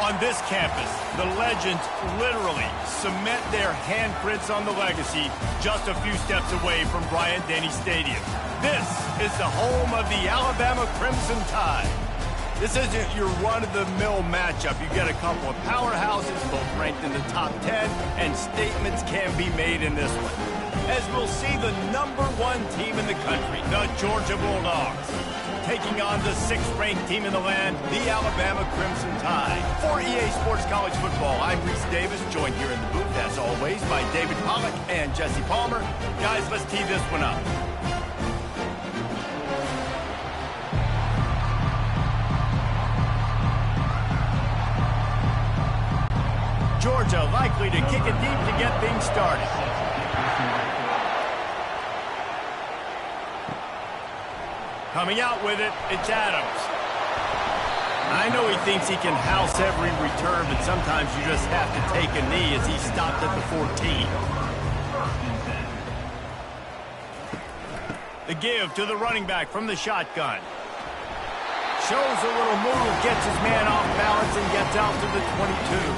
On this campus, the legends literally cement their handprints on the legacy just a few steps away from Bryant-Denny Stadium. This is the home of the Alabama Crimson Tide. This isn't your run-of-the-mill matchup. You get a couple of powerhouses, both ranked in the top 10, and statements can be made in this one. As we'll see the #1 team in the country, the Georgia Bulldogs, taking on the 6th-ranked team in the land, the Alabama Crimson Tide. For EA Sports College Football, I'm Reese Davis, joined here in the booth, as always, by David Pollack and Jesse Palmer. Guys, let's tee this one up. Georgia likely to kick it deep to get things started. Coming out with it, it's Adams. I know he thinks he can house every return, but sometimes you just have to take a knee as he stopped at the 14. The give to the running back from the shotgun. Shows a little move, gets his man off balance, and gets out to the 22.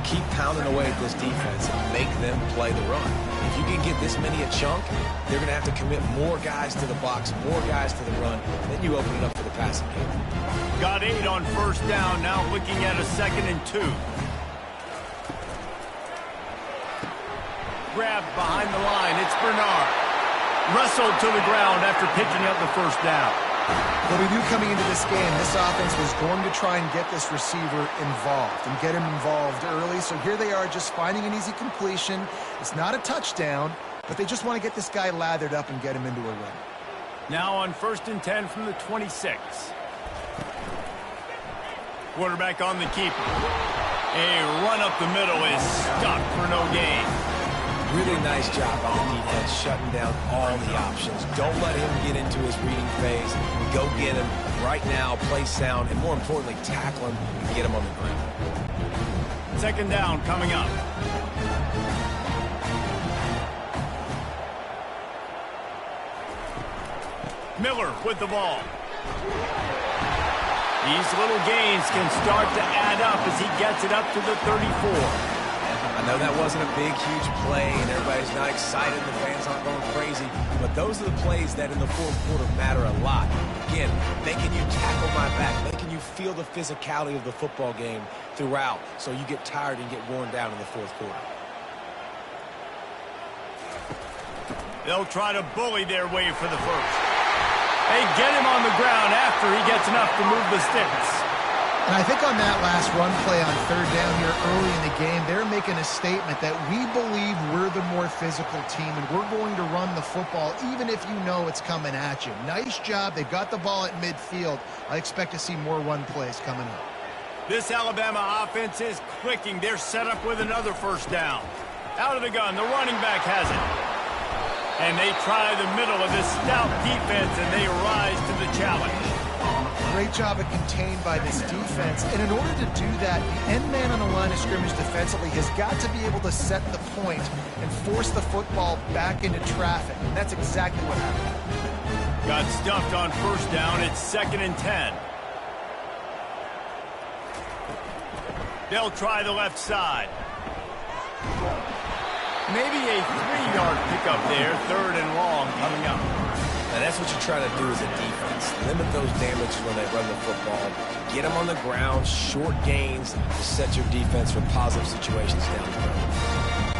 Keep pounding away at this defense and make them play the run. If you can get this many a chunk, they're going to have to commit more guys to the box, more guys to the run. Then you open it up for the passing game. Got 8 on first down, now looking at a 2nd and 2. Grabbed behind the line, it's Bernard. Wrestled to the ground after picking up the first down. What we knew coming into this game, this offense was going to try and get this receiver involved and get him involved early. So here they are just finding an easy completion. It's not a touchdown, but they just want to get this guy lathered up and get him into a run. Now on 1st and 10 from the 26. Quarterback on the keeper. A run up the middle is stuck for no gain. Really nice job on the defense, shutting down all the options. Don't let him get into his reading phase. Go get him right now, play sound, and more importantly, tackle him and get him on the ground. 2nd down coming up. Miller with the ball. These little gains can start to add up as he gets it up to the 34. I know that wasn't a big, huge play, and everybody's not excited, the fans aren't going crazy, but those are the plays that in the 4th quarter matter a lot. Again, making you tackle my back, making you feel the physicality of the football game throughout, so you get tired and get worn down in the 4th quarter. They'll try to bully their way for the first. They get him on the ground after he gets enough to move the sticks. And I think on that last run play on 3rd down here early in the game, they're making a statement that we believe we're the more physical team and we're going to run the football even if you know it's coming at you. Nice job. They got the ball at midfield. I expect to see more run plays coming up. This Alabama offense is clicking. They're set up with another first down. Out of the gun, the running back has it. And they try the middle of this stout defense and they rise to the challenge. Great job of contained by this defense. And in order to do that, the end man on the line of scrimmage defensively has got to be able to set the point and force the football back into traffic. And that's exactly what happened. Got stuffed on first down. It's 2nd and 10. They'll try the left side. Maybe a 3-yard pickup there. 3rd and long coming up. And that's what you try to do as a defense. Limit those damages when they run the football. Get them on the ground, short gains to set your defense for positive situations down the road.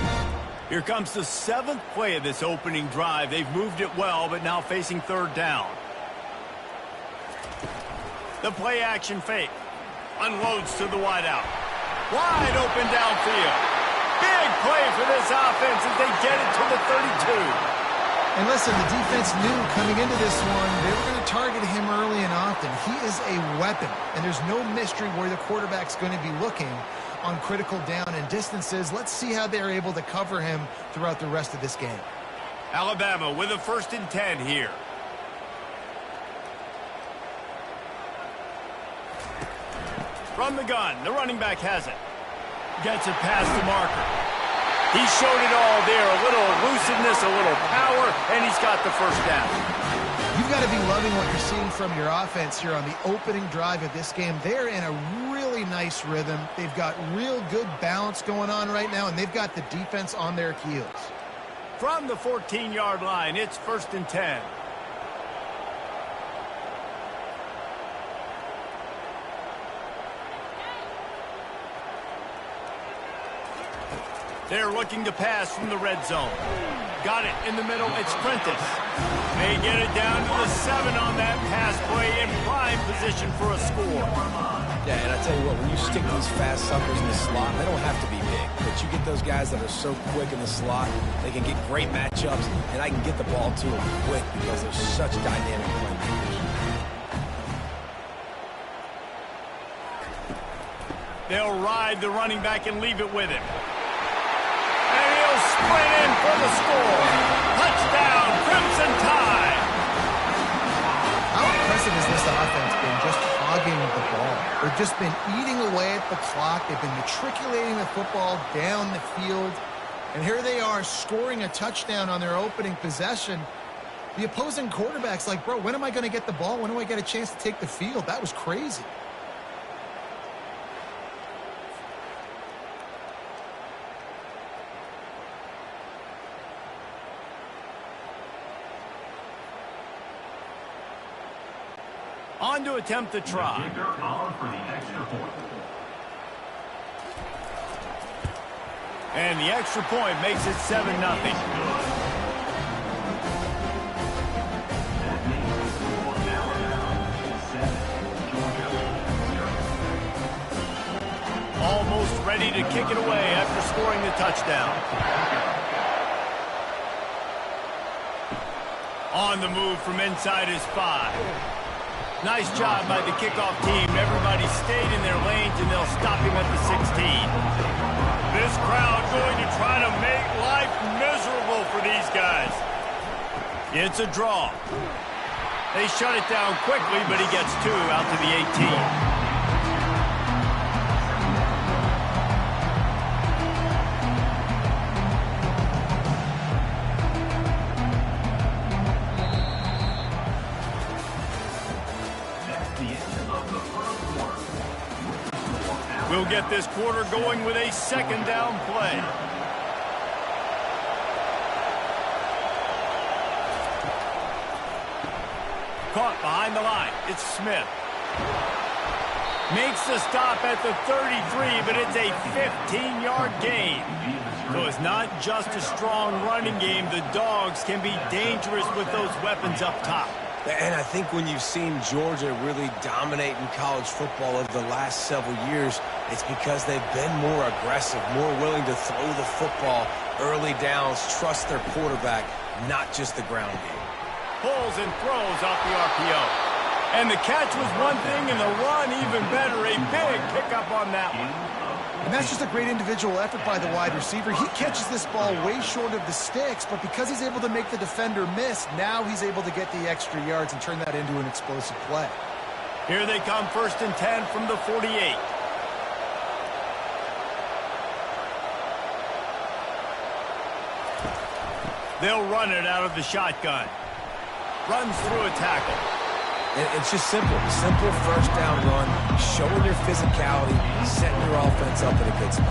Here comes the 7th play of this opening drive. They've moved it well, but now facing 3rd down. The play action fake. Unloads to the wideout. Wide open downfield. Big play for this offense as they get it to the 32. And listen, the defense knew coming into this one, they were going to target him early and often. He is a weapon, and there's no mystery where the quarterback's going to be looking on critical down and distances. Let's see how they're able to cover him throughout the rest of this game. Alabama with a 1st and 10 here. From the gun, the running back has it. Gets it past the marker. He showed it all there, a little elusiveness, a little power, and he's got the first down. You've got to be loving what you're seeing from your offense here on the opening drive of this game. They're in a really nice rhythm. They've got real good balance going on right now, and they've got the defense on their heels. From the 14-yard line, it's 1st and 10. They're looking to pass from the red zone. Got it in the middle. It's Prentice. They get it down to the 7 on that pass play in prime position for a score. Yeah, and I tell you what, when you stick these fast suckers in the slot, they don't have to be big. But you get those guys that are so quick in the slot, they can get great matchups, and I can get the ball to them quick because they're such dynamic playmakers. They'll ride the running back and leave it with him. And he'll sprint in for the score. Touchdown, Crimson Tide. How impressive has this offense been just hogging the ball? They've just been eating away at the clock. They've been matriculating the football down the field. And here they are scoring a touchdown on their opening possession. The opposing quarterback's like, bro, when am I going to get the ball? When do I get a chance to take the field? That was crazy. On to attempt the try. And the extra point makes it 7-0. Almost ready to kick it away after scoring the touchdown. On the move from inside his 5. Nice job by the kickoff team. Everybody stayed in their lanes, and they'll stop him at the 16. This crowd going to try to make life miserable for these guys. It's a draw. They shut it down quickly, but he gets 2 out to the 18. We'll get this quarter going with a 2nd down play. Caught behind the line. It's Smith. Makes the stop at the 33, but it's a 15-yard gain. So it's not just a strong running game. The Dogs can be dangerous with those weapons up top. And I think when you've seen Georgia really dominate in college football over the last several years, it's because they've been more aggressive, more willing to throw the football early downs, trust their quarterback, not just the ground game. Pulls and throws off the RPO. And the catch was one thing, and the run even better. A big pickup on that one. And that's just a great individual effort by the wide receiver. He catches this ball way short of the sticks, but because he's able to make the defender miss, now he's able to get the extra yards and turn that into an explosive play. Here they come, 1st and 10 from the 48. They'll run it out of the shotgun. Runs through a tackle. It's just simple. Simple 1st down run, showing your physicality, setting your offense up in a good spot.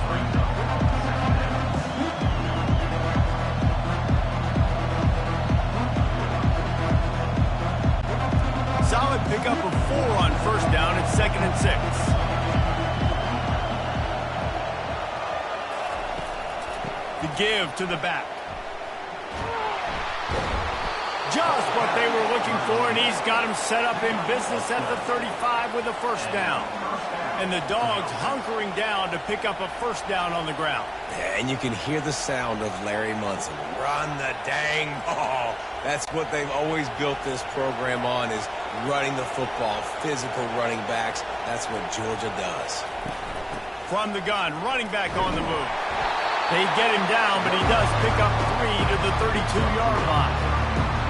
Solid pickup of 4 on 1st down. It's 2nd and 6. The give to the back. Just what they were looking for, and he's got him set up in business at the 35 with a 1st down. And the Dogs hunkering down to pick up a 1st down on the ground. Yeah, and you can hear the sound of Larry Munson. Run the dang ball. That's what they've always built this program on, is running the football, physical running backs. That's what Georgia does. From the gun, running back on the move. They get him down, but he does pick up 3 to the 32-yard line.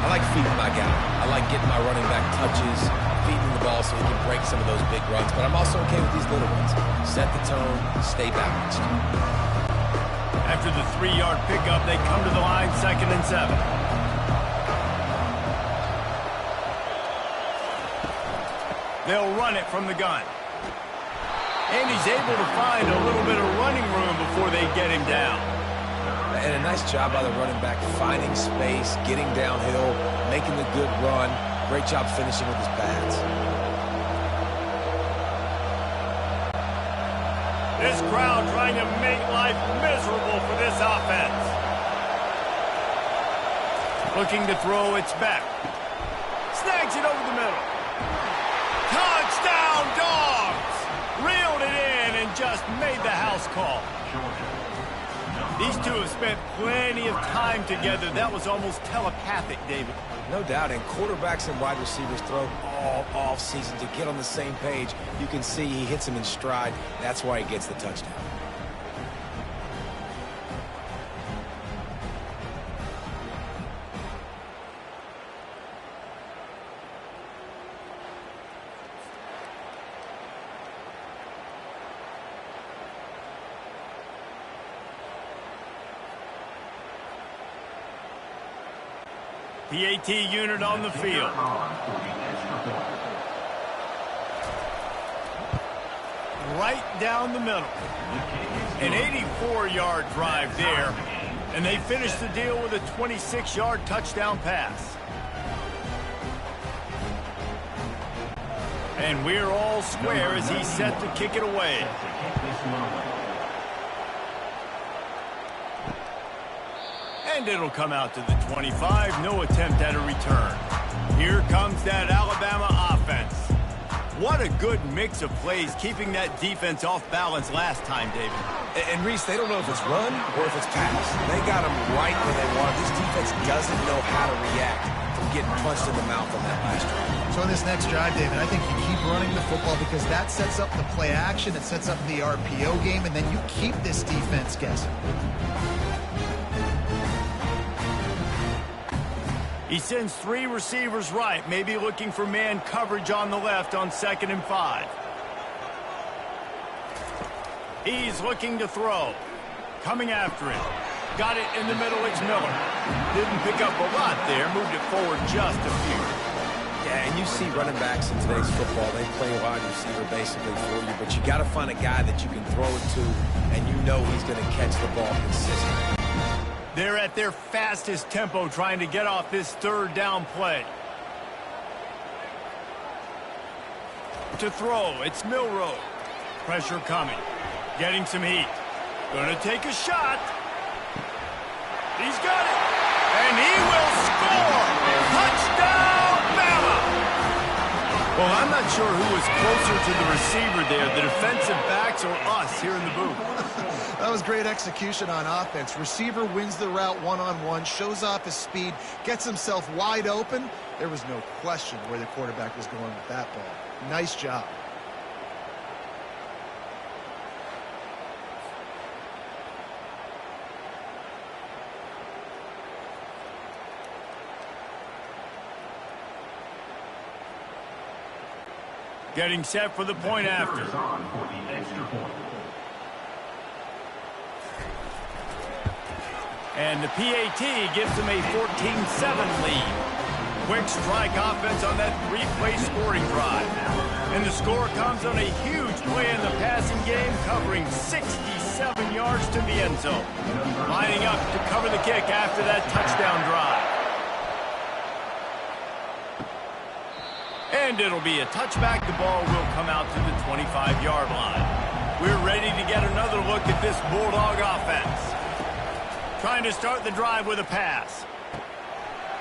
I like feeding my guy. I like getting my running back touches, feeding the ball so he can break some of those big runs. But I'm also okay with these little ones. Set the tone, stay balanced. After the 3-yard pickup, they come to the line, 2nd and 7. They'll run it from the gun. And he's able to find a little bit of running room before they get him down. And a nice job by the running back, finding space, getting downhill, making the good run. Great job finishing with his pads. This crowd trying to make life miserable for this offense. Looking to throw, it's back. Snags it over the middle. Touchdown, Dogs! Reeled it in and just made the house call. These two have spent plenty of time together. That was almost telepathic, David. No doubt, and quarterbacks and wide receivers throw all off-season to get on the same page. You can see he hits him in stride. That's why he gets the touchdown. PAT unit on the field. Right down the middle. An 84-yard drive there. And they finish the deal with a 26-yard touchdown pass. And we're all square as he's set to kick it away. And it'll come out to the 25. No attempt at a return. Here comes that Alabama offense. What a good mix of plays, keeping that defense off balance last time, David. And Reese, they don't know if it's run or if it's pass. They got them right where they want. This defense doesn't know how to react from getting punched in the mouth on that last drive. So in this next drive, David, I think you keep running the football because that sets up the play action, it sets up the RPO game, and then you keep this defense guessing. He sends three receivers right, maybe looking for man coverage on the left on 2nd and 5. He's looking to throw. Coming after it. Got it in the middle, it's Miller. Didn't pick up a lot there, moved it forward just a few. Yeah, and you see running backs in today's football, they play wide receiver basically for you, but you got to find a guy that you can throw it to, and you know he's going to catch the ball consistently. They're at their fastest tempo trying to get off this 3rd down play. To throw, it's Milroe. Pressure coming. Getting some heat. Gonna take a shot. He's got it. And he will score. Touchdown, Bama. Well, I'm not sure who was closer to the receiver there, the defensive backs or us here in the booth. That was great execution on offense. Receiver wins the route one-on-one, shows off his speed, gets himself wide open. There was no question where the quarterback was going with that ball. Nice job. Getting set for the point after. And the PAT gives them a 14-7 lead. Quick strike offense on that 3-play scoring drive. And the score comes on a huge play in the passing game, covering 67 yards to the end zone. Lining up to cover the kick after that touchdown drive. And it'll be a touchback. The ball will come out to the 25-yard line. We're ready to get another look at this Bulldog offense. Trying to start the drive with a pass.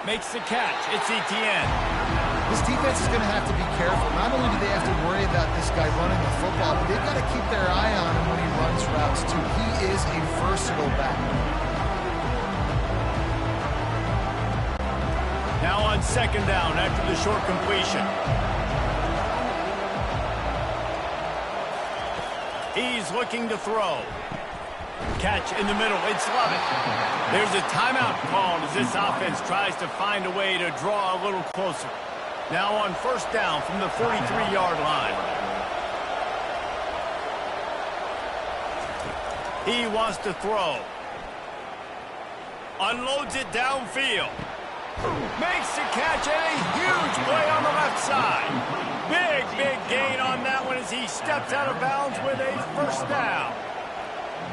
Makes the catch. It's Etienne. This defense is going to have to be careful. Not only do they have to worry about this guy running the football, but they've got to keep their eye on him when he runs routes, too. He is a versatile back. Now on 2nd down after the short completion. He's looking to throw. Catch in the middle. It's Lovett. There's a timeout called as this offense tries to find a way to draw a little closer. Now on 1st down from the 43-yard line. He wants to throw. Unloads it downfield. Makes the catch and a huge play on the left side. Big he steps out of bounds with a first down.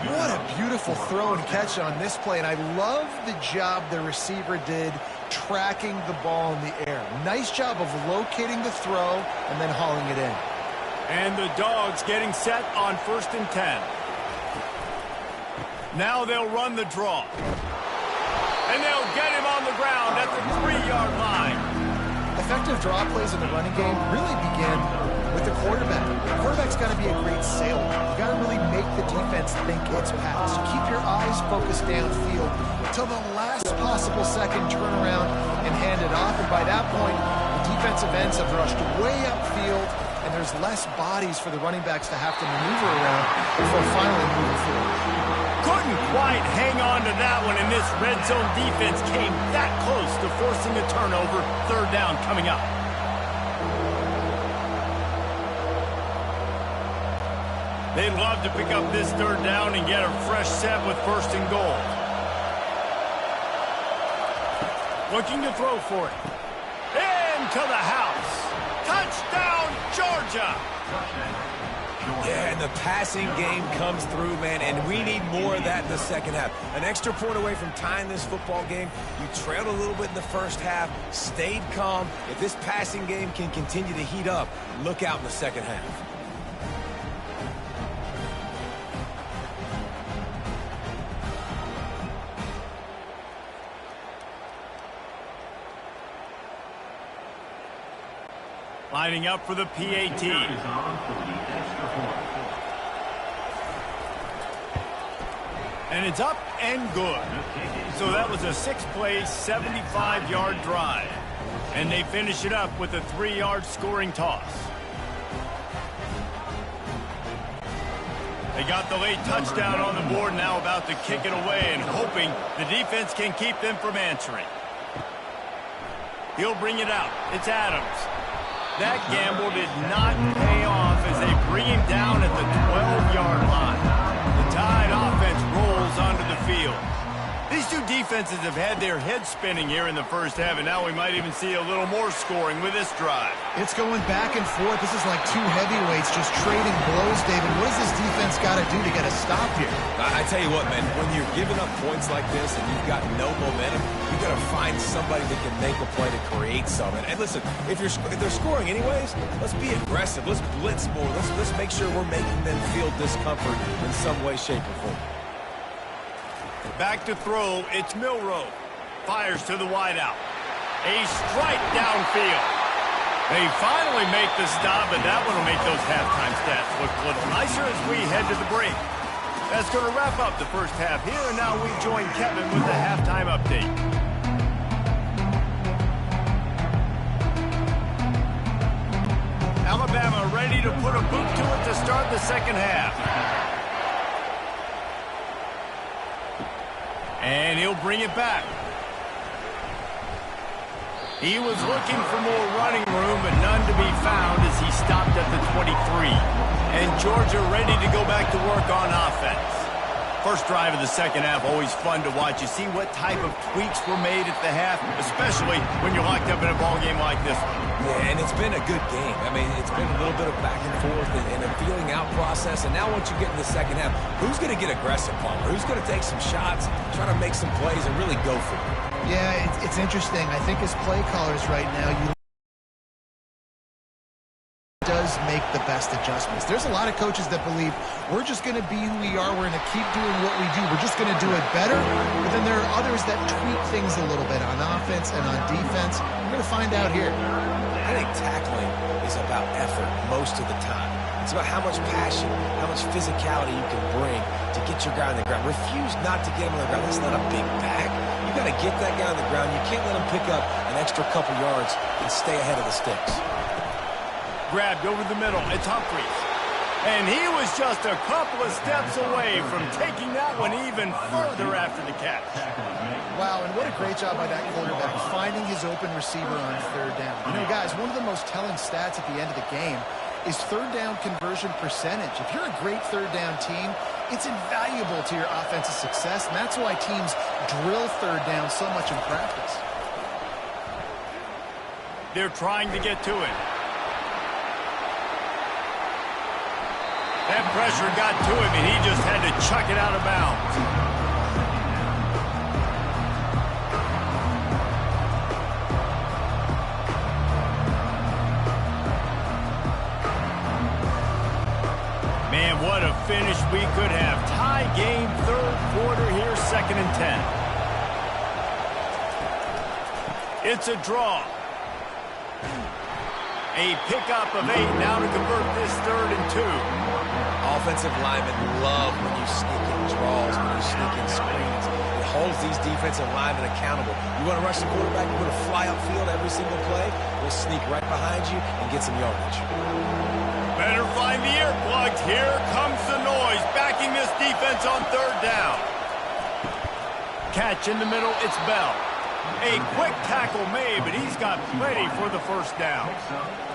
What a beautiful throw and catch on this play, and I love the job the receiver did tracking the ball in the air. Nice job of locating the throw and then hauling it in. And the Dogs getting set on 1st and 10. Now they'll run the draw. And they'll get him on the ground at the 3-yard line. Effective draw plays in the running game really begin with the quarterback. The quarterback's got to be a great sailor. You got to really make the defense think it's pass. Keep your eyes focused downfield until the last possible second, turn around and hand it off. And by that point, the defensive ends have rushed way upfield, and there's less bodies for the running backs to have to maneuver around before finally moving forward. Couldn't quite hang on to that one, and this red zone defense came that close to forcing a turnover. 3rd down coming up. They'd love to pick up this 3rd down and get a fresh set with 1st and goal. Looking to throw for it. Into the house. Touchdown, Georgia. Yeah, and the passing game comes through, man, and we need more of that in the second half. An extra point away from tying this football game. You trailed a little bit in the first half, stayed calm. If this passing game can continue to heat up, look out in the second half. Lining up for the PAT. And it's up and good. So that was a 6-play, 75-yard drive. And they finish it up with a 3-yard scoring toss. They got the late touchdown on the board, now about to kick it away and hoping the defense can keep them from answering. He'll bring it out. It's Adams. That gamble did not pay off as they bring him down at the 12-yard line. The Tide offense rolls onto the field. These two defenses have had their heads spinning here in the first half, and now we might even see a little more scoring with this drive. It's going back and forth. This is like two heavyweights just trading blows, David. What does this defense got to do to get a stop here? I tell you what, man, when you're giving up points like this and you've got no momentum, you got to find somebody that can make a play to create something. And listen, if they're scoring anyways, let's be aggressive. Let's blitz more. Let's make sure we're making them feel discomfort in some way, shape, or form. Back to throw, it's Milroe. Fires to the wideout. A strike downfield. They finally make the stop, and that one will make those halftime stats look a little nicer as we head to the break. That's going to wrap up the first half here, and now we join Kevin with the halftime update. Alabama ready to put a boot to it to start the second half. And he'll bring it back. He was looking for more running room, but none to be found as he stopped at the 23. And Georgia ready to go back to work on offense. First drive of the second half, always fun to watch. You see what type of tweaks were made at the half, especially when you're locked up in a ball game like this one. Yeah, and it's been a good game. I mean, it's been a little bit of back and forth and a feeling out process. And now once you get in the second half, who's going to get aggressive, Palmer? Who's going to take some shots, try to make some plays, and really go for it? Yeah, it's interesting. I think as play callers right now, you does make the best adjustments. There's a lot of coaches that believe we're just going to be who we are. We're going to keep doing what we do. We're just going to do it better. But then there are others that tweak things a little bit on offense and on defense. We're going to find out here. I think tackling is about effort most of the time. It's about how much passion, how much physicality you can bring to get your guy on the ground. Refuse not to get him on the ground. That's not a big bag. You got to get that guy on the ground. You can't let him pick up an extra couple yards and stay ahead of the sticks. Grabbed over the middle. It's Humphries. And he was just a couple of steps away from taking that one even further after the catch. Wow, and what a great job by that quarterback, finding his open receiver on third down. You know, guys, one of the most telling stats at the end of the game is third down conversion percentage. If you're a great third down team, it's invaluable to your offensive success, and that's why teams drill third down so much in practice. They're trying to get to it. That pressure got to him, and he just had to chuck it out of bounds. Man, what a finish we could have. Tie game, third quarter here, 2nd and 10. It's a draw. A pickup of 8 now to convert this 3rd and 2. Offensive linemen love when you sneak in draws, when you sneak in screens. It holds these defensive linemen accountable. You want to rush the quarterback, you want to fly upfield every single play, we'll sneak right behind you and get some yardage. Better find the earplugs. Here comes the noise, backing this defense on 3rd down. Catch in the middle, it's Bell. A quick tackle made, but he's got plenty for the 1st down.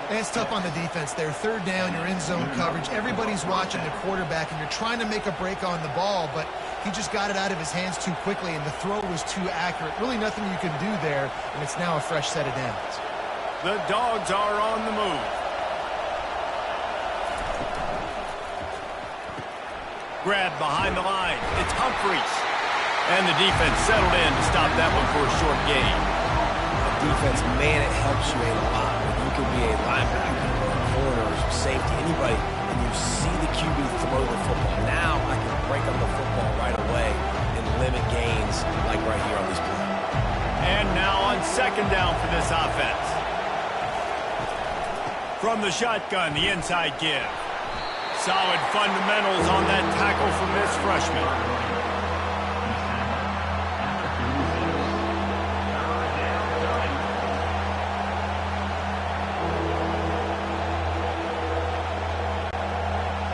And it's tough on the defense there. 3rd down, you're in zone coverage. Everybody's watching the quarterback, and you're trying to make a break on the ball, but he just got it out of his hands too quickly, and the throw was too accurate. Really nothing you can do there, and it's now a fresh set of downs. The Dogs are on the move. Grab behind the line. It's Humphries. And the defense settled in to stop that one for a short gain. The defense, man, it helps you a lot. When you can be a linebacker or a corner or safety, anybody, and you see the QB throw the football. Now I can break up the football right away and limit gains like right here on this play. And now on 2nd down for this offense. From the shotgun, the inside give. Solid fundamentals on that tackle from this freshman.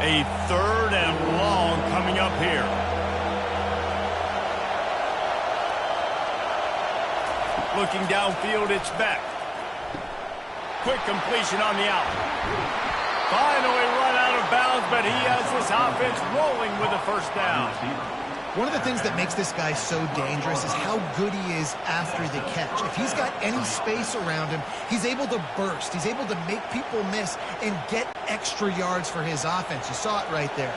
A 3rd and long coming up here. Looking downfield, it's Beck. Quick completion on the out. Finally run out of bounds, but he has this offense rolling with a 1st down. One of the things that makes this guy so dangerous is how good he is after the catch. If he's got any space around him, he's able to burst. He's able to make people miss and get extra yards for his offense. You saw it right there.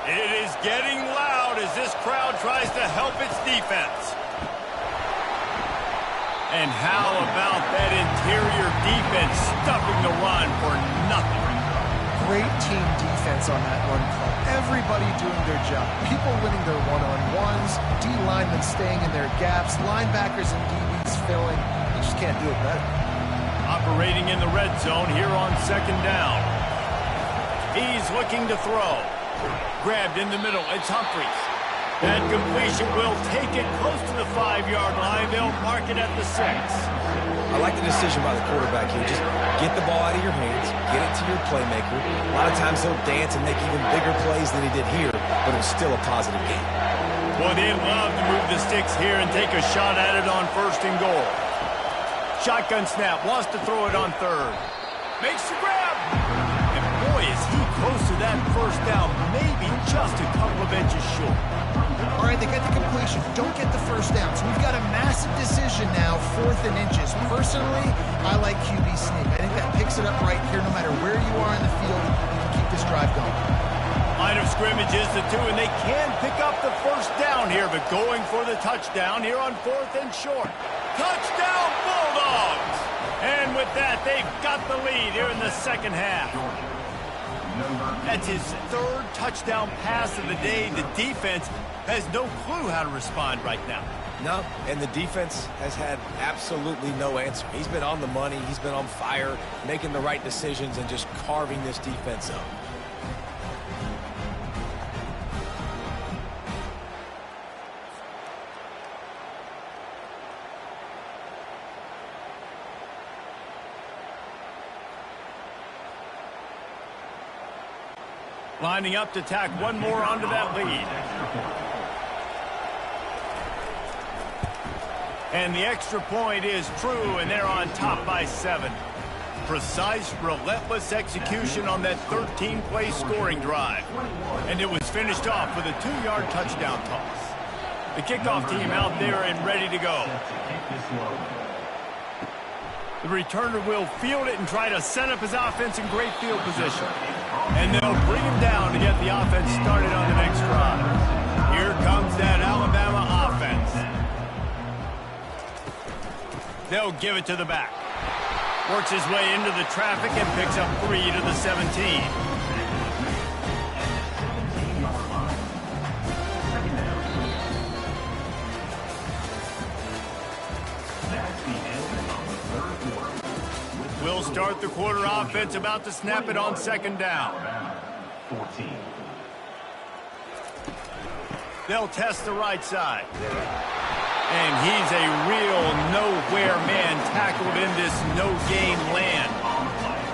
It is getting loud as this crowd tries to help its defense. And how about that interior defense stuffing the run for nothing? Great team defense on that run play. Everybody doing their job. People winning their one-on-ones, D linemen staying in their gaps, linebackers and DBs filling. You just can't do it better. Operating in the red zone here on 2nd down. He's looking to throw. Grabbed in the middle. It's Humphries. That completion will take it close to the 5-yard line. They'll mark it at the 6. I like the decision by the quarterback here. Just get the ball out of your hands, get it to your playmaker. A lot of times he'll dance and make even bigger plays than he did here, but it's still a positive game. Boy, they love to move the sticks here and take a shot at it on 1st and goal. Shotgun snap, wants to throw it on 3rd. Makes the grab. And boy, is he close to that 1st down, maybe just a couple of inches short. All right, they get the completion. Don't get the 1st down. So we've got a massive decision now, 4th and inches. Personally, I like QB sneak. I think that picks it up right here. No matter where you are in the field, you can keep this drive going. Line of scrimmage is the 2, and they can pick up the 1st down here, but going for the touchdown here on 4th and short. Touchdown, Bulldogs! And with that, they've got the lead here in the 2nd half. That's his 3rd touchdown pass of the day. The defense has no clue how to respond right now. No, and the defense has had absolutely no answer. He's been on the money. He's been on fire, making the right decisions and just carving this defense up. Lining up to tack one more onto that lead. And the extra point is true, and they're on top by 7. Precise, relentless execution on that 13-play scoring drive. And it was finished off with a 2-yard touchdown toss. The kickoff team out there and ready to go. The returner will field it and try to set up his offense in great field position. And they'll bring him down to get the offense started on the next drive. Here comes that Alabama offense. They'll give it to the back. Works his way into the traffic and picks up 3 to the 17. We'll start the quarter offense, about to snap it on second down. 14. They'll test the right side. And he's a real nowhere man tackled in this no-game land.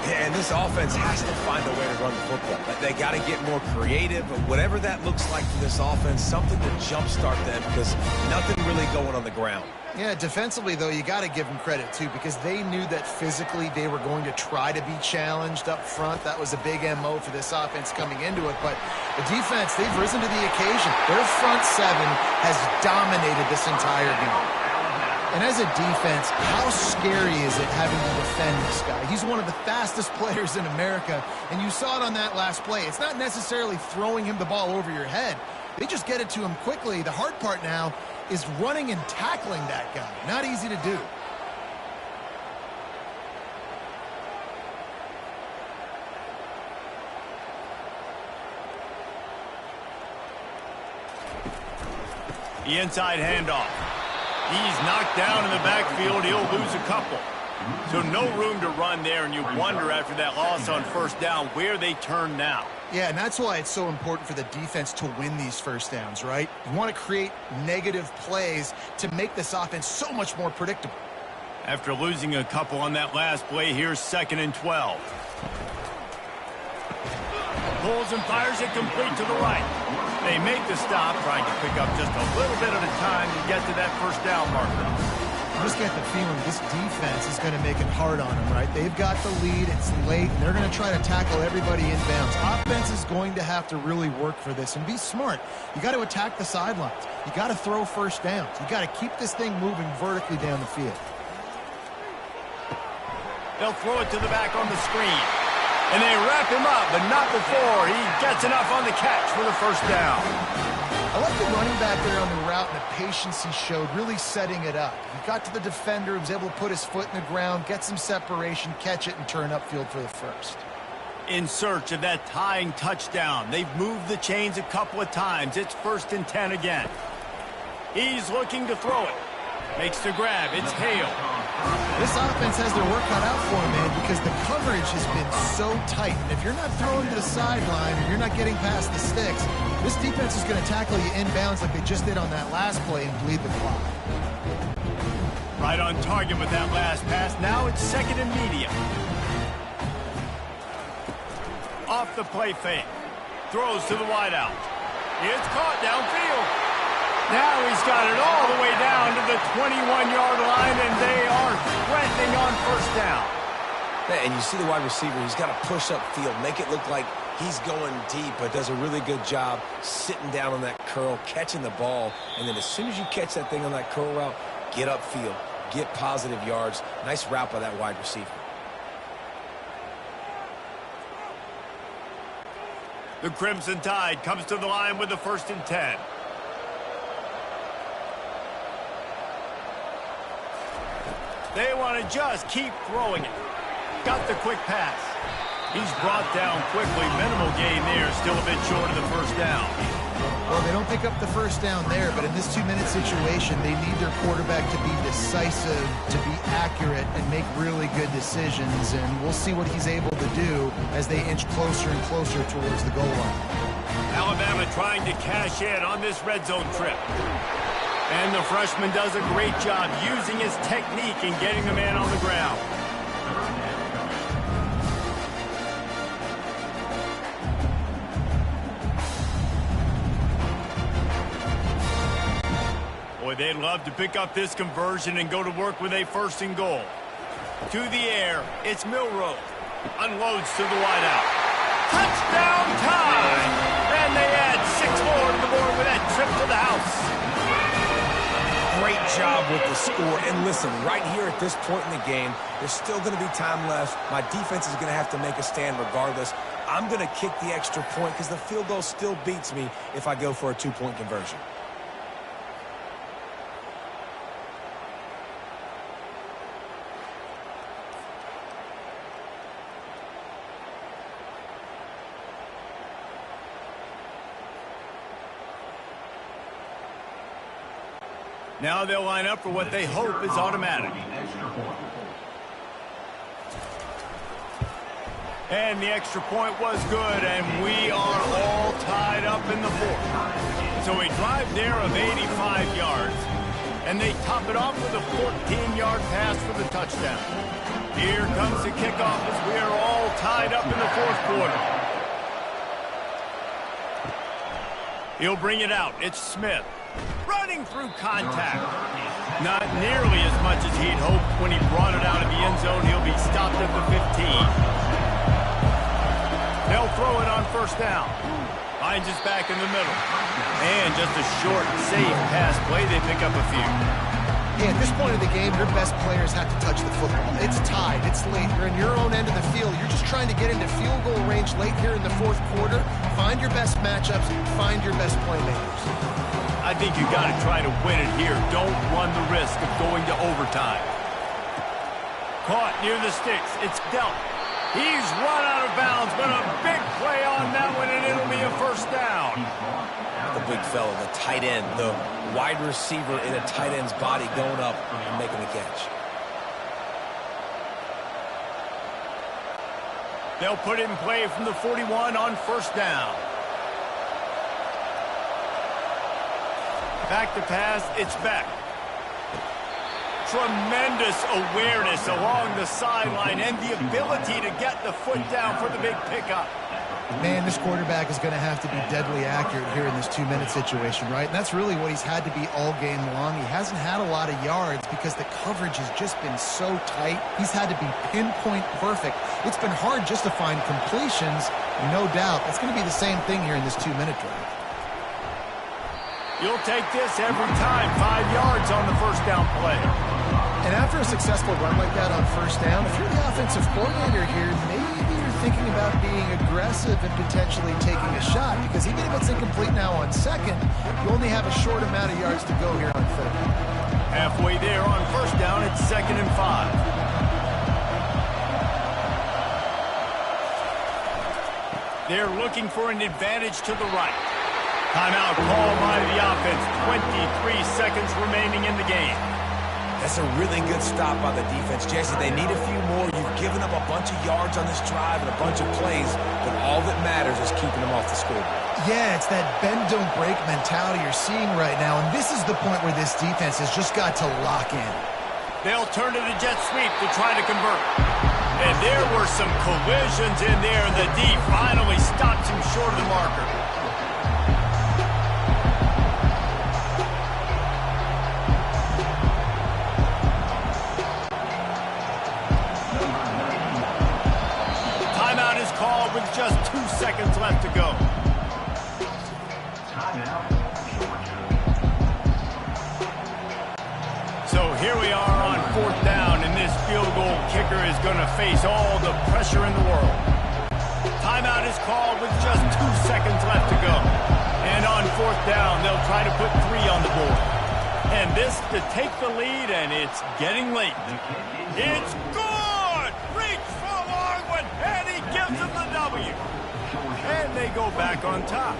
Yeah, and this offense has to find a way to run the football. They got to get more creative, but whatever that looks like for this offense, something to jumpstart them because nothing really going on the ground. Yeah, defensively, though, you got to give them credit, too, because they knew that physically they were going to try to be challenged up front. That was a big MO for this offense coming into it. But the defense, they've risen to the occasion. Their front seven has dominated this entire game. And as a defense, how scary is it having to defend this guy? He's one of the fastest players in America, and you saw it on that last play. It's not necessarily throwing him the ball over your head. They just get it to him quickly. The hard part now is running and tackling that guy. Not easy to do. The inside handoff. He's knocked down in the backfield. He'll lose a couple. So no room to run there, and you wonder after that loss on first down where they turn now. Yeah, and that's why it's so important for the defense to win these first downs, right? You want to create negative plays to make this offense so much more predictable. After losing a couple on that last play, here's 2nd and 12. Pulls and fires it complete to the right. They make the stop, trying to pick up just a little bit at a time to get to that first down marker. I just get the feeling this defense is going to make it hard on them, right? They've got the lead. It's late, and they're going to try to tackle everybody inbounds. Offense is going to have to really work for this and be smart. You got to attack the sidelines. You got to throw first downs. You got to keep this thing moving vertically down the field. They'll throw it to the back on the screen. And they wrap him up, but not before he gets enough on the catch for the first down. I like the running back there on the route and the patience he showed, really setting it up. He got to the defender, was able to put his foot in the ground, get some separation, catch it, and turn upfield for the first. In search of that tying touchdown. They've moved the chains a couple of times. It's 1st and 10 again. He's looking to throw it. Makes the grab. It's Hale. This offense has their work cut out for them, man, because the coverage has been so tight. And if you're not throwing to the sideline or you're not getting past the sticks, this defense is going to tackle you inbounds like they just did on that last play and bleed the clock. Right on target with that last pass. Now it's 2nd and medium. Off the play fake. Throws to the wideout. It's caught downfield. Now he's got it all the way down to the 21-yard line, and they are threatening on first down. And you see the wide receiver, he's got to push up field, make it look like he's going deep, but does a really good job sitting down on that curl, catching the ball, and then as soon as you catch that thing on that curl route, get upfield, get positive yards. Nice route by that wide receiver. The Crimson Tide comes to the line with the 1st and 10. They want to just keep throwing it. Got the quick pass. He's brought down quickly. Minimal gain there. Still a bit short of the first down. Well, they don't pick up the first down there, but in this 2-minute situation, they need their quarterback to be decisive, to be accurate, and make really good decisions. And we'll see what he's able to do as they inch closer and closer towards the goal line. Alabama trying to cash in on this red zone trip. And the freshman does a great job using his technique and getting the man on the ground. Boy, they'd love to pick up this conversion and go to work with a 1st and goal. To the air, it's Milroe. Unloads to the wideout. Touchdown time! And they add 6 more to the board with that trip to the house. great job with the score. And listen, right here at this point in the game, there's still going to be time left. My defense is going to have to make a stand regardless. I'm going to kick the extra point because the field goal still beats me if I go for a two-point conversion. Now they'll line up for what they hope is automatic. And the extra point was good, and we are all tied up in the fourth. So a drive there of 85 yards, and they top it off with a 14-yard pass for the touchdown. Here comes the kickoff as we are all tied up in the fourth quarter. He'll bring it out. It's Smith. Running through contact. Not nearly as much as he'd hoped when he brought it out of the end zone. He'll be stopped at the 15. They'll throw it on first down. Finds his back in the middle. And just a short, safe pass play. They pick up a few. Yeah, at this point of the game, your best players have to touch the football. It's tied. It's late. You're in your own end of the field. You're just trying to get into field goal range late here in the fourth quarter. Find your best matchups. Find your best playmakers. I think you got to try to win it here. Don't run the risk of going to overtime. Caught near the sticks. It's dealt. He's run out of bounds, but a big play on that one, and it'll be a first down. The big fella, the tight end, the wide receiver in a tight end's body going up and making the catch. They'll put it in play from the 41 on first down. Back to pass, it's back. Tremendous awareness along the sideline and the ability to get the foot down for the big pickup. Man, this quarterback is going to have to be deadly accurate here in this 2-minute situation, right? And that's really what he's had to be all game long. He hasn't had a lot of yards because the coverage has just been so tight. He's had to be pinpoint perfect. It's been hard just to find completions, no doubt. It's going to be the same thing here in this 2-minute drive. You'll take this every time. 5 yards on the first down play. And after a successful run like that on first down, if you're the offensive coordinator here, maybe you're thinking about being aggressive and potentially taking a shot, because even if it's incomplete now on second, you only have a short amount of yards to go here on third. Halfway there on first down, it's 2nd and 5. They're looking for an advantage to the right. Timeout called by the offense. 23 seconds remaining in the game. That's a really good stop by the defense. Jesse, they need a few more. You've given up a bunch of yards on this drive and a bunch of plays, but all that matters is keeping them off the scoreboard. Yeah, it's that bend-don't-break mentality you're seeing right now, and this is the point where this defense has just got to lock in. They'll turn to the jet sweep to try to convert. And there were some collisions in there, and the D finally stops him short of the marker. With just 2 seconds left to go. So here we are on fourth down, and this field goal kicker is going to face all the pressure in the world. Timeout is called with just 2 seconds left to go. And on fourth down, they'll try to put 3 on the board. And this to take the lead, and it's getting late. It's good! Reach for a long one, and he gives them the W. And they go back on top.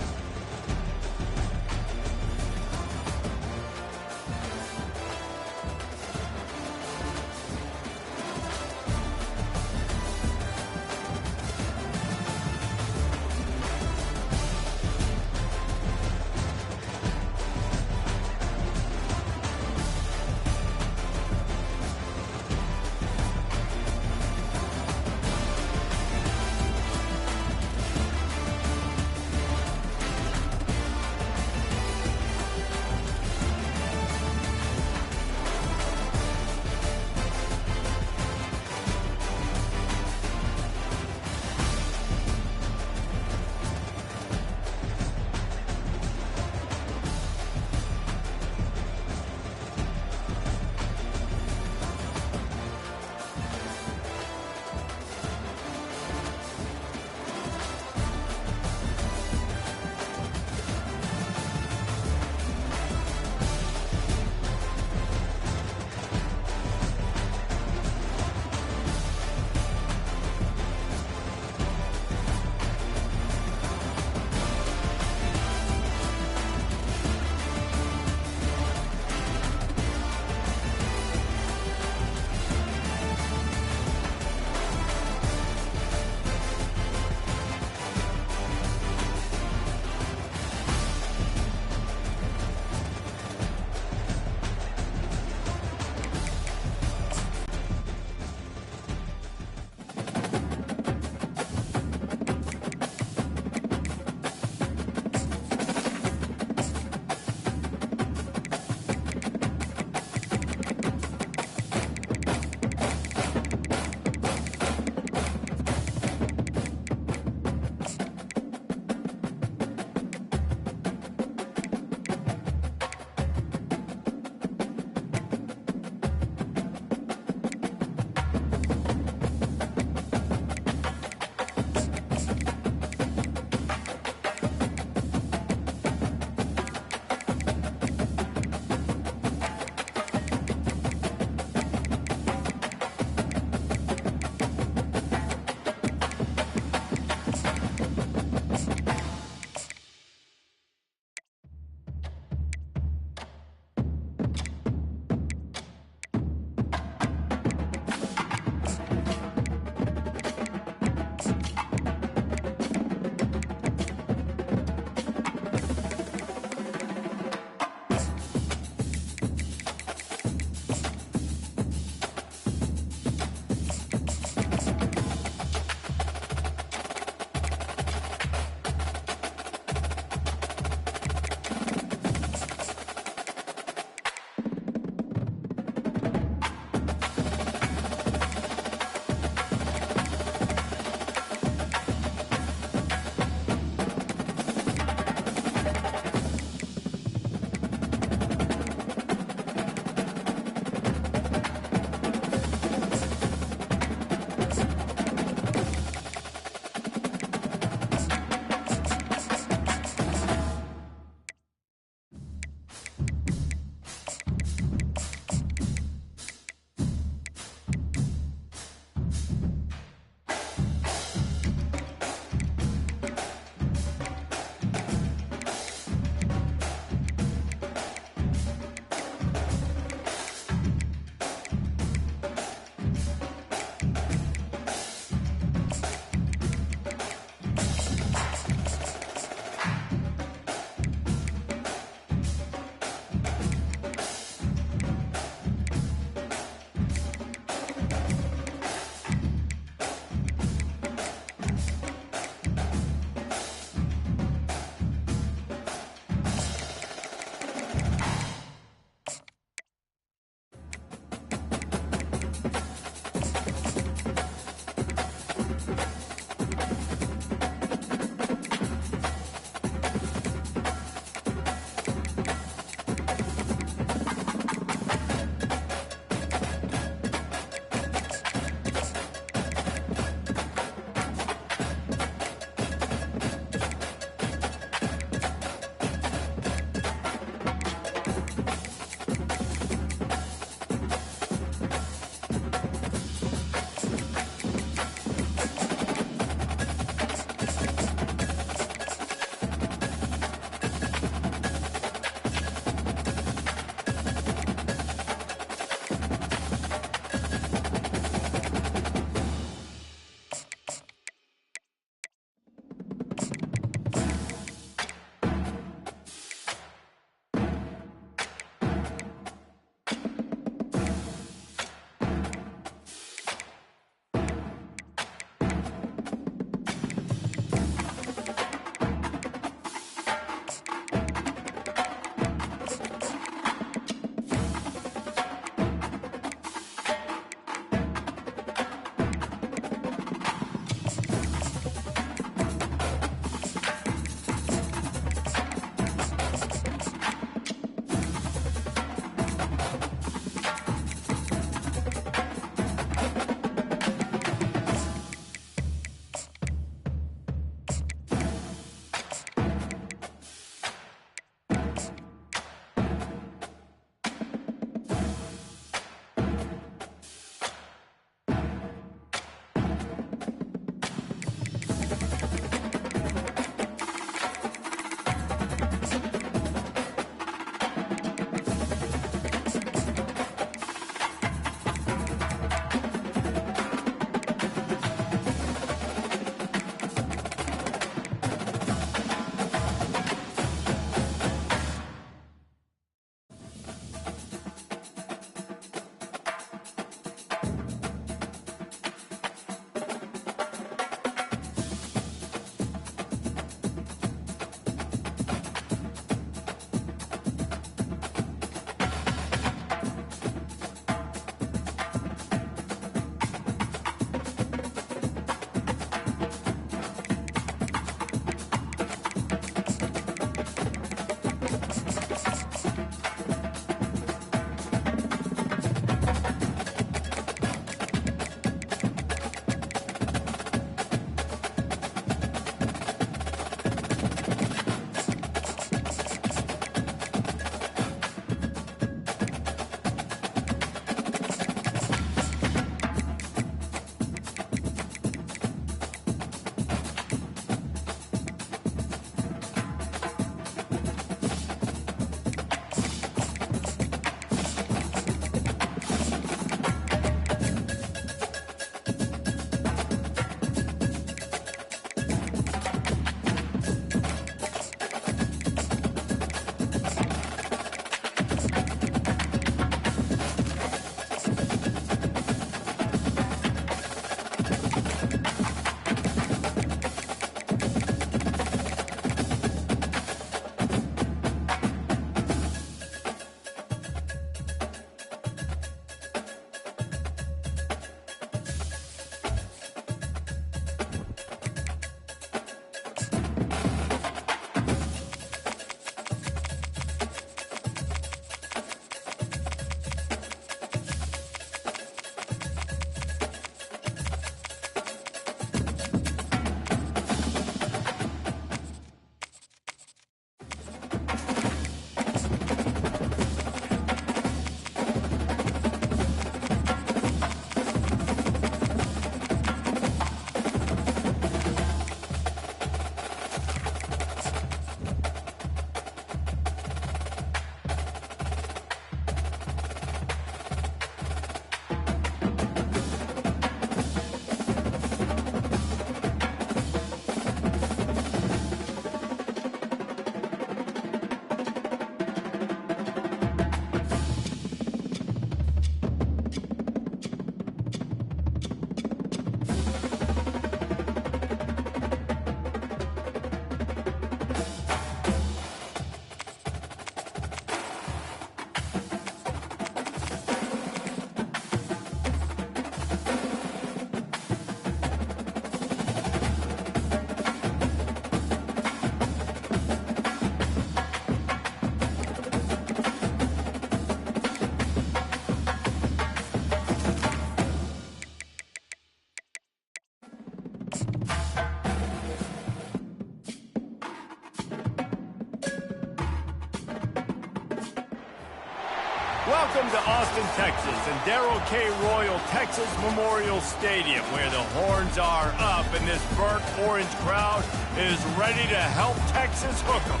Welcome to Austin, Texas, and Darrell K. Royal Texas Memorial Stadium, where the horns are up and this burnt orange crowd is ready to help Texas hook 'em.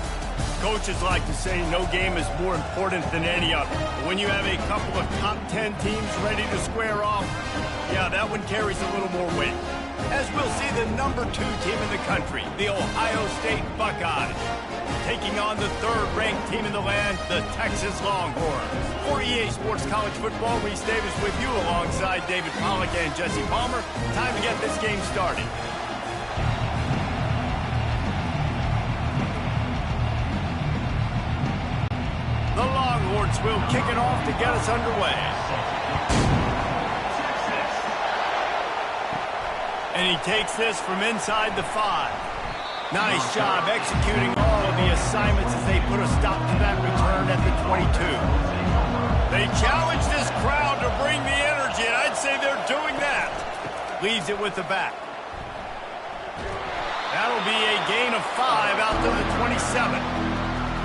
Coaches like to say no game is more important than any other. But when you have a couple of top 10 teams ready to square off, yeah, that one carries a little more weight. As we'll see the #2 team in the country, the Ohio State Buckeyes, taking on the third-ranked team in the land, the Texas Longhorns. For EA Sports College Football, Reese Davis with you alongside David Pollack and Jesse Palmer. Time to get this game started. The Longhorns will kick it off to get us underway. And he takes this from inside the 5. Nice job executing all of the assignments as they put a stop to that return at the 22. They challenge this crowd to bring the energy, and I'd say they're doing that. Leaves it with the back. That'll be a gain of 5 out to the 27.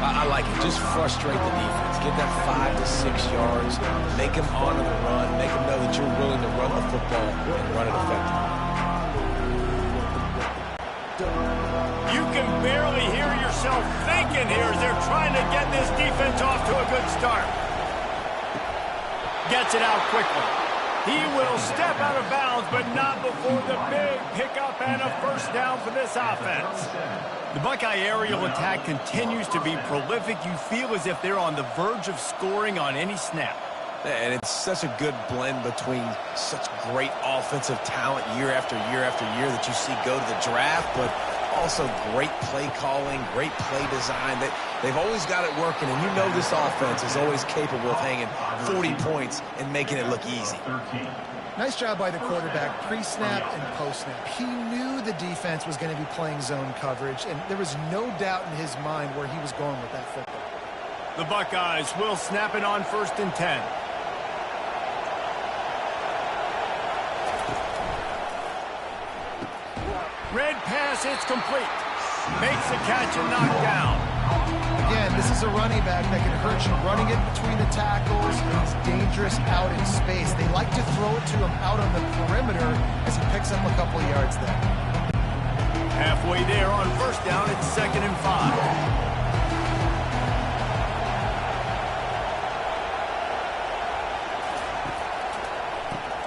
I like it. Just frustrate the defense. Get that 5 to 6 yards. Make them honor the run. Make them know that you're willing to run the football and run it effectively. You can barely hear yourself thinking here as they're trying to get this defense off to a good start. Gets it out quickly. He will step out of bounds, but not before the big pickup and a first down for this offense. The Buckeye aerial attack continues to be prolific. You feel as if they're on the verge of scoring on any snap. And it's such a good blend between such great offensive talent year after year after year that you see go to the draft, but also great play calling, great play design. They've always got it working, and you know this offense is always capable of hanging 40 points and making it look easy. Nice job by the quarterback, pre-snap and post-snap. He knew the defense was going to be playing zone coverage, and there was no doubt in his mind where he was going with that football. The Buckeyes will snap it on 1st and 10. Red pass, it's complete. Makes the catch and knocked down. Again, this is a running back that can hurt you running it between the tackles. He's dangerous out in space. They like to throw it to him out on the perimeter as he picks up a couple of yards there. Halfway there on 1st down, it's 2nd and 5.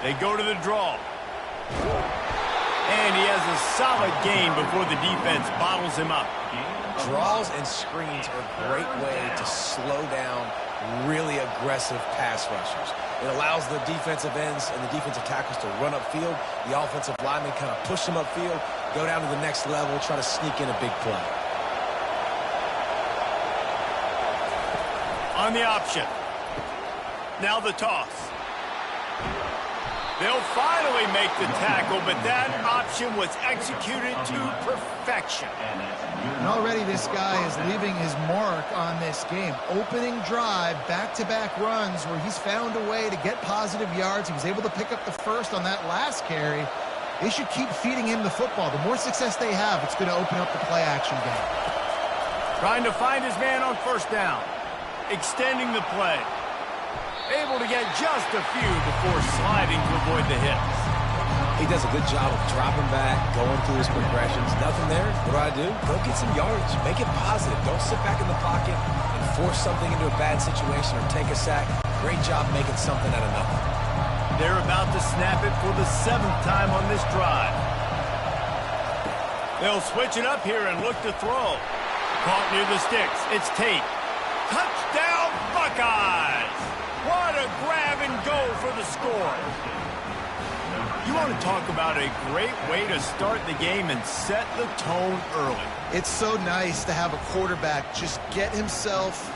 They go to the draw. And he has a solid gain before the defense bottles him up. Draws and screens are a great way to slow down really aggressive pass rushers. It allows the defensive ends and the defensive tackles to run upfield. The offensive linemen kind of push them upfield, go down to the next level, try to sneak in a big play. On the option. Now the toss. They'll finally make the tackle, but that option was executed to perfection. And already this guy is leaving his mark on this game. Opening drive, back-to-back runs where he's found a way to get positive yards. He was able to pick up the first on that last carry. They should keep feeding him the football. The more success they have, it's going to open up the play-action game. Trying to find his man on 1st down. Extending the play. Able to get just a few before sliding to avoid the hits. He does a good job of dropping back, going through his progressions. Nothing there. What do? Go get some yards. Make it positive. Don't sit back in the pocket and force something into a bad situation or take a sack. Great job making something out of nothing. They're about to snap it for the 7th time on this drive. They'll switch it up here and look to throw. Caught near the sticks. It's Tate. Touchdown, Buckeyes! What a grab and go for the score. You want to talk about a great way to start the game and set the tone early. It's so nice to have a quarterback just get himself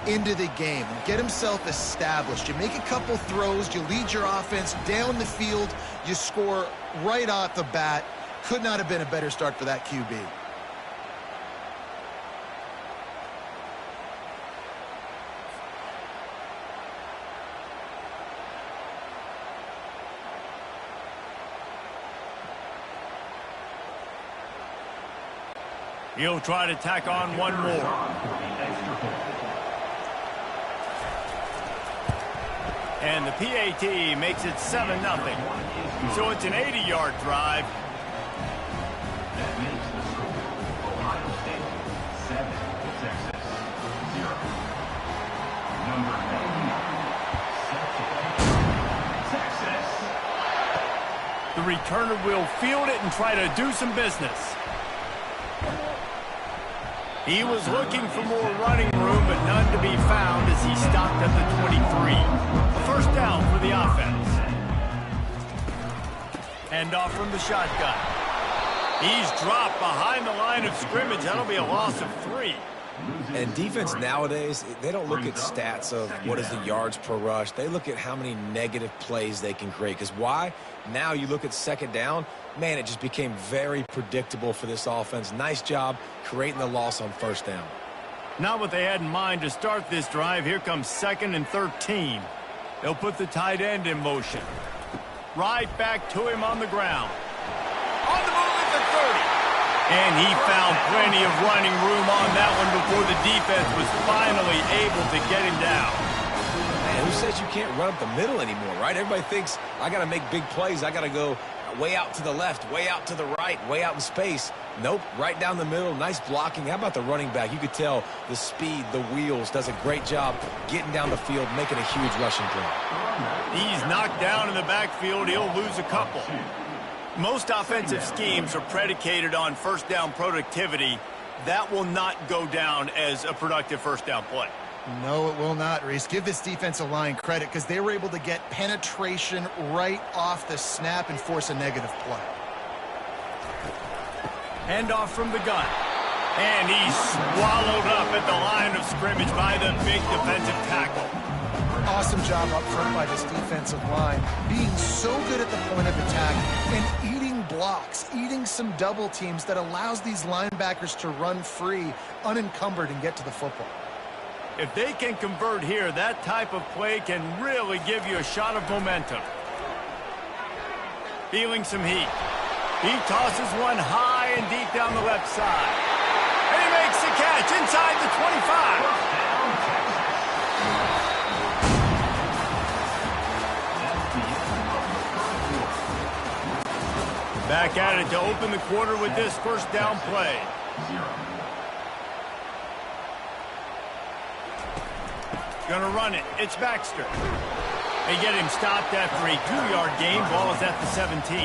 into the game and get himself established. You make a couple throws, you lead your offense down the field, you score right off the bat. Could not have been a better start for that QB. He'll try to tack on one more. And the PAT makes it 7-0. So it's an 80-yard drive. That makes the score Ohio State 7, Texas 0. Number 99, Texas. The returner will field it and try to do some business. He was looking for more running room, but none to be found as he stopped at the 23. A first down for the offense. Hand off from the shotgun. He's dropped behind the line of scrimmage. That'll be a loss of 3. And defense nowadays, they don't look at stats of what is the yards per rush. They look at how many negative plays they can create. Because why? Now you look at second down, man, it just became very predictable for this offense. Nice job creating the loss on first down. Not what they had in mind to start this drive. Here comes 2nd and 13. They'll put the tight end in motion. Right back to him on the ground. On the move at the 30. And he found plenty of running room on that one before the defense was finally able to get him down. Man, who says you can't run up the middle anymore, right? Everybody thinks, I got to make big plays. I got to go way out to the left, way out to the right, way out in space. Nope, right down the middle. Nice blocking. How about the running back? You could tell the speed, the wheels, does a great job getting down the field, making a huge rushing play. He's knocked down in the backfield. He'll lose a couple. Most offensive schemes are predicated on first down productivity. That will not go down as a productive first down play. No, it will not, Reese. Give this defensive line credit because they were able to get penetration right off the snap and force a negative play. Handoff from the gun. And he's swallowed up at the line of scrimmage by the big defensive tackle. Awesome job up front by this defensive line, being so good at the point of attack and eating blocks, eating some double teams that allows these linebackers to run free, unencumbered, and get to the football. If they can convert here, that type of play can really give you a shot of momentum. Feeling some heat. He tosses one high and deep down the left side. And he makes the catch inside the 25. Back at it to open the quarter with this first down play. Gonna run it. It's Baxter. They get him stopped after a 2-yard gain. Ball is at the 17.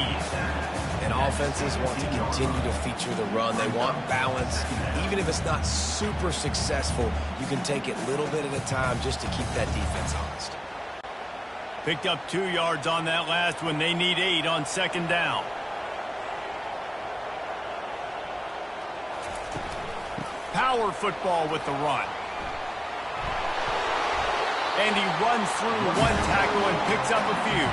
And offenses want to continue to feature the run. They want balance. Even if it's not super successful, you can take it little bit at a time just to keep that defense honest. Picked up 2 yards on that last one. They need 8 on second down. Power football with the run. And he runs through one tackle and picks up a few.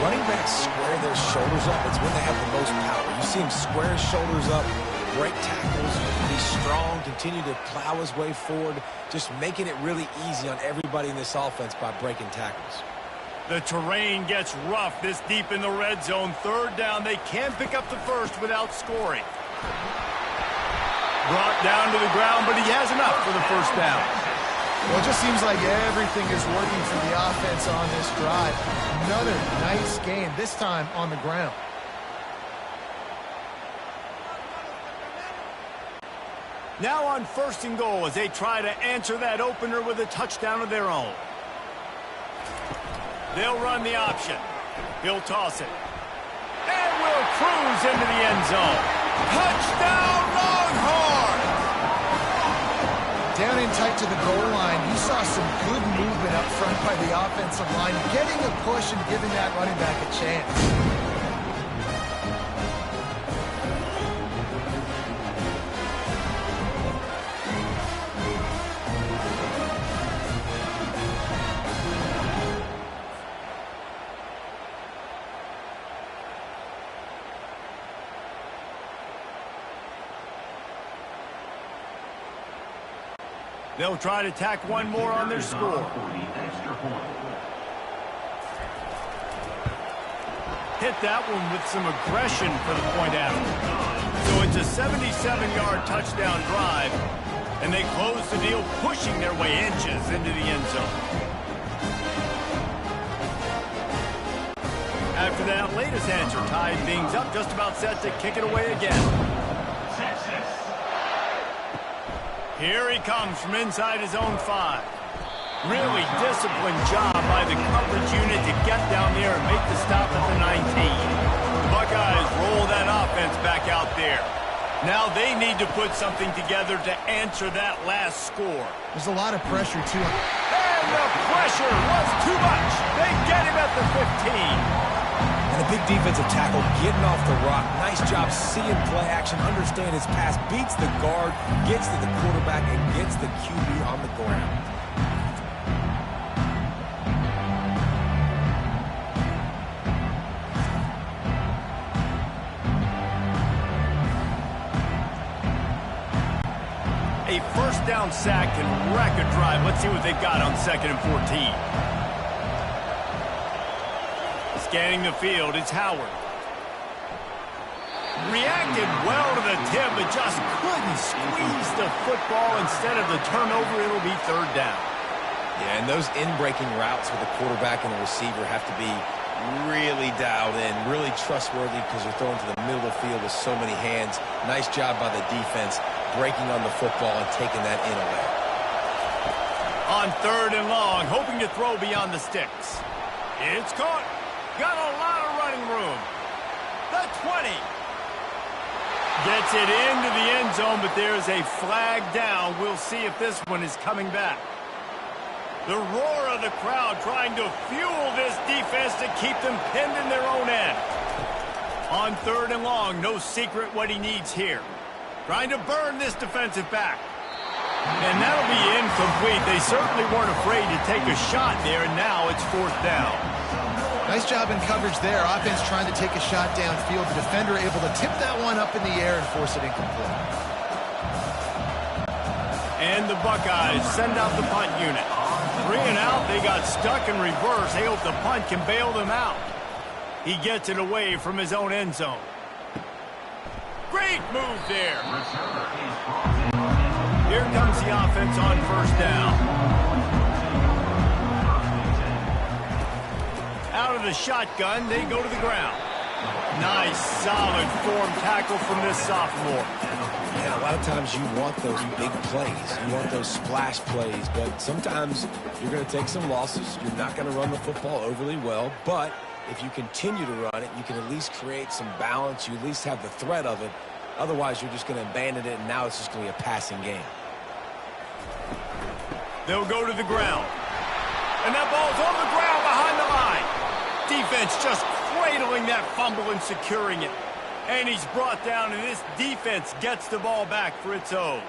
When running backs square their shoulders up, it's when they have the most power. You see him square his shoulders up, break tackles, be strong, continue to plow his way forward, just making it really easy on everybody in this offense by breaking tackles. The terrain gets rough this deep in the red zone. Third down, they can't pick up the first without scoring. Brought down to the ground, but he has enough for the first down. Well, it just seems like everything is working for the offense on this drive. Another nice game, this time on the ground. Now on 1st and goal as they try to answer that opener with a touchdown of their own. They'll run the option. He'll toss it. And will cruise into the end zone. Touchdown, Longhorns! Down in tight to the goal line, you saw some good movement up front by the offensive line, getting a push and giving that running back a chance. They'll try to tack one more on their score. Hit that one with some aggression for the point after. So it's a 77-yard touchdown drive, and they close the deal, pushing their way inches into the end zone. after that latest answer tied things up, just about set to kick it away again. Texas. Here he comes from inside his own 5. Really disciplined job by the coverage unit to get down there and make the stop at the 19. The Buckeyes roll that offense back out there. Now they need to put something together to answer that last score. There's a lot of pressure, too. And the pressure was too much. They get him at the 15. And a big defensive tackle getting off the rock. Nice job seeing play action, understand his pass, beats the guard, gets to the quarterback, and gets the QB on the ground. A first down sack can wreck a drive. Let's see what they've got on 2nd and 14. Scanning the field, it's Howard. Reacted well to the tip, but just couldn't squeeze the football. Instead of the turnover, it'll be 3rd down. Yeah, and those in-breaking routes with the quarterback and the receiver have to be really dialed in, really trustworthy because you're throwing to the middle of the field with so many hands. Nice job by the defense breaking on the football and taking that in away. On 3rd and long, hoping to throw beyond the sticks. It's caught. Got a lot of running room. The 20. Gets it into the end zone, but there's a flag down. We'll see if this one is coming back. The roar of the crowd trying to fuel this defense to keep them pinned in their own end. On 3rd and long, no secret what he needs here. Trying to burn this defensive back. And that'll be incomplete. They certainly weren't afraid to take a shot there, and now it's 4th down. Nice job in coverage there. Offense trying to take a shot downfield. The defender able to tip that one up in the air and force it incomplete. And the Buckeyes send out the punt unit. 3 and out, they got stuck in reverse. They hope the punt can bail them out. He gets it away from his own end zone. Great move there. Here comes the offense on 1st down. Out of the shotgun, they go to the ground. Nice, solid form tackle from this sophomore. Yeah, a lot of times you want those big plays. You want those splash plays, but sometimes you're going to take some losses. You're not going to run the football overly well, but if you continue to run it, you can at least create some balance. You at least have the threat of it. Otherwise, you're just going to abandon it, and now it's just going to be a passing game. They'll go to the ground. And that ball's on the ground behind the line. Defense just cradling that fumble and securing it. And he's brought down, and this defense gets the ball back for its own.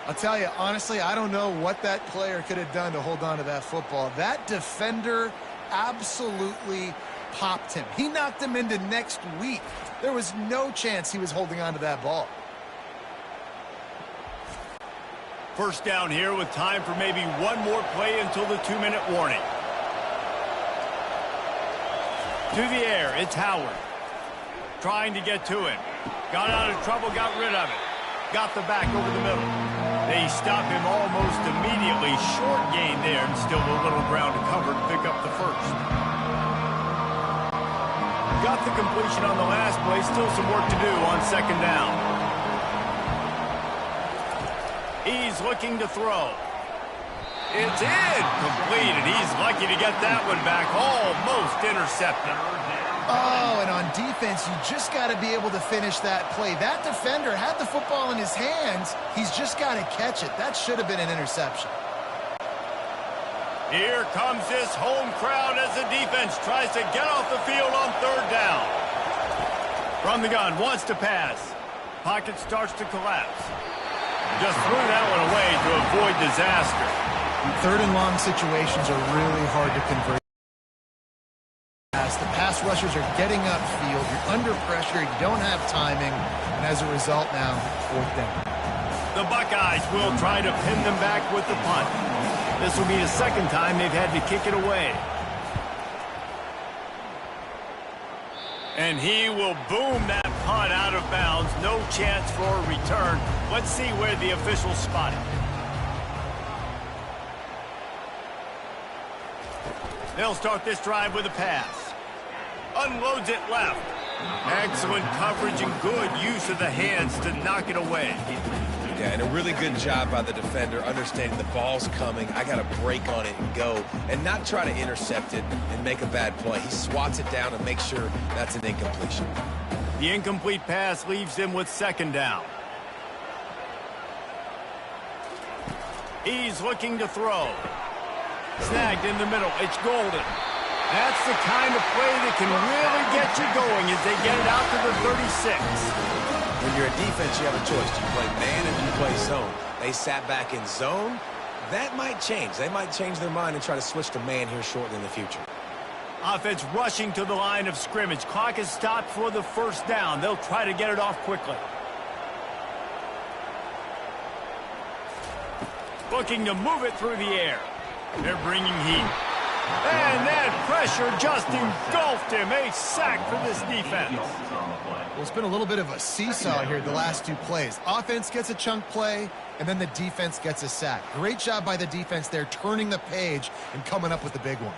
I'll tell you, honestly, I don't know what that player could have done to hold on to that football. That defender absolutely popped him. He knocked him into next week. There was no chance he was holding on to that ball. First down here with time for maybe one more play until the 2-minute warning. To the air, it's Howard. Trying to get to him. Got out of trouble, got rid of it. Got the back over the middle. They stop him almost immediately. Short gain there, and still a little ground to cover to pick up the first. Got the completion on the last play. Still some work to do on 2nd down. He's looking to throw. It's incomplete, and he's lucky to get that one back. Almost intercepted. Oh, and on defense, you just got to be able to finish that play. That defender had the football in his hands. He's just got to catch it. That should have been an interception. Here comes this home crowd as the defense tries to get off the field on 3rd down. From the gun, wants to pass. Pocket starts to collapse. Just threw that one away to avoid disaster. 3rd and long situations are really hard to convert. The pass rushers are getting upfield. You're under pressure. You don't have timing. And as a result now, 4th down. The Buckeyes will try to pin them back with the punt. This will be the 2nd time they've had to kick it away. And he will boom that punt out of bounds. No chance for a return. Let's see where the officials spot it. They'll start this drive with a pass. unloads it left. Excellent coverage and good use of the hands to knock it away. Yeah, and a really good job by the defender understanding the ball's coming. I got to break on it and go and not try to intercept it and make a bad play. He swats it down and makes sure that's an incompletion. The incomplete pass leaves him with second down. He's looking to throw. Snagged in the middle. It's Golden. That's the kind of play that can really get you going as they get it out to the 36. When you're a defense, you have a choice. Do you play man or do you play zone? They sat back in zone. That might change. They might change their mind and try to switch to man here shortly in the future. Offense rushing to the line of scrimmage. Clock is stopped for the first down. They'll try to get it off quickly. Looking to move it through the air. They're bringing heat. And that pressure just engulfed him. A sack for this defense. Well, it's been a little bit of a seesaw here the last two plays. Offense gets a chunk play, and then the defense gets a sack. Great job by the defense there, turning the page and coming up with the big one.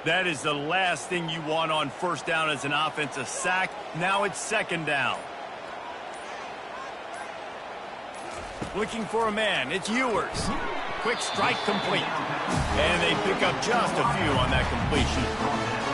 That is the last thing you want on first down as an offensive sack. Now it's second down. Looking for a man. It's Ewers. Quick strike complete. And they pick up just a few on that completion.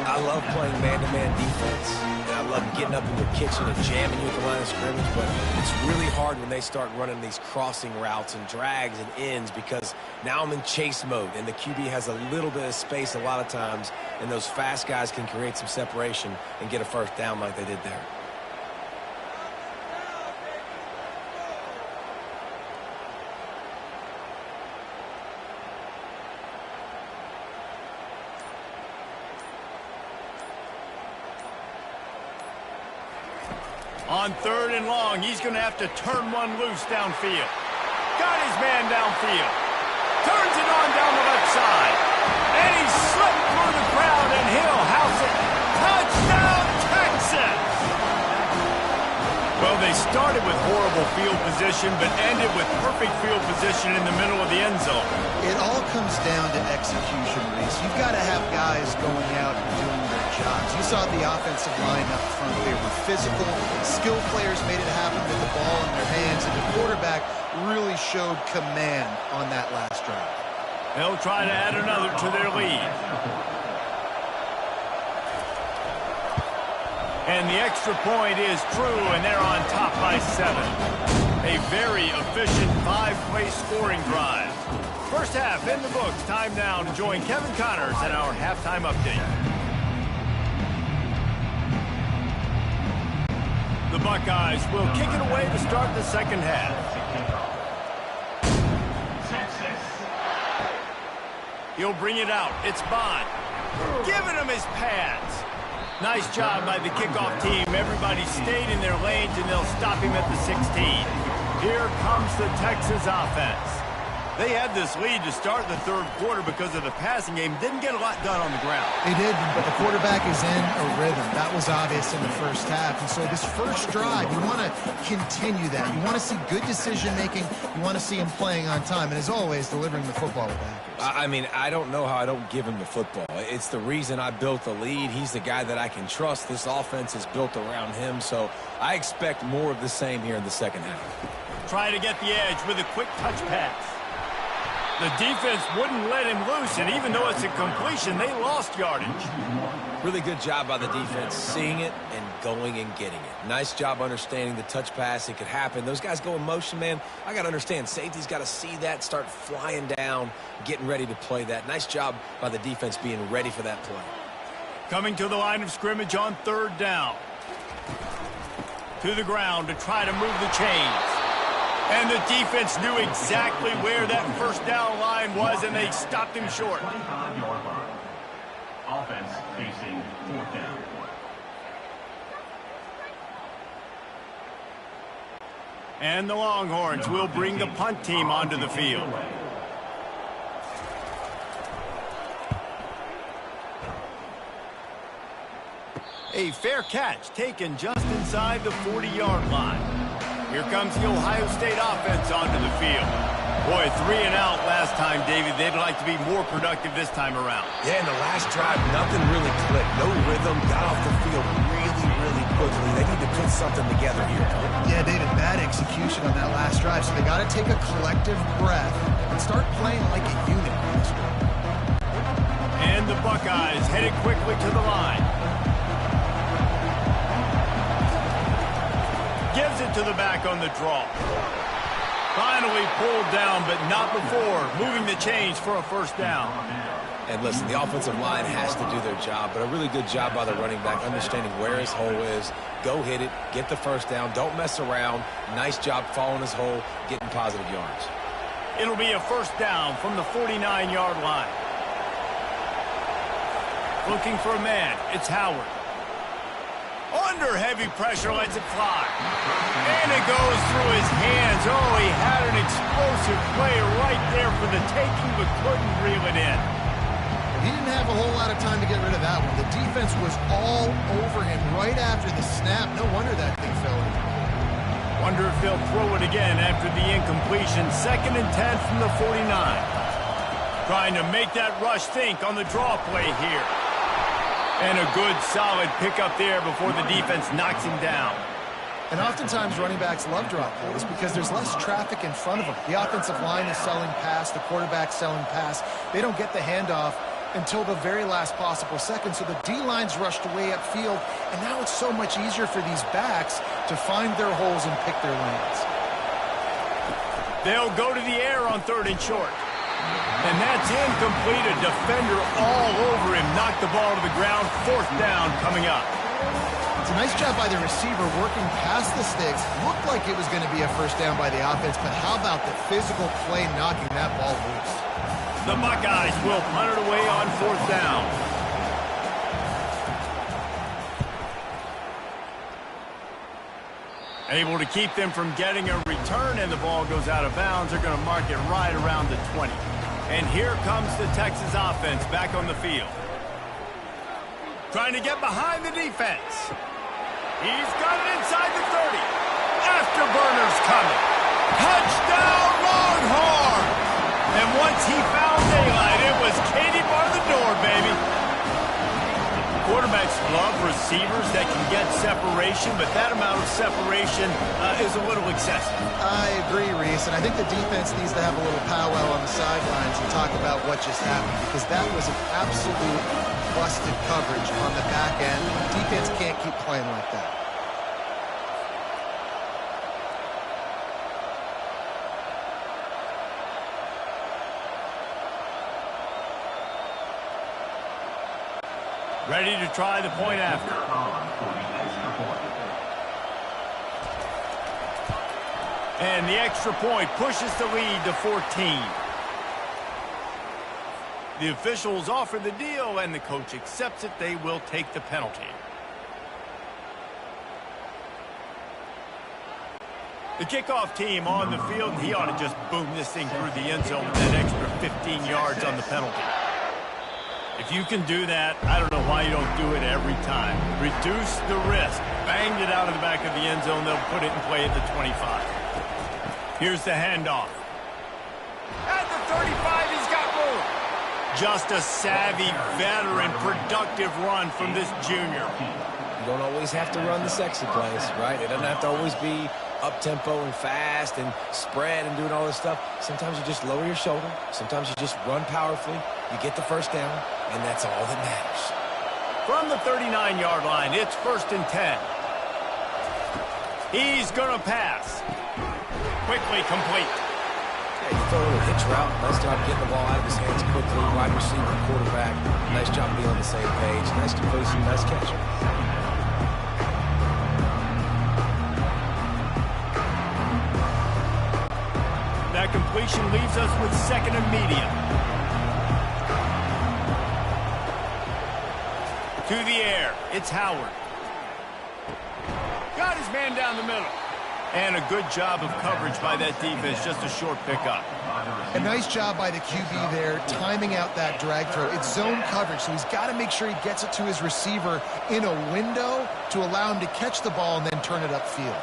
I love playing man-to-man defense. And I love getting up in your kitchen and jamming you at the line of scrimmage. But it's really hard when they start running these crossing routes and drags and ends because now I'm in chase mode. And the QB has a little bit of space a lot of times. And those fast guys can create some separation and get a first down like they did there. On third and long, he's going to have to turn one loose downfield. Got his man downfield. Turns it on down the left side. And he slipped through the crowd, and he'll house it. Touchdown, Texas! Well, they started with horrible field position, but ended with perfect field position in the middle of the end zone. It all comes down to execution, Reese. You've got to have guys going out and doing their jobs. You saw the offensive line up front. They were physical. Skilled players made it happen with the ball in their hands, and the quarterback really showed command on that last drive. They'll try to add another to their lead. And the extra point is true, and they're on top by 7. A very efficient 5-play scoring drive. First half in the books. Time now to join Kevin Connors in our halftime update. The Buckeyes will kick it away to start the second half. He'll bring it out. It's Bond. Giving him his pads. Nice job by the kickoff team. Everybody stayed in their lanes, and they'll stop him at the 16. Here comes the Texas offense. They had this lead to start the third quarter because of the passing game. Didn't get a lot done on the ground. They did, but the quarterback is in a rhythm. That was obvious in the first half. And so this first drive, you want to continue that. You want to see good decision-making. You want to see him playing on time. And as always, delivering the football with accuracy. I mean, I don't know how I don't give him the football. It's the reason I built the lead. He's the guy that I can trust. This offense is built around him. So I expect more of the same here in the second half. Try to get the edge with a quick touch pass. The defense wouldn't let him loose, and even though it's a completion, they lost yardage. Really good job by the defense, seeing it and going and getting it. Nice job understanding the touch pass. It could happen. Those guys go in motion, man. I got to understand. Safety's got to see that, start flying down, getting ready to play that. Nice job by the defense being ready for that play. Coming to the line of scrimmage on third down. To the ground to try to move the chains. And the defense knew exactly where that first down line was, and they stopped him short. 25-yard line. Offense facing fourth down. And the Longhorns will bring the punt team onto the field. A fair catch taken just inside the 40-yard line. Here comes the Ohio State offense onto the field. Boy, 3 and out last time, David. They'd like to be more productive this time around. Yeah, in the last drive, nothing really clicked. No rhythm, got off the field really quickly. They need to put something together here. Yeah, David, bad execution on that last drive, so they got to take a collective breath and start playing like a unit. And the Buckeyes headed quickly to the line. Gives it to the back on the draw. Finally pulled down, but not before moving the chains for a first down. And listen, the offensive line has to do their job, but a really good job by the running back, understanding where his hole is. Go hit it, get the first down, don't mess around. Nice job following his hole, getting positive yards. It'll be a first down from the 49-yard line. Looking for a man, it's Howard. Under heavy pressure, lets it fly. And it goes through his hands. Oh, he had an explosive play right there for the taking, but couldn't reel it in. He didn't have a whole lot of time to get rid of that one. The defense was all over him right after the snap. No wonder that thing fell in. Wonder if they'll throw it again after the incompletion. 2nd and 10 from the 49. Trying to make that rush think on the draw play here. And a good, solid pickup there before the defense knocks him down. And oftentimes running backs love drop plays because there's less traffic in front of them. The offensive line is selling pass, the quarterback's selling pass. They don't get the handoff until the very last possible second, so the D-line's rushed way upfield, and now it's so much easier for these backs to find their holes and pick their lanes. They'll go to the air on 3rd and short. And that's incomplete. A defender all over him. Knocked the ball to the ground. 4th down coming up. It's a nice job by the receiver working past the sticks. Looked like it was going to be a first down by the offense, but how about the physical play knocking that ball loose? The Buckeyes will punt it away on 4th down. Able to keep them from getting a return, and the ball goes out of bounds. They're going to mark it right around the 20. And here comes the Texas offense back on the field. Trying to get behind the defense. He's got it inside the 30. Afterburner's coming. Touchdown Longhorn! And once he found daylight, it was Katie bar the door, baby. Quarterbacks love receivers that can get separation, but that amount of separation is a little excessive. I agree, Reese, and I think the defense needs to have a little powwow on the sidelines and talk about what just happened, because that was an absolute busted coverage on the back end. Defense can't keep playing like that. Ready to try the point after. And the extra point pushes the lead to 14. The officials offer the deal, and the coach accepts it. They will take the penalty. The kickoff team on the field, and he ought to just boom this thing through the end zone with that extra 15 yards on the penalty. If you can do that, I don't know why you don't do it every time. Reduce the risk. Banged it out of the back of the end zone. They'll put it in play at the 25. Here's the handoff. At the 35, he's got room. Just a savvy, veteran, productive run from this junior. You don't always have to run the sexy plays, right? It doesn't have to always be up-tempo and fast and spread and doing all this stuff. Sometimes you just lower your shoulder. Sometimes you just run powerfully. You get the first down, and that's all that matters. From the 39-yard line, it's 1st and 10. He's going to pass. Quickly complete. Yeah, you throw a little hitch route. Nice job getting the ball out of his hands quickly. Wide receiver, quarterback. Nice job being on the same page. Nice completion, nice catch. That completion leaves us with 2nd and medium. To the air, it's Howard. Got his man down the middle. And a good job of coverage by that defense, just a short pickup. A nice job by the QB there, timing out that drag throw. It's zone coverage, so he's got to make sure he gets it to his receiver in a window to allow him to catch the ball and then turn it upfield.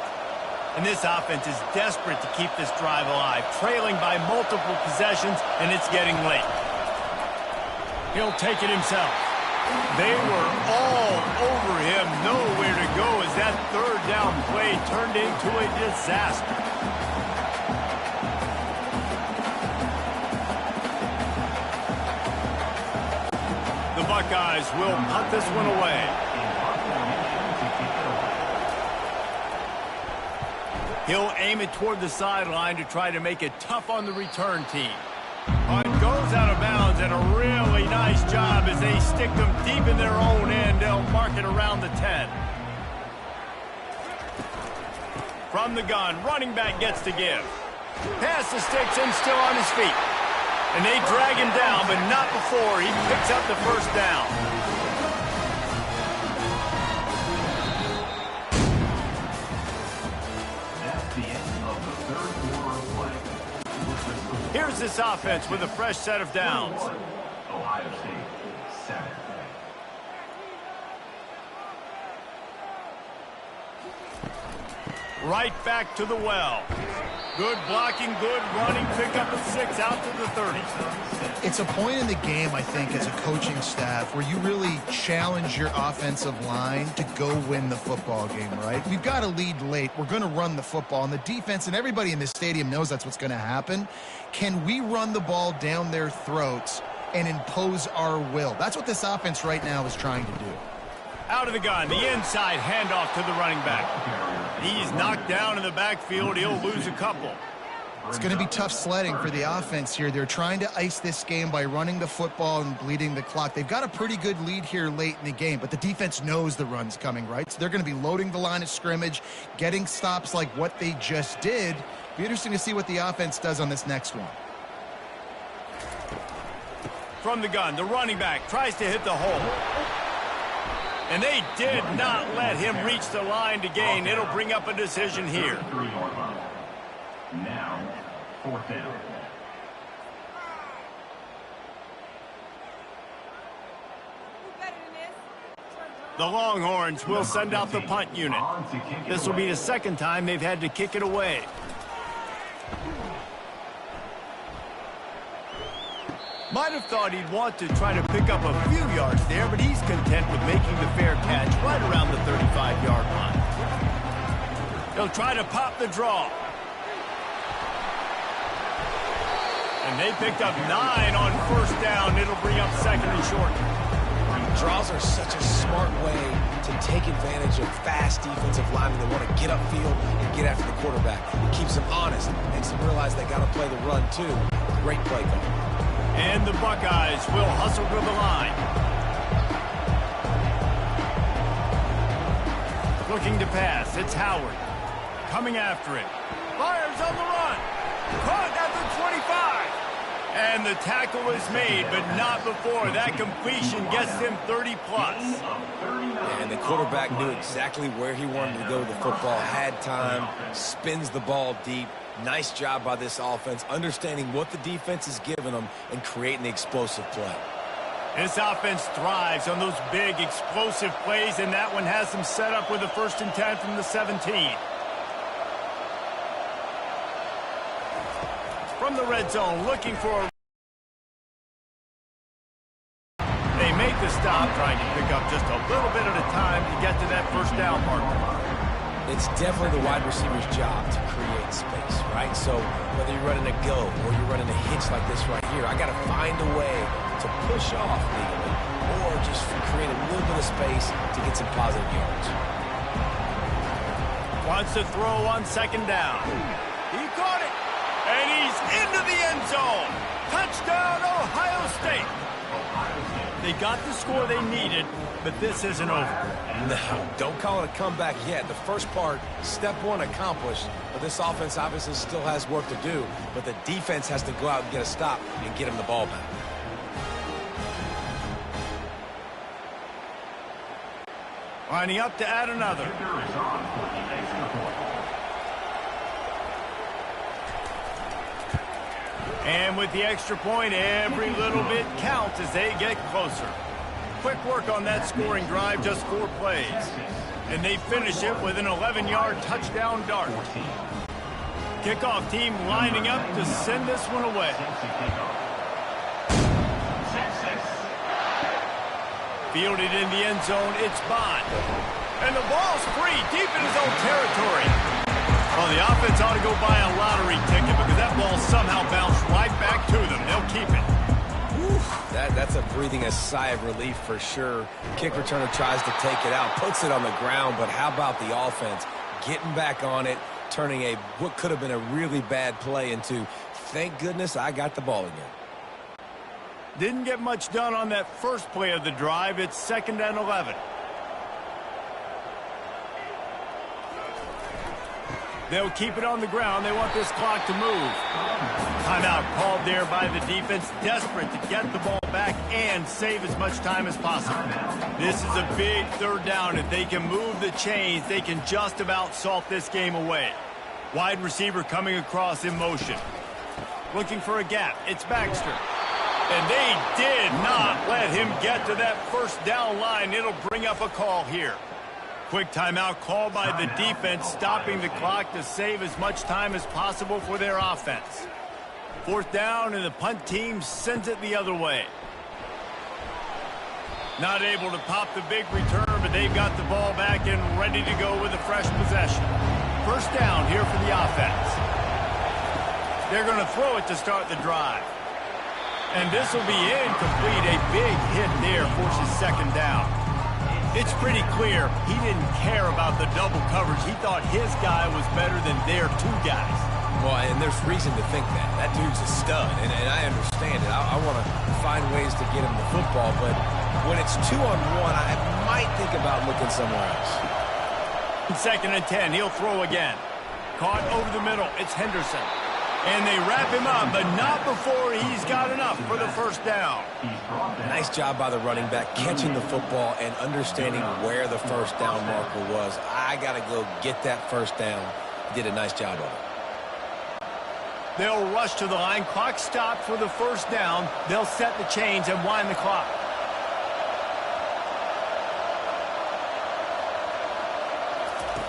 And this offense is desperate to keep this drive alive, trailing by multiple possessions, and it's getting late. He'll take it himself. They were all over him, nowhere to go as that third down play turned into a disaster. The Buckeyes will punt this one away. He'll aim it toward the sideline to try to make it tough on the return team. Punt goes out of bounds, and a really nice job as they stick them deep in their own end. They'll mark it around the 10. From the gun, running back gets to give. Pass the sticks and still on his feet. And they drag him down, but not before he picks up the first down. Here's this offense with a fresh set of downs. Ohio State, 7. Right back to the well. Good blocking, good running, pick up a 6 out to the 30. It's a point in the game, I think, as a coaching staff where you really challenge your offensive line to go win the football game, right? We've got to lead late. We're going to run the football. And the defense and everybody in this stadium knows that's what's going to happen. Can we run the ball down their throats and impose our will? That's what this offense right now is trying to do. Out of the gun, the inside handoff to the running back. He's knocked down in the backfield. He'll lose a couple. It's going to be tough sledding for the offense here. They're trying to ice this game by running the football and bleeding the clock. They've got a pretty good lead here late in the game, but the defense knows the run's coming, right? So they're going to be loading the line of scrimmage, getting stops like what they just did. Be interesting to see what the offense does on this next one. From the gun, the running back tries to hit the hole. And they did not let him reach the line to gain. It'll bring up a decision here. Now, 4th down. The Longhorns will send out the punt unit. This will be the second time they've had to kick it away. Might have thought he'd want to try to pick up a few yards there, but he's content with making the fair catch right around the 35-yard line. He'll try to pop the draw. And they picked up 9 on first down. It'll bring up 2nd and short. Draws are such a smart way to take advantage of fast defensive linemen. They want to get upfield and get after the quarterback. It keeps them honest, makes them realize they got to play the run too. Great play call. And the Buckeyes will hustle to the line. Looking to pass, it's Howard. Coming after it. Fires on the run. Caught at the 25. And the tackle is made, but not before. That completion gets him 30-plus. And the quarterback knew exactly where he wanted to go with the football, had time, spins the ball deep. Nice job by this offense, understanding what the defense is giving them and creating the explosive play. This offense thrives on those big, explosive plays, and that one has them set up with a 1st and 10 from the 17. From the red zone, looking for a... They make the stop, trying to pick up just a little bit at a time to get to that first down marker. It's definitely the wide receiver's job to create space, right? So whether you're running a go or you're running a hitch like this right here, I got to find a way to push off legally or just create a little bit of space to get some positive yards. Wants to throw on 2nd down. He caught it, and he's into the end zone. Touchdown, Ohio State. They got the score they needed, but this isn't over. No, don't call it a comeback yet. The first part, step 1 accomplished, but this offense obviously still has work to do, but the defense has to go out and get a stop and get him the ball back. Lining up to add another. And with the extra point, every little bit counts as they get closer. Quick work on that scoring drive, just 4 plays. And they finish it with an 11-yard touchdown dart. Kickoff team lining up to send this one away. Fielded in the end zone, it's Bond. And the ball's free, deep in his own territory. Well, the offense ought to go buy a lottery ticket because that ball somehow bounced right back to them. They'll keep it. That's a breathing a sigh of relief for sure. Kick returner tries to take it out, puts it on the ground, but how about the offense getting back on it, turning what could have been a really bad play into, thank goodness I got the ball again. Didn't get much done on that first play of the drive. It's 2nd and 11. They'll keep it on the ground. They want this clock to move. Timeout called there by the defense, desperate to get the ball back and save as much time as possible. This is a big 3rd down. If they can move the chains, they can just about salt this game away. Wide receiver coming across in motion. Looking for a gap. It's Baxter. And they did not let him get to that 1st down line. It'll bring up a call here. Quick timeout called by the defense, stopping the clock to save as much time as possible for their offense. 4th down, and the punt team sends it the other way. Not able to pop the big return, but they've got the ball back and ready to go with a fresh possession. 1st down here for the offense. They're going to throw it to start the drive. And this will be incomplete. A big hit there forces 2nd down. It's pretty clear he didn't care about the double coverage. He thought his guy was better than their 2 guys. Well, and there's reason to think that. That dude's a stud, and I understand it. I want to find ways to get him the football, but when it's 2-on-1, I might think about looking somewhere else. 2nd and 10, he'll throw again. Caught over the middle, it's Henderson. And they wrap him up, but not before he's got enough for the 1st down. Nice job by the running back, catching the football and understanding where the 1st down marker was. I got to go get that 1st down. Did a nice job of it. They'll rush to the line. Clock stopped for the 1st down. They'll set the chains and wind the clock.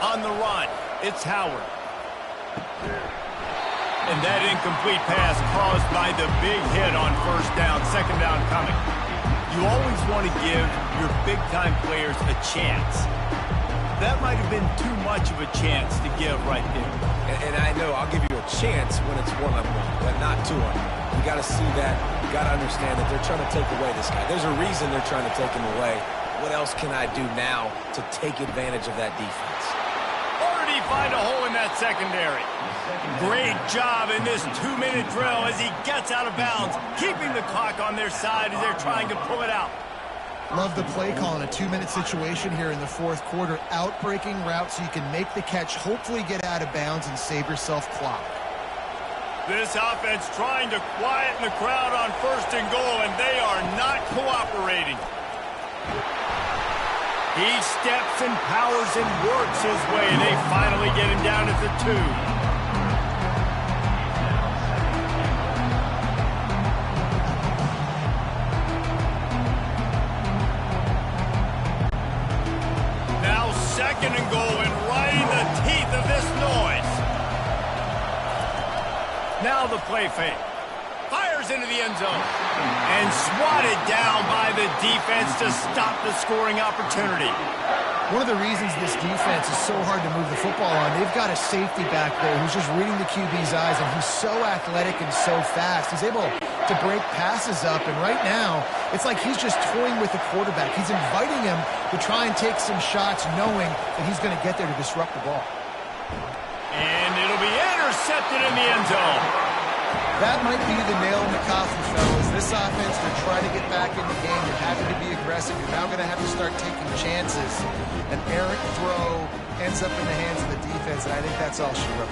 On the run, it's Howard. And that incomplete pass caused by the big hit on 1st down, 2nd down coming. You always want to give your big-time players a chance. That might have been too much of a chance to give right there. And I know I'll give you a chance when it's 1-on-1, but not 2-on-1. You got to see that. You got to understand that they're trying to take away this guy. There's a reason they're trying to take him away. What else can I do now to take advantage of that defense? Find a hole in that secondary. Great job in this 2-minute drill as he gets out of bounds, keeping the clock on their side as they're trying to pull it out. Love the play call in a 2-minute situation here in the 4th quarter. Out-breaking route so you can make the catch, hopefully get out of bounds and save yourself clock. This offense trying to quieten the crowd on 1st and goal, and they are not cooperating. He steps and powers and works his way. They finally get him down at the 2. Now 2nd and goal, and right in the teeth of this noise. Now the play fake. Fires into the end zone. And swatted down by the defense to stop the scoring opportunity. One of the reasons this defense is so hard to move the football on, they've got a safety back there who's just reading the QB's eyes, and he's so athletic and so fast. He's able to break passes up, and right now, it's like he's just toying with the quarterback. He's inviting him to try and take some shots, knowing that he's going to get there to disrupt the ball. And it'll be intercepted in the end zone. That might be the nail in the coffin, fellas. This offense, they're trying to get back in the game. You're having to be aggressive. You're now going to have to start taking chances. An errant throw ends up in the hands of the defense, and I think that's all she wrote.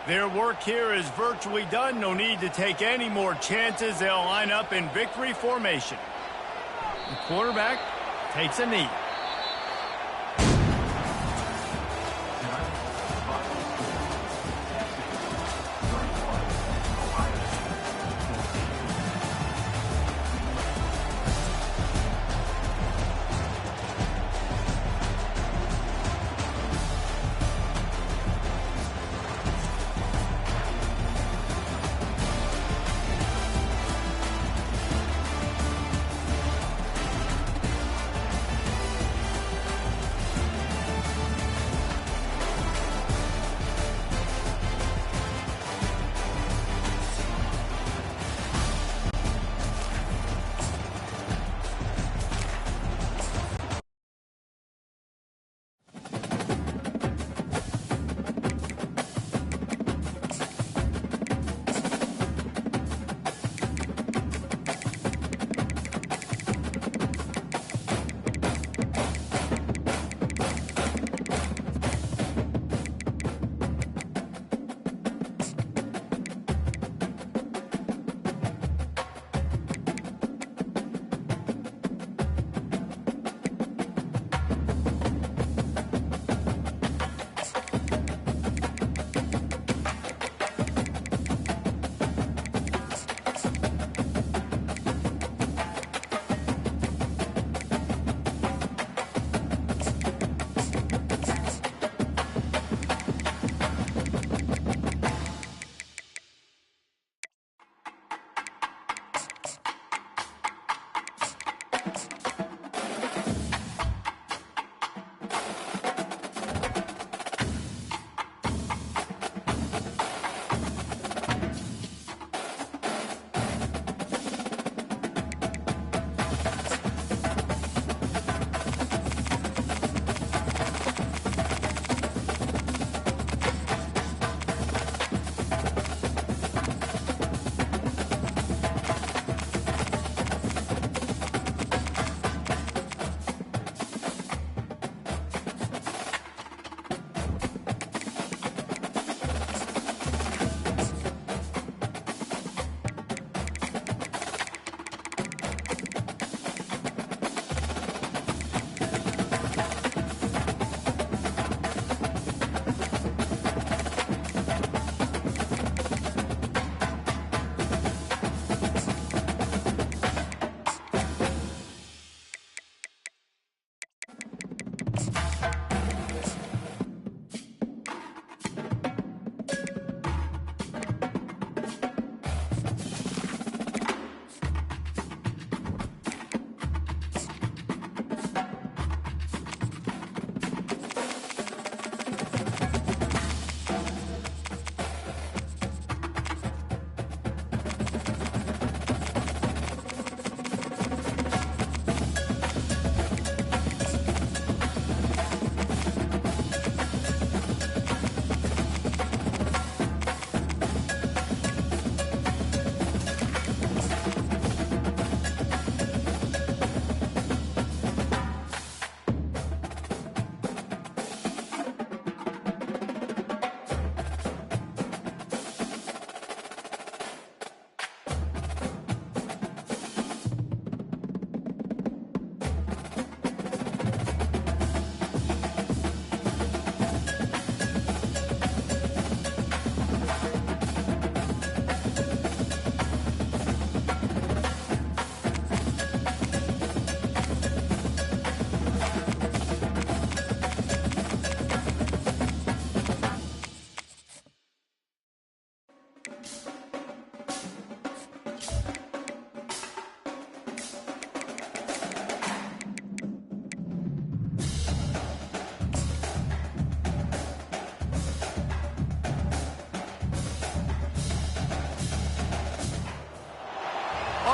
Their work here is virtually done. No need to take any more chances. They'll line up in victory formation. The quarterback takes a knee.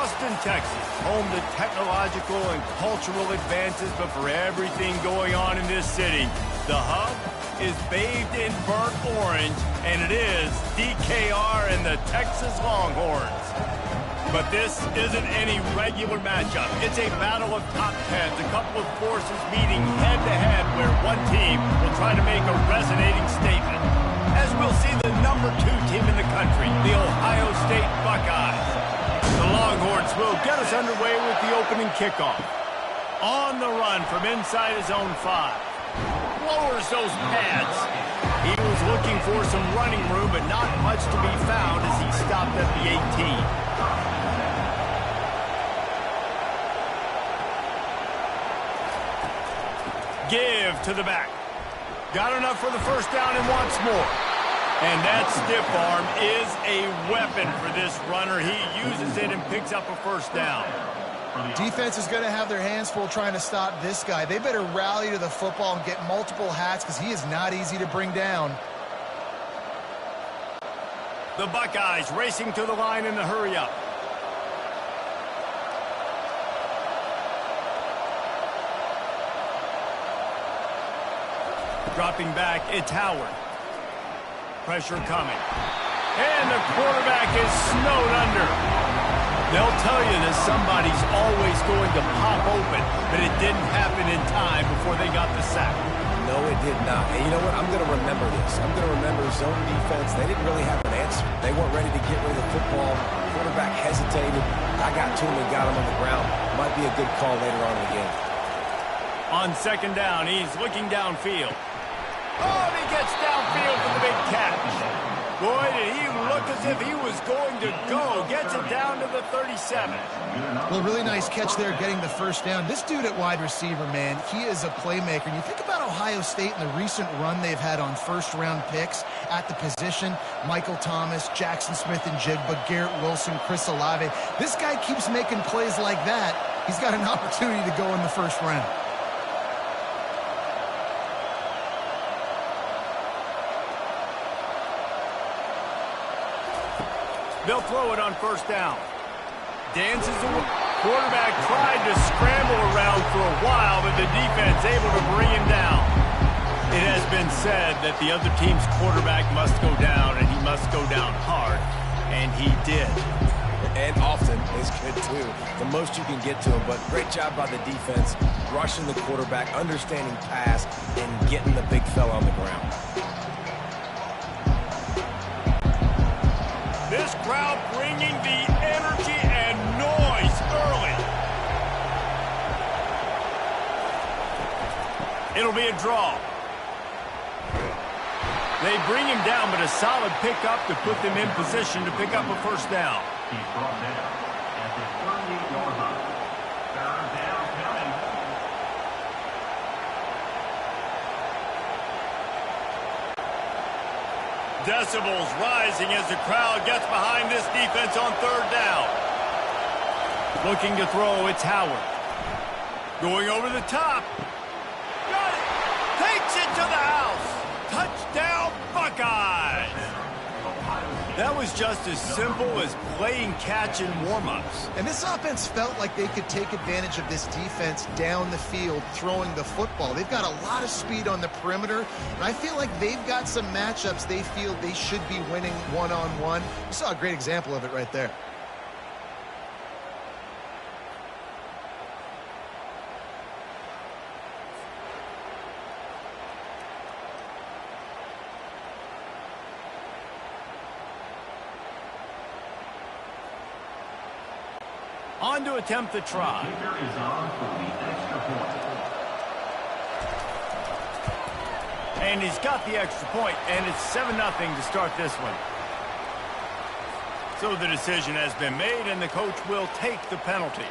Austin, Texas, home to technological and cultural advances, but for everything going on in this city, the hub is bathed in burnt orange, and it is DKR and the Texas Longhorns. But this isn't any regular matchup. It's a battle of top tens, a couple of forces meeting head-to-head where one team will try to make a resonating statement. As we'll see the number 2 team in the country, the Ohio State Buckeyes. The Longhorns will get us underway with the opening kickoff. On the run from inside his own 5. Lowers those pads. He was looking for some running room, but not much to be found as he stopped at the 18. Give to the back. Got enough for the first down and wants more. And that stiff arm is a weapon for this runner. He uses it and picks up a first down. Defense is going to have their hands full trying to stop this guy. They better rally to the football and get multiple hats because he is not easy to bring down. The Buckeyes racing to the line in the hurry-up. Dropping back, it's Howard. Pressure coming. And the quarterback is snowed under. They'll tell you that somebody's always going to pop open, but it didn't happen in time before they got the sack. No, it did not. And you know what? I'm going to remember this. I'm going to remember zone defense. They didn't really have an answer. They weren't ready to get rid of the football. Quarterback hesitated. I got to him and got him on the ground. Might be a good call later on in the game. On second down, he's looking downfield. Oh, and he gets downfield for the big catch. Boy, did he look as if he was going to go. Gets it down to the 37. Well, really nice catch there getting the first down. This dude at wide receiver, man, he is a playmaker. And you think about Ohio State and the recent run they've had on first-round picks at the position. Michael Thomas, Jackson Smith and Jigba, Garrett Wilson, Chris Olave. This guy keeps making plays like that. He's got an opportunity to go in the first round. They'll throw it on first down. Dances away. Quarterback tried to scramble around for a while, but the defense able to bring him down. It has been said that the other team's quarterback must go down, and he must go down hard. And he did. And often is good, too. The most you can get to him, but great job by the defense, rushing the quarterback, understanding pass, and getting the big fella on the ground. This crowd bringing the energy and noise early. It'll be a draw. They bring him down, but a solid pickup to put them in position to pick up a first down. He's brought down at the 38-yard line. Third down coming. Decibels rising as the crowd gets behind this defense on third down. Looking to throw, it's Howard. Going over the top. Got it. Takes it to the house. Touchdown, Buckeyes. That was just as simple as playing catch in warm-ups. And this offense felt like they could take advantage of this defense down the field throwing the football. They've got a lot of speed on the perimeter, and I feel like they've got some matchups they feel they should be winning one-on-one. You saw a great example of it right there. On to attempt the try. Kicker is on for the extra point. And he's got the extra point, and it's 7-0 to start this one. So the decision has been made, and the coach will take the penalty.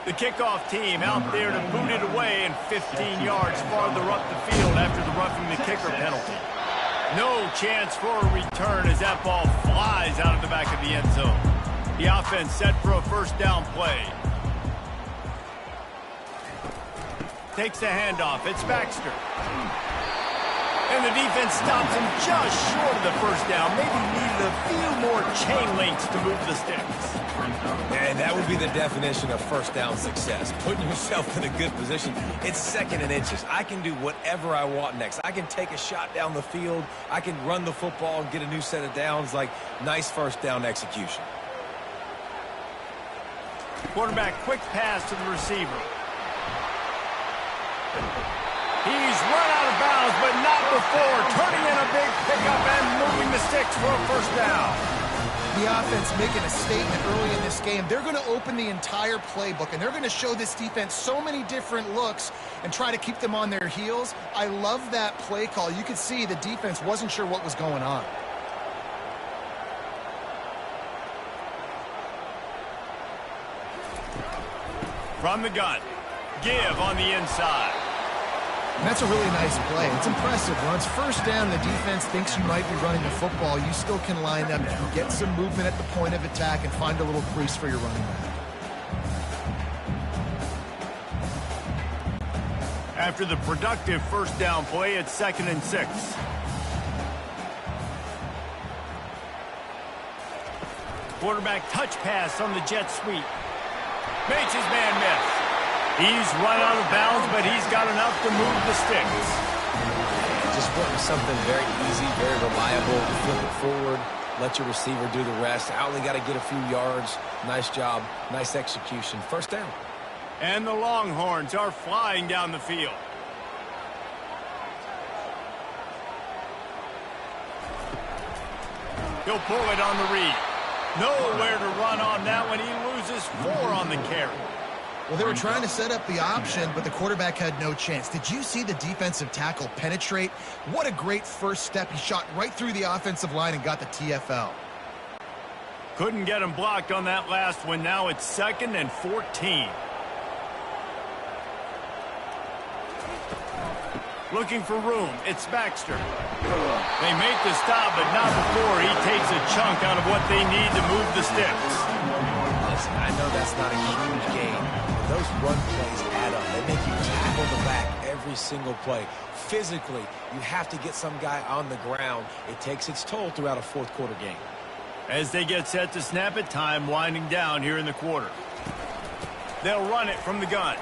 The kickoff team out there to boot it away and 15 yards farther up the field after the roughing the kicker penalty. No chance for a return as that ball flies out of the back of the end zone. The offense set for a first down play. Takes the handoff. It's Baxter. And the defense stops him just short of the first down. Maybe needed a few more chain links to move the sticks. And that would be the definition of first down success. Putting yourself in a good position. It's second and inches. I can do whatever I want next. I can take a shot down the field. I can run the football and get a new set of downs. Like, nice first down execution. Quarterback, quick pass to the receiver. He's run out of bounds, but not before. Turning in a big pickup and moving the sticks for a first down. The offense making a statement early in this game. They're going to open the entire playbook, and they're going to show this defense so many different looks and try to keep them on their heels. I love that play call. You could see the defense wasn't sure what was going on. From the gun, give on the inside. And that's a really nice play. It's impressive. When it's first down, the defense thinks you might be running the football. You still can line up, get some movement at the point of attack, and find a little crease for your running back. After the productive first down play, it's 2nd and 6. Quarterback touch pass on the jet sweep. Makes his man miss. He's run out of bounds, but he's got enough to move the sticks. Just wanting something very easy, very reliable. Flip it forward, let your receiver do the rest. I only got to get a few yards. Nice job, nice execution. First down. And the Longhorns are flying down the field. He'll pull it on the read. Nowhere to run on that one. He loses 4 on the carry. Well, they were trying to set up the option, but the quarterback had no chance. Did you see the defensive tackle penetrate? What a great first step. He shot right through the offensive line and got the TFL. Couldn't get him blocked on that last one. Now it's 2nd and 14. Looking for room. It's Baxter. They make the stop, but not before he takes a chunk out of what they need to move the sticks. Listen, I know that's not a huge gain, but those run plays add up. They make you tackle the back every single play. Physically, you have to get some guy on the ground. It takes its toll throughout a fourth quarter game. As they get set to snap it, time winding down here in the quarter. They'll run it from the gun.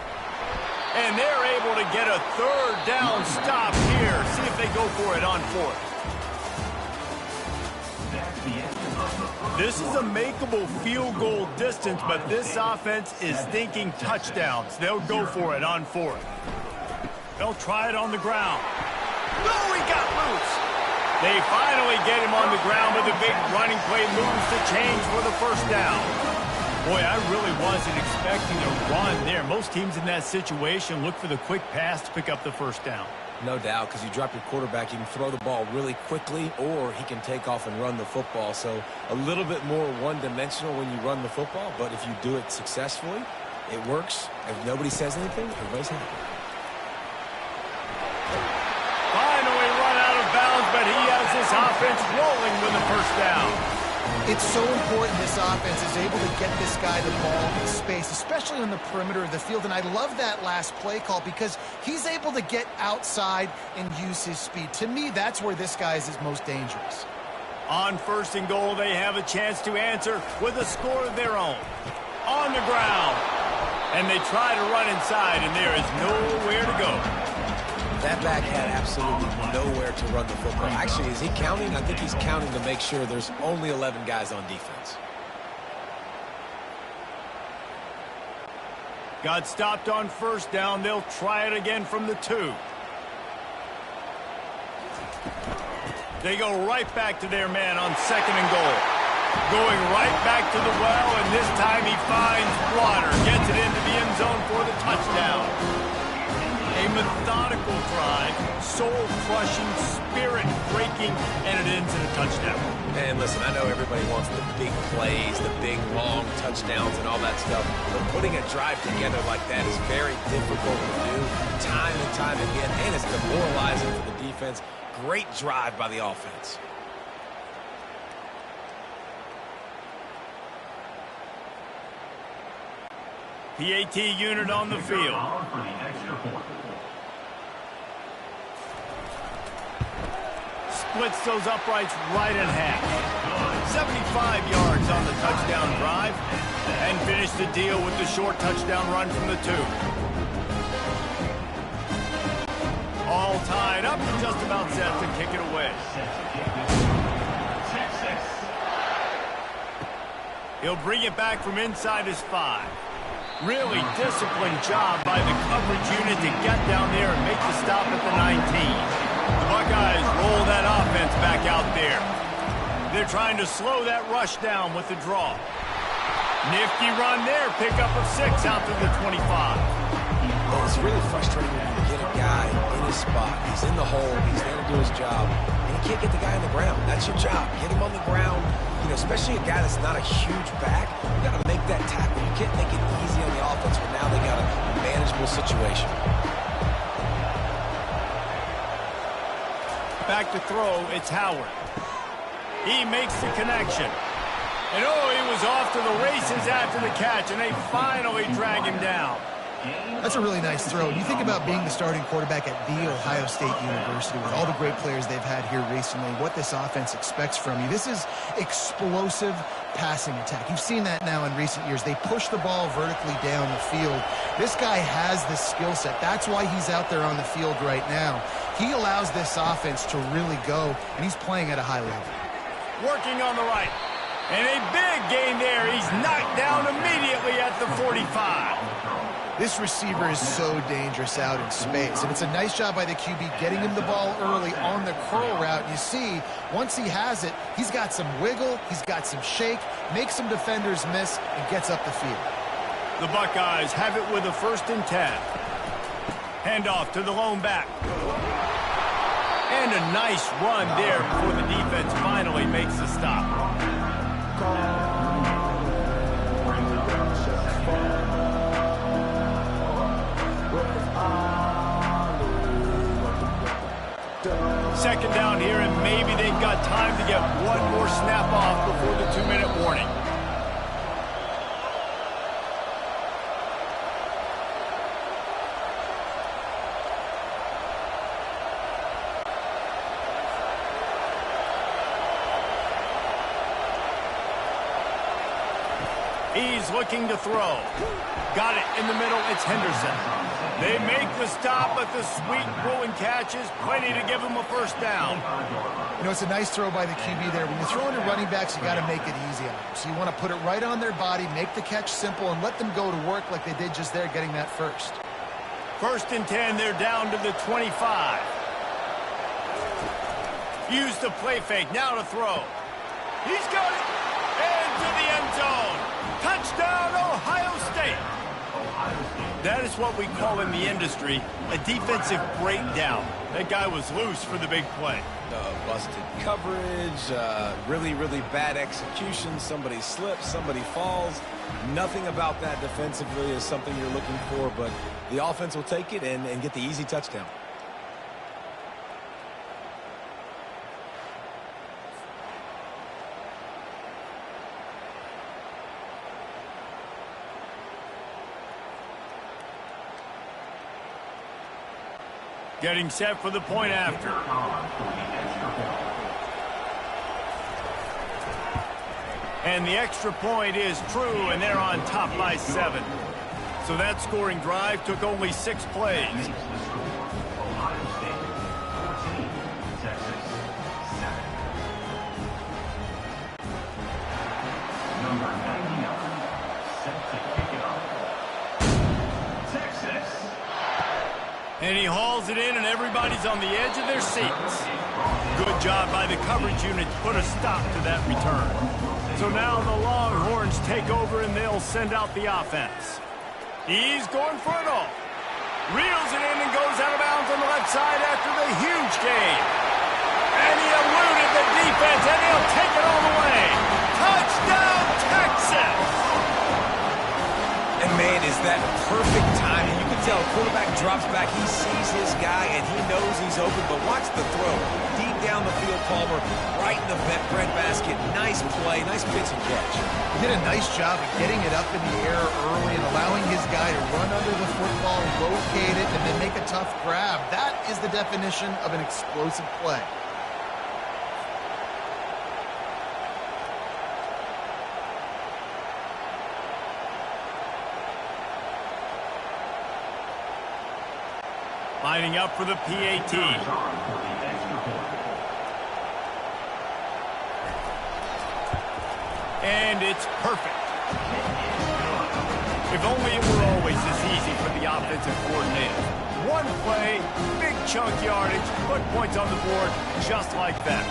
And they're able to get a 3rd down stop here. See if they go for it on 4th. This is a makeable field goal distance, but this offense is thinking touchdowns. They'll go for it on 4th. They'll try it on the ground. No, he got loose. They finally get him on the ground, but the big running play moves the chains for the first down. Boy, I really wasn't expecting a run there. Most teams in that situation look for the quick pass to pick up the first down. No doubt, because you drop your quarterback, you can throw the ball really quickly, or he can take off and run the football. So a little bit more one-dimensional when you run the football, but if you do it successfully, it works. If nobody says anything, everybody's happy. Finally run out of bounds, but he has this offense rolling with the first down. It's so important this offense is able to get this guy the ball in space, especially on the perimeter of the field. And I love that last play call because he's able to get outside and use his speed. To me, that's where this guy is his most dangerous. On 1st and goal, they have a chance to answer with a score of their own. On the ground. And they try to run inside, and there is nowhere to go. That back had absolutely nowhere to run the football. Actually, is he counting? I think he's counting to make sure there's only 11 guys on defense. Got stopped on 1st down. They'll try it again from the 2. They go right back to their man on 2nd and goal. Going right back to the well, and this time he finds Blotter. Gets it into the end zone for the touchdown. A methodical drive, soul-crushing, spirit-breaking, and it ends in a touchdown. And listen, I know everybody wants the big plays, the big, long touchdowns and all that stuff, but putting a drive together like that is very difficult to do time and time again, and it's demoralizing for the defense. Great drive by the offense. PAT unit on the field. splits those uprights right in half. 75 yards on the touchdown drive, and finished the deal with the short touchdown run from the 2. All tied up and just about set to kick it away. He'll bring it back from inside his 5. Really disciplined job by the coverage unit to get down there and make the stop at the 19. The Buckeyes roll that offense back out there. They're trying to slow that rush down with the draw. Nifty run there, pickup of 6 out to the 25. Well, it's really frustrating when you get a guy in his spot. He's in the hole, he's there to do his job, and you can't get the guy on the ground. That's your job. Get him on the ground. You know, especially a guy that's not a huge back, you got to make that tackle. You can't make it easy on the offense when now they got a manageable situation. Back to throw, it's Howard. He makes the connection. And oh, he was off to the races after the catch, and they finally drag him down. That's a really nice throw. You think about being the starting quarterback at The Ohio State University with all the great players they've had here recently, what this offense expects from you. This is explosive passing attack. You've seen that now in recent years. They push the ball vertically down the field. This guy has the skill set. That's why he's out there on the field right now. He allows this offense to really go, and he's playing at a high level. Working on the right. And a big gain there. He's knocked down immediately at the 45. This receiver is so dangerous out in space, and it's a nice job by the QB getting him the ball early on the curl route. You see, once he has it, he's got some wiggle, he's got some shake, makes some defenders miss, and gets up the field. The Buckeyes have it with a 1st and 10. Handoff to the lone back. And a nice run there before the defense finally makes the stop. Second down here, and maybe they've got time to get one more snap off before the 2-minute warning. He's looking to throw. Got it in the middle. It's Henderson. They make the stop, but the sweet rolling catch is plenty to give him a 1st down. You know, it's a nice throw by the QB there. When you're throwing to running backs, you got to make it easy on them. So you want to put it right on their body, make the catch simple, and let them go to work like they did just there, getting that 1st. 1st and 10, they're down to the 25. Use the play fake, now to throw. He's got it, into the end zone. Touchdown, Ohio State. That is what we call in the industry a defensive breakdown. That guy was loose for the big play. Busted coverage, really, really bad execution. Somebody slips, somebody falls. Nothing about that defensively is something you're looking for, but the offense will take it and get the easy touchdown. Getting set for the point after. And the extra point is true, and they're on top by 7. So that scoring drive took only 6 plays. Ohio State 14, Texas 7. Number 99, set to kick it off. Texas. And he hauls it in, and everybody's on the edge of their seats. Good job by the coverage unit to put a stop to that return. So now the Longhorns take over, and they'll send out the offense. He's going for it all. Reels it in and goes out of bounds on the left side after the huge gain. And he eluded the defense, and he'll take it all the way. Touchdown, Texas! And man, is that perfect timing. You can tell quarterback drops back. He sees his guy, and he knows he's open. But watch the throw. Deep down the field, Palmer, right in the breadbasket. Nice play, nice pitch and catch. He did a nice job of getting it up in the air early and allowing his guy to run under the football, locate it, and then make a tough grab. That is the definition of an explosive play. Lining up for the PAT. And it's perfect. If only it were always this easy for the offensive coordinator. One play, big chunk yardage, put points on the board just like that.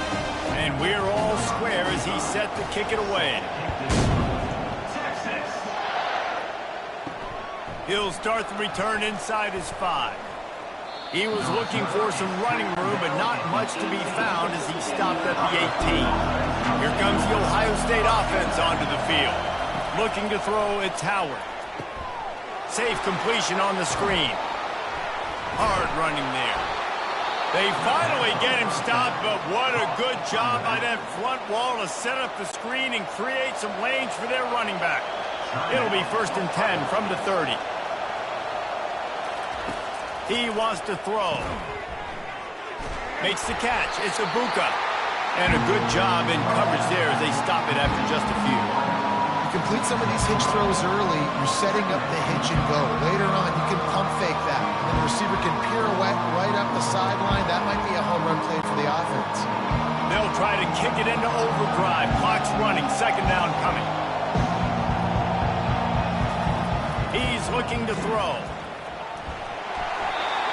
And we're all square as he's set to kick it away. He'll start the return inside his 5. He was looking for some running room, but not much to be found as he stopped at the 18. Here comes the Ohio State offense onto the field. Looking to throw, it's Howard. Safe completion on the screen. Hard running there. They finally get him stopped, but what a good job by that front wall to set up the screen and create some lanes for their running back. It'll be 1st and 10 from the 30. He wants to throw. Makes the catch. It's Ibuka. And a good job in coverage there as they stop it after just a few. You complete some of these hitch throws early, you're setting up the hitch and go. Later on, you can pump fake that. And the receiver can pirouette right up the sideline. That might be a home run play for the offense. They'll try to kick it into overdrive. Clock's running. 2nd down coming. He's looking to throw.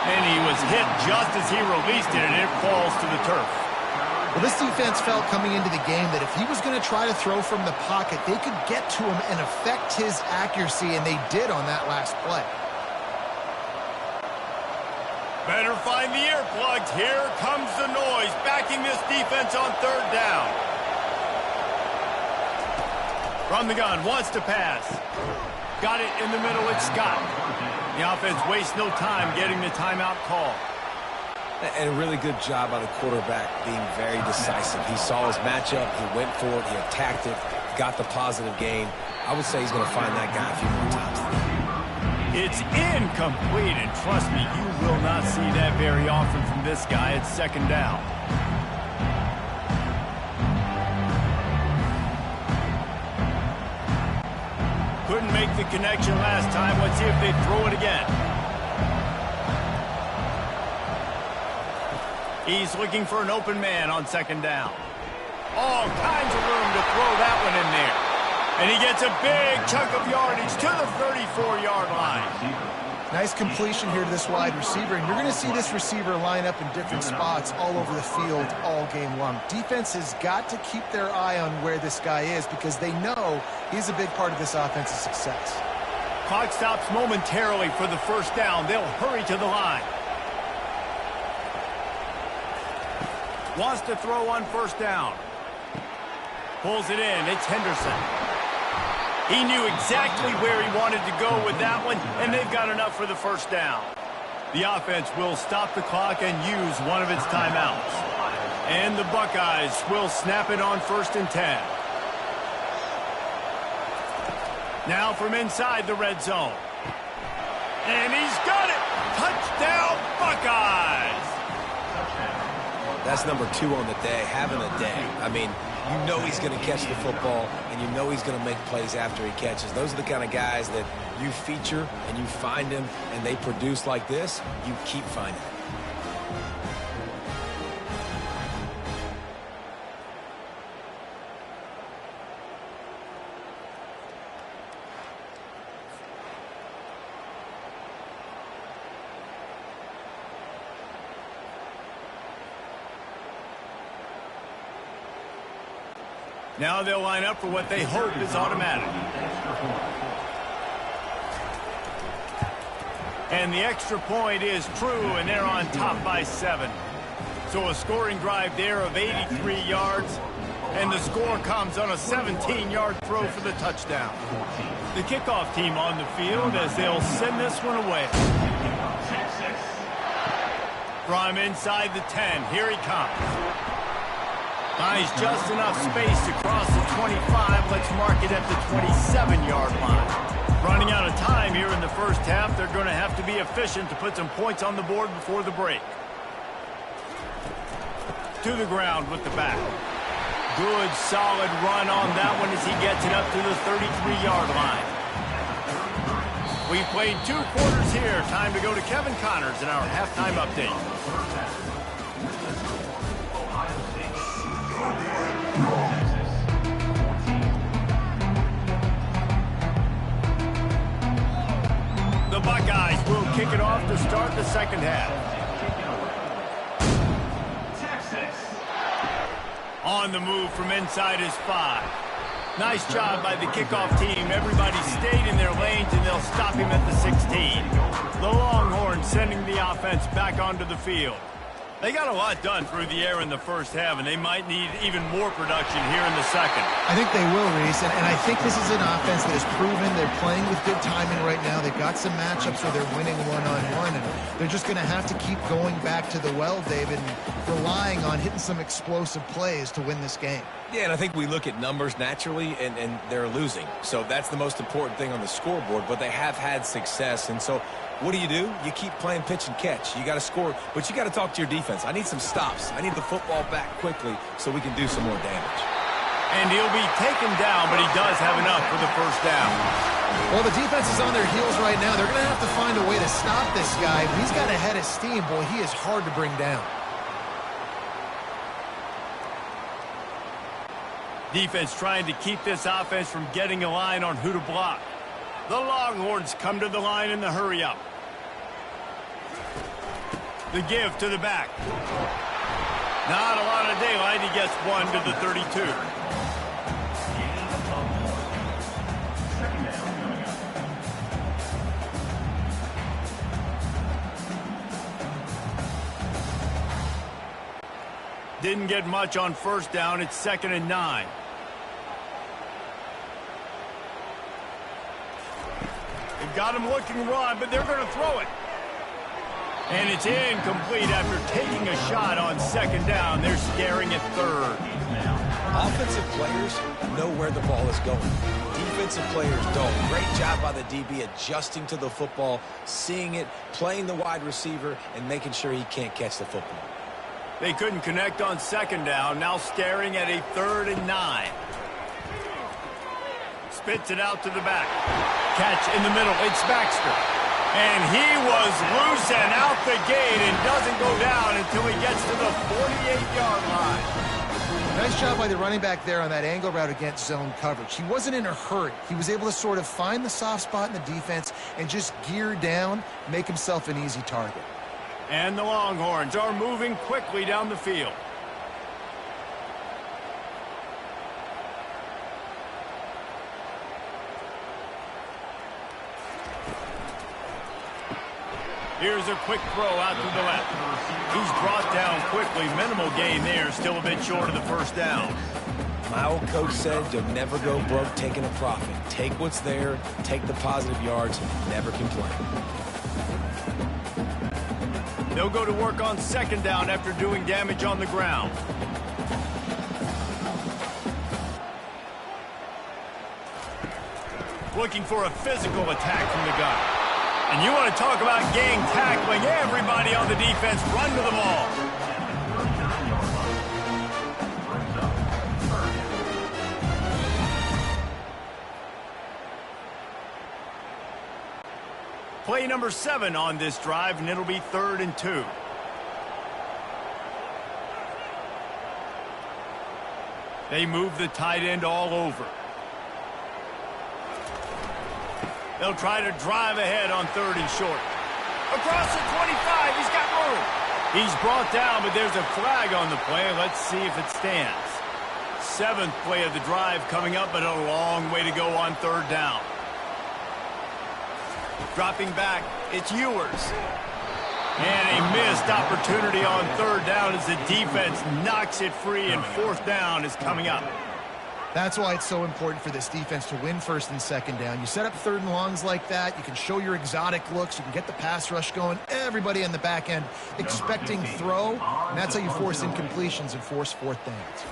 And he was hit just as he released it, and it falls to the turf. Well, this defense felt coming into the game that if he was going to try to throw from the pocket, they could get to him and affect his accuracy, and they did on that last play. Better find the earplugs. Here comes the noise, backing this defense on 3rd down. From the gun, wants to pass. Got it in the middle, it's Scott. The offense wastes no time getting the timeout call. And a really good job by the quarterback being very decisive. He saw his matchup, he went for it, he attacked it, got the positive gain. I would say he's going to find that guy a few more times today. It's incomplete, and trust me, you will not see that very often from this guy at 2nd down. Couldn't make the connection last time. Let's see if they throw it again. He's looking for an open man on 2nd down. All kinds of room to throw that one in there. And he gets a big chunk of yardage to the 34-yard line. Nice completion here to this wide receiver, and you're going to see this receiver line up in different spots all over the field all game long. Defense has got to keep their eye on where this guy is because they know he's a big part of this offense's success. Clock stops momentarily for the 1st down. They'll hurry to the line. Wants to throw on 1st down. Pulls it in. It's Henderson. He knew exactly where he wanted to go with that one, and they've got enough for the 1st down. The offense will stop the clock and use one of its timeouts. And the Buckeyes will snap it on 1st and 10. Now from inside the red zone. And he's got it! Touchdown, Buckeyes! That's number 2 on the day, having a day. I mean, you know he's going to catch the football, and you know he's going to make plays after he catches. Those are the kind of guys that you feature and you find them, and they produce like this, you keep finding them. Now they'll line up for what they hope is automatic. And the extra point is true, and they're on top by 7. So a scoring drive there of 83 yards, and the score comes on a 17-yard throw for the touchdown. The kickoff team on the field as they'll send this one away. From inside the 10, here he comes. Buys just enough space to cross the 25. Let's mark it at the 27-yard line. Running out of time here in the 1st half. They're going to have to be efficient to put some points on the board before the break. To the ground with the back. Good, solid run on that one as he gets it up to the 33-yard line. We've played 2 quarters here. Time to go to Kevin Connors in our halftime update. The Buckeyes will kick it off to start the second half. On the move from inside his 5. Nice job by the kickoff team. Everybody stayed in their lanes, and they'll stop him at the 16. The Longhorns sending the offense back onto the field. They got a lot done through the air in the first half, and they might need even more production here in the second. I think they will, Reese, and I think this is an offense that has proven they're playing with good timing right now. They've got some matchups where they're winning one-on-one, and they're just going to have to keep going back to the well, David, and relying on hitting some explosive plays to win this game. Yeah, and I think we look at numbers naturally, and they're losing. So that's the most important thing on the scoreboard, but they have had success. And so what do? You keep playing pitch and catch. You got to score, but you got to talk to your defense. I need some stops. I need the football back quickly so we can do some more damage. And he'll be taken down, but he does have enough for the first down. Well, the defense is on their heels right now. They're going to have to find a way to stop this guy. He's got a head of steam. Boy, he is hard to bring down. Defense trying to keep this offense from getting a line on who to block. The Longhorns come to the line in the hurry-up. The give to the back. Not a lot of daylight. He gets 1 to the 32. Didn't get much on first down. It's 2nd and 9. They've got him looking run, but they're going to throw it. And it's incomplete after taking a shot on 2nd down. They're scaring at 3rd. Offensive players know where the ball is going. Defensive players don't. Great job by the DB adjusting to the football, seeing it, playing the wide receiver, and making sure he can't catch the football. They couldn't connect on 2nd down. Now staring at a 3rd and 9. Spits it out to the back. Catch in the middle. It's Baxter. And he was loose and out the gate and doesn't go down until he gets to the 48-yard line. Nice job by the running back there on that angle route against zone coverage. He wasn't in a hurry. He was able to sort of find the soft spot in the defense and just gear down, make himself an easy target. And the Longhorns are moving quickly down the field. Here's a quick throw out to the left. He's brought down quickly. Minimal gain there. Still a bit short of the first down. My old coach said you'll never go broke taking a profit. Take what's there, take the positive yards, never complain. They'll go to work on 2nd down after doing damage on the ground. Looking for a physical attack from the gun. And you want to talk about gang tackling. Everybody on the defense run to the ball. Play number 7 on this drive, and it'll be 3rd and 2. They move the tight end all over. They'll try to drive ahead on 3rd and short. Across the 25, he's got room. He's brought down, but there's a flag on the play. Let's see if it stands. 7th play of the drive coming up, but a long way to go on 3rd down. Dropping back, it's Ewers. And a missed opportunity on 3rd down as the defense knocks it free, and 4th down is coming up. That's why it's so important for this defense to win 1st and 2nd down. You set up 3rd and longs like that, you can show your exotic looks, you can get the pass rush going, everybody in the back end expecting throw, and that's how you force incompletions and force 4th downs.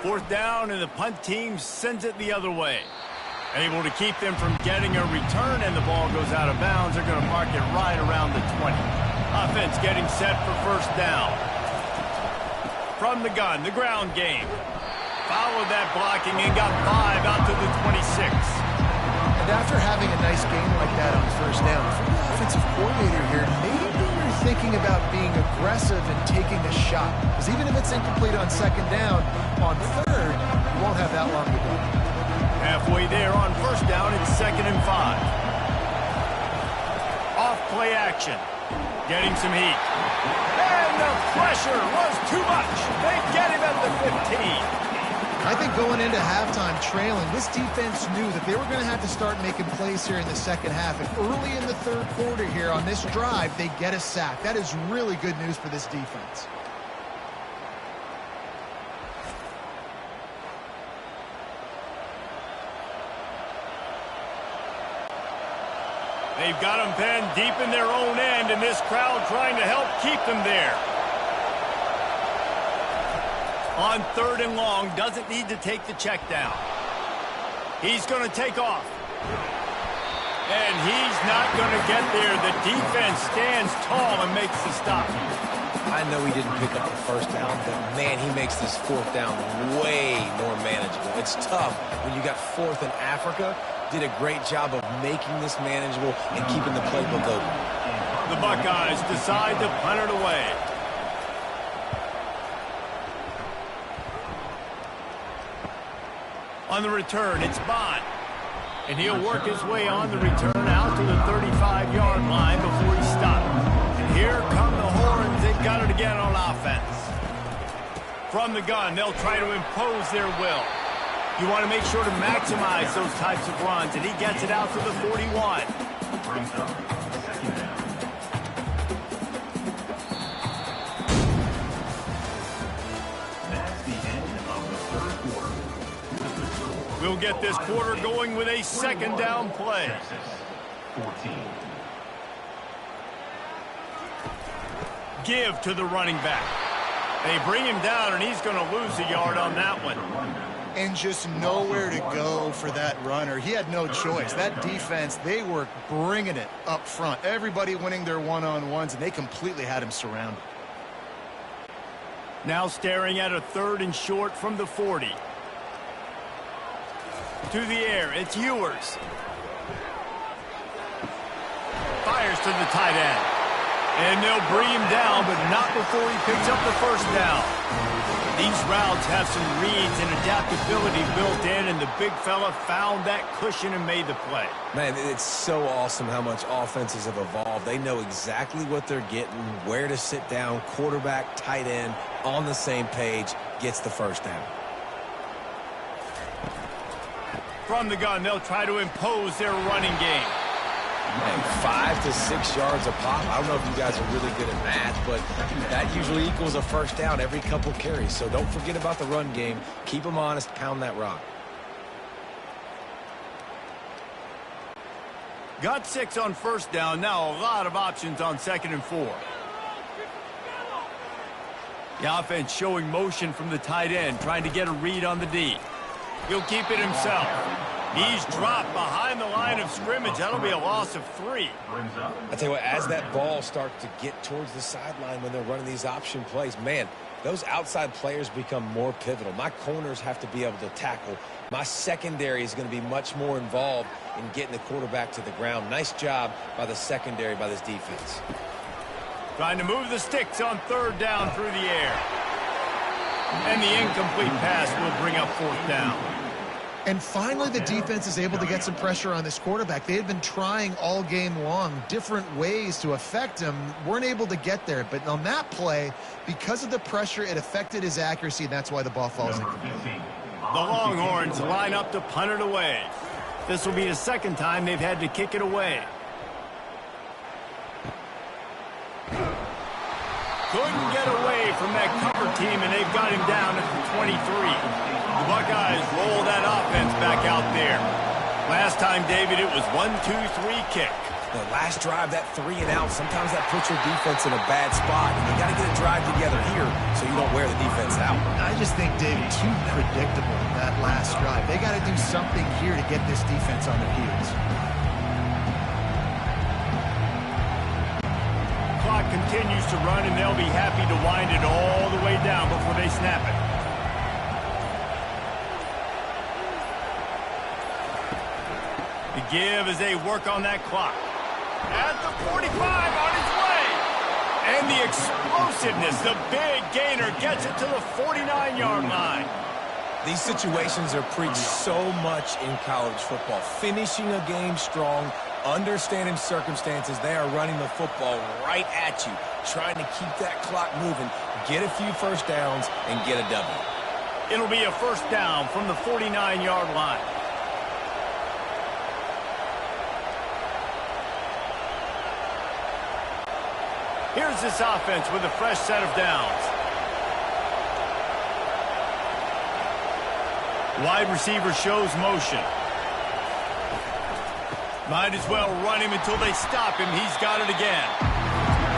4th down, and the punt team sends it the other way. Able to keep them from getting a return, and the ball goes out of bounds. They're going to mark it right around the 20. Offense getting set for 1st down. From the gun, the ground game. Followed that blocking and got 5 out to the 26. And after having a nice game like that on first down, for the offensive coordinator here, maybe you're thinking about being aggressive and taking a shot. Because even if it's incomplete on second down, on third, you won't have that long to go. Halfway there on first down, it's 2nd and 5. Off play action. Getting some heat. And the pressure was too much. They get him at the 15. I think going into halftime trailing, this defense knew that they were going to have to start making plays here in the second half. And early in the third quarter here on this drive, they get a sack. That is really good news for this defense. They've got them penned deep in their own end, and this crowd trying to help keep them there. On 3rd and long, doesn't need to take the check down. He's going to take off. And he's not going to get there. The defense stands tall and makes the stop. I know he didn't pick up the first down, but, man, he makes this 4th down way more manageable. It's tough when you got 4th in Africa. Did a great job of making this manageable and keeping the playbook open. The Buckeyes decide to punt it away. On the return, it's Bond. And he'll work his way on the return out to the 35-yard line before he stops. And here come the horns. They've got it again on offense. From the gun, they'll try to impose their will. You want to make sure to maximize those types of runs, and he gets it out to the 41. We'll get this quarter going with a 2nd down play. 14. Give to the running back. They bring him down, and he's going to lose a yard on that one. And just nowhere to go for that runner. He had no choice. That defense, they were bringing it up front. Everybody winning their one-on-ones, and they completely had him surrounded. Now staring at a 3rd and short from the 40. To the air, it's Ewers. Fires to the tight end. And they'll bring him down, but not before he picks up the first down. These routes have some reads and adaptability built in, and the big fella found that cushion and made the play. Man, it's so awesome how much offenses have evolved. They know exactly what they're getting, where to sit down, quarterback, tight end, on the same page, gets the first down. From the gun, they'll try to impose their running game. Man, 5 to 6 yards a pop. I don't know if you guys are really good at math, but that usually equals a first down every couple carries. So don't forget about the run game. Keep them honest. Pound that rock. Got 6 on first down. Now a lot of options on 2nd and 4. The offense showing motion from the tight end, trying to get a read on the D. He'll keep it himself. He's dropped behind the line of scrimmage. That'll be a loss of 3. I tell you what, as that ball starts to get towards the sideline when they're running these option plays, man, those outside players become more pivotal. My corners have to be able to tackle. My secondary is going to be much more involved in getting the quarterback to the ground. Nice job by the secondary, by this defense. Trying to move the sticks on 3rd down through the air. And the incomplete pass will bring up 4th down. And finally, the defense is able to get some pressure on this quarterback. They had been trying all game long different ways to affect him. Weren't able to get there. But on that play, because of the pressure, it affected his accuracy, and that's why the ball falls incomplete. The Longhorns line up to punt it away. This will be the 2nd time they've had to kick it away. Couldn't get away from that cover team, and they've got him down at the 23. The Buckeyes roll that offense back out there. Last time, David, it was 1-2-3 kick. The last drive, that 3 and out, sometimes that puts your defense in a bad spot. And you got to get a drive together here so you don't wear the defense out. I just think, David, too predictable, that last drive. They got to do something here to get this defense on their heels. Clock continues to run, and they'll be happy to wind it all the way down before they snap it. The give as they work on that clock. At the 45, on his way. And the explosiveness, the big gainer gets it to the 49-yard line. These situations are preached so much in college football. Finishing a game strong, understanding circumstances. They are running the football right at you, trying to keep that clock moving, get a few first downs, and get a W. It'll be a first down from the 49-yard line. Here's this offense with a fresh set of downs. Wide receiver shows motion. Might as well run him until they stop him. He's got it again.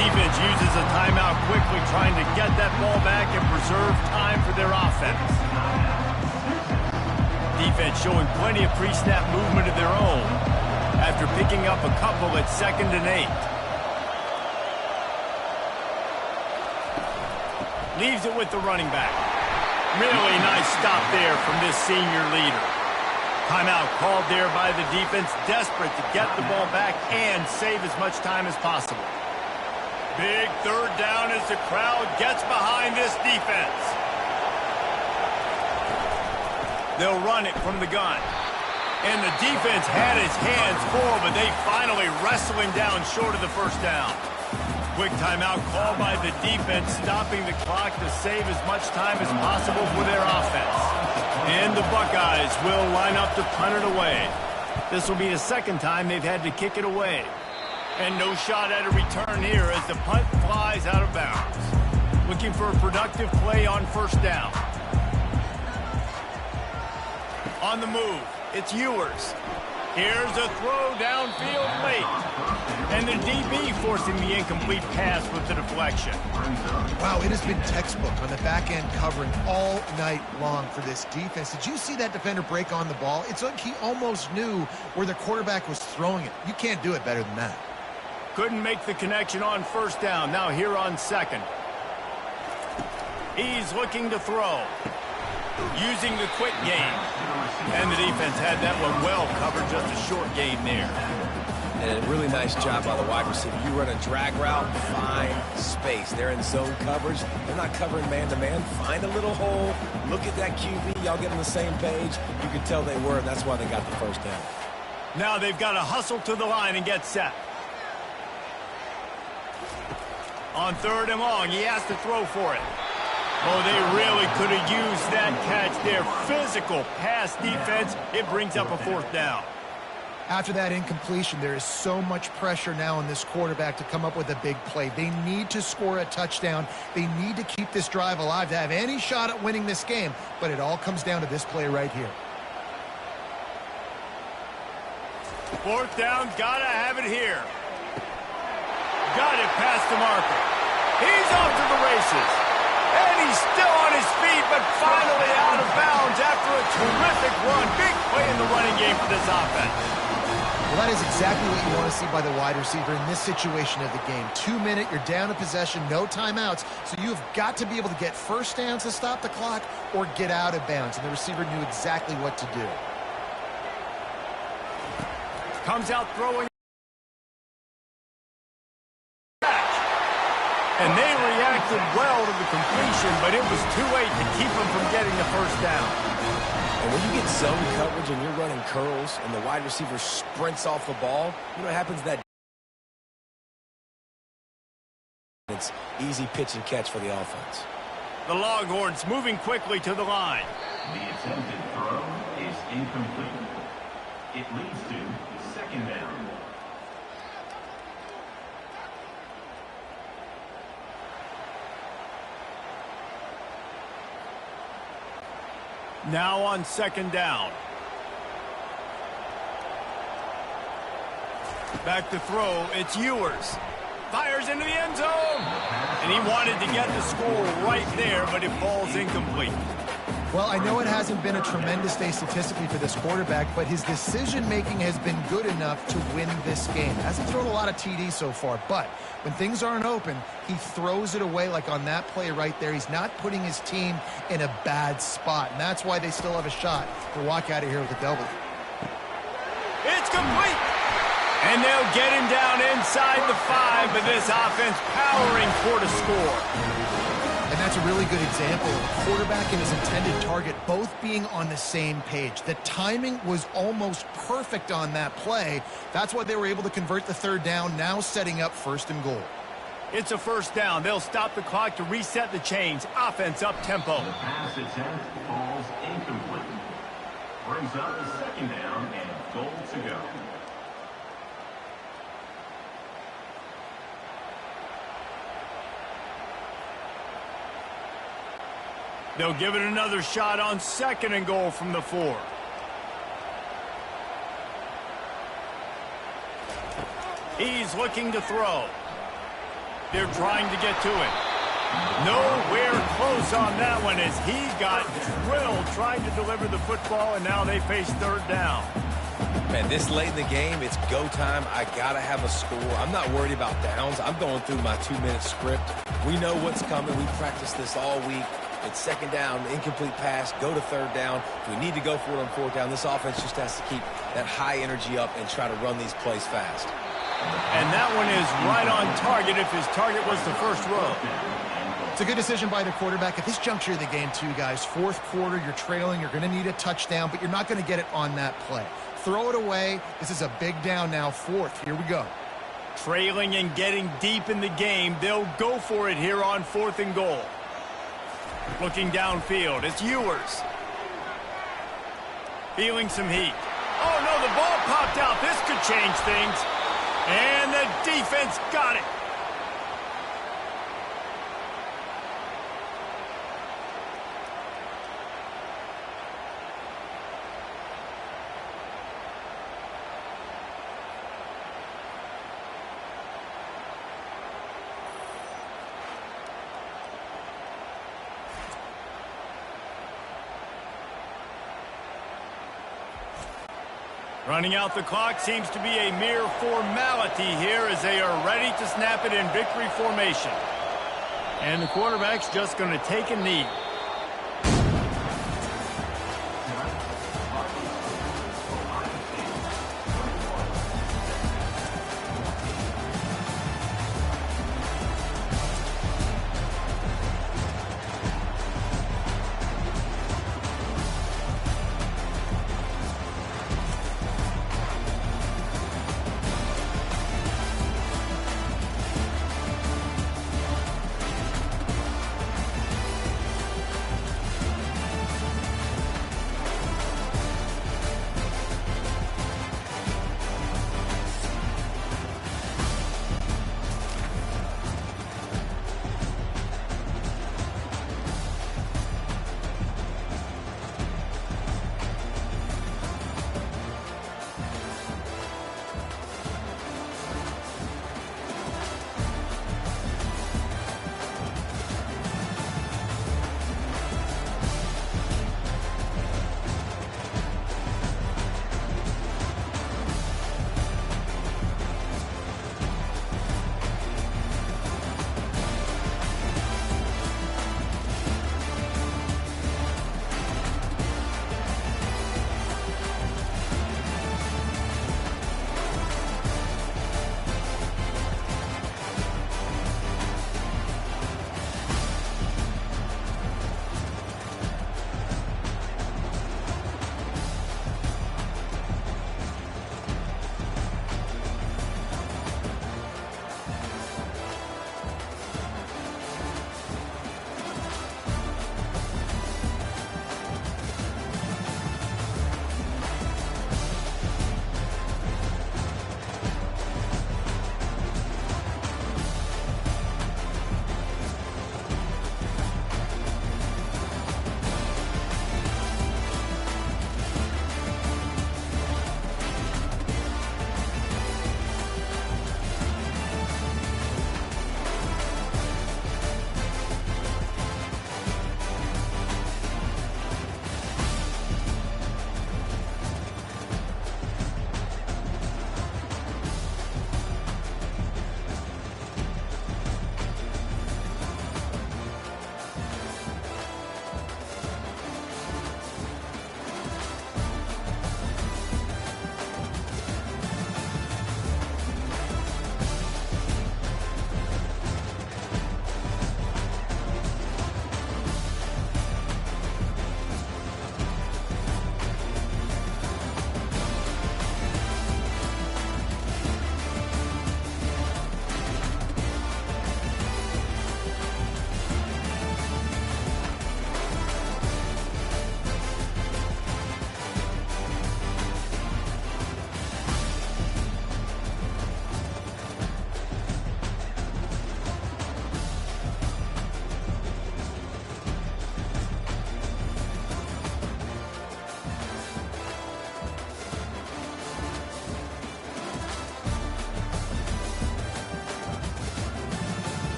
Defense uses a timeout quickly, trying to get that ball back and preserve time for their offense. Defense showing plenty of pre-snap movement of their own after picking up a couple at 2nd and 8. Leaves it with the running back. Really nice stop there from this senior leader. Timeout called there by the defense, desperate to get the ball back and save as much time as possible. Big third down as the crowd gets behind this defense. They'll run it from the gun. And the defense had his hands full, but they finally wrestle him down short of the first down. Quick timeout called by the defense, stopping the clock to save as much time as possible for their offense. And the Buckeyes will line up to punt it away. This will be the second time they've had to kick it away. And no shot at a return here as the punt flies out of bounds. Looking for a productive play on first down. On the move, it's Ewers. Here's a throw downfield late. And the DB forcing the incomplete pass with the deflection. Wow, it has been textbook on the back end covering all night long for this defense. Did you see that defender break on the ball? It's like he almost knew where the quarterback was throwing it. You can't do it better than that. Couldn't make the connection on first down. Now here on second. He's looking to throw. Using the quick game. And the defense had that one well covered, just a short game there. And a really nice job by the wide receiver. You run a drag route, find space. They're in zone coverage. They're not covering man-to-man. Find a little hole. Look at that QB. Y'all get on the same page. You can tell they were, and that's why they got the first down. Now they've got to hustle to the line and get set. On 3rd and long, he has to throw for it. Oh, they really could have used that catch there. Physical pass defense. It brings up a 4th down. After that incompletion, there is so much pressure now on this quarterback to come up with a big play. They need to score a touchdown. They need to keep this drive alive to have any shot at winning this game. But it all comes down to this play right here. 4th down, gotta have it here. Got it past the marker. He's off to the races. And he's still on his feet, but finally out of bounds after a terrific run. Big play in the running game for this offense. Well, that is exactly what you want to see by the wide receiver in this situation of the game. 2 minute, you're down in possession, no timeouts. So you've got to be able to get first downs to stop the clock or get out of bounds. And the receiver knew exactly what to do. Comes out throwing. And they reacted well to the completion, but it was too late to keep them from getting the first down. And when you get zone coverage and you're running curls and the wide receiver sprints off the ball, you know what happens? That it's easy pitch and catch for the offense. The Longhorns moving quickly to the line. The attempted throw is incomplete. It leads to 2nd down. Now on 2nd down. Back to throw, it's Ewers. Fires into the end zone. And he wanted to get the score right there, but it falls incomplete. Well, I know it hasn't been a tremendous day statistically for this quarterback, but his decision-making has been good enough to win this game. Hasn't thrown a lot of TDs so far, but when things aren't open, he throws it away like on that play right there. He's not putting his team in a bad spot, and that's why they still have a shot to walk out of here with a W. It's complete. And they'll get him down inside the 5, but this offense powering toward a score. And that's a really good example of a quarterback and his intended target both being on the same page. The timing was almost perfect on that play. That's why they were able to convert the third down, now setting up 1st and goal. It's a 1st down. They'll stop the clock to reset the chains. Offense up tempo. The pass attempt falls incomplete. Brings up the 2nd down and goal to go. They'll give it another shot on 2nd and goal from the 4. He's looking to throw. They're trying to get to it. Nowhere close on that one as he got drilled trying to deliver the football, and now they face 3rd down. Man, this late in the game, it's go time. I got to have a score. I'm not worried about downs. I'm going through my 2-minute script. We know what's coming. We practiced this all week. It's 2nd down, incomplete pass, go to 3rd down. If we need to go for it on 4th down, this offense just has to keep that high energy up and try to run these plays fast. And that one is right on target if his target was the 1st row. It's a good decision by the quarterback. At this juncture of the game, too, guys, 4th quarter, you're trailing, you're going to need a touchdown, but you're not going to get it on that play. Throw it away. This is a big down now, 4th. Here we go. Trailing and getting deep in the game, they'll go for it here on 4th and goal. Looking downfield, it's Ewers. Feeling some heat. Oh, no, the ball popped out. This could change things. And the defense got it. Running out the clock seems to be a mere formality here as they are ready to snap it in victory formation. And the quarterback's just going to take a knee.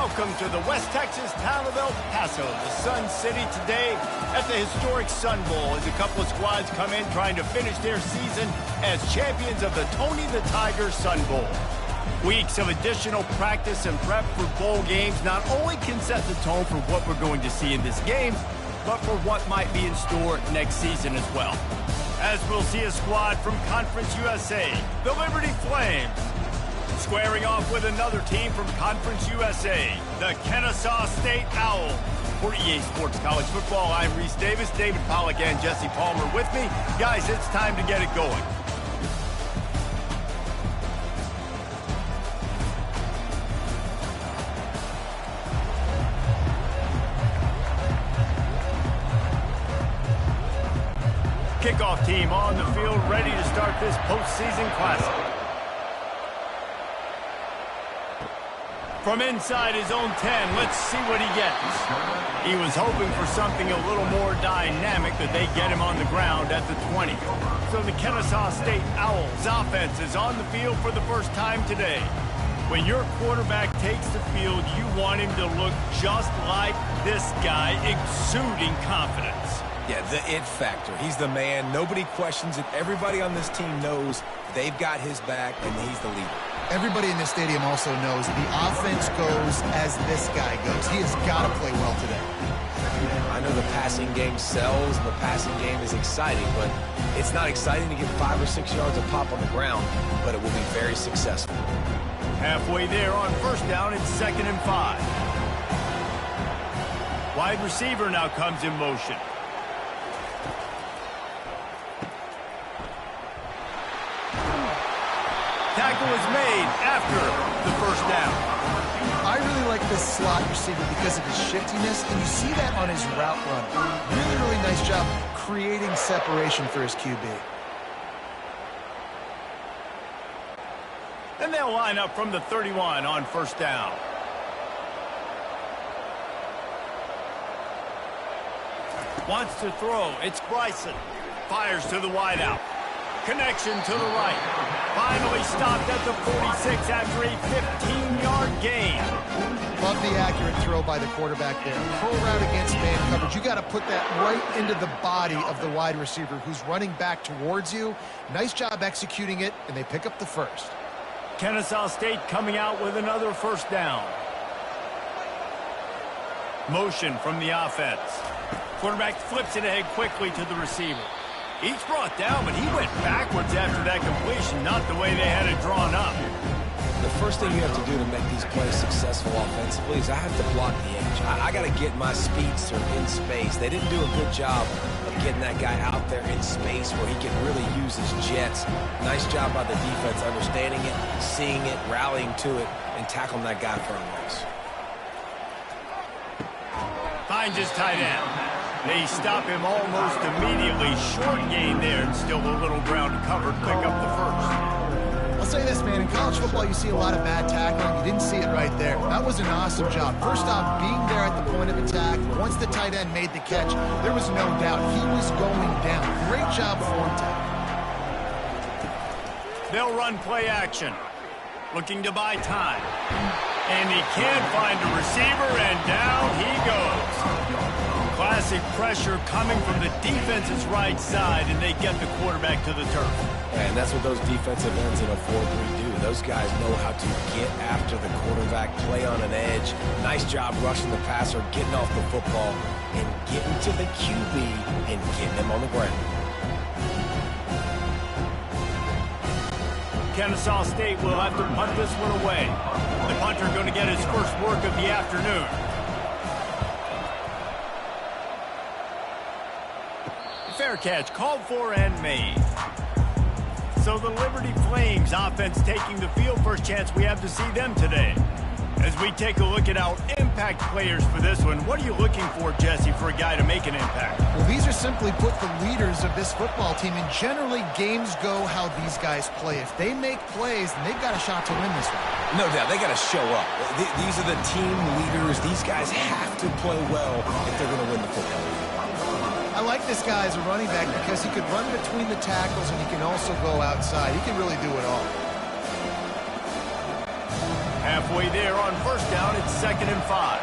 Welcome to the West Texas town of El Paso, the Sun City, today at the historic Sun Bowl as a couple of squads come in trying to finish their season as champions of the Tony the Tiger Sun Bowl. Weeks of additional practice and prep for bowl games not only can set the tone for what we're going to see in this game, but for what might be in store next season as well. As we'll see a squad from Conference USA, the Liberty Flames, squaring off with another team from Conference USA, the Kennesaw State Owls. For EA Sports College Football, I'm Reese Davis, David Pollack, and Jesse Palmer with me. Guys, it's time to get it going. Kickoff team on the field, ready to start this postseason classic. From inside his own 10, let's see what he gets. He was hoping for something a little more dynamic, that they get him on the ground at the 20. So the Kennesaw State Owls offense is on the field for the first time today. When your quarterback takes the field, you want him to look just like this guy, exuding confidence. Yeah, the it factor. He's the man. Nobody questions it. Everybody on this team knows they've got his back, and he's the leader. Everybody in this stadium also knows the offense goes as this guy goes. He has got to play well today. I know the passing game sells, and the passing game is exciting, but it's not exciting to get 5 or 6 yards of pop on the ground, but it will be very successful. Halfway there on first down, it's 2nd and 5. Wide receiver now comes in motion. Tackle is made after the first down. I really like this slot receiver because of his shiftiness, and you see that on his route run. Really, really nice job creating separation for his QB. And they'll line up from the 31 on first down. Wants to throw. It's Bryson. Fires to the wideout. Connection to the right. Finally stopped at the 46 after a 15-yard gain. Love the accurate throw by the quarterback there. Pro route against man coverage. You got to put that right into the body of the wide receiver who's running back towards you. Nice job executing it, and they pick up the first. Kennesaw State coming out with another first down. Motion from the offense. Quarterback flips it ahead quickly to the receiver. He's brought down, but he went backwards after that completion, not the way they had it drawn up. The first thing you have to do to make these plays successful offensively is I have to block the edge. I got to get my speedster in space. They didn't do a good job of getting that guy out there in space where he can really use his jets. Nice job by the defense understanding it, seeing it, rallying to it, and tackling that guy for a loss. Finds his tight end. They stop him almost immediately. Short gain there, and still a little ground to cover to pick up the first. I'll say this, man. In college football, you see a lot of bad tackling. You didn't see it right there. That was an awesome job. First off, being there at the point of attack. Once the tight end made the catch, there was no doubt he was going down. Great job for him to. They'll run play action. Looking to buy time. And he can't find a receiver, and down he goes. Classic pressure coming from the defense's right side, and they get the quarterback to the turf. And that's what those defensive ends in a 4-3 do. Those guys know how to get after the quarterback, play on an edge. Nice job rushing the passer, getting off the football, and getting to the QB and getting him on the ground. Kennesaw State will have to punt this one away. The punter going to get his first work of the afternoon. Fair catch, called for and made. So the Liberty Flames offense taking the field. First chance we have to see them today. As we take a look at our impact players for this one, what are you looking for, Jesse, for a guy to make an impact? Well, these are simply put the leaders of this football team, and generally games go how these guys play. If they make plays, then they've got a shot to win this one. No doubt, they got to show up. These are the team leaders. These guys have to play well if they're going to win the football game. I like this guy as a running back because he could run between the tackles and he can also go outside. He can really do it all. Halfway there on first down, it's 2nd and 5.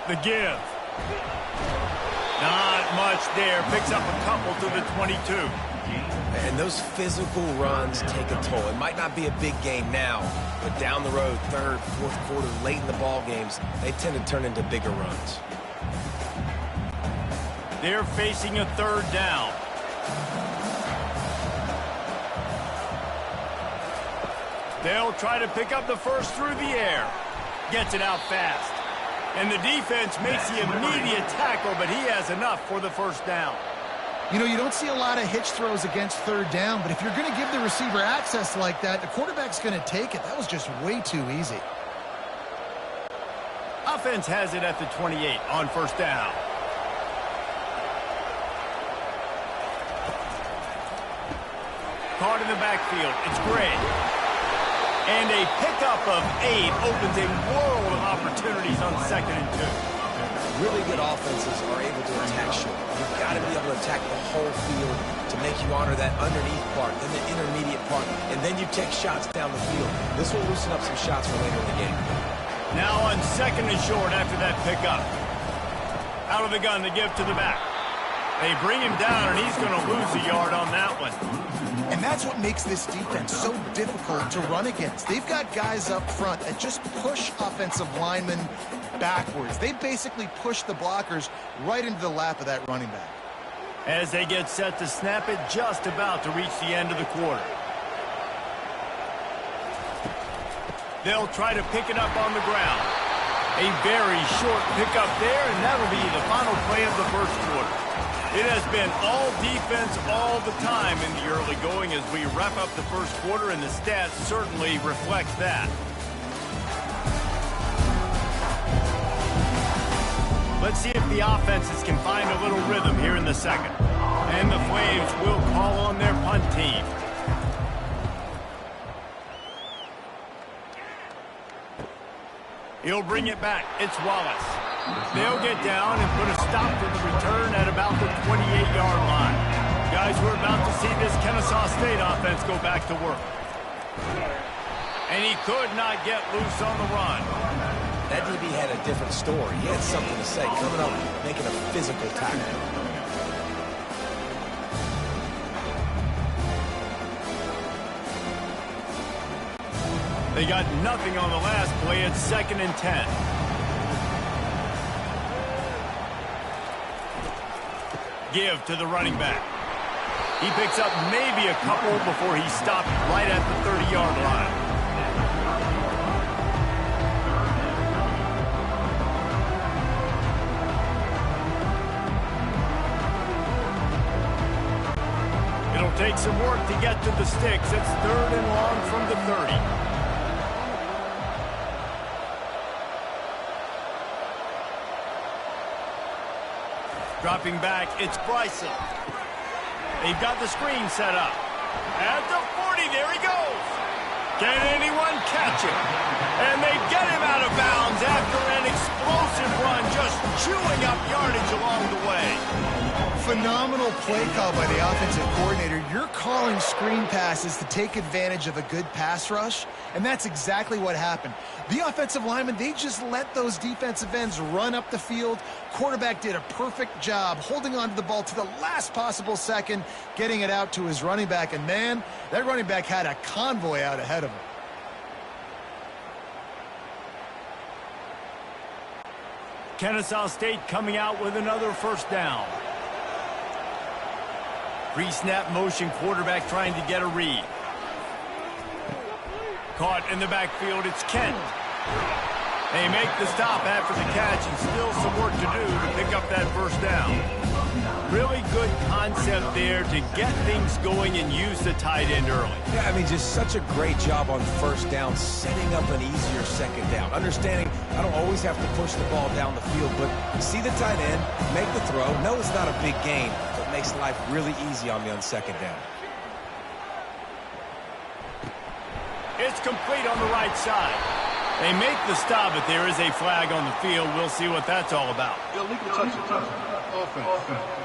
The give. Not much there. Picks up a couple to the 22. And those physical runs take a toll. It might not be a big game now, but down the road, third, fourth quarter, late in the ball games, they tend to turn into bigger runs. They're facing a 3rd down. They'll try to pick up the first through the air. Gets it out fast. And the defense makes the immediate tackle, but he has enough for the first down. You know, you don't see a lot of hitch throws against 3rd down, but if you're going to give the receiver access like that, the quarterback's going to take it. That was just way too easy. Offense has it at the 28 on first down. Caught in the backfield. It's Gray. And a pickup of 8 opens a world of opportunities on 2nd and 2. Really good offenses are able to attack short. You've got to be able to attack the whole field to make you honor that underneath part, then the intermediate part, and then you take shots down the field. This will loosen up some shots for later in the game. Now on 2nd and short after that pickup. Out of the gun to give to the back. They bring him down, and he's going to lose a yard on that one. And that's what makes this defense so difficult to run against. They've got guys up front that just push offensive linemen backwards. They basically push the blockers right into the lap of that running back. As they get set to snap it, just about to reach the end of the quarter. They'll try to pick it up on the ground. A very short pickup there, and that'll be the final play of the first quarter. It has been all defense all the time in the early going as we wrap up the first quarter, and the stats certainly reflect that. Let's see if the offenses can find a little rhythm here in the second. And the Flames will call on their punt team. He'll bring it back. It's Wallace. They'll get down and put a stop to the return at about the 28-yard line. Guys, we're about to see this Kennesaw State offense go back to work. And he could not get loose on the run. That DB had a different story. He had something to say, coming up, making a physical tackle. They got nothing on the last play. It's 2nd and 10. Give to the running back. He picks up maybe a couple before he stopped right at the 30-yard line. It'll take some work to get to the sticks. It's 3rd and long from the 30. Dropping back, it's Bryson. They've got the screen set up. At the 40, there he goes. Can anyone catch him? And they get him out of bounds after an explosive run, just chewing up yardage along the way. Phenomenal play call by the offensive coordinator. You're calling screen passes to take advantage of a good pass rush, and that's exactly what happened. The offensive linemen, they just let those defensive ends run up the field. Quarterback did a perfect job holding on to the ball to the last possible second, getting it out to his running back, and man, that running back had a convoy out ahead of him. Kennesaw State coming out with another first down. Pre-snap motion, quarterback trying to get a read. Caught in the backfield, it's Kent. They make the stop after the catch, and still some work to do to pick up that first down. Really good concept there to get things going and use the tight end early. Yeah, I mean, just such a great job on first down, setting up an easier second down. Understanding I don't always have to push the ball down the field, but see the tight end, make the throw. No, it's not a big gain, but makes life really easy on me on second down. It's complete on the right side. They make the stop, but there is a flag on the field. We'll see what that's all about. Illegal touch. Offense.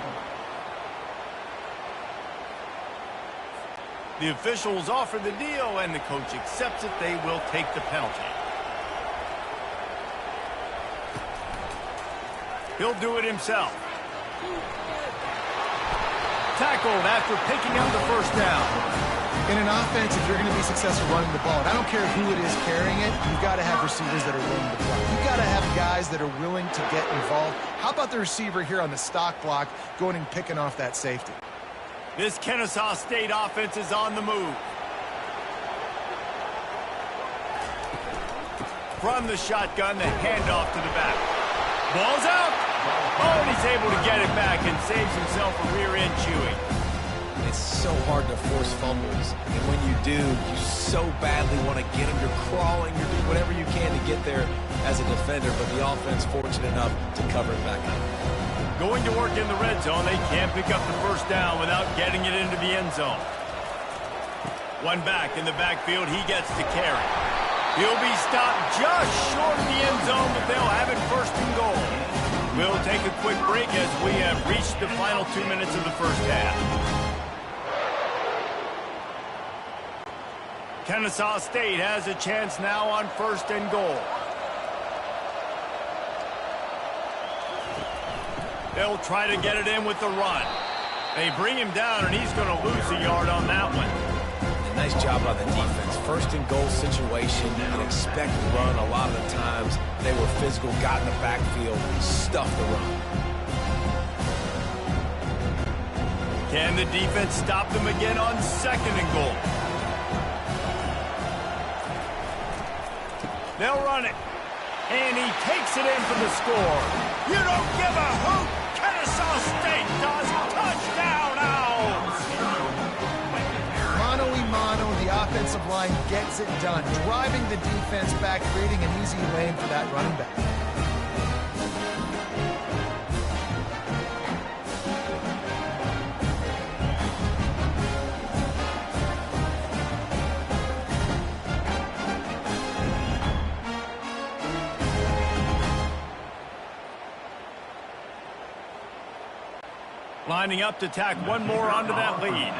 The officials offer the deal, and the coach accepts it. They will take the penalty. He'll do it himself. Tackled after picking up the first down. In an offense, if you're going to be successful running the ball, and I don't care who it is carrying it, you've got to have receivers that are willing to block. You've got to have guys that are willing to get involved. How about the receiver here on the stock block going and picking off that safety? This Kennesaw State offense is on the move. From the shotgun, the handoff to the back. Ball's out. Oh, and he's able to get it back and saves himself a rear-end chewing. It's so hard to force fumbles, and when you do, you so badly want to get them. You're crawling, you're doing whatever you can to get there as a defender, but the offense fortunate enough to cover it back up. Going to work in the red zone, they can't pick up the first down without getting it into the end zone. One back in the backfield, he gets the carry. He'll be stopped just short of the end zone, but they'll have it first and goal. We'll take a quick break as we have reached the final 2 minutes of the first half. Kennesaw State has a chance now on first and goal. They'll try to get it in with the run. They bring him down, and he's going to lose a yard on that one. A nice job by the defense. First and goal situation, you can expect run a lot of the times. They were physical, got in the backfield, stuffed the run. Can the defense stop them again on second and goal? They'll run it. And he takes it in for the score. You don't give a hoot. Kennesaw State does. Touchdown, Owls. Mano y mano, the offensive line gets it done. Driving the defense back, creating an easy lane for that running back. Lining up to tack one more onto that lead.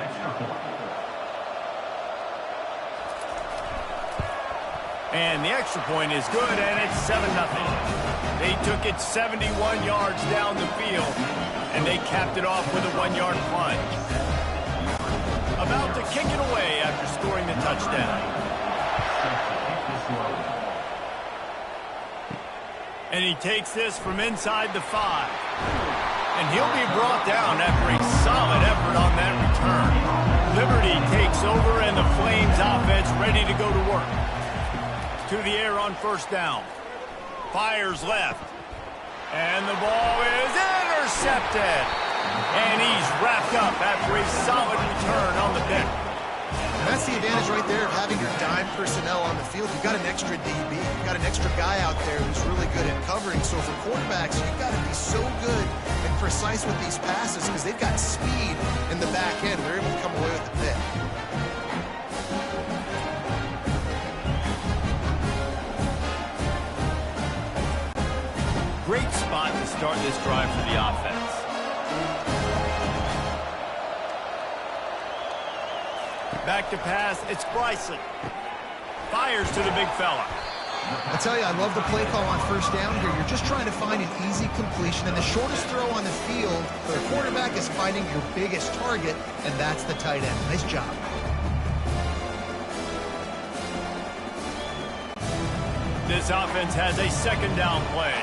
And the extra point is good, and it's 7-0. They took it 71 yards down the field, and they capped it off with a 1-yard plunge. About to kick it away after scoring the touchdown. And he takes this from inside the 5. And he'll be brought down after a solid effort on that return. Liberty takes over, and the Flames offense ready to go to work. To the air on first down. Fires left. And the ball is intercepted. And he's wrapped up after a solid return on the pick. And that's the advantage right there of having your dime personnel on the field. You've got an extra DB. You've got an extra guy out there who's really good at covering. So for quarterbacks, you've got to be so good and precise with these passes because they've got speed in the back end. They're able to come away with the pick. Great spot to start this drive for the offense. Back to pass, it's Bryson. Fires to the big fella. I tell you, I love the play call on first down here. You're just trying to find an easy completion, and the shortest throw on the field for the quarterback is finding your biggest target, and that's the tight end. Nice job. This offense has a second down play.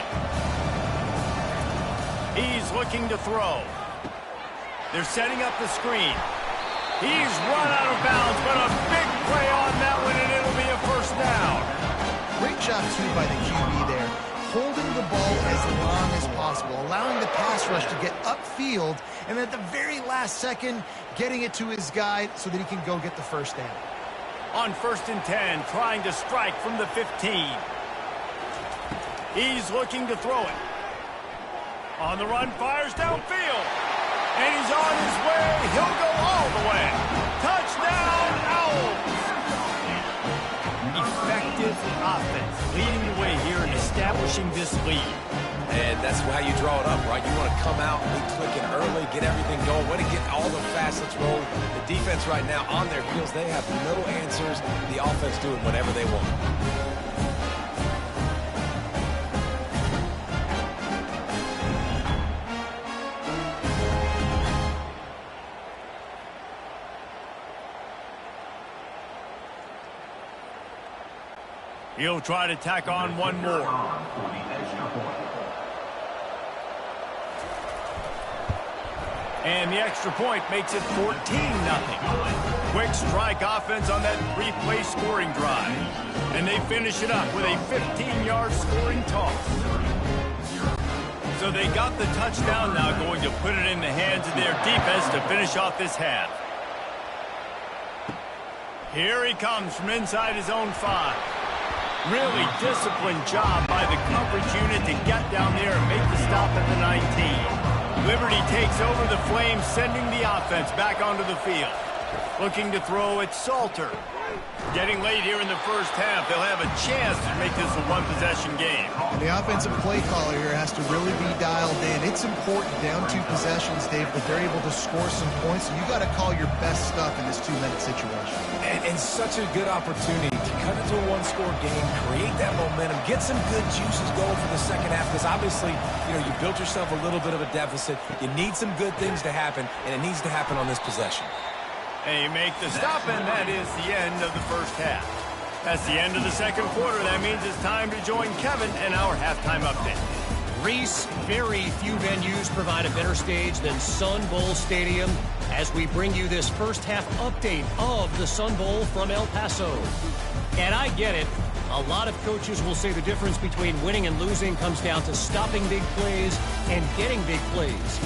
He's looking to throw. They're setting up the screen. He's run out of bounds, but a big play on that one, and it'll be a first down. Great job, too, by the QB there. Holding the ball as long as possible, allowing the pass rush to get upfield, and at the very last second, getting it to his guy so that he can go get the first down. On first and 10, trying to strike from the 15. He's looking to throw it. On the run, fires downfield. And he's on his way. He'll go all the way. Touchdown, Owls. Effective offense leading the way here in the establishing this lead. And that's how you draw it up, right? You want to come out, be clicking early, get everything going. Way to get all the facets rolled. The defense right now on their heels, they have no answers. The offense doing whatever they want. He'll try to tack on one more. And the extra point makes it 14-0. Quick strike offense on that 3-play scoring drive. And they finish it up with a 15-yard scoring toss. So they got the touchdown, now going to put it in the hands of their defense to finish off this half. Here he comes from inside his own 5. Really disciplined job by the coverage unit to get down there and make the stop at the 19. Liberty takes over the Flames, sending the offense back onto the field. Looking to throw at Salter. Getting late here in the first half, they'll have a chance to make this a one-possession game. And the offensive play caller here has to really be dialed in. It's important down 2 possessions, Dave, that they're able to score some points. So you got to call your best stuff in this 2-minute situation. And such a good opportunity to cut into a one-score game, create that momentum, get some good juices going for the second half. Because obviously, you built yourself a little bit of a deficit. You need some good things to happen, and it needs to happen on this possession. They make the stop, and that is the end of the first half. That's the end of the second quarter. That means it's time to join Kevin in our halftime update. Reese, very few venues provide a better stage than Sun Bowl Stadium as we bring you this first half update of the Sun Bowl from El Paso. And I get it. A lot of coaches will say the difference between winning and losing comes down to stopping big plays and getting big plays.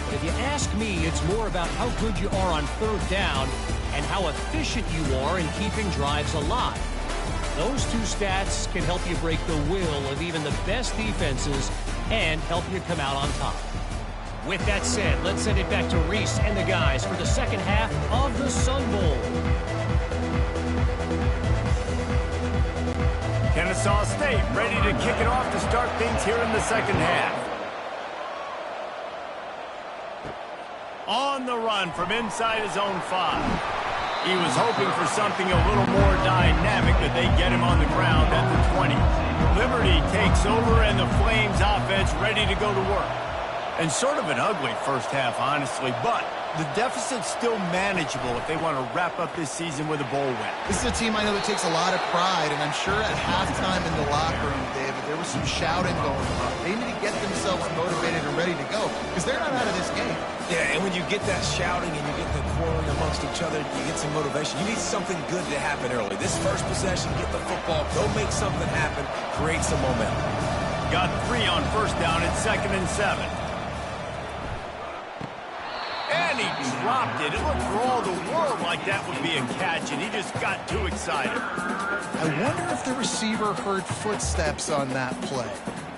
But if you ask me, it's more about how good you are on third down and how efficient you are in keeping drives alive. Those 2 stats can help you break the will of even the best defenses and help you come out on top. With that said, let's send it back to Reese and the guys for the second half of the Sun Bowl. Kennesaw State ready to kick it off to start things here in the second half. On the run from inside his own 5. He was hoping for something a little more dynamic, but they get him on the ground at the 20. Liberty takes over, and the Flames offense ready to go to work. And sort of an ugly first half, honestly, but the deficit's still manageable if they want to wrap up this season with a bowl win. This is a team I know that takes a lot of pride, and I'm sure at halftime in the locker room, David, there was some shouting going on. They need to get themselves motivated and ready to go because they're not out of this game. Yeah, and when you get that shouting and you get the quarreling amongst each other, you get some motivation. You need something good to happen early. This first possession, get the football, go make something happen, create some momentum. Got 3 on first down at 2nd and 7. And he dropped it. It looked for all the world like that would be a catch, and he just got too excited. I wonder if the receiver heard footsteps on that play.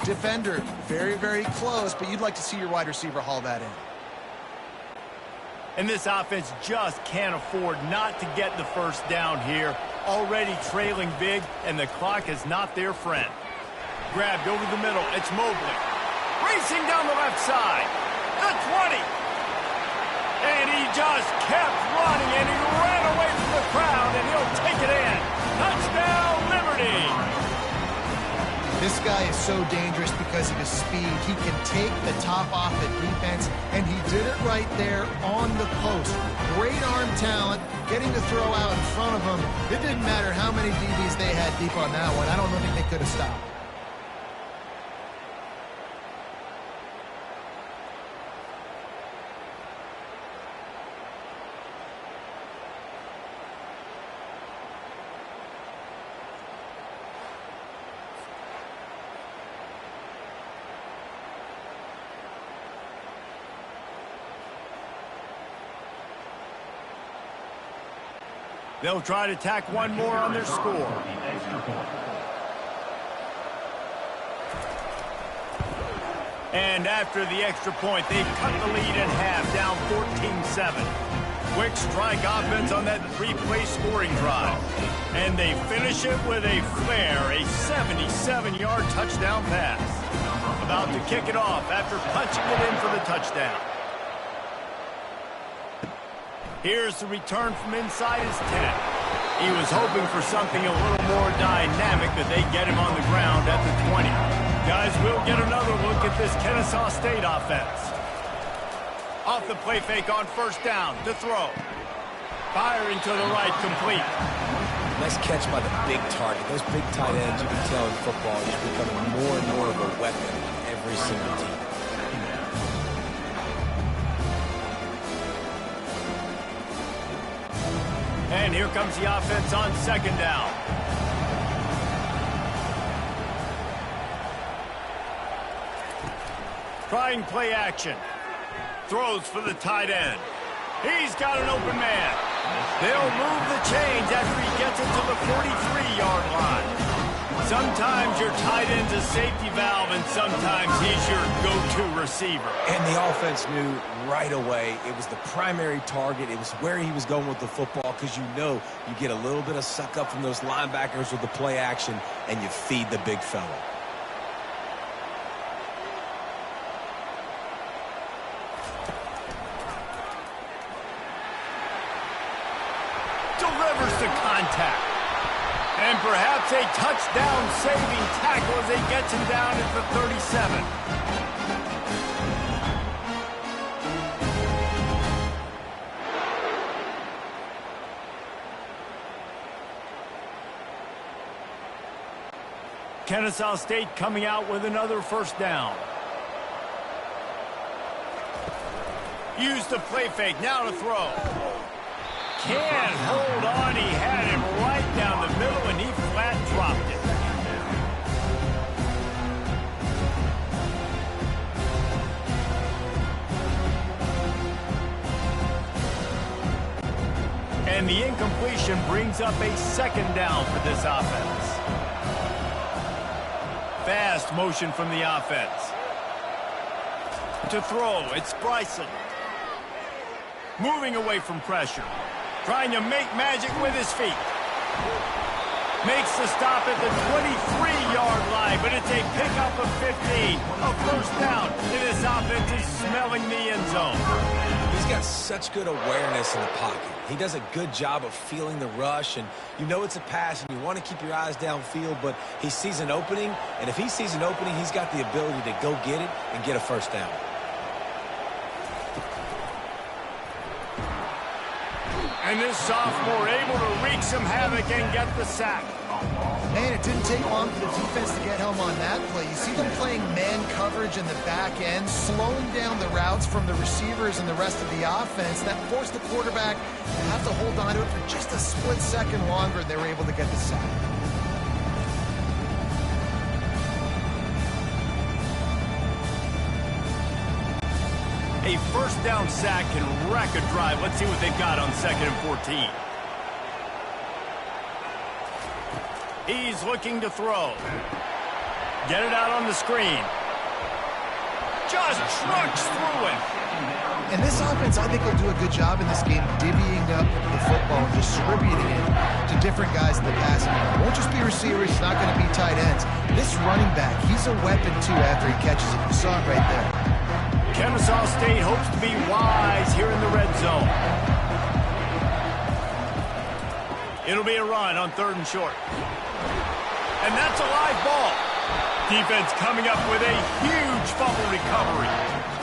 Defender, very, very close, but you'd like to see your wide receiver haul that in. And this offense just can't afford not to get the first down here. Already trailing big, and the clock is not their friend. Grabbed over the middle. It's Mobley. Racing down the left side. The 20. And he just kept running, and he ran away from the crowd, and he'll take it in. Touchdown, Liberty. This guy is so dangerous because of his speed. He can take the top off the defense, and he did it right there on the post. Great arm talent, getting the throw out in front of him. It didn't matter how many DBs they had deep on that one. I don't think they could have stopped. They'll try to tack one more on their score. And after the extra point, they've cut the lead in half, down 14-7. quick strike offense on that three-play scoring drive. And they finish it with a flair, a 77-yard touchdown pass. About to kick it off after punching it in for the touchdown. Here's the return from inside his 10. He was hoping for something a little more dynamic, that they get him on the ground at the 20. Guys, we'll get another look at this Kennesaw State offense. Off the play fake on first down to throw. Firing to the right, complete. Nice catch by the big target. Those big tight ends, you can tell in football, is becoming more and more of a weapon on every single team. And here comes the offense on second down. Trying play action. Throws for the tight end. He's got an open man. They'll move the chains after he gets it to the 43-yard line. Sometimes your tight end's a safety valve, and sometimes he's your go-to receiver. And the offense knew right away it was the primary target. It was where he was going with the football, because you know you get a little bit of suck up from those linebackers with the play action, and you feed the big fella. Delivers the contact. And perhaps a touchdown-saving tackle as they get him down at the 37. Kennesaw State coming out with another first down. Use the play fake, now to throw. Can't hold on. He had him right down the middle, and he flat dropped it. And the incompletion brings up a second down for this offense. Fast motion from the offense. To throw, it's Bryson. Moving away from pressure. Trying to make magic with his feet. Makes the stop at the 23-yard line, but it's a pickup of 15. A first down, and this offense is smelling the end zone. He's got such good awareness in the pocket. He does a good job of feeling the rush, and you know it's a pass, and you want to keep your eyes downfield, but he sees an opening, and if he sees an opening, he's got the ability to go get it and get a first down. And this sophomore able to wreak some havoc and get the sack. Man, it didn't take long for the defense to get home on that play. You see them playing man coverage in the back end, slowing down the routes from the receivers and the rest of the offense. That forced the quarterback to have to hold on to it for just a split second longer, and they were able to get the sack. A first down sack can wreck a drive. Let's see what they've got on 2nd and 14. He's looking to throw. Get it out on the screen. Just trucks through it. And this offense, I think, will do a good job in this game divvying up the football and distributing it to different guys in the passing game. It won't just be receivers. It's not going to be tight ends. This running back, he's a weapon, too, after he catches it. You saw it right there. Kennesaw State hopes to be wise here in the red zone. It'll be a run on 3rd and short. And that's a live ball. Defense coming up with a huge fumble recovery.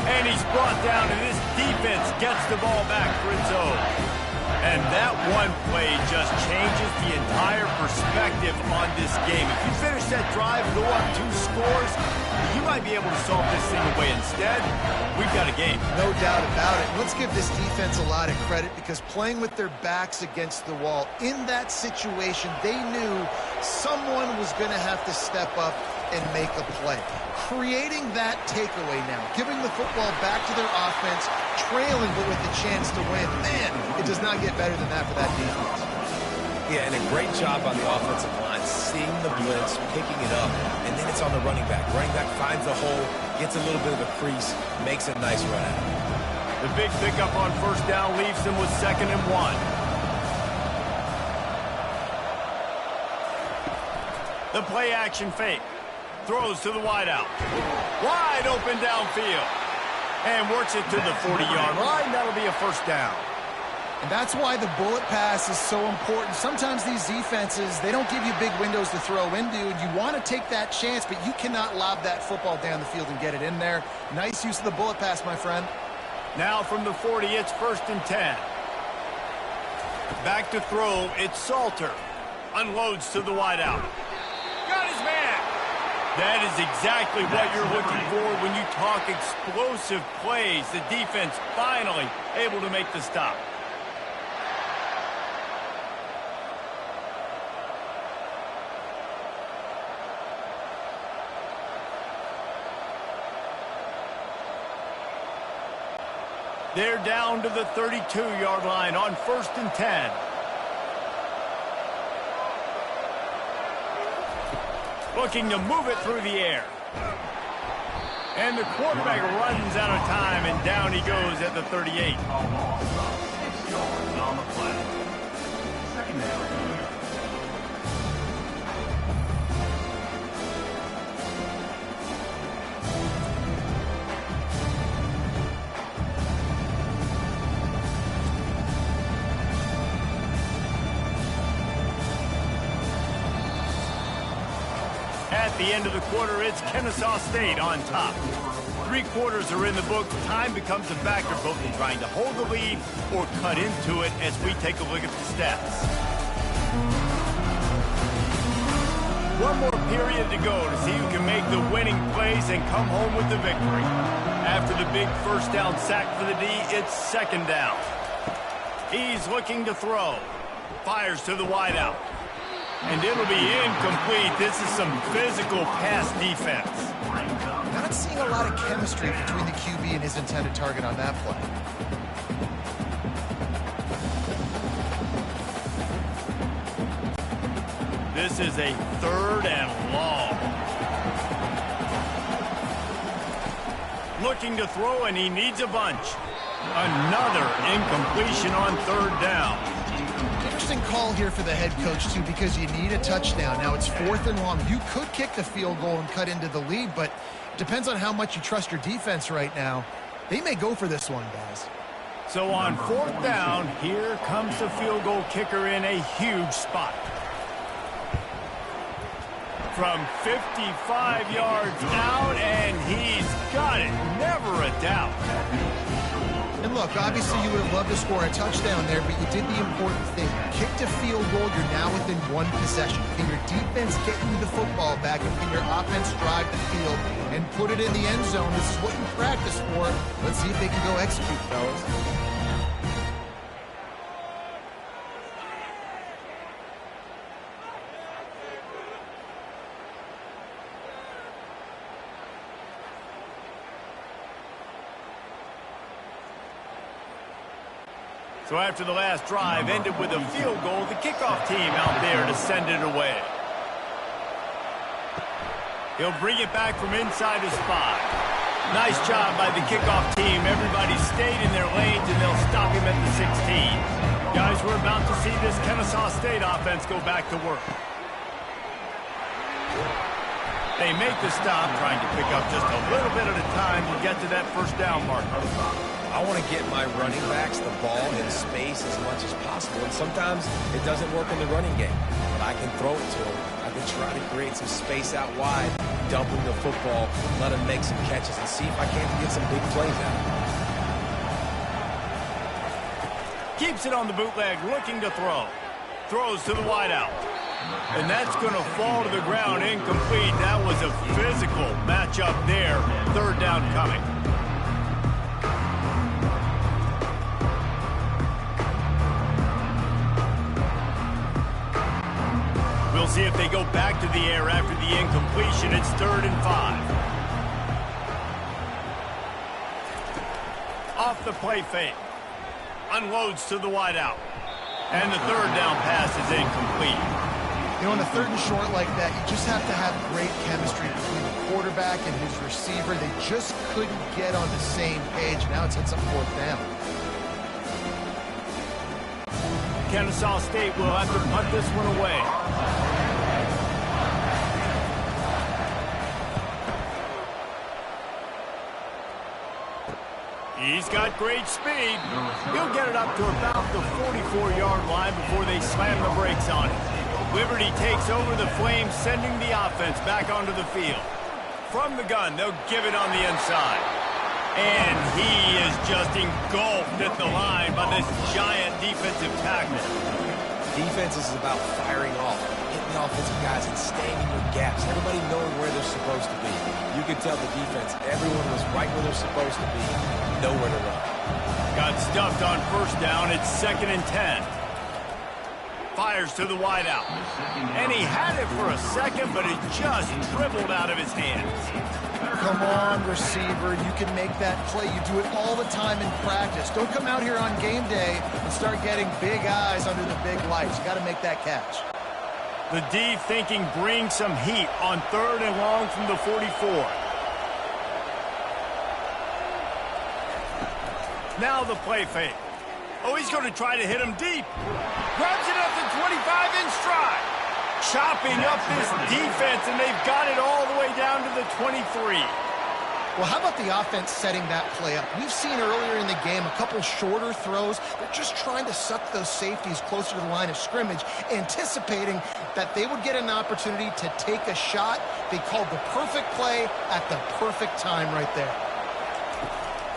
And he's brought down, and this defense gets the ball back for its own. And that one play just changes the entire perspective on this game. If you finish that drive, go up 2 scores, you might be able to solve this thing away. Instead, we've got a game. No doubt about it. Let's give this defense a lot of credit, because playing with their backs against the wall, in that situation, they knew someone was going to have to step up and make a play. Creating that takeaway now, giving the football back to their offense, trailing but with the chance to win. Man, it does not get better than that for that defense. Yeah, and a great job on the offensive line, seeing the blitz, picking it up, and then it's on the running back. Running back finds the hole, gets a little bit of a crease, makes a nice run out. The big pickup on first down leaves them with 2nd and 1. The play action fake. Throws to the wideout. Wide open downfield. And works it to the 40-yard line. That'll be a first down. And that's why the bullet pass is so important. Sometimes these defenses, they don't give you big windows to throw into, and you want to take that chance, but you cannot lob that football down the field and get it in there. Nice use of the bullet pass, my friend. Now from the 40, it's 1st and 10. Back to throw, it's Salter. Unloads to the wideout. Got his man. That is exactly what you're looking for when you talk explosive plays. The defense finally able to make the stop. They're down to the 32-yard line on 1st and 10. Looking to move it through the air. And the quarterback runs out of time, and down he goes at the 38. 6 yards on the play. 2nd down. At the end of the quarter, it's Kennesaw State on top. 3 quarters are in the book. Time becomes a factor, both in trying to hold the lead or cut into it as we take a look at the stats. One more period to go to see who can make the winning plays and come home with the victory. After the big first down sack for the D, it's 2nd down. He's looking to throw. Fires to the wideout. And it'll be incomplete. This is some physical pass defense. Not seeing a lot of chemistry between the QB and his intended target on that play. This is a 3rd and long. Looking to throw, and he needs a bunch. Another incompletion on 3rd down. Interesting call here for the head coach, too, because you need a touchdown. Now it's 4th and long. You could kick the field goal and cut into the lead, but it depends on how much you trust your defense right now. They may go for this one, guys. So on 4th down, here comes the field goal kicker in a huge spot. From 55 yards out, and he's got it. Never a doubt. And look, obviously you would have loved to score a touchdown there, but you did the important thing. Kicked a field goal, you're now within 1 possession. Can your defense get you the football back, and can your offense drive the field and put it in the end zone? This is what you practice for. Let's see if they can go execute, fellas. So after the last drive ended with a field goal, the kickoff team out there to send it away. He'll bring it back from inside his 5. Nice job by the kickoff team. Everybody stayed in their lanes, and they'll stop him at the 16. Guys, we're about to see this Kennesaw State offense go back to work. They make the stop, trying to pick up just a little bit at a time to get to that first down marker. I want to get my running backs the ball in space as much as possible, and sometimes it doesn't work in the running game, but I can throw it to them. I can try to create some space out wide, dump him the football, let him make some catches, and see if I can't get some big plays out. Keeps it on the bootleg, looking to throw. Throws to the wideout. And that's going to fall to the ground incomplete. That was a physical matchup there. 3rd down coming. We'll see if they go back to the air after the incompletion. It's 3rd and 5. Off the play fake. Unloads to the wideout. And the 3rd down pass is incomplete. You know, in a 3rd and short like that, you just have to have great chemistry between the quarterback quarterback and his receiver, they just couldn't get on the same page. Now it's a fourth down. Kennesaw State will have to punt this one away. He's got great speed. He'll get it up to about the 44-yard line before they slam the brakes on it. Liberty takes over the Flames, sending the offense back onto the field. From the gun, they'll give it on the inside. And he is just engulfed at the line by this giant defensive tackle. Defense is about firing off, hitting the offensive guys and staying in your gaps. Everybody knowing where they're supposed to be. You could tell the defense, everyone was right where they're supposed to be, nowhere to run. Got stuffed on first down. It's 2nd and 10. Fires to the wideout. And he had it for a second, but it just dribbled out of his hands. Come on, receiver. You can make that play. You do it all the time in practice. Don't come out here on game day and start getting big eyes under the big lights. You got to make that catch. The D thinking bring some heat on 3rd and long from the 44. Now the play fake. Oh, he's going to try to hit him deep. Grabs it up to 25 in stride. Chopping up this defense, and they've got it all the way down to the 23. Well, how about the offense setting that play up? We've seen earlier in the game a couple shorter throws. They're just trying to suck those safeties closer to the line of scrimmage, anticipating that they would get an opportunity to take a shot. They called the perfect play at the perfect time right there.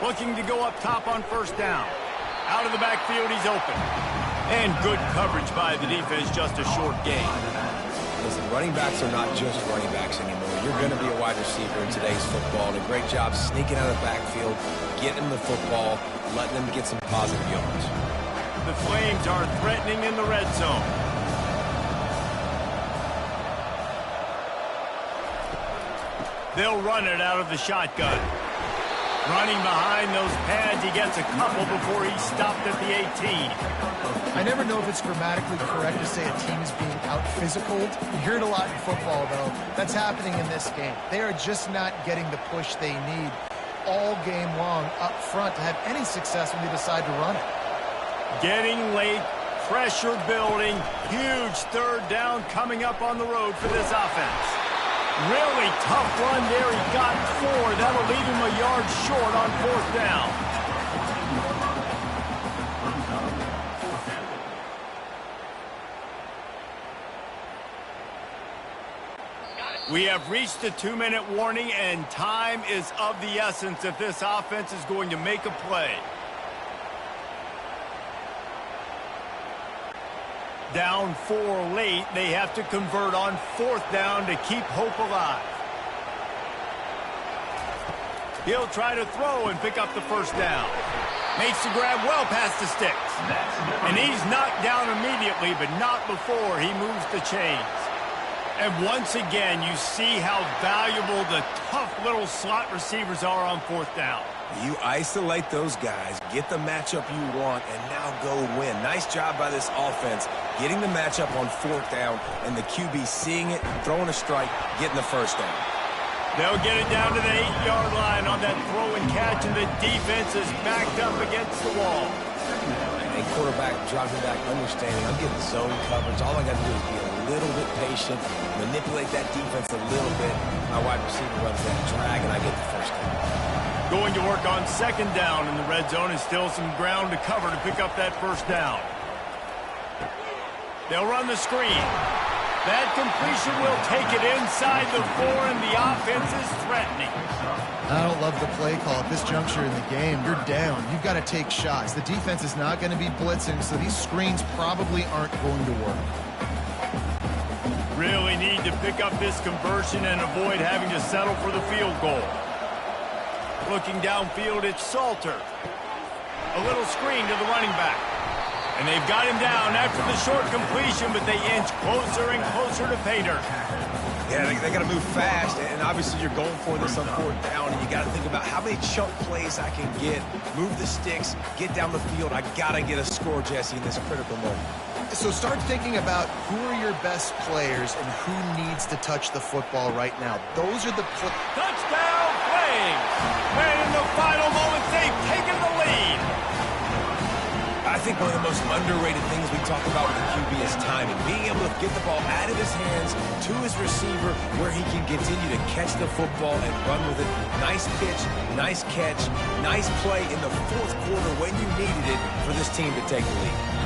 Looking to go up top on first down. Out of the backfield, he's open. And good coverage by the defense, just a short gain. Listen, running backs are not just running backs anymore. You're going to be a wide receiver in today's football. And a great job sneaking out of the backfield, getting the football, letting them get some positive yards. The Flames are threatening in the red zone. They'll run it out of the shotgun. Running behind those pads, he gets a couple before he's stopped at the 18. I never know if it's grammatically correct to say a team is being out-physicaled. You hear it a lot in football, though. That's happening in this game. They are just not getting the push they need all game long up front to have any success when they decide to run it. Getting late, pressure building, huge 3rd down coming up on the road for this offense. Really tough run there. He got 4. That'll leave him a yard short on 4th down. We have reached the 2-minute warning, and time is of the essence if this offense is going to make a play. Down 4 late, they have to convert on 4th down to keep hope alive. He'll try to throw and pick up the first down. Makes the grab well past the sticks. And he's knocked down immediately, but not before he moves the chains. And once again, you see how valuable the tough little slot receivers are on 4th down. You isolate those guys, get the matchup you want, and now go win. Nice job by this offense, getting the matchup on 4th down, and the QB seeing it, throwing a strike, getting the first down. They'll get it down to the 8-yard line on that throw and catch, and the defense is backed up against the wall. And quarterback dropping back, understanding, I'm getting zone coverage. All I got to do is be a little bit patient, manipulate that defense a little bit. My wide receiver runs that drag, and I get the first down. Going to work on 2nd down in the red zone, and still some ground to cover to pick up that first down. They'll run the screen. That completion will take it inside the 4, and the offense is threatening. I don't love the play call at this juncture in the game. You're down. You've got to take shots. The defense is not going to be blitzing, so these screens probably aren't going to work. Really need to pick up this conversion and avoid having to settle for the field goal. Looking downfield, it's Salter. A little screen to the running back. And they've got him down after the short completion, but they inch closer and closer to pay dirt. Yeah, they got to move fast, and obviously you're going for this on fourth down, and you got to think about how many chunk plays I can get, move the sticks, get down the field. I got to get a score, Jesse, in this critical moment. So start thinking about who are your best players and who needs to touch the football right now. Those are the touchdown Flames! And in the final moments, they've taken the lead. I think one of the most underrated things we talk about with the QB is timing. Being able to get the ball out of his hands to his receiver where he can continue to catch the football and run with it. Nice pitch, nice catch, nice play in the fourth quarter when you needed it for this team to take the lead.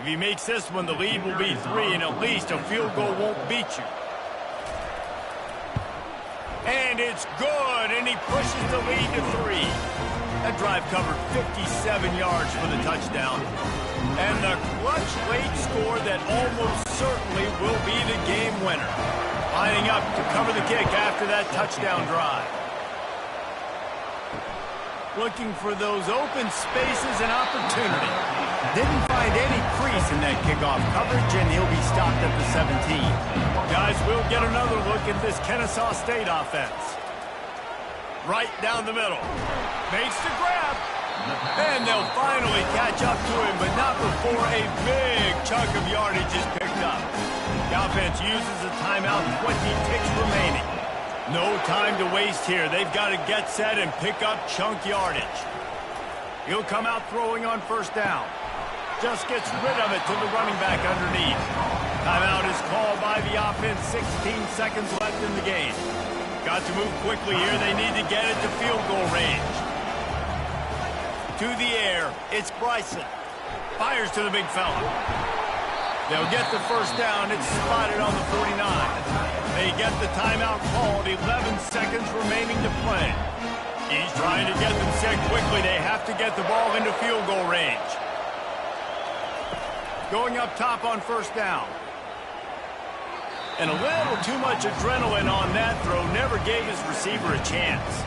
If he makes this one, the lead will be 3, and at least a field goal won't beat you. And it's good, and he pushes the lead to 3. That drive covered 57 yards for the touchdown. And the clutch late score that almost certainly will be the game winner. Lining up to cover the kick after that touchdown drive. Looking for those open spaces and opportunity. Didn't find any crease in that kickoff coverage, and he'll be stopped at the 17. Guys, we'll get another look at this Kennesaw State offense. Right down the middle. Makes the grab. And they'll finally catch up to him, but not before a big chunk of yardage is picked up. The offense uses a timeout, 20 ticks remaining. No time to waste here. They've got to get set and pick up chunk yardage. He'll come out throwing on first down. Just gets rid of it to the running back underneath. Timeout is called by the offense. 16 seconds left in the game. Got to move quickly here. They need to get it to field goal range. To the air. It's Bryson. Fires to the big fella. They'll get the first down. It's spotted on the 49. They get the timeout called. 11 seconds remaining to play. He's trying to get them set quickly. They have to get the ball into field goal range. Going up top on first down. And a little too much adrenaline on that throw. Never gave his receiver a chance.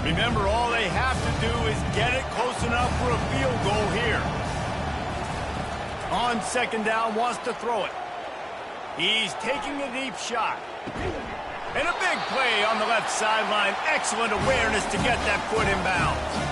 Remember, all they have to do is get it close enough for a field goal here. On second down, wants to throw it. He's taking a deep shot. And a big play on the left sideline. Excellent awareness to get that foot in bounds.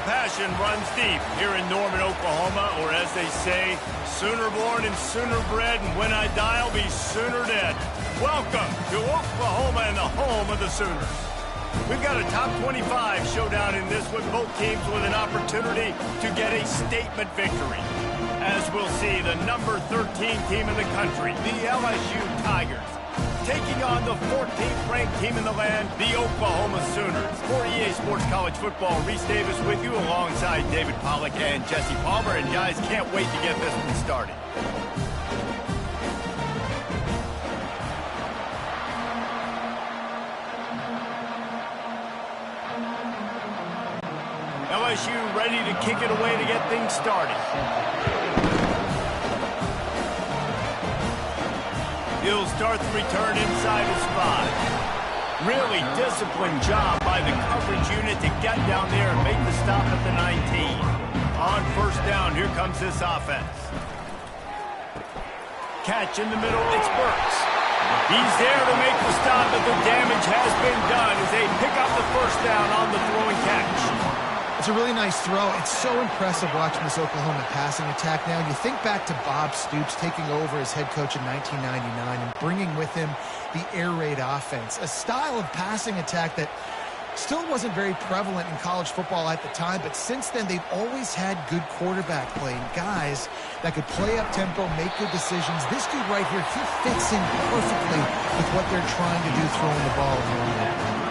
passion runs deep here in Norman, Oklahoma, or as they say, sooner born and sooner bred, and when I die, I'll be sooner dead. Welcome to Oklahoma and the home of the Sooners. We've got a top 25 showdown in this one, both teams with an opportunity to get a statement victory. As we'll see, the number 13 team in the country, the LSU Tigers, taking on the 14th ranked team in the land, the Oklahoma Sooners. For EA Sports College Football, Reese Davis with you alongside David Pollack and Jesse Palmer. And guys, can't wait to get this one started. LSU ready to kick it away to get things started. He'll start the return inside his 5. Really disciplined job by the coverage unit to get down there and make the stop at the 19. On first down, here comes this offense. Catch in the middle, it's Burks. He's there to make the stop, but the damage has been done as they pick up the first down on the throw and catch. It's a really nice throw. It's so impressive watching this Oklahoma passing attack now. You think back to Bob Stoops taking over as head coach in 1999 and bringing with him the air raid offense, a style of passing attack that still wasn't very prevalent in college football at the time, but since then they've always had good quarterback play and guys that could play up tempo, make good decisions. This dude right here, he fits in perfectly with what they're trying to do, throwing the ball in the run.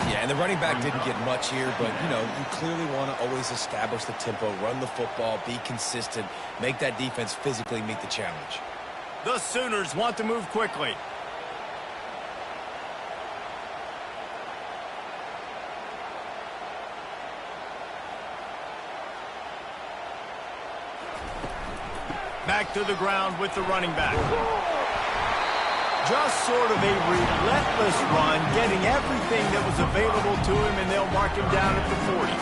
Yeah, and the running back didn't get much here, but, you know, you clearly want to always establish the tempo, run the football, be consistent, make that defense physically meet the challenge. The Sooners want to move quickly. Back to the ground with the running back. Just sort of a relentless run, getting everything that was available to him, and they'll mark him down at the 40.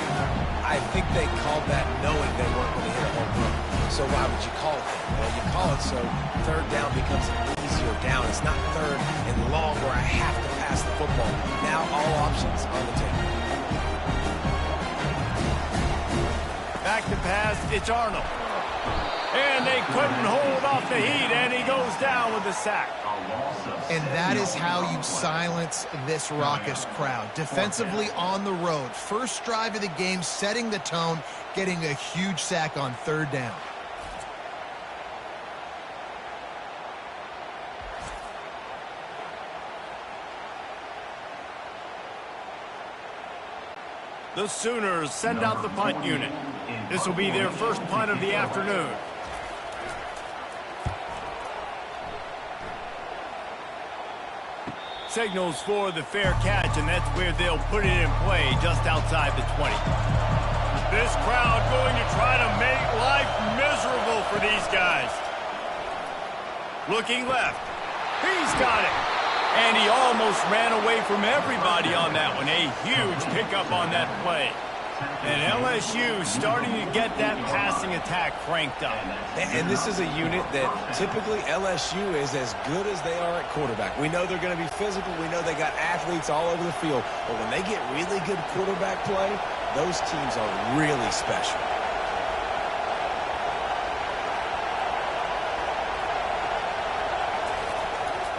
I think they called that knowing they weren't going to hit a home run. So why would you call it that? Well, you call it so third down becomes an easier down. It's not third and long where I have to pass the football. Now all options on the table. Back to pass, it's Arnold. And they couldn't hold off the heat, and he goes down with the sack. And that is how you silence this raucous crowd. Defensively on the road. First drive of the game, setting the tone, getting a huge sack on third down. The Sooners send out the punt unit. This will be their first punt of the afternoon. Signals for the fair catch, and that's where they'll put it in play just outside the 20. This crowd going to try to make life miserable for these guys. Looking left. He's got it. And he almost ran away from everybody on that one. A huge pickup on that play. And LSU starting to get that passing attack cranked up. And this is a unit that typically LSU is as good as they are at quarterback. We know they're going to be physical. We know they got athletes all over the field. But when they get really good quarterback play, those teams are really special.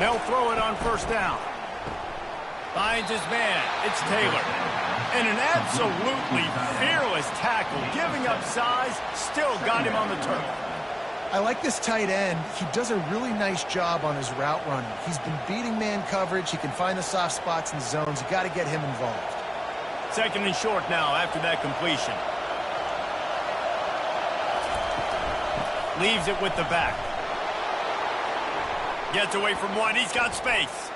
They'll throw it on first down. Finds his man. It's Taylor. And an absolutely fearless tackle, giving up size, still got him on the turf. I like this tight end. He does a really nice job on his route running. He's been beating man coverage. He can find the soft spots and zones. You got to get him involved. Second and short now after that completion. Leaves it with the back. Gets away from one. He's got space.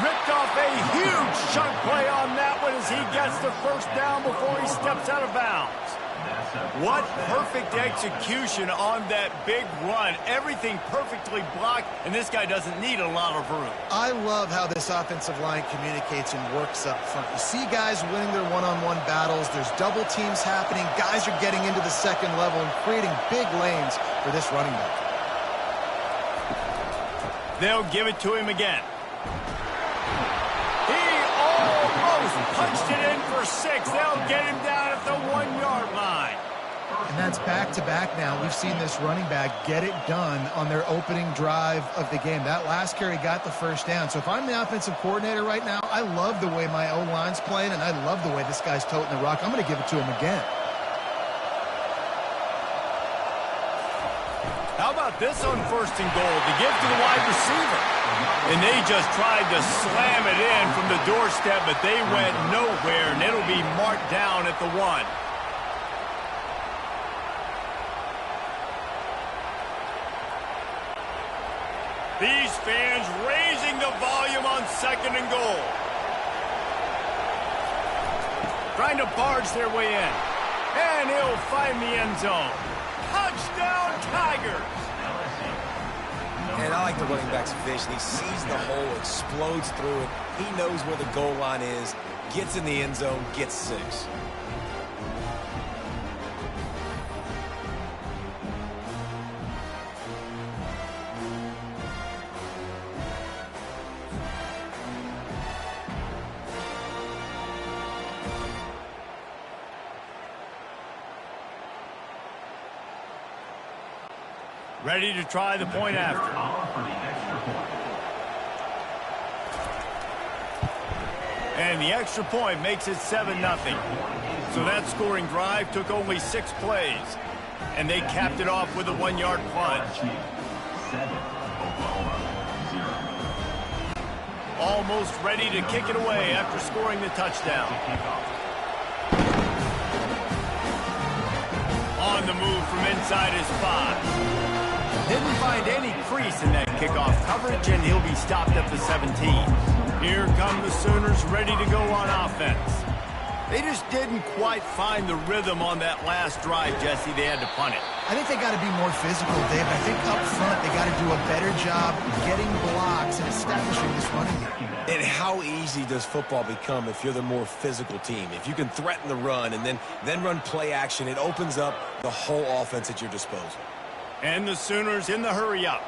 Ripped off a huge chunk play on that one as he gets the first down before he steps out of bounds. What perfect execution on that big run. Everything perfectly blocked, and this guy doesn't need a lot of room. I love how this offensive line communicates and works up front. You see guys winning their one-on-one battles. There's double teams happening. Guys are getting into the second level and creating big lanes for this running back. They'll give it to him again. He almost punched it in for 6. They'll get him down at the 1-yard line. And that's back-to-back now. We've seen this running back get it done on their opening drive of the game. That last carry got the first down. So if I'm the offensive coordinator right now, I love the way my O-line's playing, and I love the way this guy's toting the rock. I'm going to give it to him again. How about this on 1st and goal to give to the wide receiver? And they just tried to slam it in from the doorstep, but they went nowhere, and it'll be marked down at the 1. These fans raising the volume on 2nd and goal. Trying to barge their way in. And he'll find the end zone. Touchdown, Tigers! And I like the running back's vision. He sees the hole, explodes through it. He knows where the goal line is, gets in the end zone, gets 6. Ready to try the point after. And the extra point makes it 7-0. So that scoring drive took only 6 plays. And they capped it off with a 1-yard plunge. Almost ready to kick it away after scoring the touchdown. On the move from inside his 5. Didn't find any crease in that kickoff coverage, and he'll be stopped at the 17. Here come the Sooners ready to go on offense. They just didn't quite find the rhythm on that last drive, Jesse. They had to punt it. I think they got to be more physical, Dave. I think up front they got to do a better job getting blocks and establishing this running game. And how easy does football become if you're the more physical team? If you can threaten the run and then run play action, it opens up the whole offense at your disposal. And the Sooners in the hurry-up.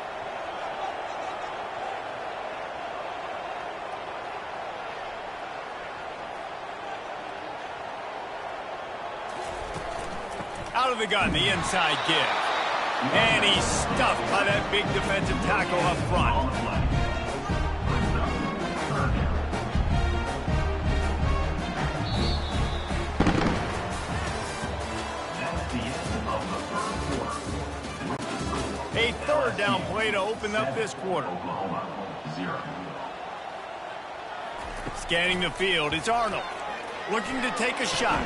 Out of the gun, the inside give. And he's stuffed by that big defensive tackle up front. A 3rd down play to open up this quarter. Scanning the field, it's Arnold. Looking to take a shot.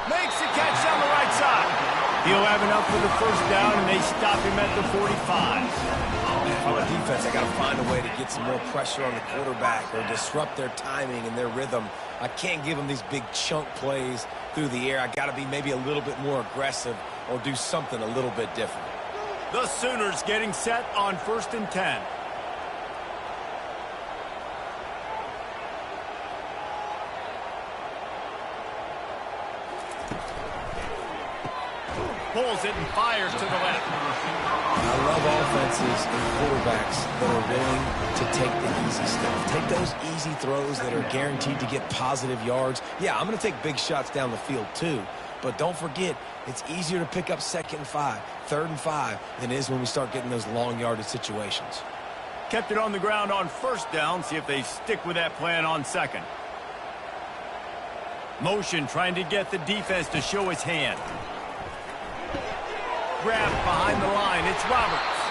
Makes the catch down the right side. He'll have enough for the 1st down, and they stop him at the 45. On the defense, I got to find a way to get some more pressure on the quarterback or disrupt their timing and their rhythm. I can't give them these big chunk plays through the air. I got to be maybe a little bit more aggressive or do something a little bit different. The Sooners getting set on 1st and 10. Pulls it and fires to the left. I love offenses and quarterbacks that are willing to take the easy stuff. Take those easy throws that are guaranteed to get positive yards. Yeah, I'm going to take big shots down the field too. But don't forget, it's easier to pick up 2nd and 5, 3rd and 5 than it is when we start getting those long yardage situations. Kept it on the ground on 1st down. See if they stick with that plan on 2nd. Motion trying to get the defense to show his hand. Grab behind the line. It's Roberts.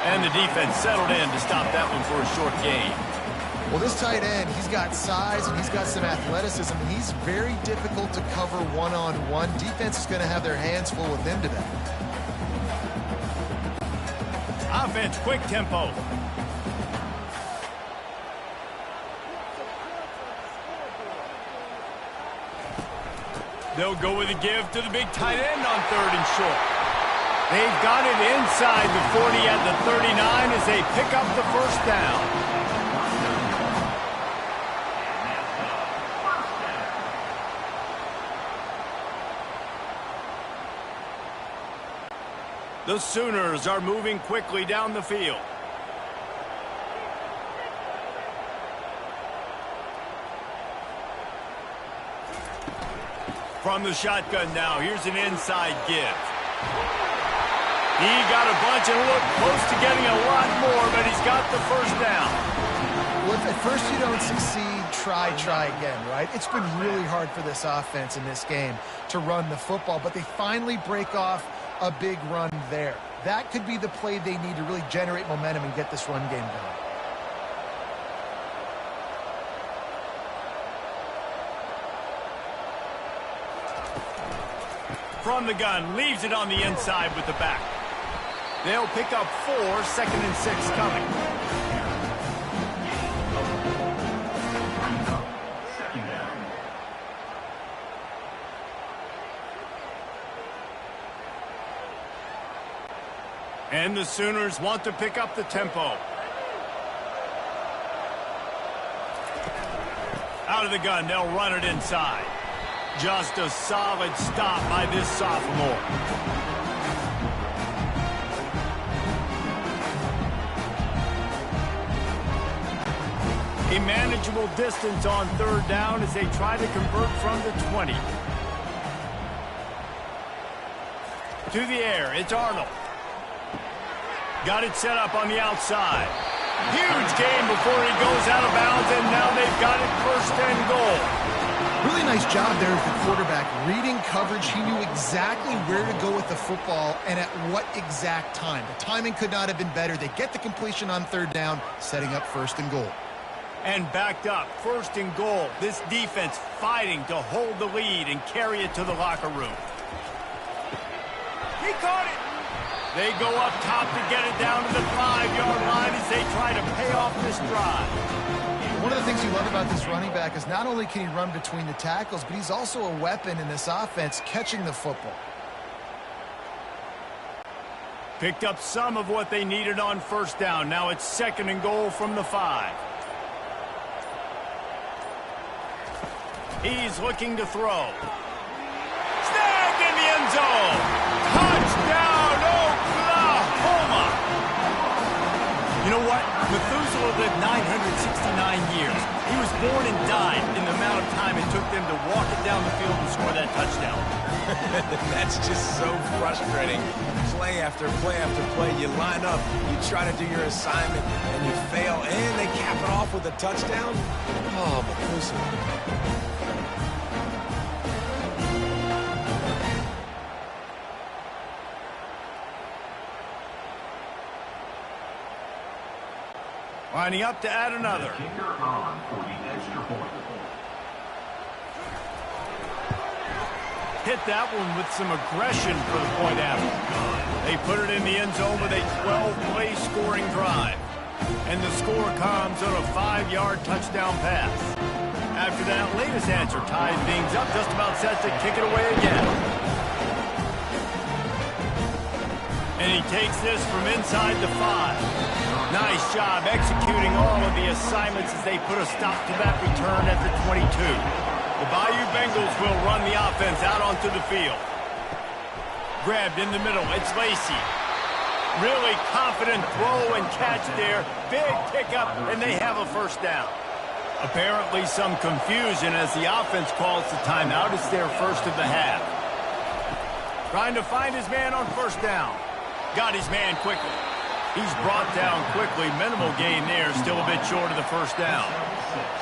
And the defense settled in to stop that one for a short gain. Well, this tight end, he's got size and he's got some athleticism, and he's very difficult to cover one-on-one. Defense is going to have their hands full with him today. Offense, quick tempo. They'll go with a give to the big tight end on 3rd and short. They've got it inside the 40 at the 39 as they pick up the 1st down. The Sooners are moving quickly down the field. From the shotgun now, here's an inside give. He got a bunch and looked close to getting a lot more, but he's got the first down. Well, if at first you don't succeed, try again, right? It's been really hard for this offense in this game to run the football, but they finally break off a big run there. That could be the play they need to really generate momentum and get this run game going. From the gun, leaves it on the inside with the back. They'll pick up 4, 2nd and 6 coming. Second down. And the Sooners want to pick up the tempo. Out of the gun, they'll run it inside. Just a solid stop by this sophomore. A manageable distance on 3rd down as they try to convert from the 20. To the air, it's Arnold. Got it set up on the outside. Huge gain before he goes out of bounds, and now they've got it 1st and goal. Really nice job there as the quarterback. Reading coverage, he knew exactly where to go with the football and at what exact time. The timing could not have been better. They get the completion on 3rd down, setting up 1st and goal. And backed up, 1st and goal. This defense fighting to hold the lead and carry it to the locker room. He caught it. They go up top to get it down to the 5-yard line as they try to pay off this drive. One of the things you love about this running back is not only can he run between the tackles, but he's also a weapon in this offense catching the football. Picked up some of what they needed on 1st down. Now it's 2nd and goal from the 5. He's looking to throw. Snagged in the end zone. Touchdown, Oklahoma. You know what? Methuselah lived 969 years. He was born and died in the amount of time it took them to walk it down the field and score that touchdown. That's just so frustrating. Play after play after play. You line up, you try to do your assignment, and you fail, and they cap it off with a touchdown. Oh, Methuselah. Lining up to add another. Kicker on for the extra point. Hit that one with some aggression for the point after. They put it in the end zone with a 12-play scoring drive. And the score comes on a 5-yard touchdown pass. After that latest answer ties things up, just about set to kick it away again. And he takes this from inside the 5. Nice job executing all of the assignments as they put a stop to that return at the 22. The Bayou Bengals will run the offense out onto the field. Grabbed in the middle, it's Lacy. Really confident throw and catch there. Big pickup, and they have a 1st down. Apparently some confusion as the offense calls the timeout. It's their 1st of the half. Trying to find his man on 1st down. Got his man quickly. He's brought down quickly. Minimal gain there. Still a bit short of the 1st down.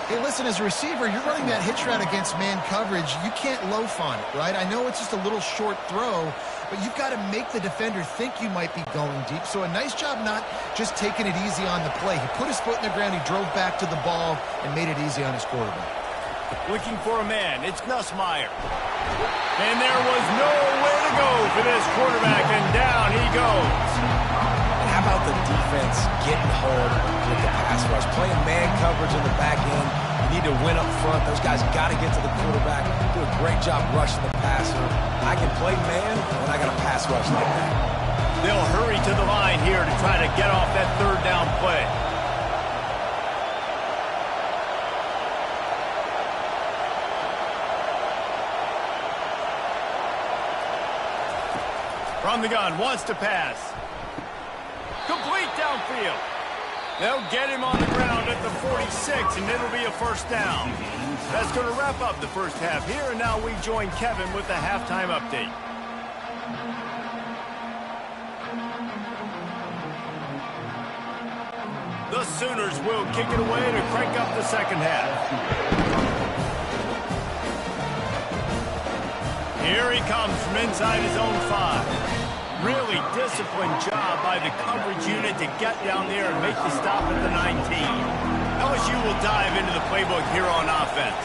Hey, listen, as a receiver, you're running that hitch route against man coverage. You can't loaf on it, right? I know it's just a little short throw, but you've got to make the defender think you might be going deep. So a nice job not just taking it easy on the play. He put his foot in the ground, he drove back to the ball, and made it easy on his quarterback. Looking for a man. It's Nussmeier. And there was nowhere to go for this quarterback, and down he goes. How about the defense getting home with the pass rush? Playing man coverage in the back end. You need to win up front. Those guys got to get to the quarterback. Do a great job rushing the passer. I can play man, and I got a pass rush like that. They'll hurry to the line here to try to get off that 3rd down play. From the gun, wants to pass. Complete downfield. They'll get him on the ground at the 46, and it'll be a first down. That's going to wrap up the first half here, and now we join Kevin with the halftime update. The Sooners will kick it away to crank up the second half. Here he comes from inside his own 5. Really disciplined job by the coverage unit to get down there and make the stop at the 19. LSU will dive into the playbook here on offense.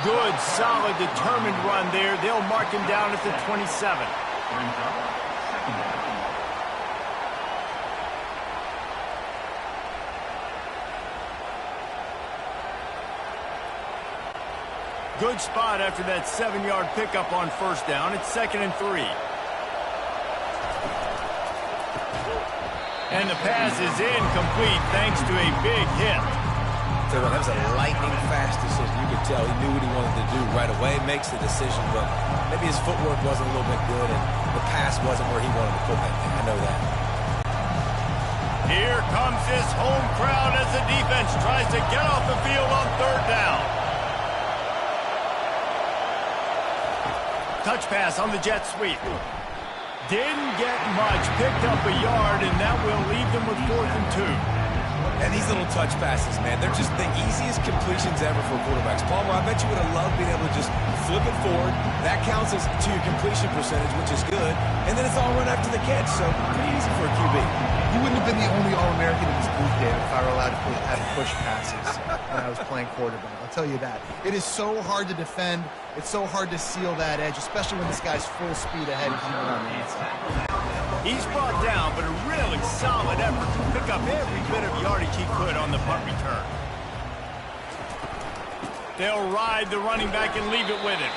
Good, solid, determined run there. They'll mark him down at the 27. Good spot after that 7-yard pickup on first down. It's 2nd and 3. And the pass is incomplete thanks to a big hit. So that was a lightning-fast decision. You could tell he knew what he wanted to do right away. Makes the decision, but maybe his footwork wasn't a little bit good, and the pass wasn't where he wanted to put that thing. I know that. Here comes this home crowd as the defense tries to get off the field on third down. Touch pass on the jet sweep. Didn't get much. Picked up a yard, and that will leave them with 4th and 2. And these little touch passes, man, they're just the easiest completions ever for quarterbacks. Palmer, I bet you would have loved being able to just flip it forward. That counts as to your completion percentage, which is good. And then it's all run after the catch, so pretty easy for a QB. You wouldn't have been the only All-American in this booth, David, if I were allowed to have push passes when I was playing quarterback. I'll tell you that. It is so hard to defend. It's so hard to seal that edge, especially when this guy's full speed ahead and keeping on the inside. He's brought down, but a really solid effort to pick up every bit of yardage he could on the punt return. They'll ride the running back and leave it with him.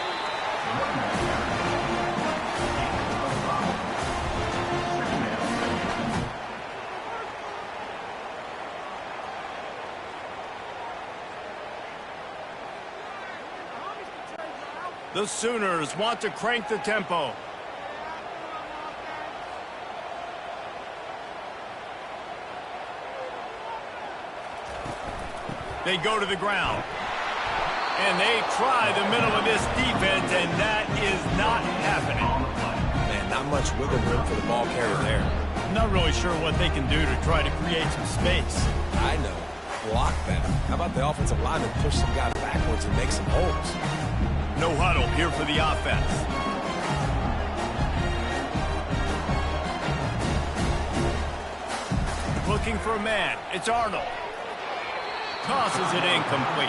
The Sooners want to crank the tempo. They go to the ground. And they try the middle of this defense, and that is not happening. Man, not much wiggle room for the ball carrier there. I'm not really sure what they can do to try to create some space. I know. Block better. How about the offensive lineman push some guys backwards and make some holes? No huddle here for the offense. Looking for a man. It's Arnold. Tosses it incomplete.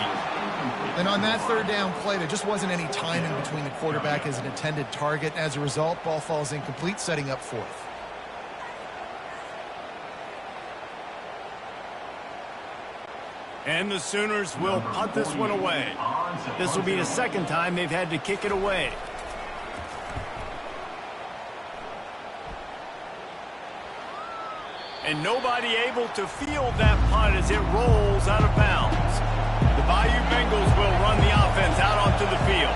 And on that third down play, there just wasn't any timing between the quarterback as an intended target. As a result, ball falls incomplete, setting up 4th. And the Sooners will punt this one away. This will be the 2nd time they've had to kick it away. And nobody able to field that punt as it rolls out of bounds. The Bayou Bengals will run the offense out onto the field.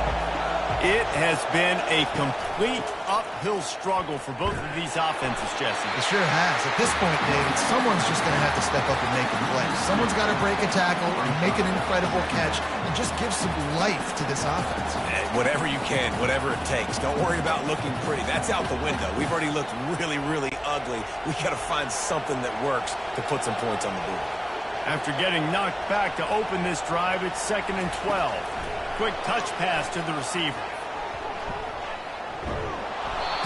It has been a complete uphill struggle for both of these offenses, Jesse. It sure has. At this point, David, someone's just going to have to step up and make a play. Someone's got to break a tackle and make an incredible catch and just give some life to this offense. Whatever you can, whatever it takes. Don't worry about looking pretty. That's out the window. We've already looked really, really ugly. We got to find something that works to put some points on the board. After getting knocked back to open this drive, it's 2nd and 12. Quick touch pass to the receiver.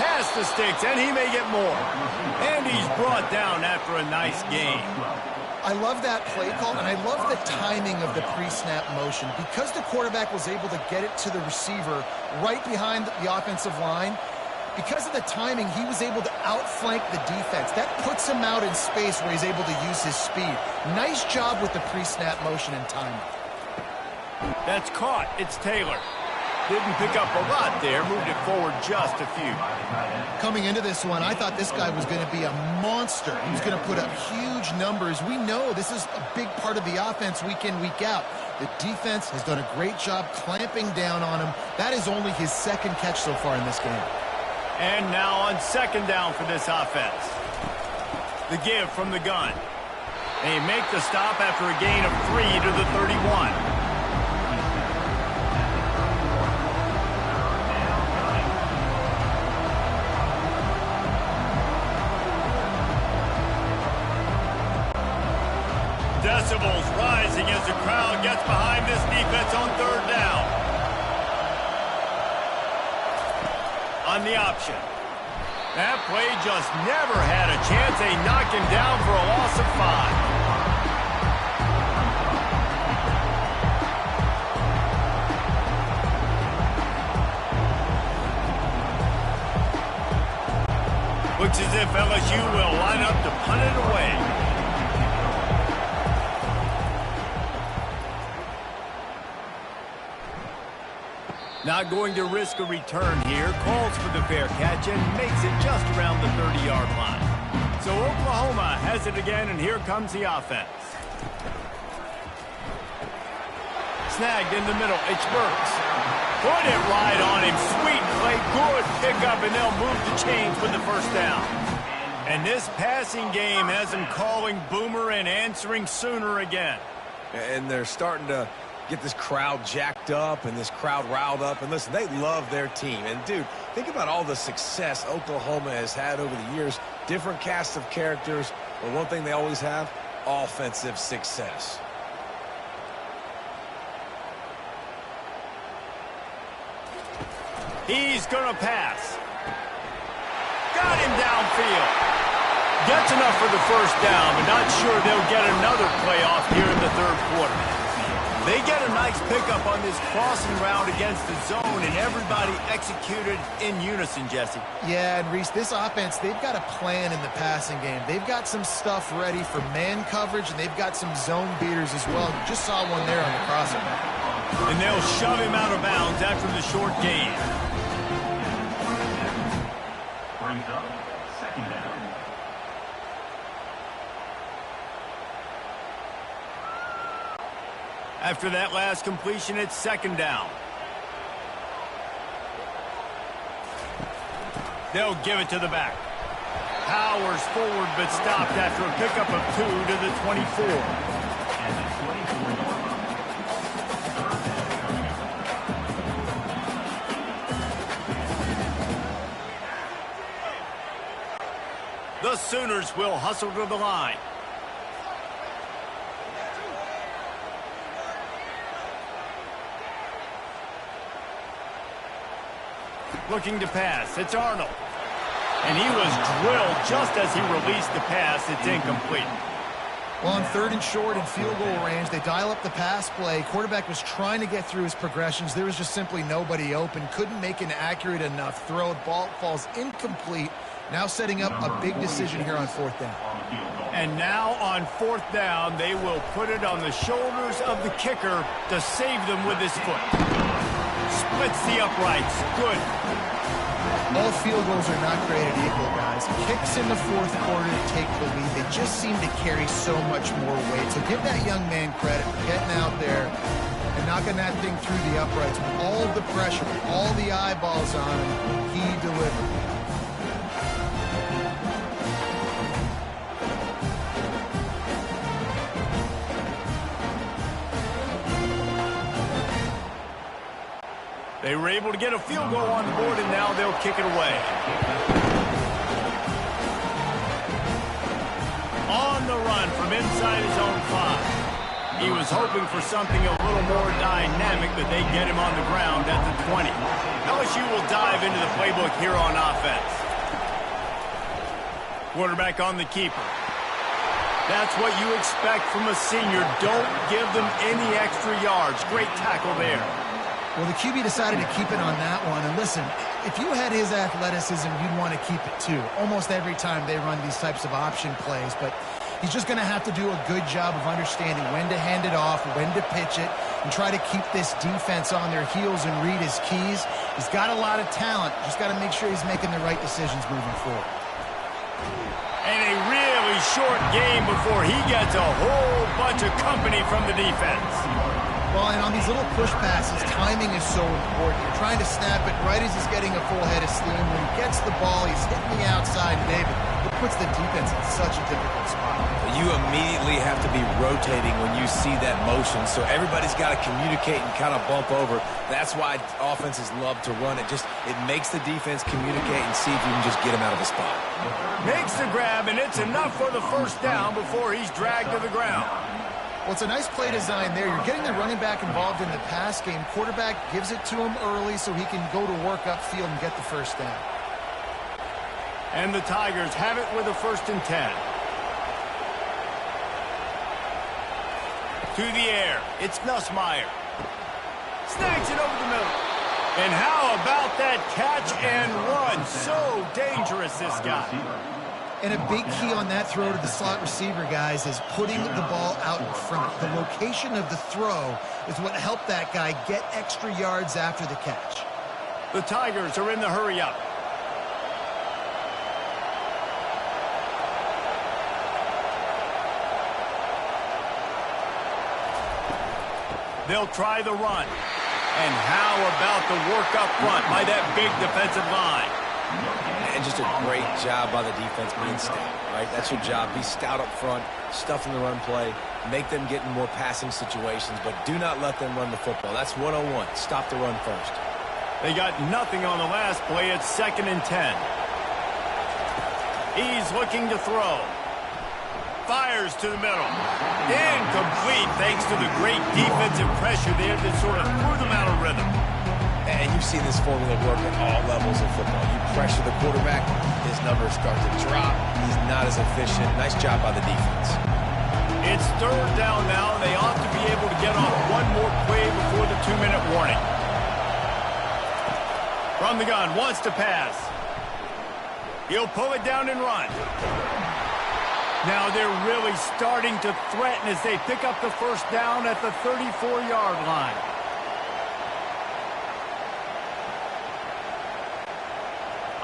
Pass the sticks, and he may get more. And he's brought down after a nice gain. I love that play call, and I love the timing of the pre-snap motion. Because the quarterback was able to get it to the receiver right behind the offensive line, because of the timing, he was able to outflank the defense. That puts him out in space where he's able to use his speed. Nice job with the pre-snap motion and timing. That's caught. It's Taylor. Didn't pick up a lot there. Moved it forward just a few. Coming into this one, I thought this guy was going to be a monster. He was going to put up huge numbers. We know this is a big part of the offense week in, week out. The defense has done a great job clamping down on him. That is only his 2nd catch so far in this game. And now on 2nd down for this offense. The give from the gun. They make the stop after a gain of 3 to the 31. Decibels rising as the crowd gets behind this defense on third down. On the option. That play just never had a chance. They knock him down for a loss of 5. Looks as if LSU will line up to punt it away. Not going to risk a return here. Calls for the fair catch and makes it just around the 30-yard line. So Oklahoma has it again, and here comes the offense. Snagged in the middle. It's Burks. Put it right on him. Sweet play. Good pickup, and they'll move the chains with the first down. And this passing game has them calling Boomer and answering Sooner again. And they're starting to get this crowd jacked up and this crowd riled up. And listen, they love their team. And, dude, think about all the success Oklahoma has had over the years. Different cast of characters. But one thing they always have, offensive success. He's going to pass. Got him downfield. Gets enough for the first down, but not sure they'll get another play off here in the third quarter. They get a nice pickup on this crossing route against the zone, and everybody executed in unison, Jesse. Yeah, and Reese, this offense, they've got a plan in the passing game. They've got some stuff ready for man coverage, and they've got some zone beaters as well. You just saw one there on the crossing. And they'll shove him out of bounds after the short gain. Brings up second down. After that last completion, it's second down. They'll give it to the back. Powers forward, but stopped after a pickup of 2 to the 24. And the 24-yard line. The Sooners will hustle to the line. Looking to pass. It's Arnold. And he was drilled just as he released the pass. It's incomplete. Well, on third and short and field goal range, they dial up the pass play. Quarterback was trying to get through his progressions. There was just simply nobody open. Couldn't make an accurate enough throw. Ball falls incomplete. Now setting up a big decision here on fourth down. And now on fourth down, they will put it on the shoulders of the kicker to save them with his foot. Splits the uprights. Good. All field goals are not created equal, guys. Kicks in the fourth quarter to take the lead. They just seem to carry so much more weight. So give that young man credit for getting out there and knocking that thing through the uprights. With all the pressure, with all the eyeballs on him, he delivered. They were able to get a field goal on the board, and now they'll kick it away. On the run from inside his own 5. He was hoping for something a little more dynamic, but they get him on the ground at the 20. LSU will dive into the playbook here on offense. Quarterback on the keeper. That's what you expect from a senior. Don't give them any extra yards. Great tackle there. Well, the QB decided to keep it on that one. And listen, if you had his athleticism, you'd want to keep it too. Almost every time they run these types of option plays. But he's just going to have to do a good job of understanding when to hand it off, when to pitch it, and try to keep this defense on their heels and read his keys. He's got a lot of talent. Just got to make sure he's making the right decisions moving forward. And a really short game before he gets a whole bunch of company from the defense. Well, and on these little push passes, timing is so important. You're trying to snap it right as he's getting a full head of steam. When he gets the ball, he's hitting the outside. David, the puts the defense in such a difficult spot. You immediately have to be rotating when you see that motion, so everybody's got to communicate and kind of bump over. That's why offenses love to run it. It makes the defense communicate and see if you can just get him out of a spot. Makes the grab, and it's enough for the first down before he's dragged to the ground. Well, it's a nice play design there. You're getting the running back involved in the pass game. Quarterback gives it to him early so he can go to work upfield and get the first down. And the Tigers have it with a 1st and 10. To the air, it's Nussmeier. Snags it over the middle. And how about that catch and run? So dangerous, this guy. And a big key on that throw to the slot receiver, guys, is putting the ball out in front. The location of the throw is what helped that guy get extra yards after the catch. The Tigers are in the hurry-up. They'll try the run. And how about the work up front by that big defensive line? And just a great job by the defense being stout, right? That's your job. Be stout up front, stuff in the run play, make them get in more passing situations, but do not let them run the football. That's 101. Stop the run first. They got nothing on the last play. It's 2nd and 10. He's looking to throw. Fires to the middle. Incomplete thanks to the great defensive pressure there that sort of threw them out of rhythm. And you've seen this formula work at all levels of football. You pressure the quarterback, his numbers start to drop. He's not as efficient. Nice job by the defense. It's 3rd down now. They ought to be able to get off one more play before the 2-minute warning. From the gun, wants to pass. He'll pull it down and run. Now they're really starting to threaten as they pick up the first down at the 34-yard line.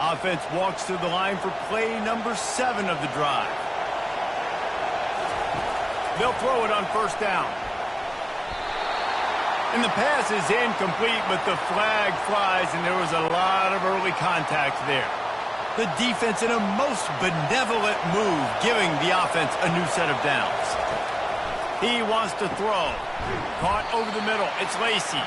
Offense walks to the line for play number 7 of the drive. They'll throw it on 1st down. And the pass is incomplete, but the flag flies, and there was a lot of early contact there. The defense in a most benevolent move, giving the offense a new set of downs. He wants to throw. Caught over the middle. It's Lacy.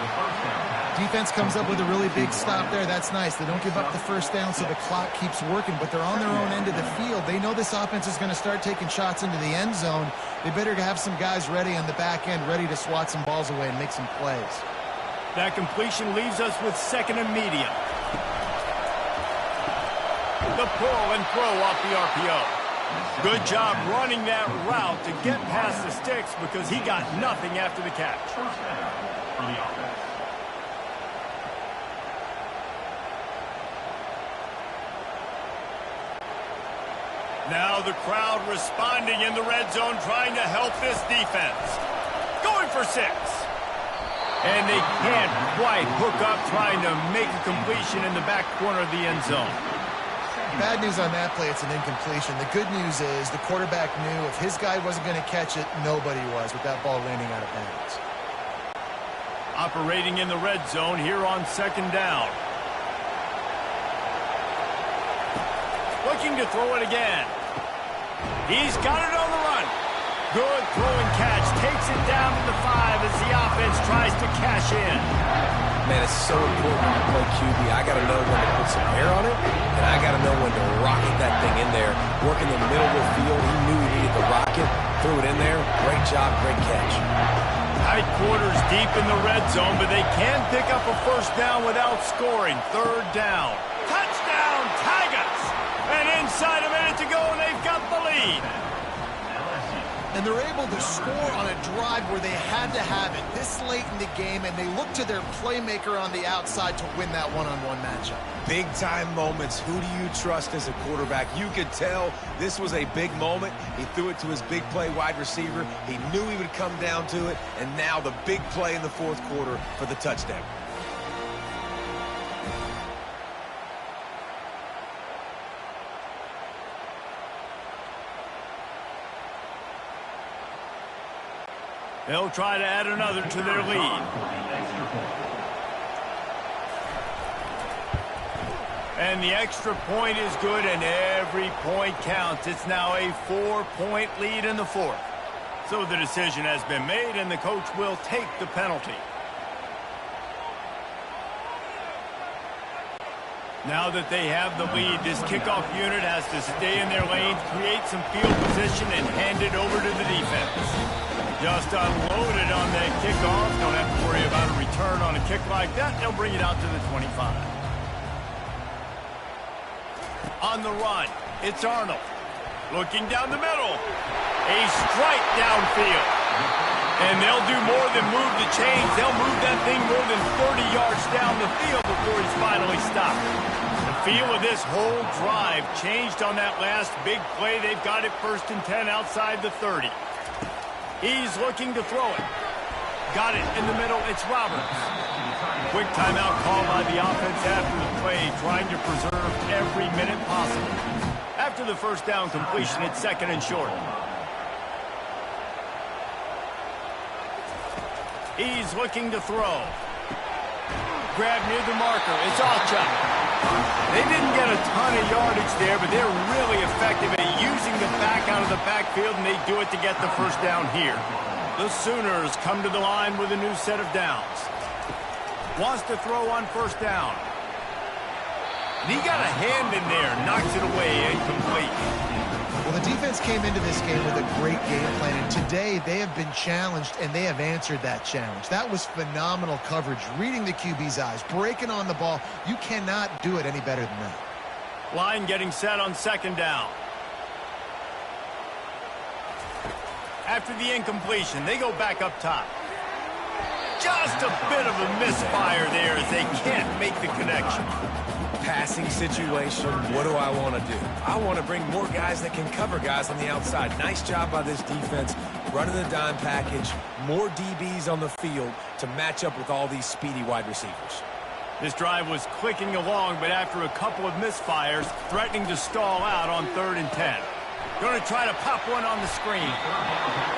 Defense comes up with a really big stop there. That's nice. They don't give up the first down, so the clock keeps working, but they're on their own end of the field. They know this offense is going to start taking shots into the end zone. They better have some guys ready on the back end, ready to swat some balls away and make some plays. That completion leaves us with 2nd and medium. The pull and throw off the RPO. Good job running that route to get past the sticks because he got nothing after the catch. First down for the offense. Now the crowd responding in the red zone, trying to help this defense. Going for 6. And they can't quite hook up, trying to make a completion in the back corner of the end zone. Bad news on that play, it's an incompletion. The good news is the quarterback knew if his guy wasn't going to catch it, nobody was with that ball landing out of bounds. Operating in the red zone here on 2nd down. Looking to throw it again. He's got it on the run. Good throwing catch. Takes it down to the 5 as the offense tries to cash in. Man, it's so important to play QB. I got to know when to put some air on it, and I got to know when to rocket that thing in there. Work in the middle of the field. He knew he needed to rocket. Threw it in there. Great job, great catch. Tight quarters deep in the red zone, but they can pick up a first down without scoring. 3rd down. Touchdown, Tigers! And inside a minute to go, and they've got the lead. And they're able to score on a drive where they had to have it this late in the game, and they look to their playmaker on the outside to win that one-on-one matchup. Big-time moments. Who do you trust as a quarterback? You could tell this was a big moment. He threw it to his big play wide receiver. He knew he would come down to it, and now the big play in the 4th quarter for the touchdown. They'll try to add another to their lead. And the extra point is good, and every point counts. It's now a 4-point lead in the fourth. So the decision has been made, and the coach will take the penalty. Now that they have the lead, this kickoff unit has to stay in their lanes, create some field position, and hand it over to the defense. Just unloaded on that kickoff. Don't have to worry about a return on a kick like that. They'll bring it out to the 25. On the run, it's Arnold. Looking down the middle. A strike downfield. And they'll do more than move the chains. They'll move that thing more than 30 yards down the field before he's finally stopped. The feel of this whole drive changed on that last big play. They've got it 1st and 10 outside the 30. He's looking to throw it. Got it in the middle. It's Roberts. Quick timeout call by the offense after the play, trying to preserve every minute possible. After the first down completion, it's 2nd and short. He's looking to throw. Grab near the marker. It's Alchuk. They didn't get a ton of yardage there, but they're really effective at using the back out of the backfield, and they do it to get the first down here. The Sooners come to the line with a new set of downs. Wants to throw on 1st down. And he got a hand in there, knocks it away, incomplete. Well, the defense came into this game with a great game plan, and today they have been challenged, and they have answered that challenge. That was phenomenal coverage, reading the QB's eyes, breaking on the ball. You cannot do it any better than that. Line getting set on 2nd down. After the incompletion, they go back up top. Just a bit of a misfire there as they can't make the connection. Passing situation, what do I want to do? I want to bring more guys that can cover guys on the outside. Nice job by this defense, running the dime package, more DBs on the field to match up with all these speedy wide receivers. This drive was clicking along, but after a couple of misfires, threatening to stall out on 3rd and 10. Going to try to pop one on the screen.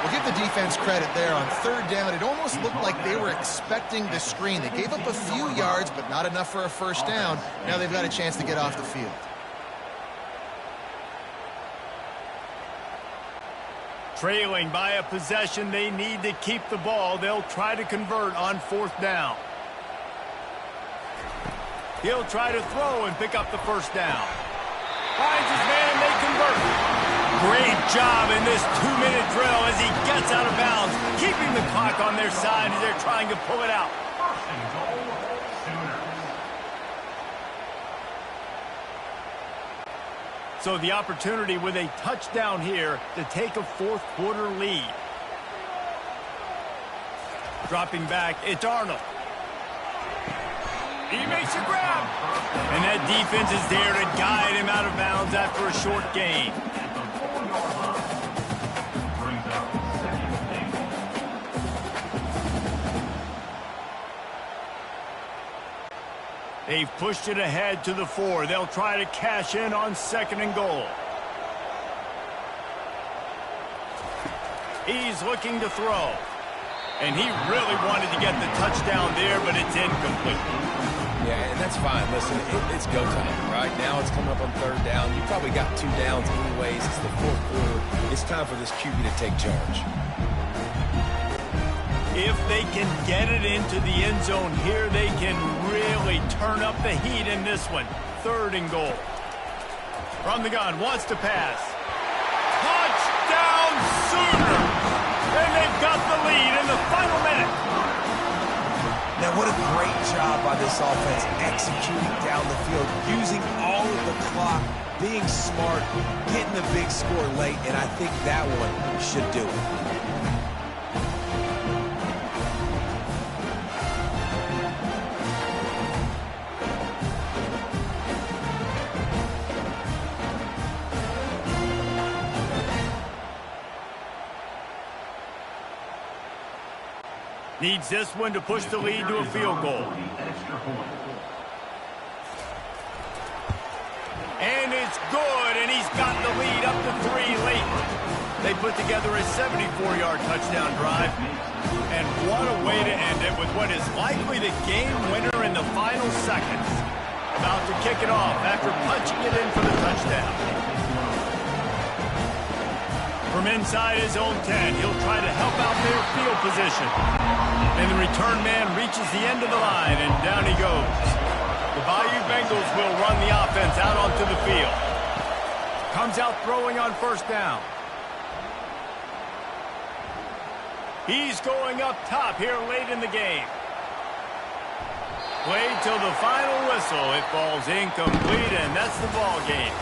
We'll give the defense credit there on 3rd down. It almost looked like they were expecting the screen. They gave up a few yards, but not enough for a 1st down. Now they've got a chance to get off the field. Trailing by a possession, they need to keep the ball. They'll try to convert on 4th down. He'll try to throw and pick up the 1st down. Finds his man, and they convert. Great job in this 2-minute drill as he gets out of bounds, keeping the clock on their side as they're trying to pull it out. 1st and goal, Sooners. So the opportunity with a touchdown here to take a 4th quarter lead. Dropping back, it's Arnold. He makes a grab. And that defense is there to guide him out of bounds after a short gain. They've pushed it ahead to the 4. They'll try to cash in on 2nd and goal. He's looking to throw. And he really wanted to get the touchdown there, but it's incomplete. Yeah, and that's fine. Listen, it's go time, right? Now it's coming up on 3rd down. You probably got 2 downs anyways. It's the 4th quarter. It's time for this QB to take charge. If they can get it into the end zone here, they can really turn up the heat in this one. 3rd and goal. From the gun, wants to pass. Touchdown Sooners! And they've got the lead in the final minute. Now, what a great job by this offense executing down the field, using all of the clock, being smart, getting the big score late, and I think that one should do it. Needs this one to push the lead to a field goal. And it's good, and he's got the lead up to 3 late. They put together a 74-yard touchdown drive. And what a way to end it with what is likely the game winner in the final seconds. About to kick it off after punching it in for the touchdown. From inside his own 10, he'll try to help out their field position. And the return man reaches the end of the line, and down he goes. The Bayou Bengals will run the offense out onto the field. Comes out throwing on first down. He's going up top here late in the game. Played till the final whistle. It falls incomplete, and that's the ball game.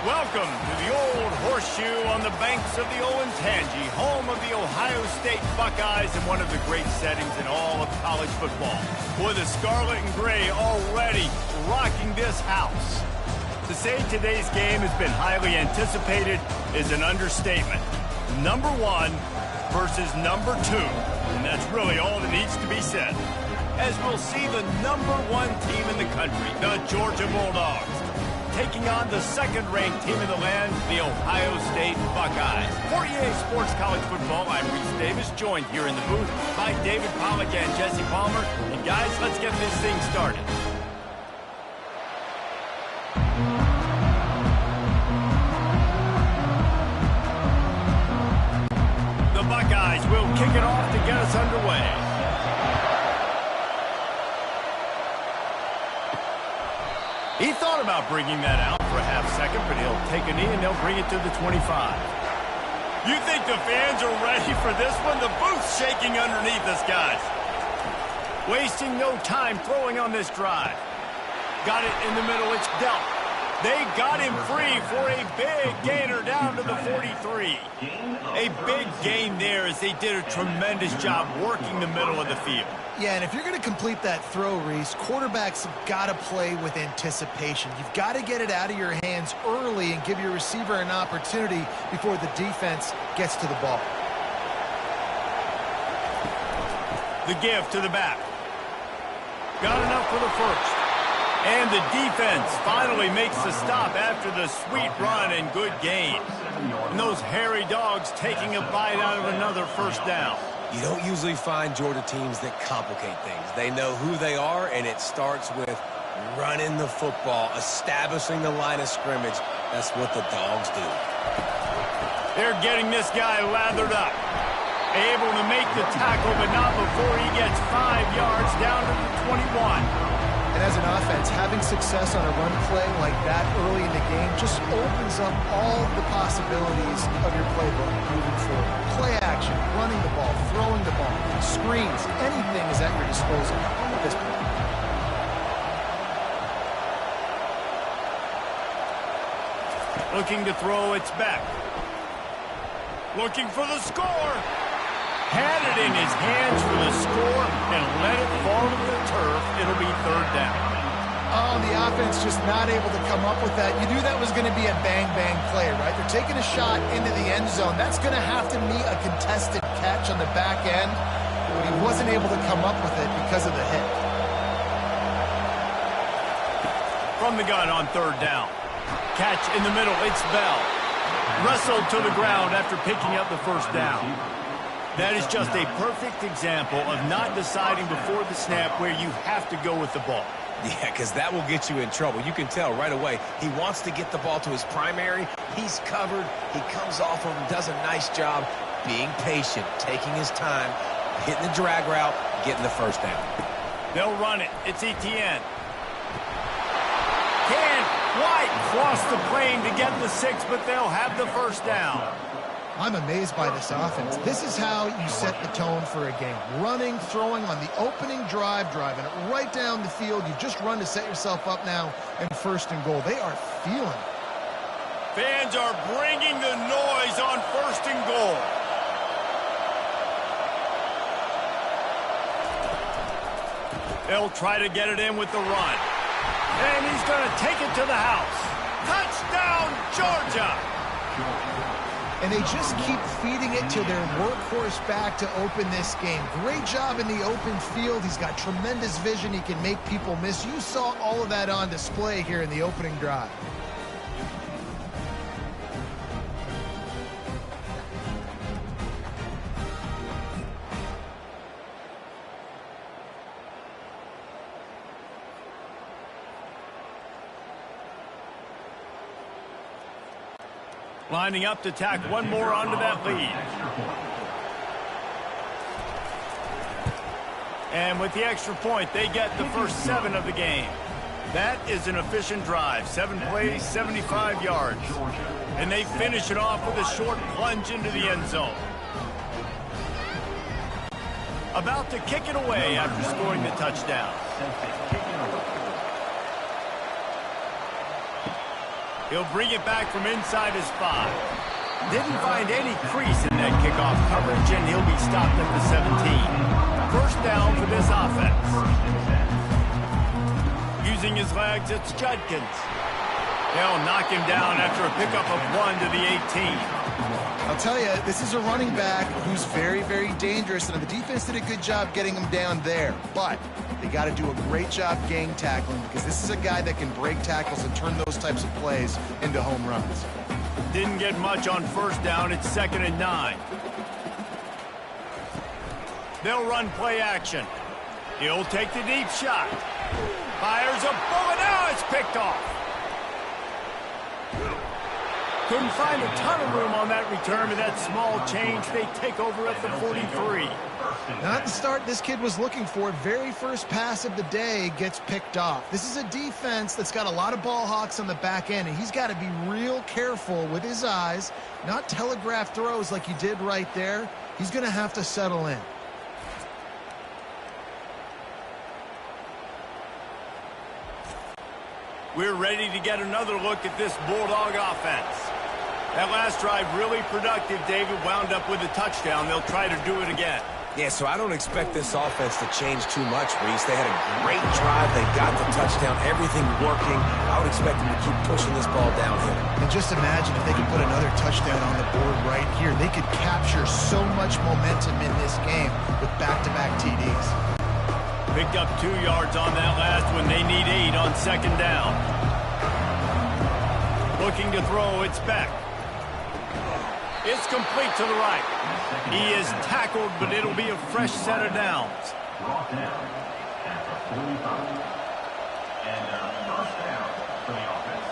Welcome to the old horseshoe on the banks of the Olentangy, home of the Ohio State Buckeyes and one of the great settings in all of college football. Boy, the scarlet and gray already rocking this house. To say today's game has been highly anticipated is an understatement. Number 1 versus number 2, and that's really all that needs to be said. As we'll see the number 1 team in the country, the Georgia Bulldogs, taking on the second-ranked team in the land, the Ohio State Buckeyes. For EA Sports College Football, I'm Reese Davis, joined here in the booth by David Pollack and Jesse Palmer. And guys, let's get this thing started. The Buckeyes will kick it off to get us underway. He thought about bringing that out for a half second, but he'll take a knee and they'll bring it to the 25. You think the fans are ready for this one? The booth's shaking underneath us, guys. Wasting no time throwing on this drive. Got it in the middle, it's dealt. They got him free for a big gainer down to the 43. A big gain there as they did a tremendous job working the middle of the field. Yeah, and if you're going to complete that throw, Reese, quarterbacks have got to play with anticipation. You've got to get it out of your hands early and give your receiver an opportunity before the defense gets to the ball. The give to the back. Got enough for the first. And the defense finally makes the stop after the sweet run and good gain. And those hairy dogs taking a bite out of another first down. You don't usually find Georgia teams that complicate things. They know who they are, and it starts with running the football, establishing the line of scrimmage. That's what the dogs do. They're getting this guy lathered up. Able to make the tackle, but not before he gets 5 yards down to the 21. And as an offense, having success on a run play like that early in the game just opens up all the possibilities of your playbook moving forward. Play action, running the ball, throwing the ball, screens, anything is at your disposal at this point. Looking to throw, it's back. Looking for the score. Had it in his hands for the score and let it fall to the turf. It'll be third down. Oh, the offense just not able to come up with that. You knew that was going to be a bang-bang play, right? They're taking a shot into the end zone. That's going to have to meet a contested catch on the back end, but he wasn't able to come up with it because of the hit. From the gun on third down. Catch in the middle. It's Bell. Wrestled to the ground after picking up the first down. That is just a perfect example of not deciding before the snap where you have to go with the ball. Yeah, because that will get you in trouble. You can tell right away he wants to get the ball to his primary. He's covered. He comes off of him, does a nice job being patient, taking his time, hitting the drag route, getting the first down. They'll run it. It's Etienne. Can White cross the plane to get the 6, but they'll have the first down. I'm amazed by this offense. This is how you set the tone for a game. Running, throwing on the opening drive, driving it right down the field. You just run to set yourself up now in first and goal. They are feeling it. Fans are bringing the noise on first and goal. They'll try to get it in with the run. And he's going to take it to the house. Touchdown, Georgia! And they just keep feeding it to their workhorse back to open this game. Great job in the open field. He's got tremendous vision. He can make people miss. You saw all of that on display here in the opening drive. Lining up to tack one more onto that lead. And with the extra point, they get the first 7 of the game. That is an efficient drive. 7 plays, 75 yards. And they finish it off with a short plunge into the end zone. About to kick it away after scoring the touchdown. He'll bring it back from inside his 5. Didn't find any crease in that kickoff coverage, and he'll be stopped at the 17. First down for this offense. Using his legs, it's Judkins. They'll knock him down after a pickup of 1 to the 18. I'll tell you, this is a running back who's very, very dangerous, and the defense did a good job getting him down there. But they got to do a great job gang tackling, because this is a guy that can break tackles and turn those types of plays into home runs. Didn't get much on first down. It's 2nd and 9. They'll run play action. He'll take the deep shot. Fires a bullet. Now it's picked off. Couldn't find a ton of room on that return with that small change. They take over at the 43. Not the start this kid was looking for. Very first pass of the day gets picked off. This is a defense that's got a lot of ball hawks on the back end, and he's got to be real careful with his eyes, not telegraph throws like he did right there. He's going to have to settle in. We're ready to get another look at this Bulldog offense. That last drive really productive, David. Wound up with a touchdown. They'll try to do it again. Yeah, so I don't expect this offense to change too much, Reese. They had a great drive. They got the touchdown. Everything working. I would expect them to keep pushing this ball downhill. And just imagine if they could put another touchdown on the board right here. They could capture so much momentum in this game with back-to-back TDs. Picked up 2 yards on that last one. They need 8 on 2nd down. Looking to throw, it's Beck. It's complete to the right. He is tackled, but it'll be a fresh set of downs. Brought down at the 45. And first down for the offense.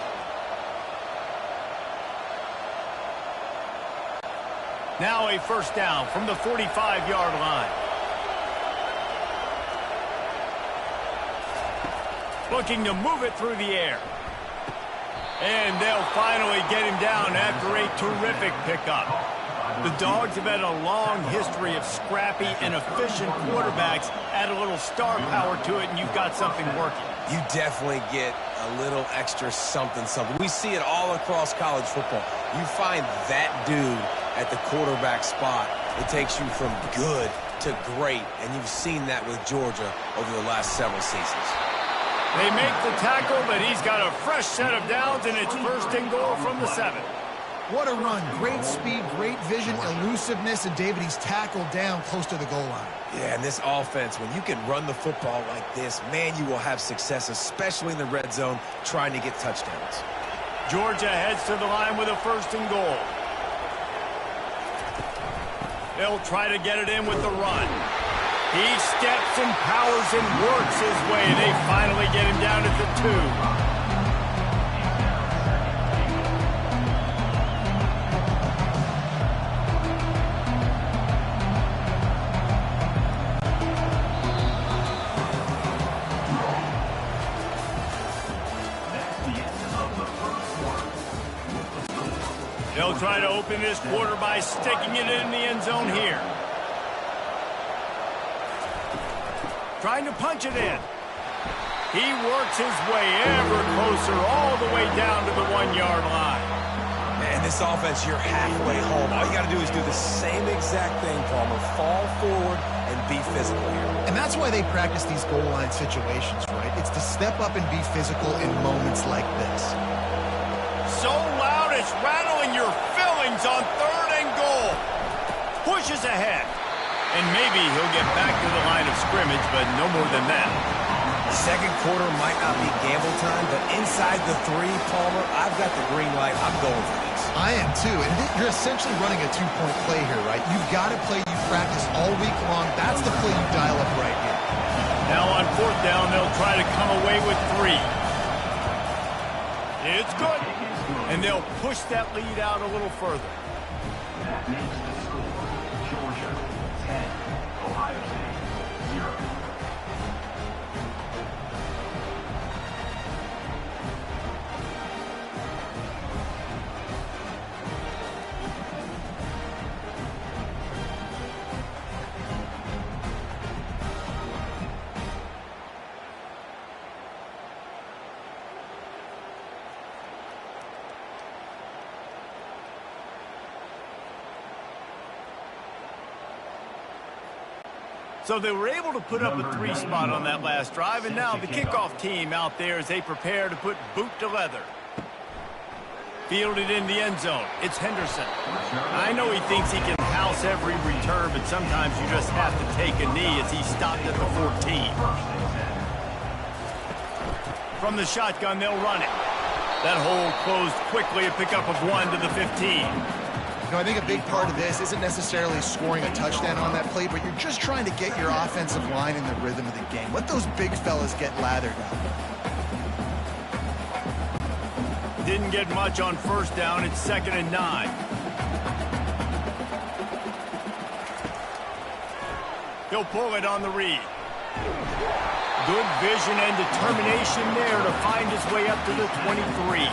Now a first down from the 45-yard line. Looking to move it through the air. And they'll finally get him down after a terrific pickup. The Dogs have had a long history of scrappy and efficient quarterbacks. Add a little star power to it, and you've got something working. You definitely get a little extra something. We see it all across college football. You find that dude at the quarterback spot, it takes you from good to great, and you've seen that with Georgia over the last several seasons. They make the tackle, but he's got a fresh set of downs, and it's 1st and goal from the 7. What a run. Great speed, great vision, elusiveness, and David, he's tackled down close to the goal line. Yeah, and this offense, when you can run the football like this, man, you will have success, especially in the red zone, trying to get touchdowns. Georgia heads to the line with a 1st and goal. They'll try to get it in with the run. He steps and powers and works his way. They finally get him down at the 2. They'll try to open this quarter by sticking it in the end zone here. Trying to punch it in. He works his way ever closer all the way down to the 1-yard line. Man, this offense, you're halfway home. All you got to do is do the same exact thing, Palmer. Fall forward and be physical here. And that's why they practice these goal line situations, right? It's to step up and be physical in moments like this. So loud it's rattling your fillings on 3rd and goal. Pushes ahead. And maybe he'll get back to the line of scrimmage, but no more than that. Second quarter might not be gamble time, but inside the 3, Palmer, I've got the green light. I'm going for this. I am too. And you're essentially running a 2-point play here, right? You've got to play you practice all week long. That's the play you dial up right here. Now on 4th down, they'll try to come away with 3. It's good. And they'll push that lead out a little further. That makes the score Georgia 10, Ohio State 0. So they were able to put up a 3 spot on that last drive, and now the kickoff team out there as they prepare to put boot to leather. Fielded in the end zone. It's Henderson. I know he thinks he can house every return, but sometimes you just have to take a knee as he stopped at the 14. From the shotgun, they'll run it. That hole closed quickly, a pickup of 1 to the 15. I think a big part of this isn't necessarily scoring a touchdown on that play, but you're just trying to get your offensive line in the rhythm of the game. Let those big fellas get lathered up. Didn't get much on first down. It's 2nd and 9. He'll pull it on the read. Good vision and determination there to find his way up to the 23.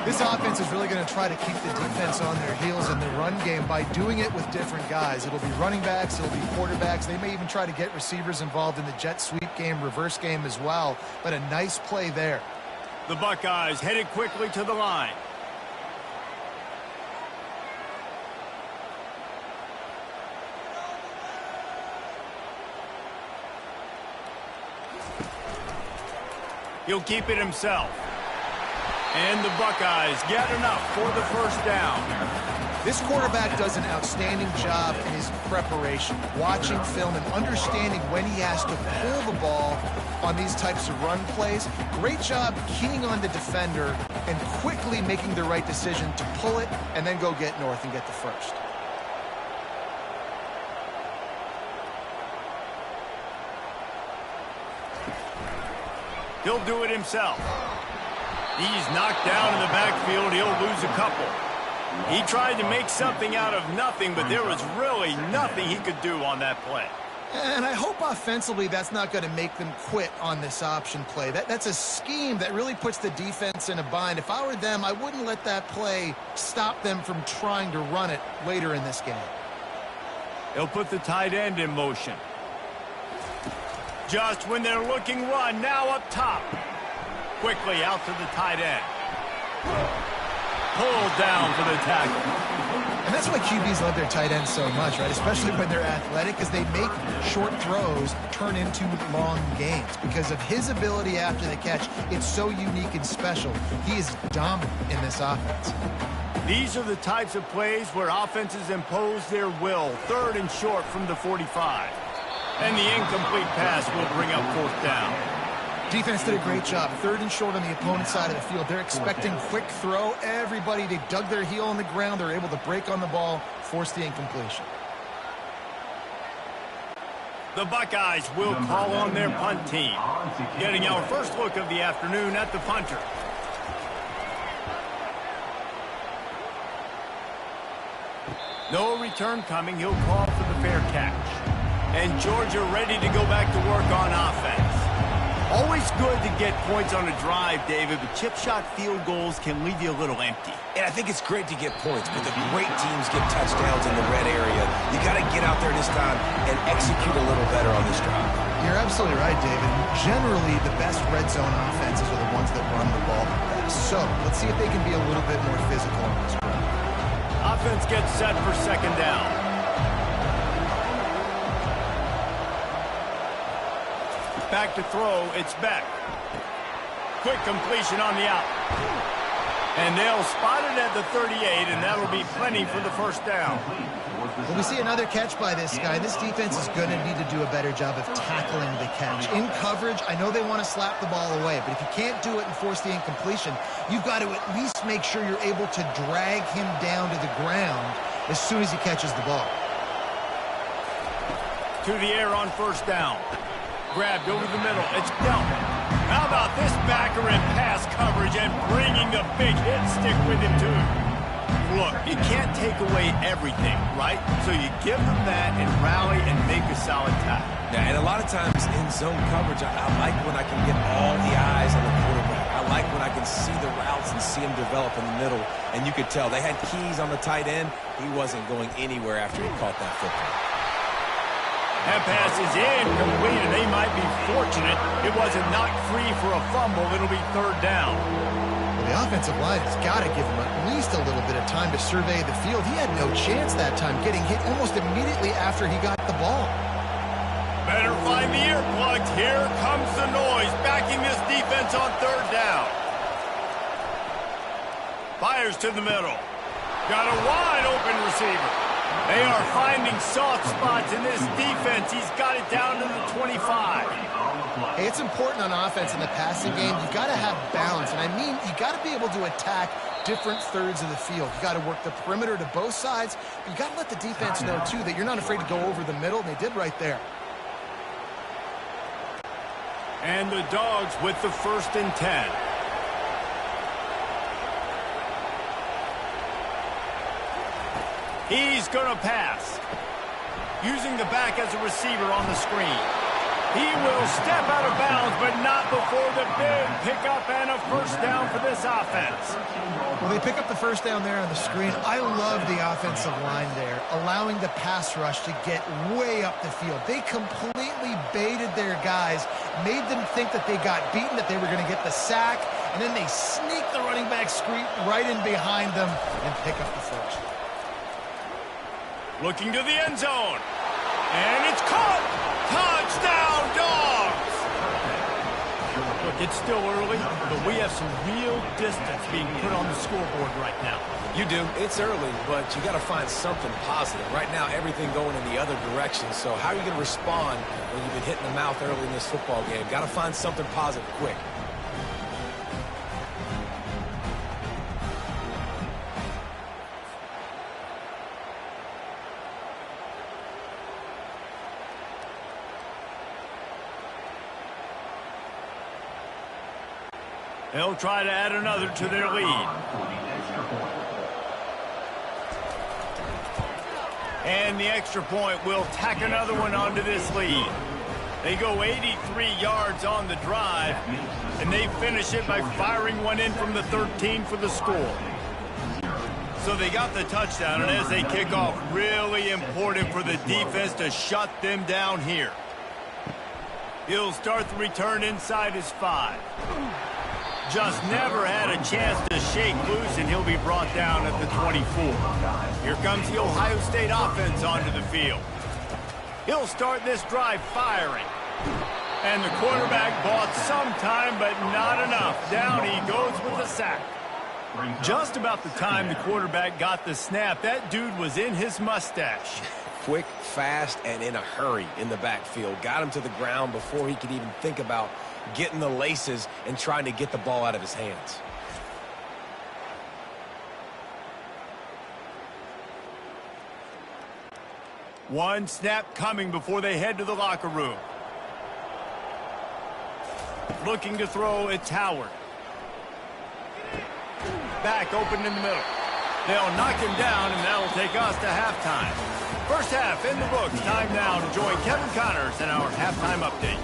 This offense is really going to try to keep the defense on their heels in the run game by doing it with different guys. It'll be running backs, it'll be quarterbacks. They may even try to get receivers involved in the jet sweep game, reverse game as well. But a nice play there. The Buckeyes headed quickly to the line. He'll keep it himself. And the Buckeyes get enough for the first down. This quarterback does an outstanding job in his preparation, watching film and understanding when he has to pull the ball on these types of run plays. Great job keying on the defender and quickly making the right decision to pull it and then go get north and get the first. He'll do it himself. He's knocked down in the backfield. He'll lose a couple. He tried to make something out of nothing, but there was really nothing he could do on that play. And I hope offensively that's not going to make them quit on this option play. That's a scheme that really puts the defense in a bind. If I were them, I wouldn't let that play stop them from trying to run it later in this game. He'll put the tight end in motion. Just when they're looking run, now up top. Quickly out to the tight end. Pulled down for the tackle. And that's why QBs love their tight ends so much, right? Especially when they're athletic, because they make short throws turn into long gains. Because of his ability after the catch, it's so unique and special. He is dominant in this offense. These are the types of plays where offenses impose their will. 3rd and short from the 45. And the incomplete pass will bring up 4th down. Defense did a great job. 3rd and short on the opponent's side of the field. They're expecting quick throw. Everybody, they dug their heel on the ground. They're able to break on the ball, force the incompletion. The Buckeyes will call on their punt team. Getting our first look of the afternoon at the punter. No return coming. He'll call for the fair catch. And Georgia ready to go back to work on offense. Always good to get points on a drive, David, but chip shot field goals can leave you a little empty. And I think it's great to get points, but the great teams get touchdowns in the red area. You got to get out there this time and execute a little better on this drive. You're absolutely right, David. Generally, the best red zone offenses are the ones that run the ball the best. So let's see if they can be a little bit more physical on this drive. Offense gets set for 2nd down. Back to throw, it's Beck. Quick completion on the out. And they'll spot it at the 38, and that'll be plenty for the first down. Well, we see another catch by this guy. This defense is going to need to do a better job of tackling the catch. In coverage, I know they want to slap the ball away, but if you can't do it and force the incompletion, you've got to at least make sure you're able to drag him down to the ground as soon as he catches the ball. To the air on first down. Grabbed over the middle. It's Delp. How about this backer in pass coverage and bringing the big hit stick with him, too? Look, you can't take away everything, right? So you give them that and rally and make a solid tackle. Yeah, and a lot of times in zone coverage, I like when I can get all the eyes on the quarterback. I like when I can see the routes and see him develop in the middle. And you could tell they had keys on the tight end. He wasn't going anywhere after he caught that football. That pass is incomplete, and they might be fortunate it wasn't knocked free for a fumble. It'll be 3rd down. Well, the offensive line has got to give him at least a little bit of time to survey the field. He had no chance that time, getting hit almost immediately after he got the ball. Better find the earplugs. Here comes the noise, backing this defense on third down. Fires to the middle. Got a wide open receiver. They are finding soft spots in this defense. He's got it down to the 25. Hey, it's important on offense in the passing game. You got to have balance, and I mean you got to be able to attack different thirds of the field. You got to work the perimeter to both sides, but you got to let the defense know too that you're not afraid to go over the middle, and they did right there. And the Dogs with the 1st and 10. He's going to pass. Using the back as a receiver on the screen. He will step out of bounds, but not before the big pickup and a first down for this offense. Well, they pick up the first down there on the screen. I love the offensive line there, allowing the pass rush to get way up the field. They completely baited their guys, made them think that they got beaten, that they were going to get the sack, and then they sneak the running back screen right in behind them and pick up the first. Looking to the end zone. And it's caught. Touchdown, Dogs. Look, it's still early, but we have some real distance being put on the scoreboard right now. You do. It's early, but you got to find something positive. Right now, everything going in the other direction. So how are you going to respond when you've been hitting the mouth early in this football game? Got to find something positive quick. They'll try to add another to their lead. And the extra point will tack another one onto this lead. They go 83 yards on the drive, and they finish it by firing one in from the 13 for the score. So they got the touchdown, and as they kick off, really important for the defense to shut them down here. He'll start the return inside his 5. Just never had a chance to shake loose, and he'll be brought down at the 24. Here comes the Ohio State offense onto the field. He'll start this drive firing. And the quarterback bought some time, but not enough. Down he goes with the sack. Just about the time the quarterback got the snap, that dude was in his mustache. Quick, fast, and in a hurry in the backfield. Got him to the ground before he could even think about getting the laces and trying to get the ball out of his hands. One snap coming before they head to the locker room. Looking to throw at Howard. Back open in the middle. They'll knock him down, and that'll take us to halftime. First half in the books. Time now to join Kevin Connors in our halftime update.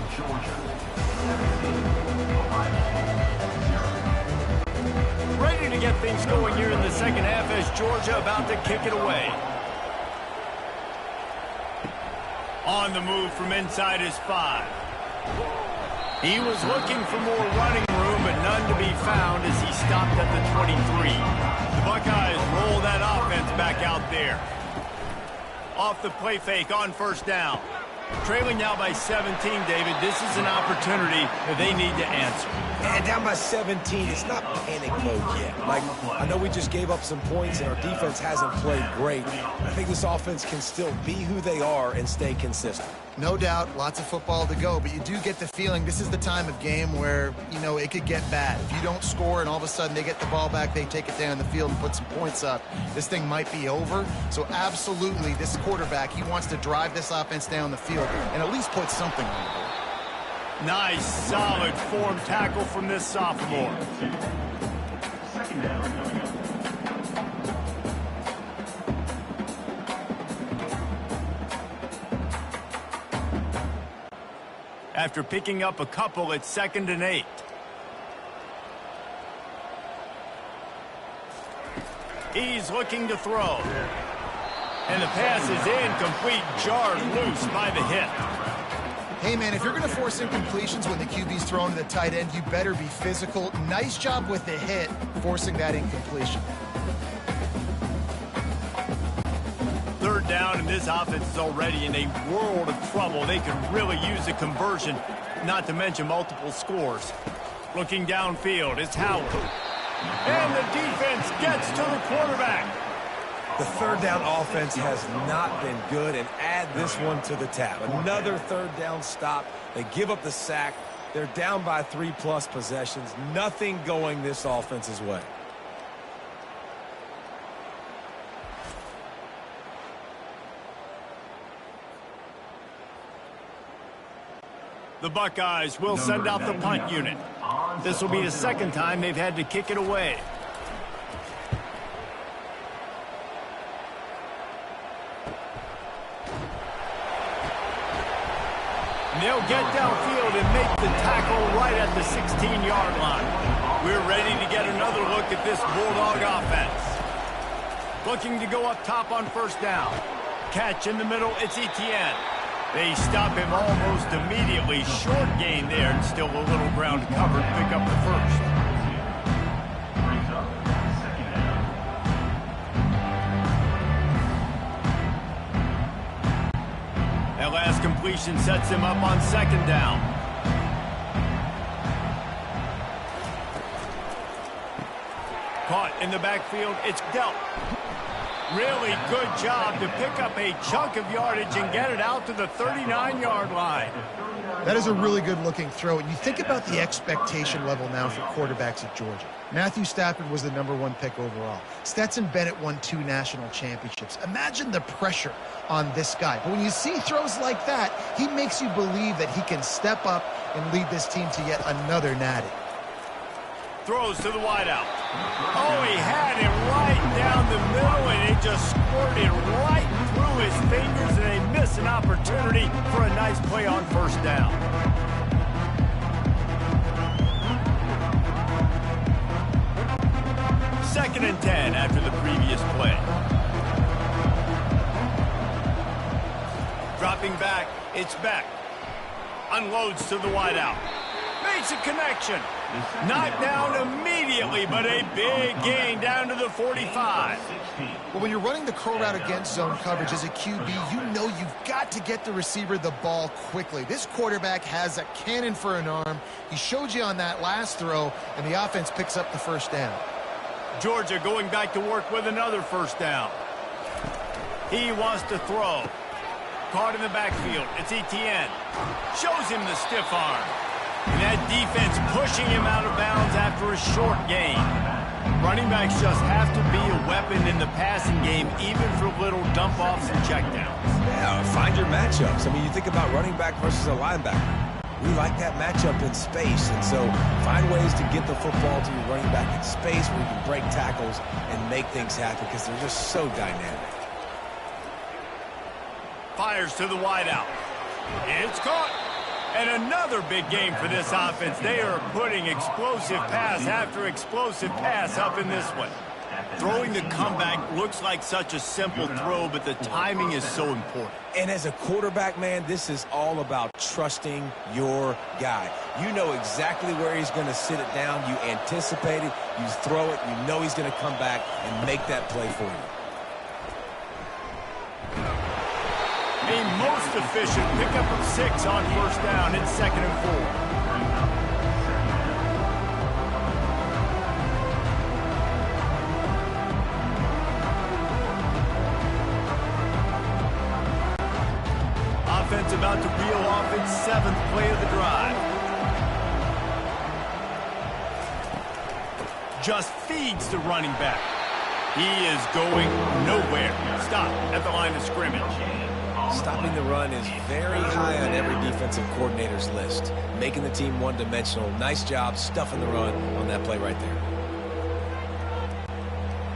Ready to get things going here in the second half as Georgia about to kick it away. On the move from inside his 5. He was looking for more running room, but none to be found as he stopped at the 23. The Buckeyes roll that offense back out there. Off the play fake on first down. Trailing now by 17, David. This is an opportunity that they need to answer. And down by 17, it's not panic mode yet. Like, I know we just gave up some points and our defense hasn't played great. I think this offense can still be who they are and stay consistent. No doubt, lots of football to go, but you do get the feeling this is the time of game where, you know, it could get bad. If you don't score and all of a sudden they get the ball back, they take it down the field and put some points up, this thing might be over. So absolutely, this quarterback, he wants to drive this offense down the field and at least put something on the board. Nice, solid form tackle from this sophomore. Second down coming up. After picking up a couple at 2nd and 8. He's looking to throw. And the pass is incomplete, jarred loose by the hit. Hey, man, if you're going to force incompletions when the QB's thrown to the tight end, you better be physical. Nice job with the hit, forcing that incompletion. 3rd down, and this offense is already in a world of trouble. They could really use a conversion, not to mention multiple scores. Looking downfield, it's Howard. And the defense gets to the quarterback. The third down offense has not been good, and add this one to the tab. Another third down stop. They give up the sack. They're down by 3+ possessions. Nothing going this offense's way. The Buckeyes will send out the punt unit. This will be the second time they've had to kick it away. And they'll get downfield and make the tackle right at the 16-yard line. We're ready to get another look at this Bulldog offense. Looking to go up top on first down. Catch in the middle, it's Etienne. They stop him almost immediately. Short gain there, and still a little ground covered. Pick up the first. Brings up second down. That last completion sets him up on second down. Caught in the backfield, it's dealt. Really good job to pick up a chunk of yardage and get it out to the 39-yard line. That is a really good-looking throw. And you think about the expectation level now for quarterbacks at Georgia. Matthew Stafford was the #1 pick overall. Stetson Bennett won 2 national championships. Imagine the pressure on this guy. But when you see throws like that, he makes you believe that he can step up and lead this team to yet another natty. Throws to the wideout. Oh, he had it right down the middle, and it just squirted right through his fingers, and they miss an opportunity for a nice play on first down. Second and 10 after the previous play. Dropping back, it's Beck. Unloads to the wideout. Makes a connection. Knocked down immediately, but a big gain down to the 45. Well, when you're running the curl route against zone coverage as a QB, you know you've got to get the receiver the ball quickly. This quarterback has a cannon for an arm. He showed you on that last throw, and the offense picks up the first down. Georgia going back to work with another first down. He wants to throw. Caught in the backfield. It's Etienne. Shows him the stiff arm. And that defense pushing him out of bounds after a short gain. Running backs just have to be a weapon in the passing game, even for little dump-offs and checkdowns. Yeah, find your matchups. I mean, you think about running back versus a linebacker. We like that matchup in space, and so find ways to get the football to your running back in space where you can break tackles and make things happen because they're just so dynamic. Fires to the wideout. It's caught. And another big game for this offense. They are putting explosive pass after explosive pass up in this one. Throwing the comeback looks like such a simple throw, but the timing is so important. And as a quarterback, man, this is all about trusting your guy. You know exactly where he's going to sit it down. You anticipate it. You throw it. You know he's going to come back and make that play for you. A most efficient pickup of 6 on first down. It's 2nd and 4. Offense about to reel off its 7th play of the drive. Just feeds the running back. He is going nowhere. Stop at the line of scrimmage. Stopping the run is very high on every defensive coordinator's list. Making the team one-dimensional. Nice job stuffing the run on that play right there.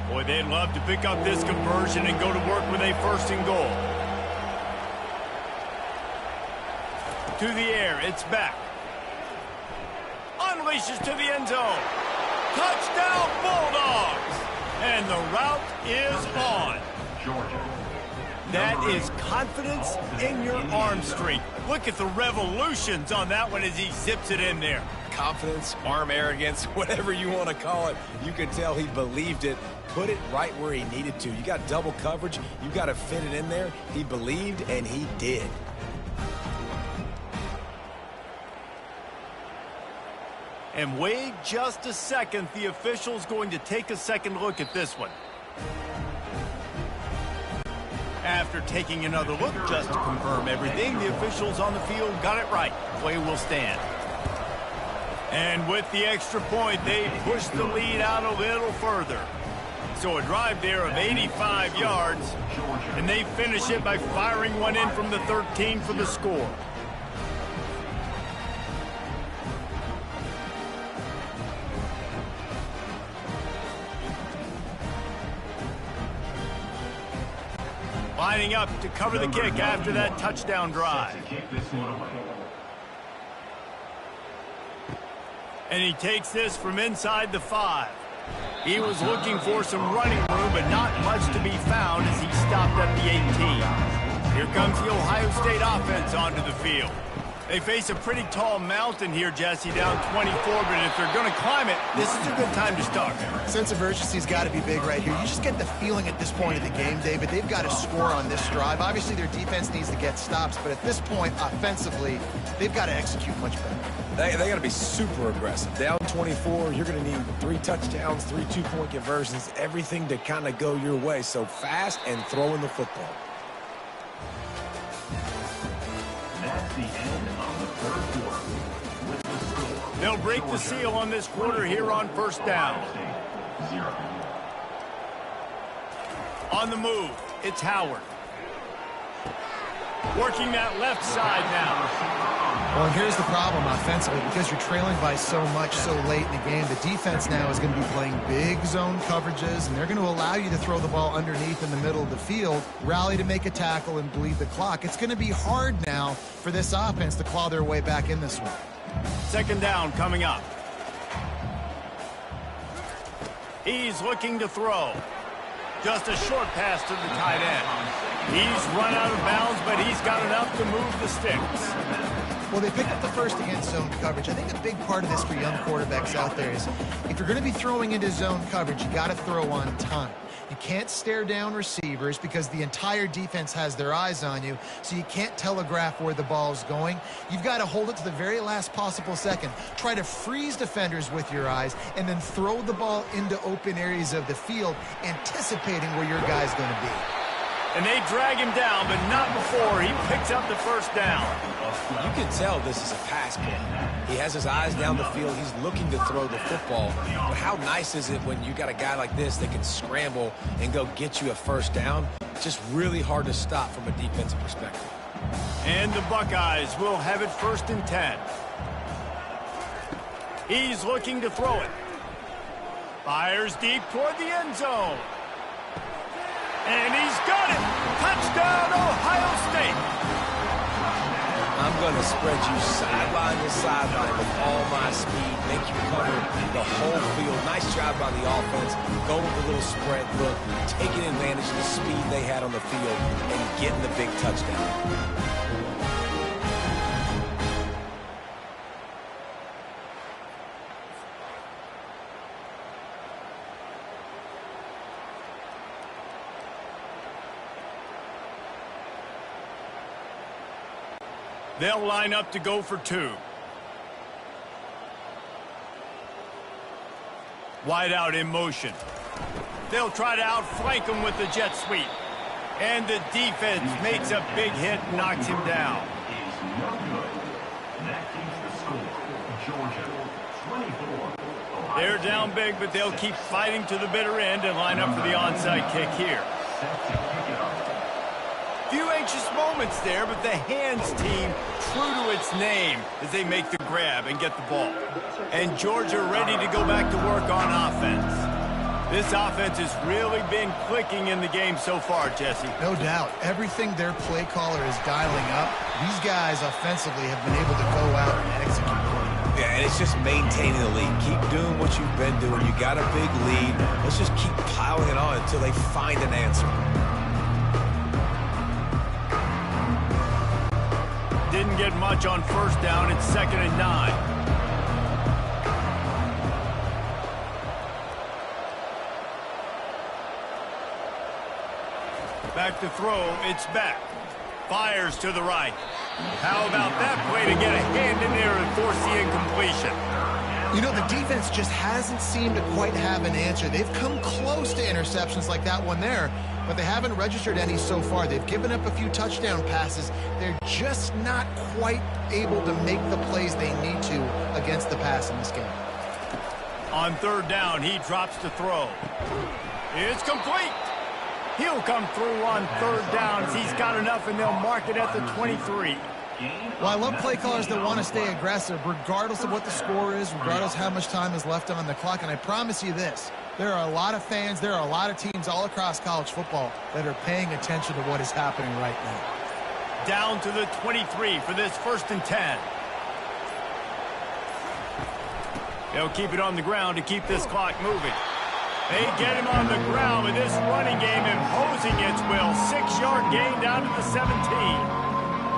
Boy, they'd love to pick up this conversion and go to work with a 1st and goal. To the air, it's back. Unleashes to the end zone. Touchdown, Bulldogs! And the route is on. Georgia. That is confidence in your arm strength. Look at the revolutions on that one as he zips it in there. Confidence, arm arrogance, whatever you want to call it. You can tell he believed it. put it right where he needed to. You got double coverage. You got to fit it in there. He believed, and he did. And wait just a second. The official's going to take a second look at this one. After taking another look just to confirm everything, the officials on the field got it right. Play will stand. And with the extra point, they push the lead out a little further. So a drive there of 85 yards, and they finish it by firing one in from the 13 for the score. Lining up to cover the kick after that touchdown drive. And he takes this from inside the 5. He was looking for some running room, but not much to be found as he stopped at the 18. Here comes the Ohio State offense onto the field. They face a pretty tall mountain here, Jesse, down 24, but if they're going to climb it, this is a good time to start. Sense of urgency's got to be big right here. You just get the feeling at this point of the game, David, they've got to score on this drive. Obviously, their defense needs to get stops, but at this point, offensively, they've got to execute much better. They got to be super aggressive. Down 24, you're going to need 3 touchdowns, 3 two-point conversions, everything to kind of go your way. So fast and throwing the football. That's the end of the third quarter. With the score, They'll break the seal on this quarter here on first down. 0. On the move, it's Howard. Working that left side now. Well, and here's the problem offensively. Because you're trailing by so much so late in the game, the defense now is going to be playing big zone coverages, and they're going to allow you to throw the ball underneath in the middle of the field, rally to make a tackle, and bleed the clock. It's going to be hard now for this offense to claw their way back in this one. Second down coming up. He's looking to throw. Just a short pass to the tight end. He's run out of bounds, but he's got enough to move the sticks. Well, they picked up the first against zone coverage. I think a big part of this for young quarterbacks out there is if you're going to be throwing into zone coverage, you got to throw on time. You can't stare down receivers because the entire defense has their eyes on you, so you can't telegraph where the ball's going. You've got to hold it to the very last possible second. Try to freeze defenders with your eyes and then throw the ball into open areas of the field, anticipating where your guy's going to be. And they drag him down, but not before he picks up the first down. You can tell this is a pass play. He has his eyes down the field. He's looking to throw the football. But how nice is it when you got a guy like this that can scramble and go get you a first down? Just really hard to stop from a defensive perspective. And the Buckeyes will have it 1st and 10. He's looking to throw it. Fires deep toward the end zone. And he's got it. Touchdown, Ohio State. I'm going to spread you sideline to sideline with all my speed, make you cover the whole field. Nice job by the offense. Go with a little spread look, taking advantage of the speed they had on the field and getting the big touchdown. They'll line up to go for 2. Wide out in motion. They'll try to outflank him with the jet sweep. And the defense makes a big hit and knocks him down. Is no good. That keeps the score. Georgia 24. Ohio They're State down big, but they'll keep fighting to the bitter end and line up for the onside kick here. set to kick it off. Few anxious moments there, but the hands team true to its name as they make the grab and get the ball. And Georgia ready to go back to work on offense. This offense has really been clicking in the game so far, Jesse. No doubt. Everything their play caller is dialing up, these guys offensively have been able to go out and execute. Yeah, and it's just maintaining the lead. Keep doing what you've been doing. You got a big lead. Let's just keep piling it on until they find an answer. Didn't get much on first down. It's 2nd and 9. Back to throw, it's back. Fires to the right. How about that play to get a hand in there and force the incompletion? You know, the defense just hasn't seemed to quite have an answer. They've come close to interceptions like that one there, but they haven't registered any so far. They've given up a few touchdown passes. They're just not quite able to make the plays they need to against the pass in this game. On third down, he drops to throw. It's complete. He'll come through on third downs. He's got enough, and they'll mark it at the 23. Well, I love play callers that want to stay aggressive, regardless of what the score is, regardless how much time is left on the clock. And I promise you this, there are a lot of fans, there are a lot of teams all across college football that are paying attention to what is happening right now. Down to the 23 for this 1st and 10. They'll keep it on the ground to keep this clock moving. They get him on the ground with this running game imposing its will. 6-yard gain down to the 17.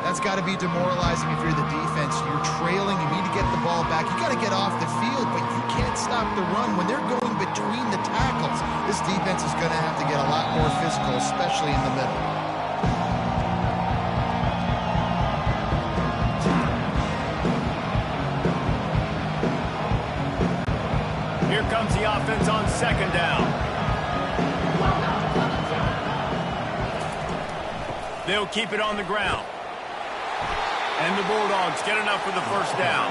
That's got to be demoralizing if you're the defense. You're trailing. You need to get the ball back. You got to get off the field, but you can't stop the run. When they're going between the tackles, this defense is going to have to get a lot more physical, especially in the middle. Here comes the offense on 2nd down. They'll keep it on the ground. And the Bulldogs get enough for the 1st down.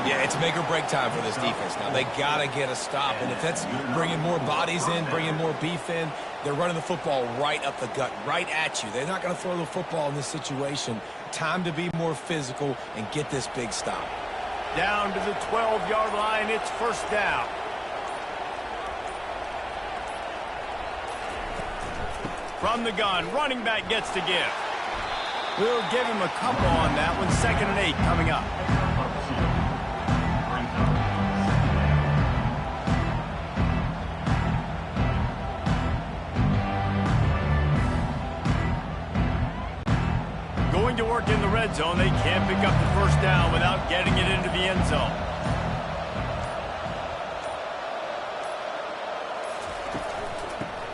Yeah, it's make or break time for this defense now. They got to get a stop. And if that's bringing more bodies in, bringing more beef in, they're running the football right up the gut, right at you. They're not going to throw the football in this situation. Time to be more physical and get this big stop. Down to the 12-yard line, it's 1st down. From the gun, running back gets to give. We'll give him a couple on that one. 2nd and 8 coming up. Going to work in the red zone. They can't pick up the 1st down without getting it into the end zone.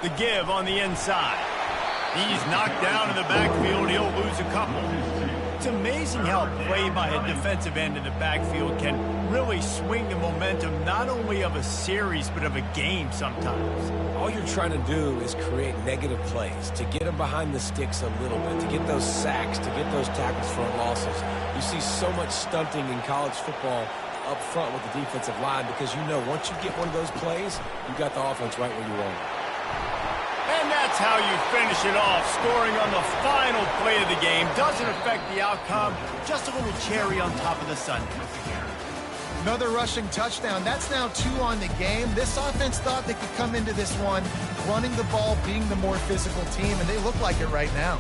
The give on the inside. He's knocked down in the backfield. He'll lose a couple. It's amazing how play by a defensive end in the backfield can really swing the momentum not only of a series but of a game sometimes. All you're trying to do is create negative plays, to get them behind the sticks a little bit, to get those sacks, to get those tackles for losses. You see so much stunting in college football up front with the defensive line because you know once you get one of those plays, you got the offense right where you want it. And that's how you finish it off, scoring on the final play of the game. Doesn't affect the outcome, just a little cherry on top of the sundae. Another rushing touchdown. That's now 2 on the game. This offense thought they could come into this one running the ball, being the more physical team, and they look like it right now.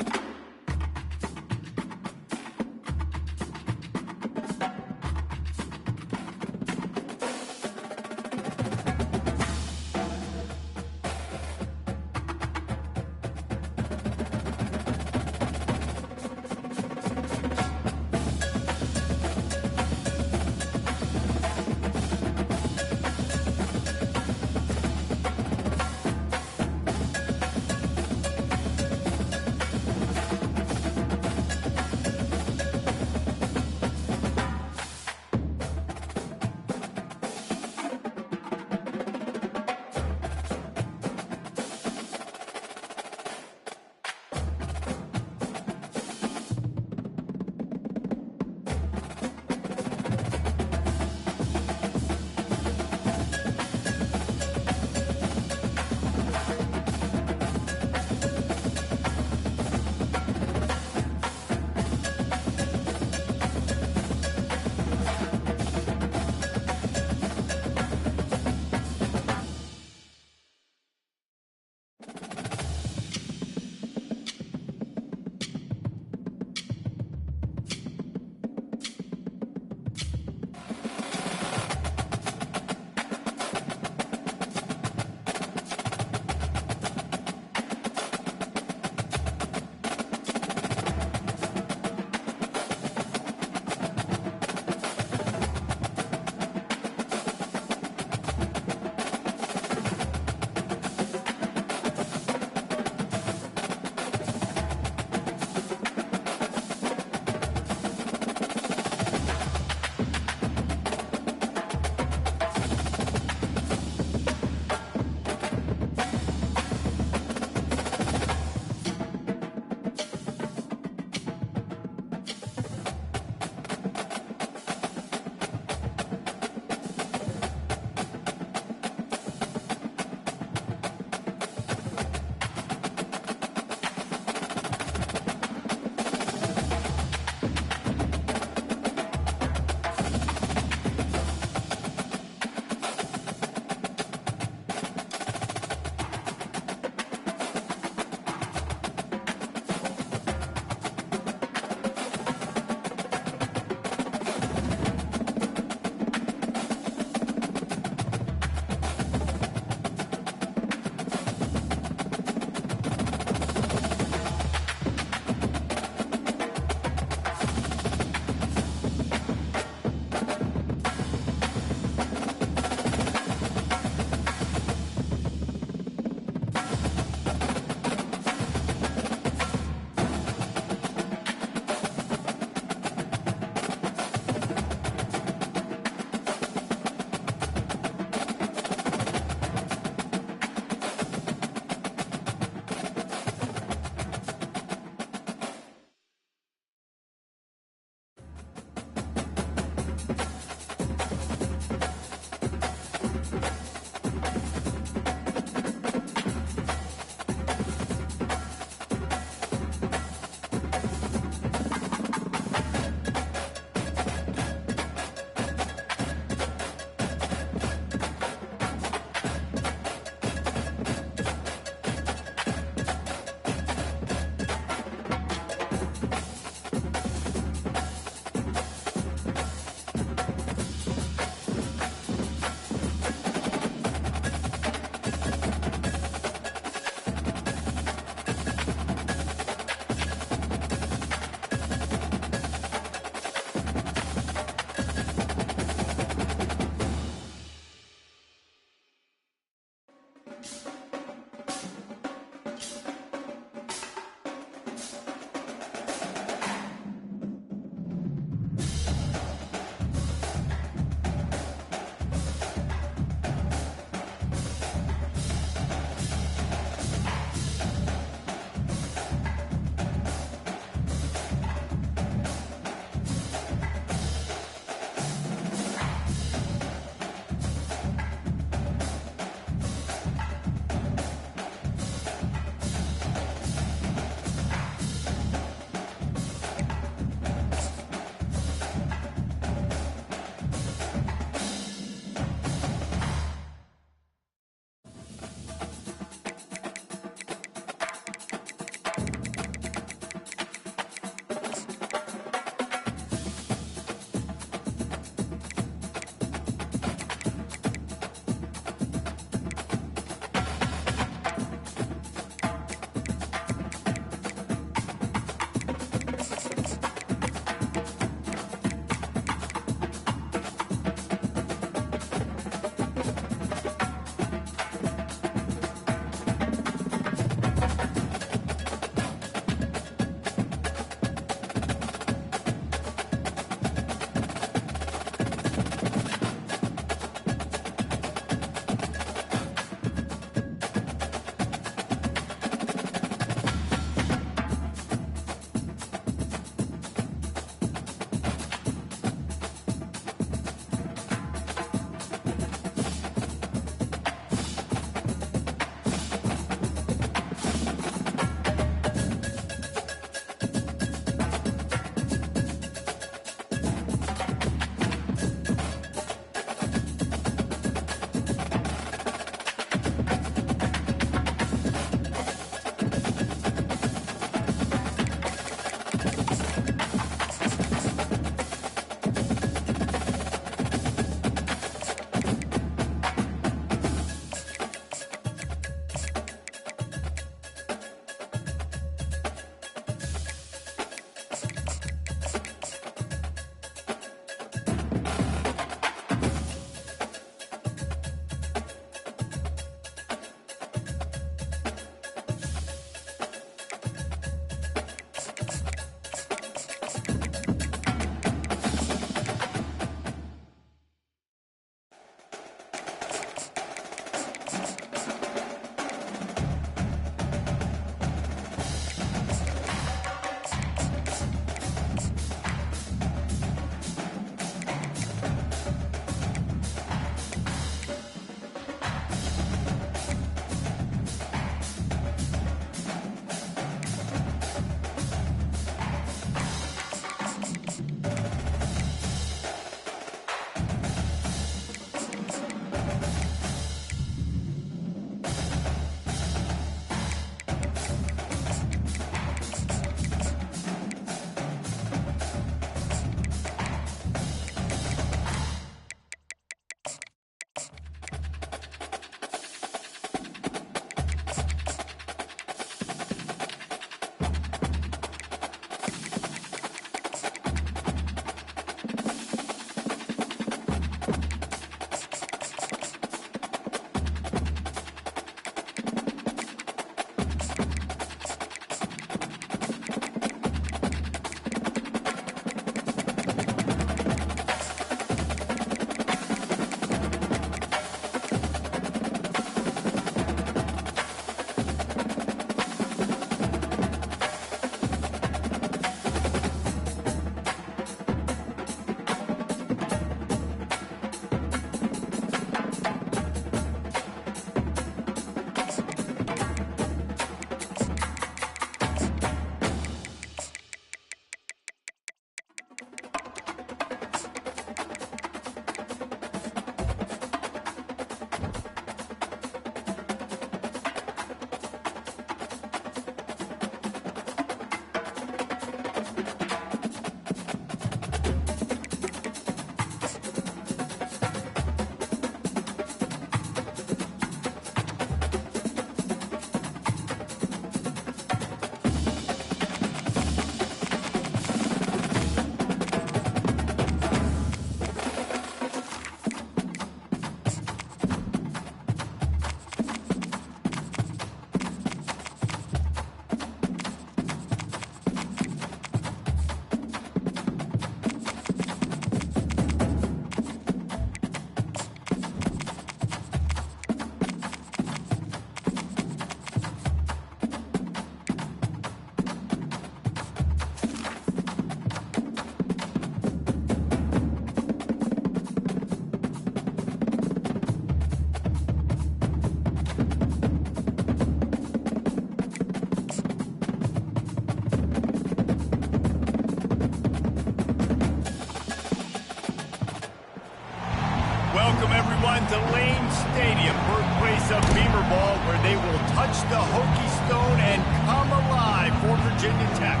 Welcome, everyone, to Lane Stadium, birthplace of Beamer Ball, where they will touch the Hokie Stone and come alive for Virginia Tech.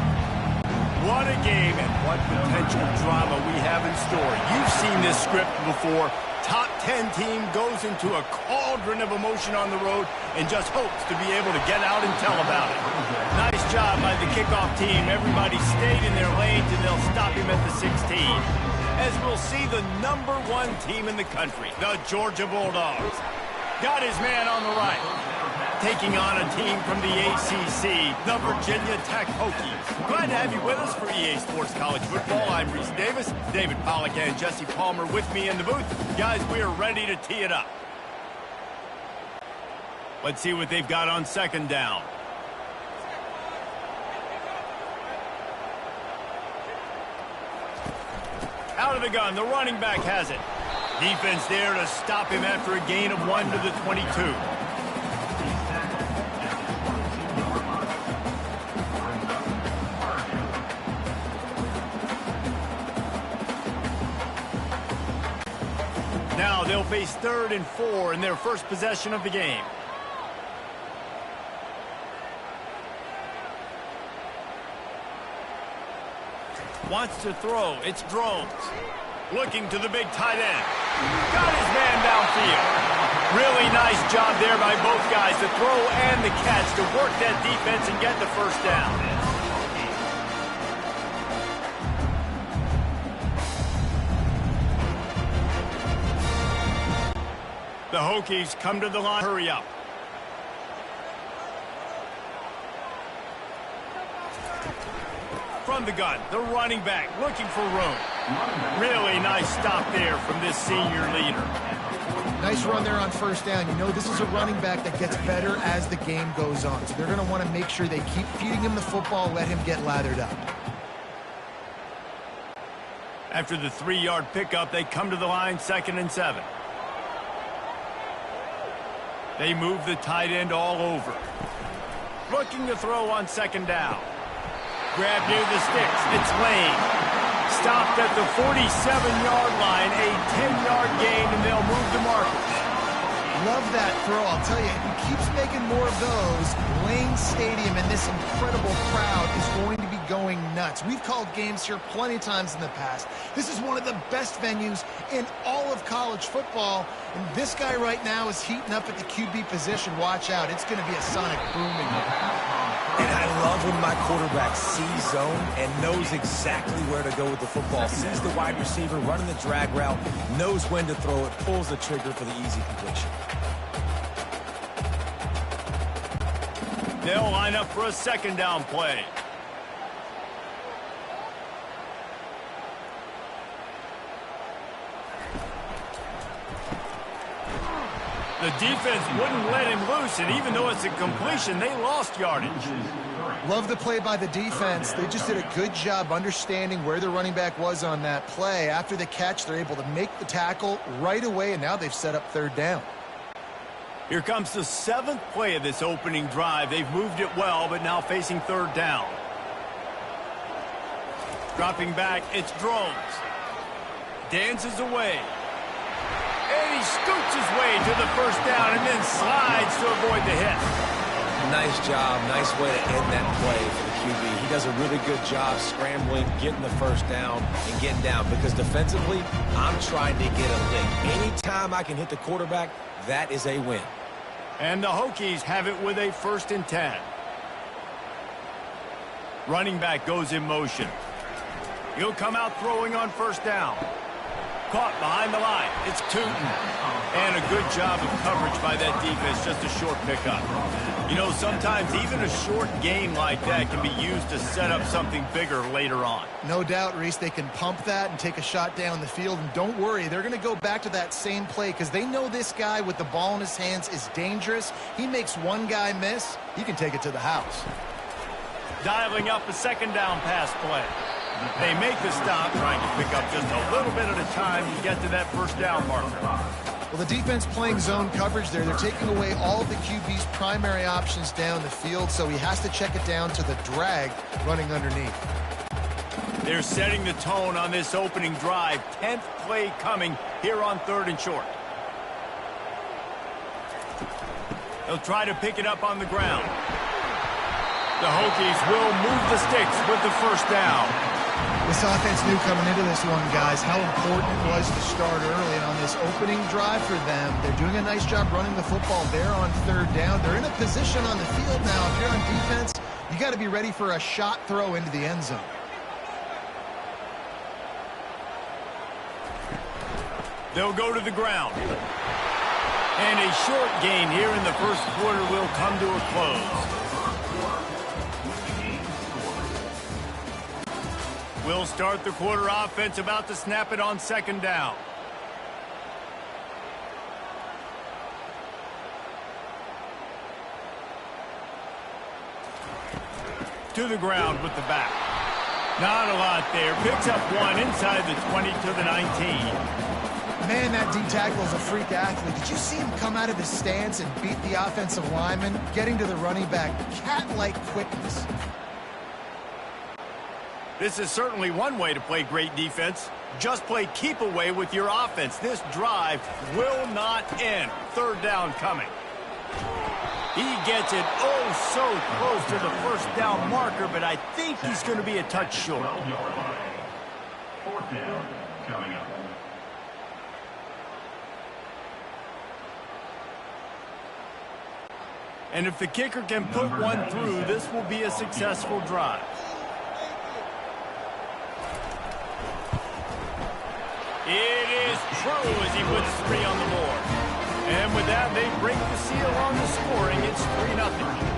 What a game and what potential drama we have in store. You've seen this script before. Top 10 team goes into a cauldron of emotion on the road and just hopes to be able to get out and tell about it. Nice job by the kickoff team. Everybody stayed in their lanes, and they'll stop him at the 16. As we'll see the #1 team in the country, the Georgia Bulldogs. Got his man on the right. Taking on a team from the ACC, the Virginia Tech Hokies. Glad to have you with us for EA Sports College Football. I'm Reese Davis, David Pollack and Jesse Palmer with me in the booth. Guys, we are ready to tee it up. Let's see what they've got on second down. Out of the gun, the running back has it. Defense there to stop him after a gain of 1 to the 22. Now they'll face 3rd and 4 in their first possession of the game. Wants to throw. It's Drones. Looking to the big tight end. Got his man downfield. Really nice job there by both guys, the throw and the catch, to work that defense and get the first down. The Hokies come to the line. Hurry up. From the gun, the running back looking for room. Really nice stop there from this senior leader. Nice run there on first down. You know, this is a running back that gets better as the game goes on. So they're going to want to make sure they keep feeding him the football, let him get lathered up. After the 3-yard pickup, they come to the line, 2nd and 7. They move the tight end all over. Looking to throw on 2nd down. Grab near the sticks. It's Lane. Stopped at the 47-yard line. A 10-yard gain, and they'll move the markers. Love that throw. I'll tell you, if he keeps making more of those, Lane Stadium and this incredible crowd is going to be going nuts. We've called games here plenty of times in the past. This is one of the best venues in all of college football, and this guy right now is heating up at the QB position. Watch out. It's going to be a sonic boom in here. And I love when my quarterback sees zone and knows exactly where to go with the football. Sees the wide receiver running the drag route, knows when to throw it, pulls the trigger for the easy completion. They'll line up for a 2nd down play. The defense wouldn't let him loose, and even though it's a completion, they lost yardage. Love the play by the defense. They just did a good job understanding where the running back was on that play. After the catch, they're able to make the tackle right away, and now they've set up 3rd down. Here comes the 7th play of this opening drive. They've moved it well, but now facing 3rd down. Dropping back, it's Drones. Dances away. And he scoots his way to the first down and then slides to avoid the hit. Nice job. Nice way to end that play for the QB. He does a really good job scrambling, getting the first down, and getting down. Because defensively, I'm trying to get a lick. Anytime I can hit the quarterback, that is a win. And the Hokies have it with a 1st and 10. Running back goes in motion. He'll come out throwing on 1st down. Caught behind the line. It's Tootin. And a good job of coverage by that defense. Just a short pickup. You know, sometimes even a short game like that can be used to set up something bigger later on. No doubt, Reese, they can pump that and take a shot down the field. And don't worry, they're going to go back to that same play because they know this guy with the ball in his hands is dangerous. He makes one guy miss, he can take it to the house. Dialing up a 2nd down pass play. They make the stop, trying to pick up just a little bit at a time to get to that 1st down marker. Well, the defense playing zone coverage there. They're taking away all of the QB's primary options down the field, so he has to check it down to the drag running underneath. They're setting the tone on this opening drive. 10th play coming here on 3rd and short. They'll try to pick it up on the ground. The Hokies will move the sticks with the first down. This offense knew coming into this one, guys, how important it was to start early. And on this opening drive for them, they're doing a nice job running the football there on third down. They're in a position on the field now. If you're on defense, you got to be ready for a shot throw into the end zone. They'll go to the ground. And a short gain here in the first quarter will come to a close. We'll start the quarter offense, about to snap it on second down. To the ground with the back. Not a lot there. Picks up one inside the 20 to the 19. Man, that D-tackle is a freak athlete. Did you see him come out of his stance and beat the offensive lineman, getting to the running back? Cat-like quickness. This is certainly one way to play great defense. Just play keep away with your offense. This drive will not end. Third down coming. He gets it so close to the first down marker, but I think he's going to be a touch short. 12-yard line. Fourth down coming up. And if the kicker can put one through, this will be a successful drive. It is true as he puts 3 on the board. And with that, they break the seal on the scoring. It's 3-0.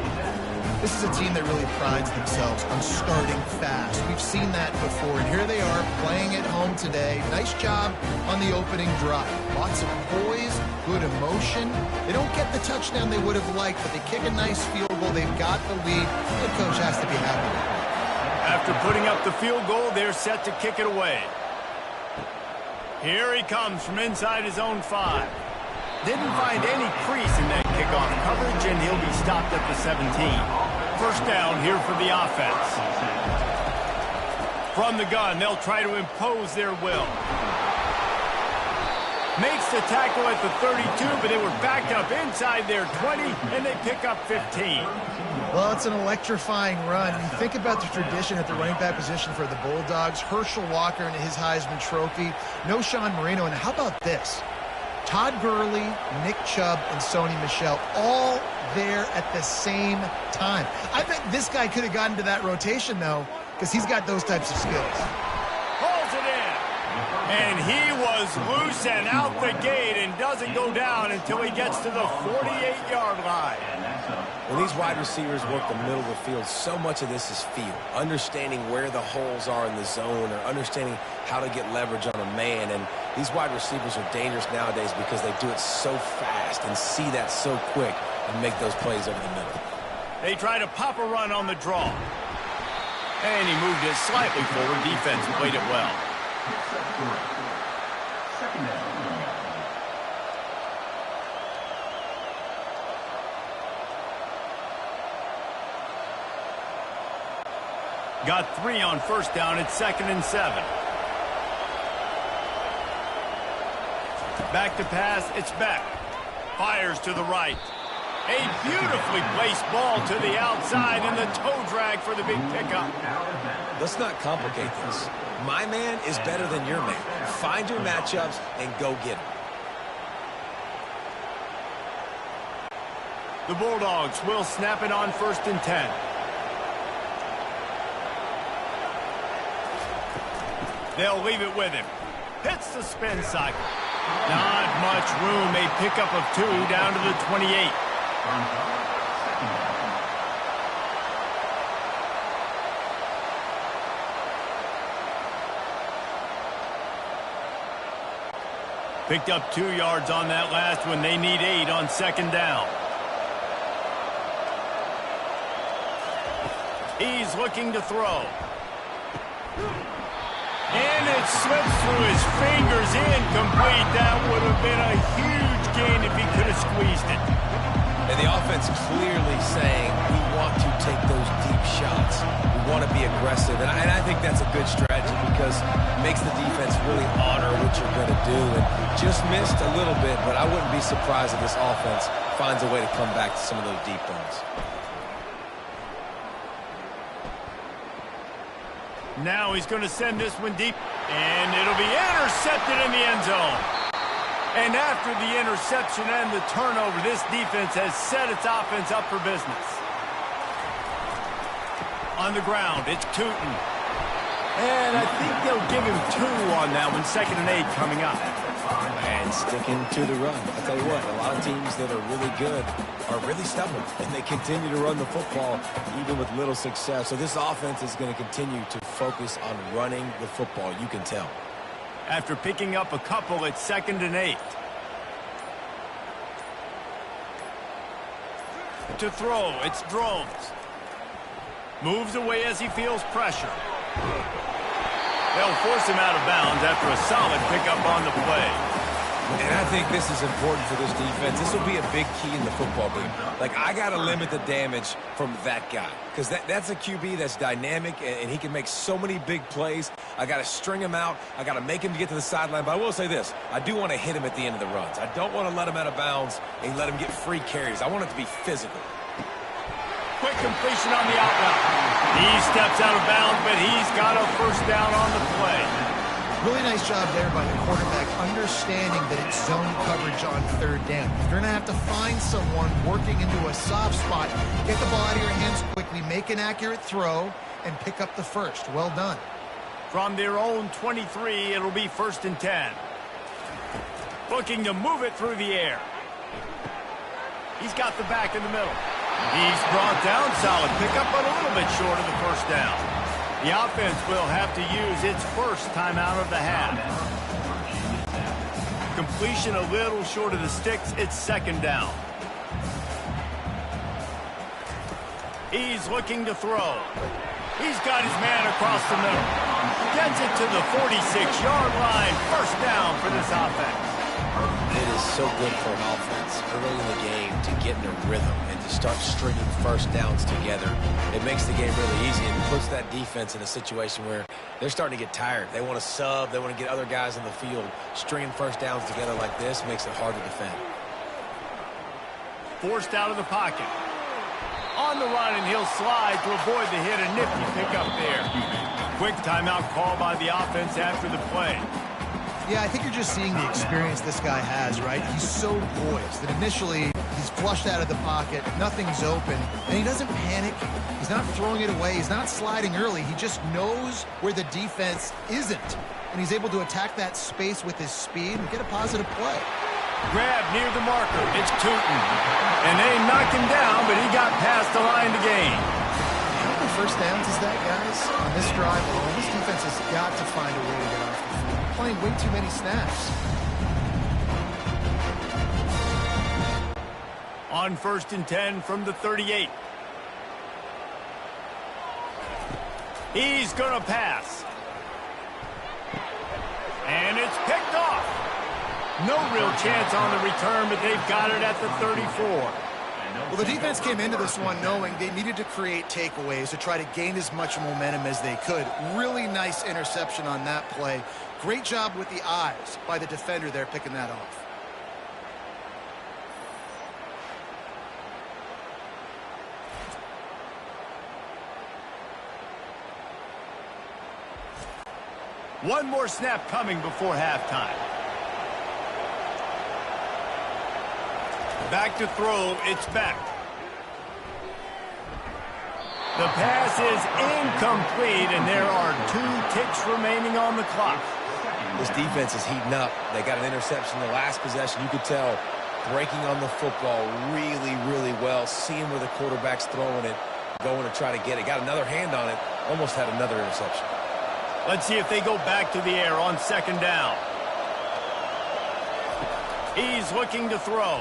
This is a team that really prides themselves on starting fast. We've seen that before, and here they are playing at home today. Nice job on the opening drive. Lots of poise, good emotion. They don't get the touchdown they would have liked, but they kick a nice field goal. They've got the lead. The coach has to be happy with it. After putting up the field goal, they're set to kick it away. Here he comes from inside his own 5. Didn't find any crease in that kickoff coverage, and he'll be stopped at the 17. First down here for the offense. From the gun, they'll try to impose their will. Makes the tackle at the 32, but they were backed up inside their 20, and they pick up 15. Well, it's an electrifying run. You think about the tradition at the running back position for the Bulldogs. Herschel Walker and his Heisman Trophy. No Sean Marino. And how about this? Todd Gurley, Nick Chubb, and Sony Michel all there at the same time. I bet this guy could have gotten to that rotation, though, because he's got those types of skills. Pulls it in. And he was loose and out the gate and doesn't go down until he gets to the 48-yard line. When these wide receivers work the middle of the field, so much of this is feel. Understanding where the holes are in the zone, or understanding how to get leverage on a man. And these wide receivers are dangerous nowadays because they do it so fast and see that so quick and make those plays over the middle. They try to pop a run on the draw. And he moved it slightly forward. Defense played it well. Second down. Got 3 on first down. It's 2nd and 7. Back to pass. It's Beck. Fires to the right. A beautifully placed ball to the outside, and the toe drag for the big pickup. Let's not complicate this. My man is better than your man. Find your matchups and go get them. The Bulldogs will snap it on 1st and 10. They'll leave it with him. Hits the spin cycle. Not much room. A pickup of 2 down to the 28. Picked up 2 yards on that last one. They need 8 on 2nd down. He's looking to throw. And it slips through his fingers, incomplete. That would have been a huge gain if he could have squeezed it. And the offense clearly saying we want to take those deep shots. We want to be aggressive. And I think that's a good strategy because it makes the defense really honor what you're going to do. And just missed a little bit, but I wouldn't be surprised if this offense finds a way to come back to some of those deep balls. Now he's going to send this one deep, and it'll be intercepted in the end zone. And after the interception and the turnover, this defense has set its offense up for business. On the ground, it's Tootin. And I think they'll give him 2 on that one, 2nd and 8 coming up. And sticking to the run. I'll tell you what, a lot of teams that are really good are really stubborn, and they continue to run the football even with little success. So this offense is going to continue to focus on running the football, you can tell. After picking up a couple, it's 2nd and 8. To throw, it's Drones. Moves away as he feels pressure. They'll force him out of bounds after a solid pickup on the play. And I think this is important for this defense. This will be a big key in the football game. Like, I got to limit the damage from that guy. Because that's a QB that's dynamic, and he can make so many big plays. I got to string him out. I got to make him get to the sideline. But I will say this. I do want to hit him at the end of the runs. I don't want to let him out of bounds and let him get free carries. I want it to be physical. Quick completion on the out route. He steps out of bounds, but he's got a first down on the play. Really nice job there by the quarterback, understanding that it's zone coverage on 3rd down. You're going to have to find someone working into a soft spot, get the ball out of your hands quickly, make an accurate throw, and pick up the first. Well done. From their own 23, it'll be 1st and 10. Looking to move it through the air. He's got the back in the middle. He's brought down, solid pickup, but a little bit short of the first down. The offense will have to use its first timeout of the half. Completion a little short of the sticks. It's 2nd down. He's looking to throw. He's got his man across the middle. Gets it to the 46-yard line. First down for this offense. It is so good for an offense early in the game to get in a rhythm and to start stringing first downs together. It makes the game really easy and puts that defense in a situation where they're starting to get tired. They want to sub. They want to get other guys in the field. Stringing first downs together like this makes it hard to defend. Forced out of the pocket. On the run, and he'll slide to avoid the hit. A nifty pickup there. Quick timeout call by the offense after the play. Yeah, I think you're just seeing the experience this guy has, right? He's so poised that initially he's flushed out of the pocket, nothing's open, and he doesn't panic. He's not throwing it away. He's not sliding early. He just knows where the defense isn't, and he's able to attack that space with his speed and get a positive play. Grab near the marker. It's Tootin. And they knock him down, but he got past the line to gain. How many first downs is that, guys? On this drive alone, this defense has got to find a way to get off the field. Playing way too many snaps. On 1st and 10 from the 38. He's going to pass. And it's picked off. No real chance on the return, but they've got it at the 34. Well, the defense came into this one knowing they needed to create takeaways to try to gain as much momentum as they could. Really nice interception on that play. Great job with the eyes by the defender there picking that off. One more snap coming before halftime. Back to throw, it's Beck. The pass is incomplete, and there are 2 ticks remaining on the clock. This defense is heating up. They got an interception the last possession. You could tell breaking on the football really, really well, seeing where the quarterback's throwing it, going to try to get it. Got another hand on it, almost had another interception. Let's see if they go back to the air on 2nd down. He's looking to throw.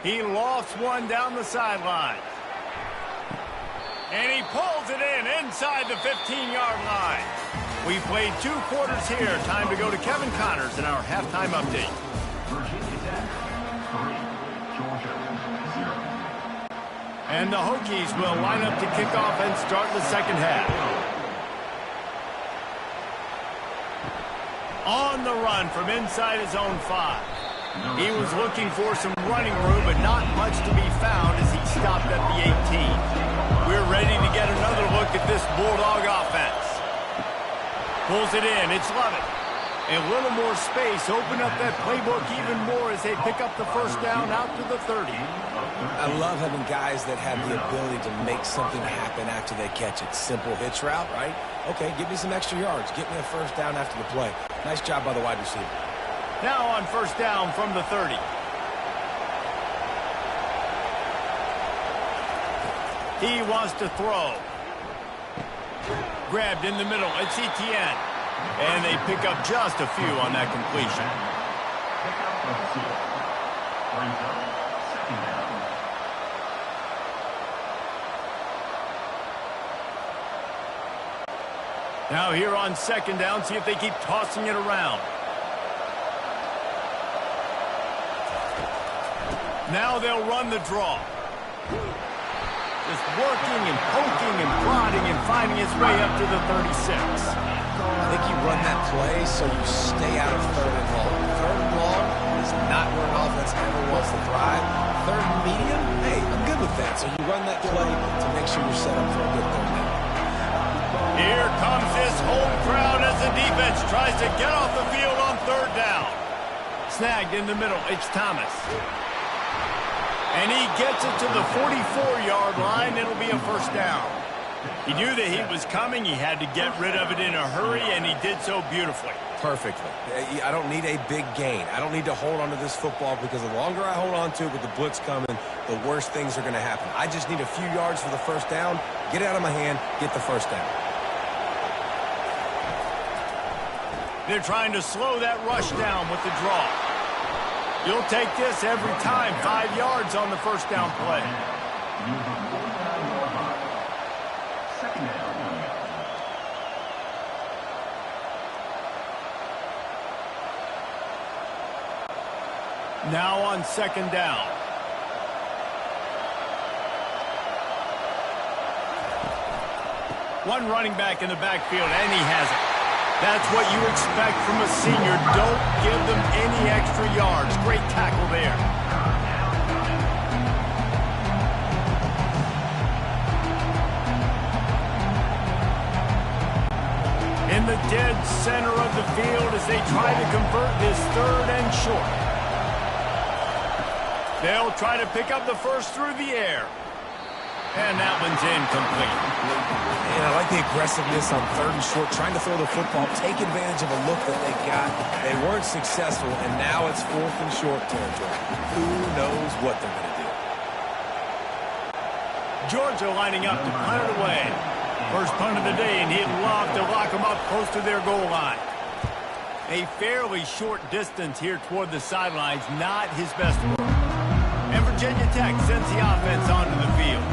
He lofts one down the sideline. And he pulls it in inside the 15-yard line. We played 2 quarters here. Time to go to Kevin Connors in our halftime update. Virginia Tech, 3, Georgia, 0. And the Hokies will line up to kick off and start the second half. On the run from inside his own 5. He was looking for some running room, but not much to be found as he stopped at the 18. We're ready to get another look at this Bulldog offense. Pulls it in. It's Lovett. A little more space. Open up that playbook even more as they pick up the first down out to the 30. I love having guys that have the ability to make something happen after they catch it. Simple hitch route, right? Okay, give me some extra yards. Get me a first down after the play. Nice job by the wide receiver. Now on first down from the 30. He wants to throw. Grabbed in the middle. It's Etienne. And they pick up just a few on that completion. Now here on second down, see if they keep tossing it around. Now they'll run the draw. Just working and poking and prodding and finding his way up to the 36. I think you run that play so you stay out of third and long. Third and long is not where an offense ever wants to thrive. Third and medium, hey, I'm good with that. So you run that play to make sure you're set up for a good third down. Here comes this home crowd as the defense tries to get off the field on third down. Snagged in the middle, it's Thomas. And he gets it to the 44-yard line. It'll be a first down. He knew that he was coming. He had to get rid of it in a hurry, and he did so beautifully. Perfectly. I don't need a big gain. I don't need to hold on to this football because the longer I hold on to it with the blitz coming, the worse things are going to happen. I just need a few yards for the first down, get it out of my hand, get the first down. They're trying to slow that rush down with the draw. You'll take this every time. 5 yards on the first down play. Second down. Now on second down. One running back in the backfield, and he has it. That's what you expect from a senior. Don't give them any extra yards. Great tackle there. In the dead center of the field as they try to convert this third and short. They'll try to pick up the first through the air. And that one's incomplete. And I like the aggressiveness on third and short, trying to throw the football, take advantage of a look that they got. They weren't successful, and now it's fourth and short territory. Who knows what they're going to do? Georgia lining up to punt it away. First punt of the day, and he'd love to lock them up close to their goal line. A fairly short distance here toward the sidelines, not his best work. And Virginia Tech sends the offense onto the field.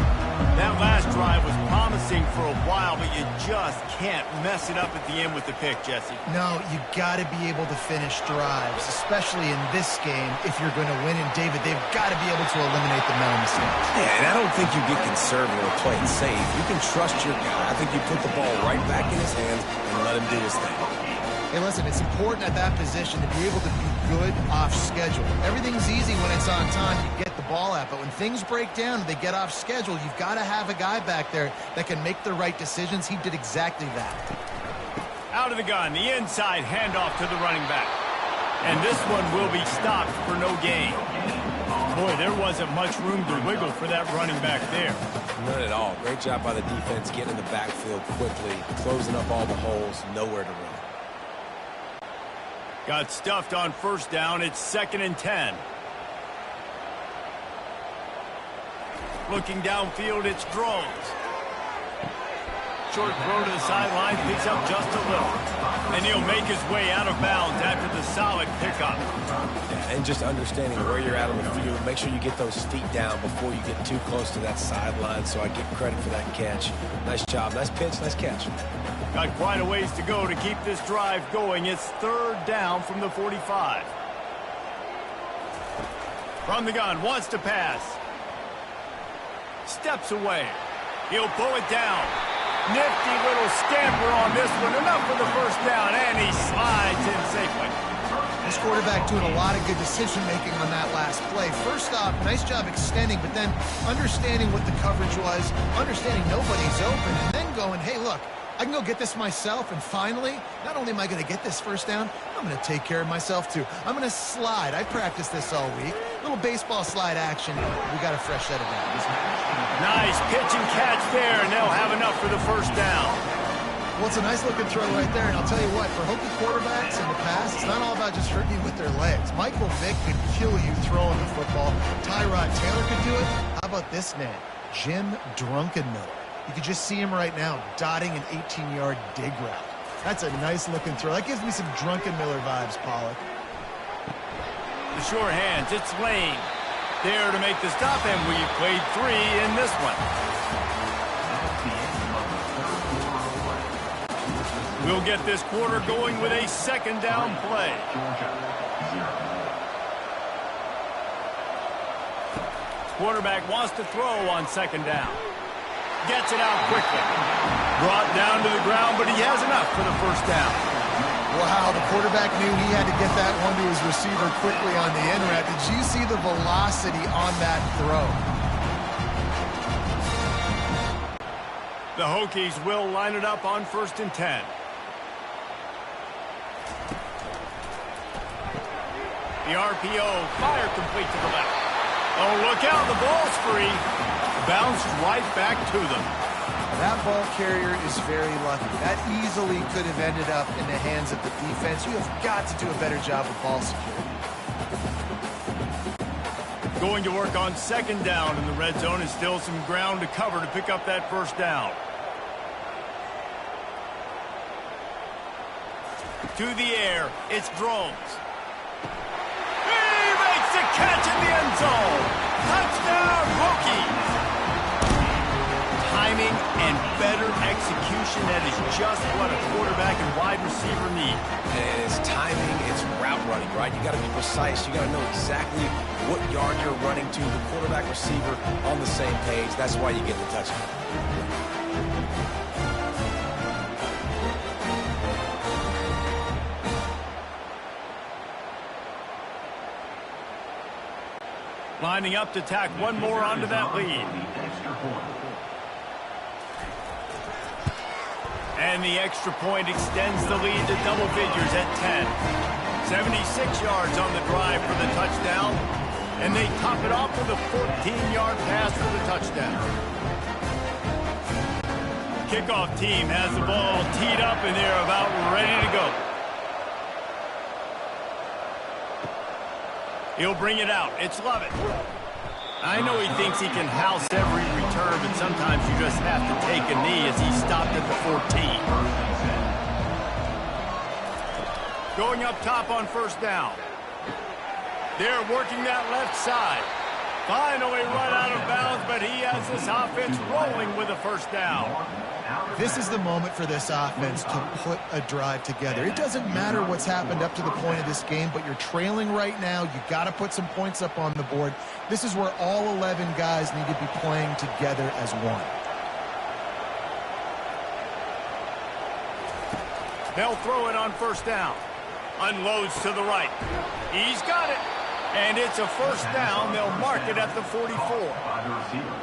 That last drive was promising for a while, but you just can't mess it up at the end with the pick, Jesse. No, you got to be able to finish drives, especially in this game if you're going to win. And, David, they've got to be able to eliminate the mental mistakes. Yeah, and I don't think you get conservative or play it safe. You can trust your guy. I think you put the ball right back in his hands and let him do his thing. Hey, listen, it's important at that position to be able to be good off schedule. Everything's easy when it's on time. You get the ball out. But when things break down and they get off schedule, you've got to have a guy back there that can make the right decisions. He did exactly that. Out of the gun, the inside handoff to the running back. And this one will be stopped for no gain. Boy, there wasn't much room to wiggle for that running back there. None at all. Great job by the defense getting in the backfield quickly, closing up all the holes, nowhere to run. Got stuffed on first down. It's 2nd and 10. Looking downfield, it's Drones. Short throw to the sideline, picks up just a little. And he'll make his way out of bounds after the solid pickup. Yeah, and just understanding where you're at on the field. Make sure you get those feet down before you get too close to that sideline, so I give credit for that catch. Nice job. Nice pitch. Nice catch. Got quite a ways to go to keep this drive going. It's 3rd down from the 45. From the gun, wants to pass. Steps away. He'll pull it down. Nifty little scamper on this one. Enough for the first down, and he slides in safely. This quarterback doing a lot of good decision-making on that last play. First off, nice job extending, but then understanding what the coverage was, understanding nobody's open, and then going, hey, look, I can go get this myself, and finally, not only am I going to get this first down, I'm going to take care of myself too. I'm going to slide. I practiced this all week. Little baseball slide action. We got a fresh set of downs. Nice pitch and catch there, and they'll have enough for the first down. Well, it's a nice-looking throw right there, and I'll tell you what, for Hokie quarterbacks in the past, it's not all about just hurting you with their legs. Michael Vick could kill you throwing the football. Tyrod Taylor could do it. How about this man, Jim Drunkenmiller? You can just see him right now dotting an 18-yard dig route. That's a nice-looking throw. That gives me some Drunkenmiller vibes, Pollock. The sure hands, it's Lane. There to make the stop, and we played 3 in this one. We'll get this quarter going with a second down play. Quarterback wants to throw on second down. Gets it out quickly. Brought down to the ground, but he has enough for the first down. Wow, the quarterback knew he had to get that one to his receiver quickly on the in route. Did you see the velocity on that throw? The Hokies will line it up on 1st and 10. The RPO, fire complete to the left. Oh, look out, the ball's free. Bounced right back to them. That ball carrier is very lucky. That easily could have ended up in the hands of the defense. You have got to do a better job of ball security. Going to work on second down in the red zone, and still some ground to cover to pick up that first down. To the air, it's Drones. He makes the catch in the end zone. Touchdown, Hokies. Timing and better execution, that is just what a quarterback and wide receiver need. And it's timing, it's route running, right? You got to be precise. You got to know exactly what yard you're running to. The quarterback receiver on the same page. That's why you get the touchdown. Lining up to tack one more onto that lead. And the extra point extends the lead to double figures at 10. 76 yards on the drive for the touchdown. And they top it off with a 14-yard pass for the touchdown. Kickoff team has the ball teed up, and they're about ready to go. He'll bring it out. It's Lovett. I know he thinks he can house every return, but sometimes you just have to take a knee as he stopped at the 14. Going up top on first down. They're working that left side. Finally run out of bounds, but he has this offense rolling with a first down. This is the moment for this offense to put a drive together. It doesn't matter what's happened up to the point of this game, but you're trailing right now. You got to put some points up on the board. This is where all 11 guys need to be playing together as one. They'll throw it on first down. Unloads to the right. He's got it. And it's a first down. They'll mark it at the 44.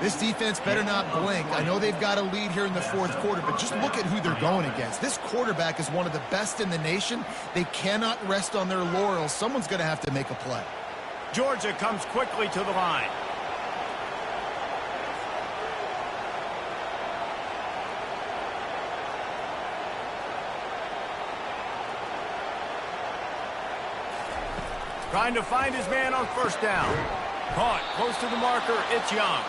This defense better not blink. I know they've got a lead here in the fourth quarter, but just look at who they're going against. This quarterback is one of the best in the nation. They cannot rest on their laurels. Someone's going to have to make a play. Georgia comes quickly to the line. Trying to find his man on first down. Caught close to the marker. It's Young.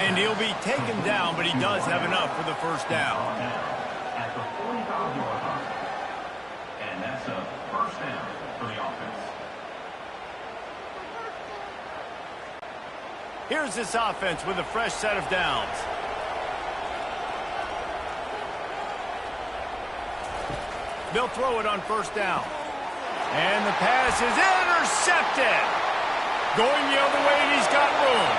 And he'll be taken down, but he does have enough for the first down. At the 45-yard line. And that's a first down for the offense. Here's this offense with a fresh set of downs. They'll throw it on first down. And the pass is intercepted. Going the other way, and he's got room.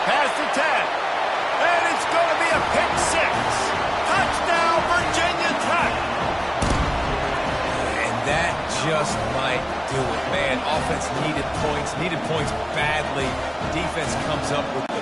Pass to 10. And it's going to be a pick six. Touchdown, Virginia Tech. And that just might do it. Man, offense needed points badly. Defense comes up with the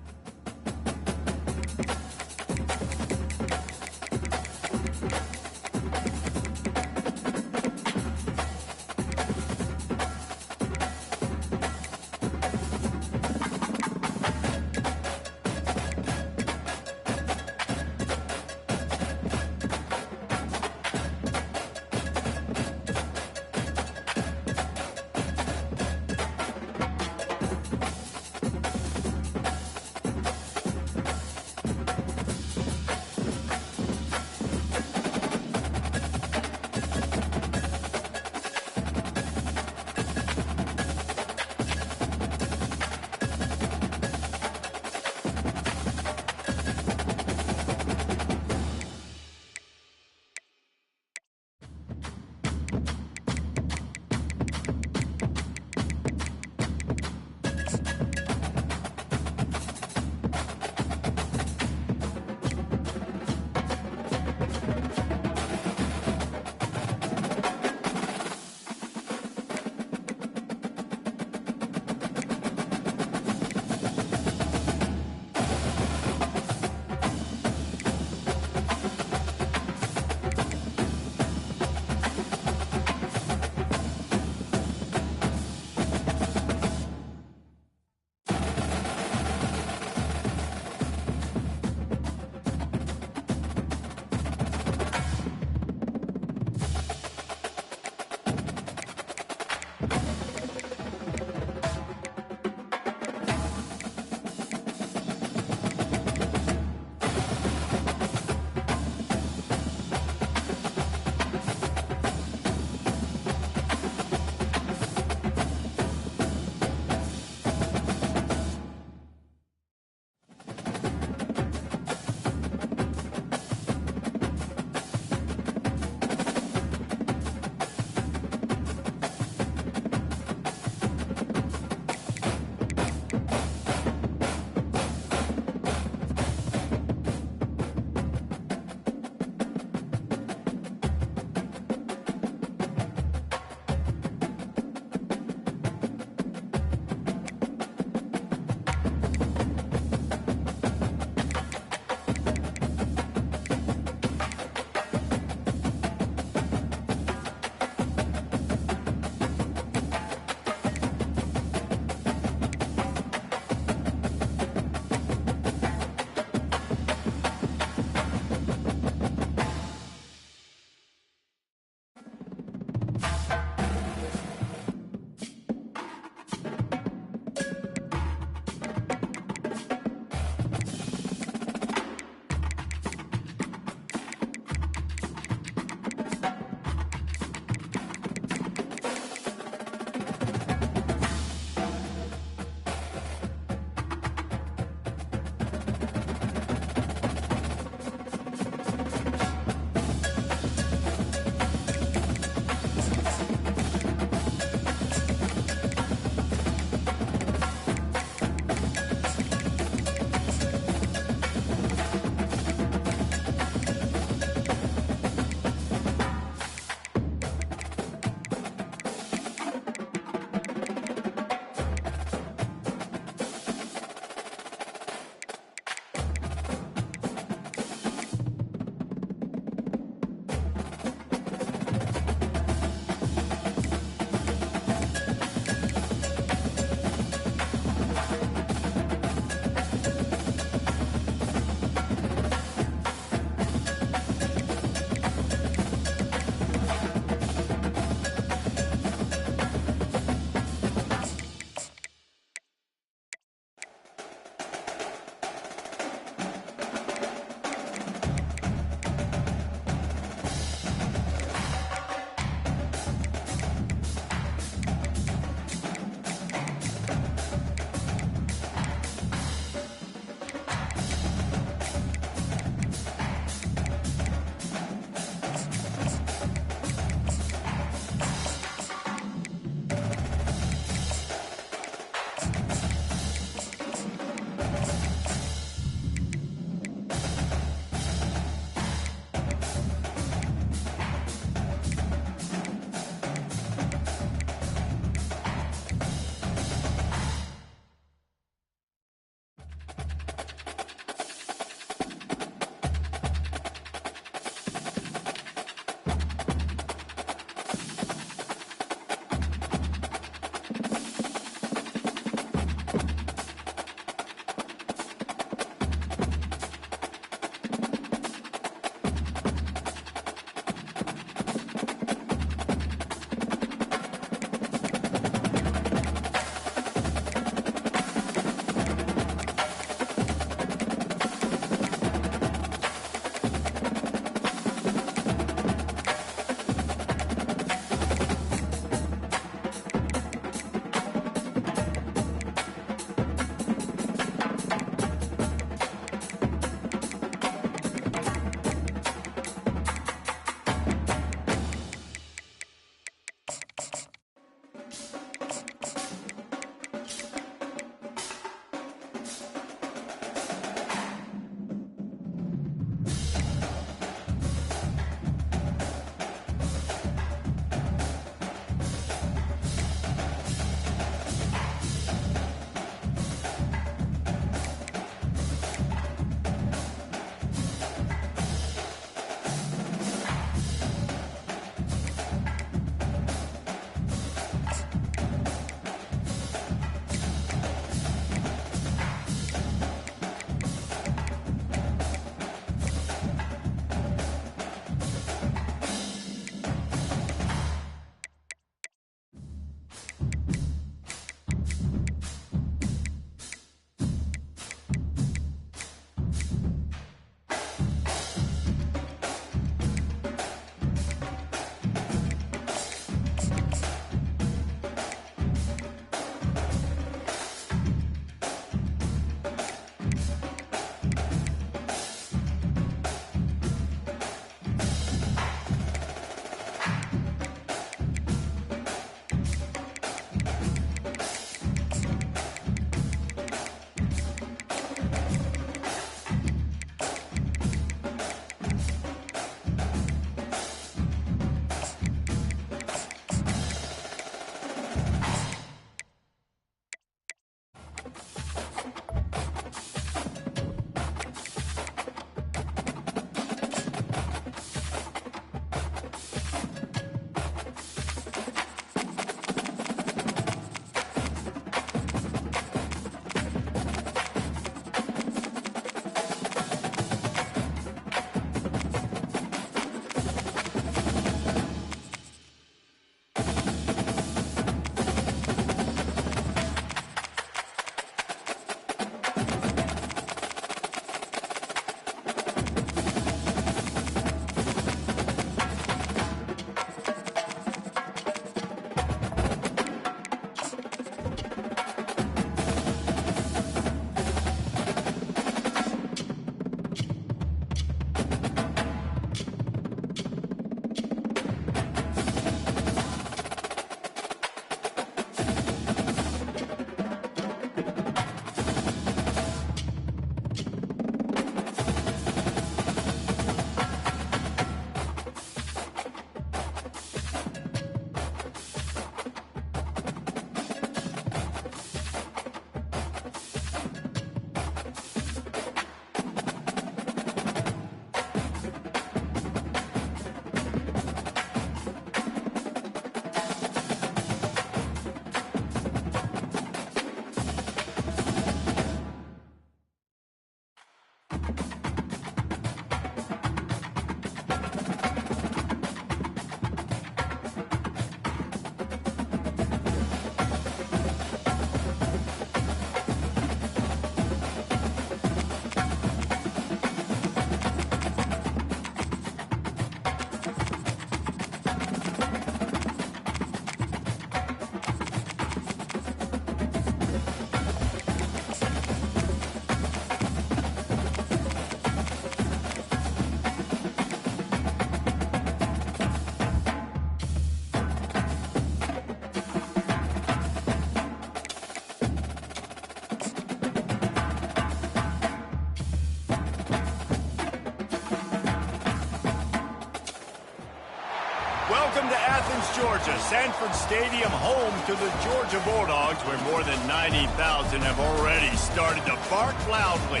Welcome to Athens, Georgia, Sanford Stadium, home to the Georgia Bulldogs, where more than 90,000 have already started to bark loudly.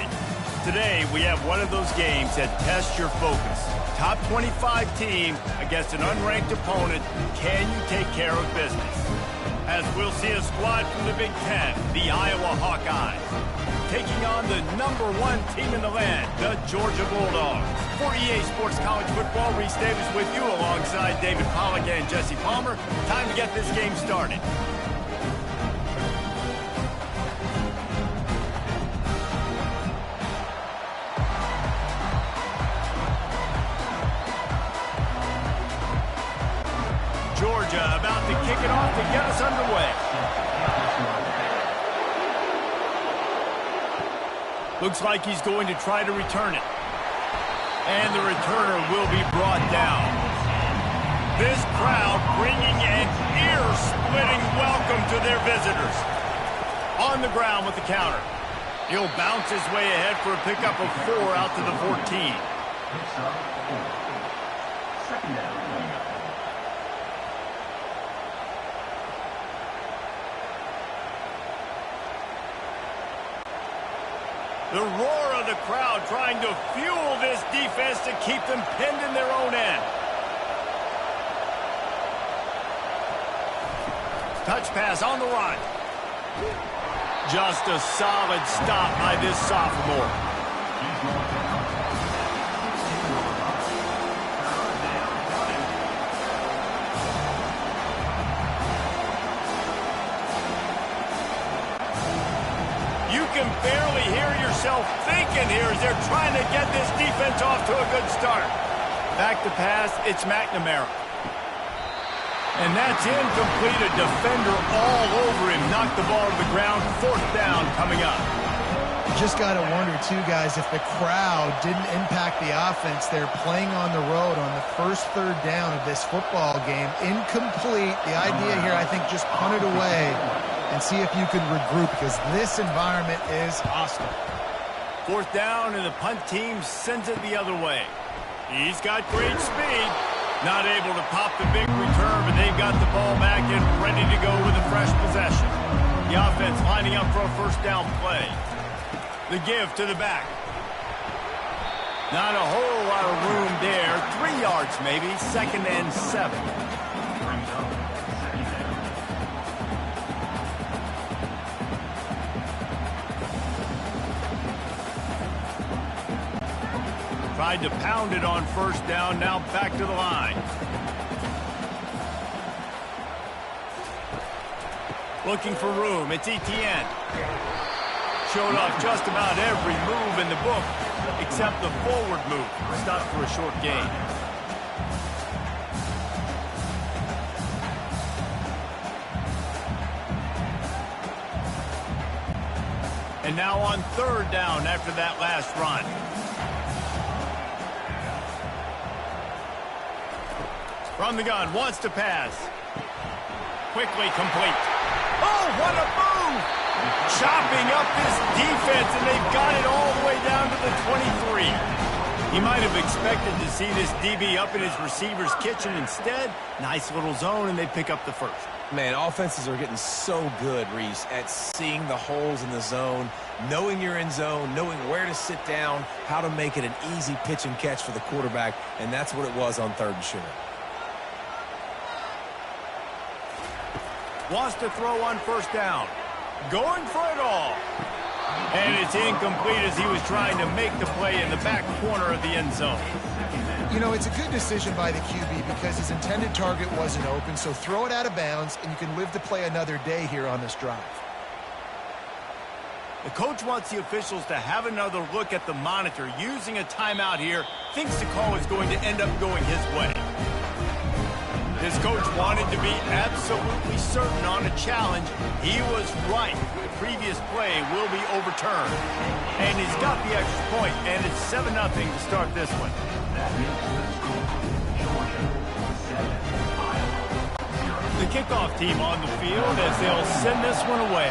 Today, we have one of those games that tests your focus. Top 25 team against an unranked opponent. Can you take care of business? As we'll see a squad from the Big Ten, the Iowa Hawkeyes, taking on the #1 team in the land, the Georgia Bulldogs. For EA Sports College Football, Reese Davis with you alongside David Pollack and Jesse Palmer. Time to get this game started. Georgia about to kick it off to get us underway. Looks like he's going to try to return it. And the returner will be brought down. This crowd bringing an ear-splitting welcome to their visitors. On the ground with the counter. He'll bounce his way ahead for a pickup of 4 out to the 14. Second down. The roar of the crowd trying to fuel this defense to keep them pinned in their own end. Touch pass on the run. Just a solid stop by this sophomore. You can barely hear yourself thinking here as they're trying to get this defense off to a good start. Back to pass, it's McNamara. And that's incomplete. A defender all over him. Knocked the ball to the ground. 4th down coming up. Just got to wonder, too, guys, if the crowd didn't impact the offense. They're playing on the road on the first 3rd down of this football game. Incomplete. The idea here, I think, just punt it away and see if you can regroup, because this environment is hostile. 4th down, and the punt team sends it the other way. He's got great speed. Not able to pop the big return, but they've got the ball back and ready to go with a fresh possession. The offense lining up for a 1st down play. The give to the back. Not a whole lot of room there. 3 yards maybe. 2nd and 7. Tried to pound it on 1st down, now back to the line. Looking for room, it's Etienne. Showed off just about every move in the book, except the forward move. Stopped for a short gain. And now on 3rd down after that last run. From the gun, wants to pass. Quickly complete. Oh, what a move! Chopping up this defense, and they've got it all the way down to the 23. He might have expected to see this DB up in his receiver's kitchen. Instead, nice little zone, and they pick up the 1st. Man, offenses are getting so good, Reese, at seeing the holes in the zone, knowing you're in zone, knowing where to sit down, how to make it an easy pitch and catch for the quarterback, and that's what it was on 3rd and short. Wants to throw on 1st down. Going for it all. And it's incomplete as he was trying to make the play in the back corner of the end zone. You know, it's a good decision by the QB because his intended target wasn't open, so throw it out of bounds, and you can live to play another day here on this drive. The coach wants the officials to have another look at the monitor. Using a timeout here, thinks the call is going to end up going his way. His coach wanted to be absolutely certain on a challenge. He was right. The previous play will be overturned. And he's got the extra point, and it's 7-0 to start this one. The kickoff team on the field as they'll send this one away.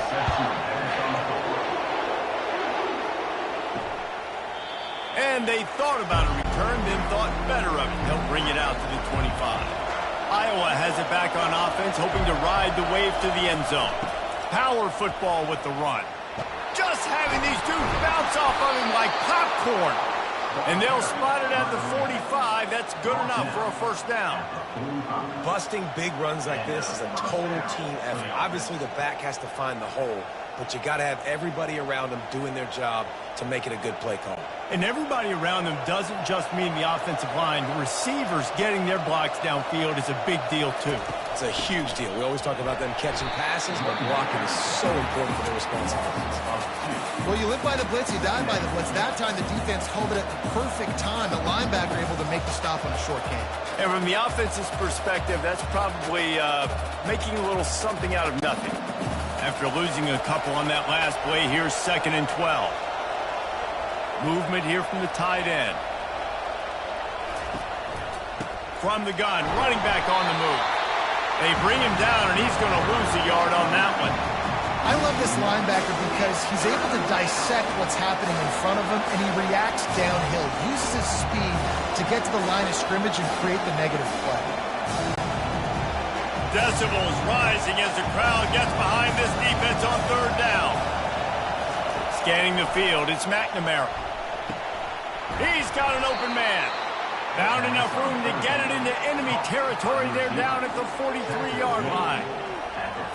And they thought about a return, then thought better of it. They'll bring it out to the 25. Iowa has it back on offense, hoping to ride the wave to the end zone. Power football with the run. Just having these dudes bounce off of him like popcorn. And they'll spot it at the 45. That's good enough for a first down. Busting big runs like this is a total team effort. Obviously, the back has to find the hole, but you got to have everybody around them doing their job to make it a good play call. And everybody around them doesn't just mean the offensive line. The receivers getting their blocks downfield is a big deal, too. It's a huge deal. We always talk about them catching passes, but blocking is so important for their responsibilities. Well, you live by the blitz, you die by the blitz. That time, the defense called it at the perfect time. The linebacker able to make the stop on a short game. And from the offense's perspective, that's probably making a little something out of nothing. After losing a couple on that last play, here's 2nd and 12. Movement here from the tight end. From the gun, running back on the move. They bring him down, and he's going to lose a yard on that one. I love this linebacker because he's able to dissect what's happening in front of him, and he reacts downhill, uses his speed to get to the line of scrimmage and create the negative play. Decibels rising as the crowd gets behind this defense on 3rd down. Scanning the field, it's McNamara. He's got an open man. Found enough room to get it into enemy territory. They're down at the 43-yard line.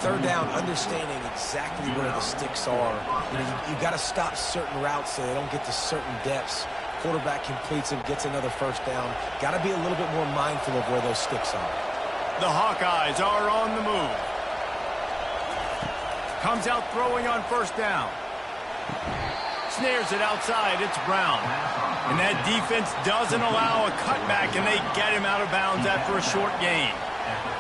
3rd down, understanding exactly where the sticks are. You got to stop certain routes so they don't get to certain depths. Quarterback completes it, gets another first down. Got to be a little bit more mindful of where those sticks are. The Hawkeyes are on the move. Comes out throwing on 1st down. Snares it outside. It's Brown. And that defense doesn't allow a cutback, and they get him out of bounds after a short gain.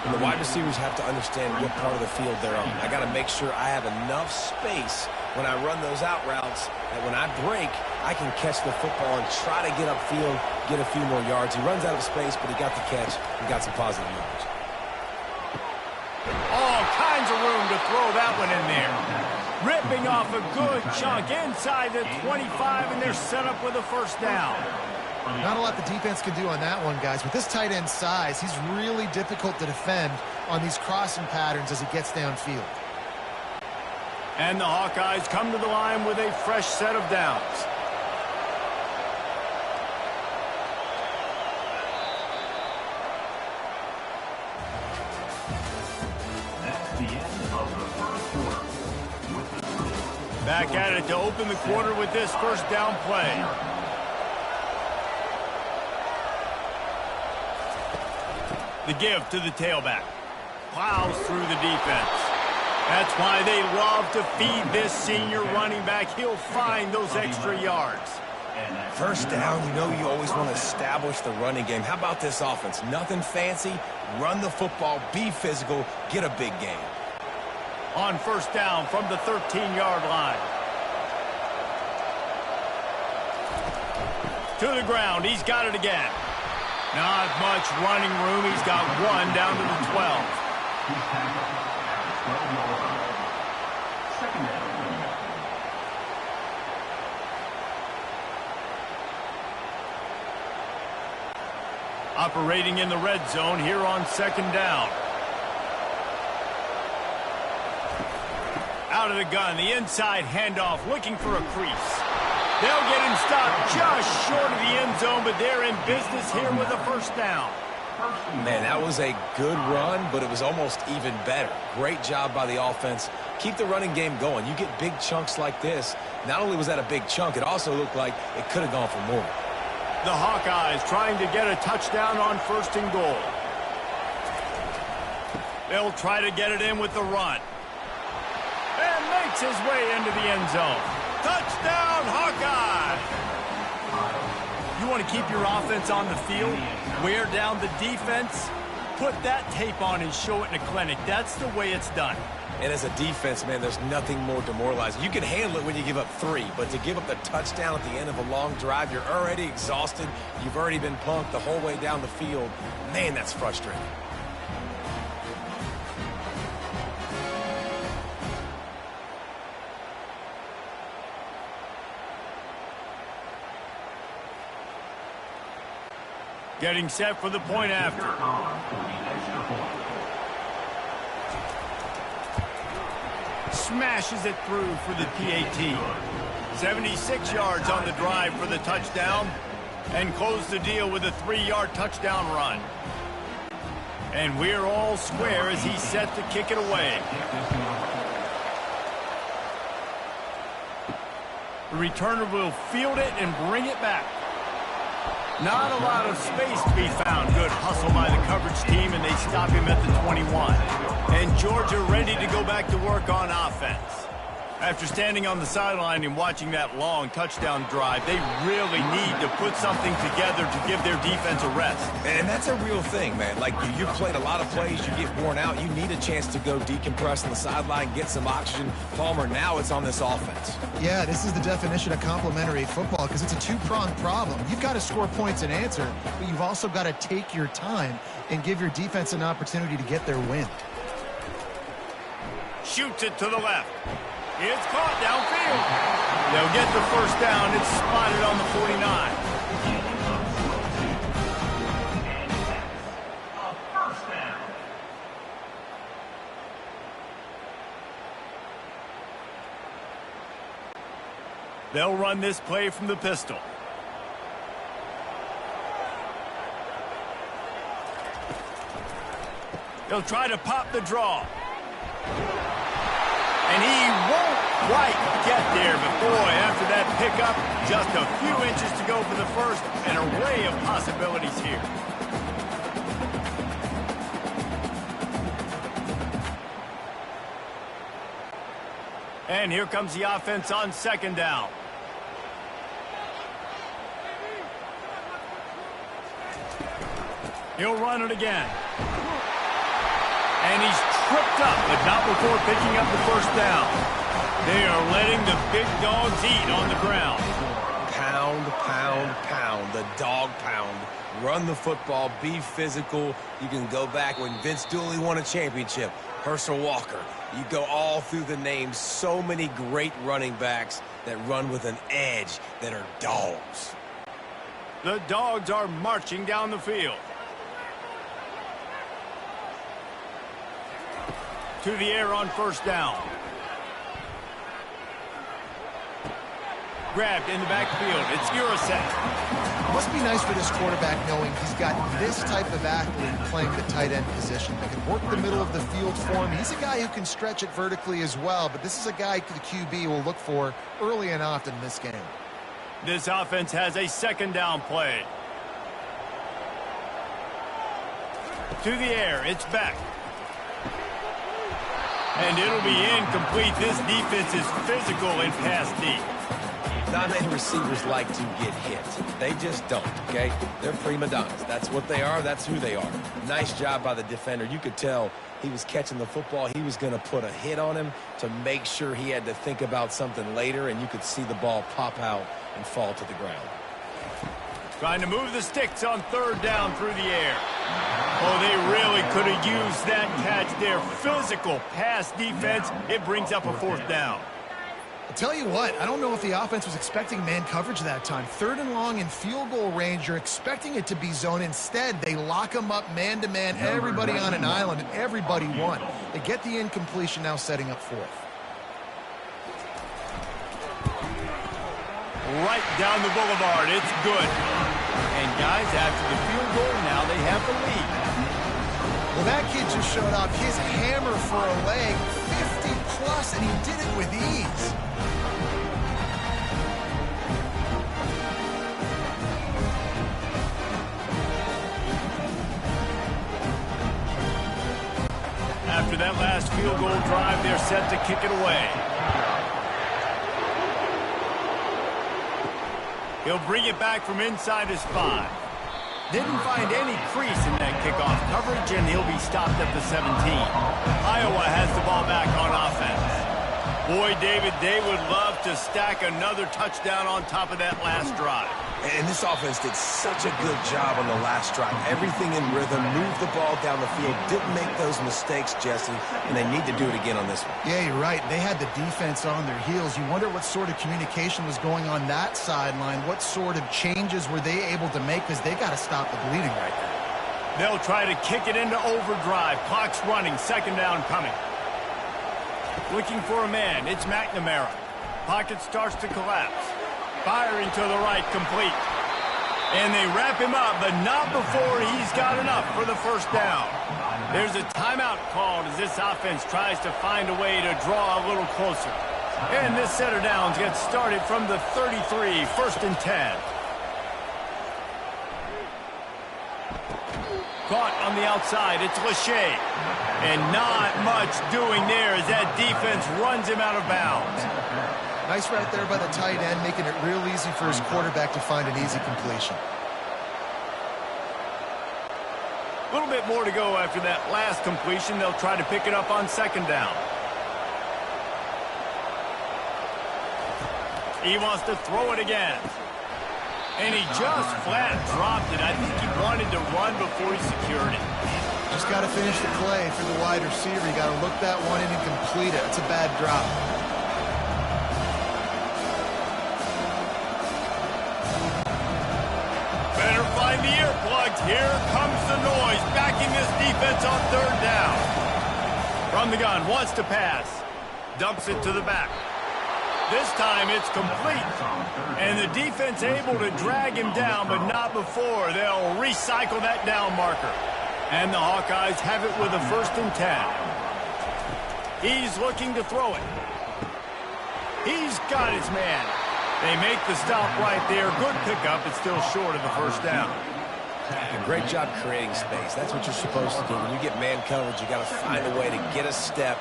And the wide receivers have to understand what part of the field they're on. I got to make sure I have enough space when I run those out routes that when I break, I can catch the football and try to get upfield, get a few more yards. He runs out of space, but he got the catch and got some positive yards. All kinds of room to throw that one in there. Ripping off a good chunk inside the 25, and they're set up with a first down. Not a lot the defense can do on that one, guys. With this tight end size, he's really difficult to defend on these crossing patterns as he gets downfield. And the Hawkeyes come to the line with a fresh set of downs. That's the end of the first quarter. Back at it to open the quarter with this first down play. The give to the tailback. Plows through the defense. That's why they love to feed this senior running back. He'll find those extra yards. First down, you always want to establish the running game. How about this offense? Nothing fancy. Run the football, be physical, get a big gain. On first down from the 13-yard line. To the ground. He's got it again. Not much running room. He's got one down to the 12. Operating in the red zone here on 2nd down. Out of the gun, the inside handoff, looking for a crease. They'll get him stopped just short of the end zone, but they're in business here with a first down. Man, that was a good run, but it was almost even better. Great job by the offense. Keep the running game going. You get big chunks like this. Not only was that a big chunk, it also looked like it could have gone for more. The Hawkeyes trying to get a touchdown on 1st and goal. They'll try to get it in with the run. And makes his way into the end zone. Touchdown, Hawkeye! You want to keep your offense on the field? Wear down the defense? Put that tape on and show it in a clinic. That's the way it's done. And as a defense, man, there's nothing more demoralizing. You can handle it when you give up 3, but to give up the touchdown at the end of a long drive, you're already exhausted. You've already been punked the whole way down the field. Man, that's frustrating. Getting set for the point after. Smashes it through for the PAT. 76 yards on the drive for the touchdown. And close the deal with a 3-yard touchdown run. And we're all square as he's set to kick it away. The returner will field it and bring it back. Not a lot of space to be found. Good hustle by the coverage team, and they stop him at the 21. And Georgia ready to go back to work on offense. After standing on the sideline and watching that long touchdown drive, they really need to put something together to give their defense a rest. And that's a real thing, man. Like, you've played a lot of plays, you get worn out, you need a chance to go decompress on the sideline, get some oxygen. Palmer, now it's on this offense. Yeah, this is the definition of complementary football because it's a two-pronged problem. You've got to score points and answer, but you've also got to take your time and give your defense an opportunity to get their win. Shoots it to the left. It's caught downfield. They'll get the first down. It's spotted on the 49. A first down. They'll run this play from the pistol. He'll try to pop the draw. And he won't quite get there, but boy, after that pickup, just a few inches to go for the first, an array of possibilities here. And here comes the offense on second down. He'll run it again. And he's tripped up, but not before picking up the first down. They are letting the big dogs eat on the ground. Pound, pound, pound, the dog pound. Run the football, be physical. You can go back when Vince Dooley won a championship, Herschel Walker. You go all through the names. So many great running backs that run with an edge that are dogs. The dogs are marching down the field. To the air on first down. Grabbed in the backfield. It's Uriset. Must be nice for this quarterback knowing he's got this type of athlete playing the tight end position. They can work the middle of the field for him. He's a guy who can stretch it vertically as well, but this is a guy the QB will look for early and often in this game. This offense has a second down play. To the air. It's back. And it'll be incomplete. This defense is physical and pass deep. Not many receivers like to get hit. They just don't, okay? They're prima donnas. That's what they are. That's who they are. Nice job by the defender. You could tell he was catching the football. He was going to put a hit on him to make sure he had to think about something later, and you could see the ball pop out and fall to the ground. Trying to move the sticks on third down through the air. Oh, they really could have used that catch there. Physical pass defense. It brings up a fourth down. I'll tell you what, I don't know if the offense was expecting man coverage that time. Third and long in field goal range, you're expecting it to be zone. Instead, they lock them up man-to-man, everybody on an island, and everybody won. They get the incompletion, now setting up fourth. Right down the boulevard. It's good. And guys, after the field goal, now they have the lead. Well, that kid just showed off his hammer for a leg, 50-plus, and he did it with ease. After that last field goal drive, they're set to kick it away. He'll bring it back from inside his 5. Didn't find any crease in that kickoff coverage, and he'll be stopped at the 17. Iowa has the ball back on offense. Boy, David, they would love to stack another touchdown on top of that last drive. And this offense did such a good job on the last drive. Everything in rhythm, moved the ball down the field, didn't make those mistakes, Jesse, and they need to do it again on this one. Yeah, you're right. They had the defense on their heels. You wonder what sort of communication was going on that sideline. What sort of changes were they able to make, because they got to stop the bleeding right now. They'll try to kick it into overdrive. Clock's running. Second down coming. Looking for a man. It's McNamara. Pocket starts to collapse. Firing to the right, complete. And they wrap him up, but not before he's got enough for the first down. There's a timeout called as this offense tries to find a way to draw a little closer. And this set of downs gets started from the 33, first and 10. Caught on the outside, it's Lachey. And not much doing there as that defense runs him out of bounds. Nice right there by the tight end, making it real easy for his quarterback to find an easy completion. A little bit more to go after that last completion. They'll try to pick it up on second down. He wants to throw it again. And he just flat dropped it. I think he wanted to run before he secured it. Just got to finish the play for the wide receiver. You got to look that one in and complete it. It's a bad drop. Better find the earplugs. Here comes the noise, backing this defense on third down. From the gun, wants to pass. Dumps it to the back. This time it's complete. And the defense able to drag him down, but not before. They'll recycle that down marker. And the Hawkeyes have it with a first and 10. He's looking to throw it. He's got his man. They make the stop right there. Good pickup. It's still short of the first down. A great job creating space. That's what you're supposed to do. When you get man coverage, you got to find a way to get a step,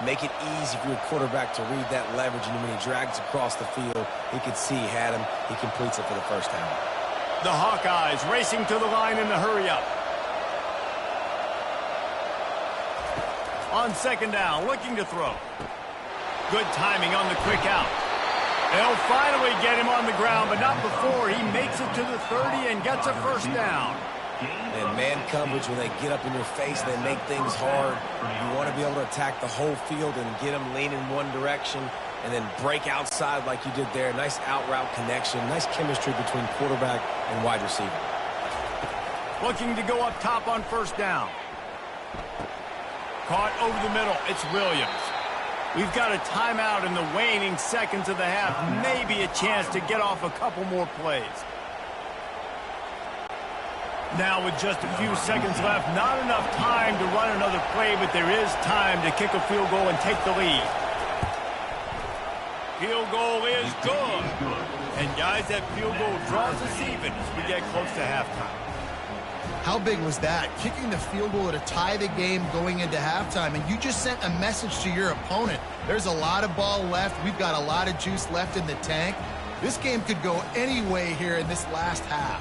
make it easy for your quarterback to read that leverage. And when he drags across the field, he can see he had him. He completes it for the first down. The Hawkeyes racing to the line in the hurry-up. On second down, looking to throw. Good timing on the quick out. They'll finally get him on the ground, but not before he makes it to the 30 and gets a first down. And man coverage, when they get up in your face, they make things hard. You want to be able to attack the whole field and get them leaning one direction and then break outside like you did there. Nice out route connection, nice chemistry between quarterback and wide receiver. Looking to go up top on first down. Caught over the middle. It's Williams. We've got a timeout in the waning seconds of the half. Maybe a chance to get off a couple more plays. Now with just a few seconds left, not enough time to run another play, but there is time to kick a field goal and take the lead. Field goal is good. And guys, that field goal draws us even as we get close to halftime. How big was that? Kicking the field goal to tie the game going into halftime, and you just sent a message to your opponent. There's a lot of ball left. We've got a lot of juice left in the tank. This game could go any way here in this last half.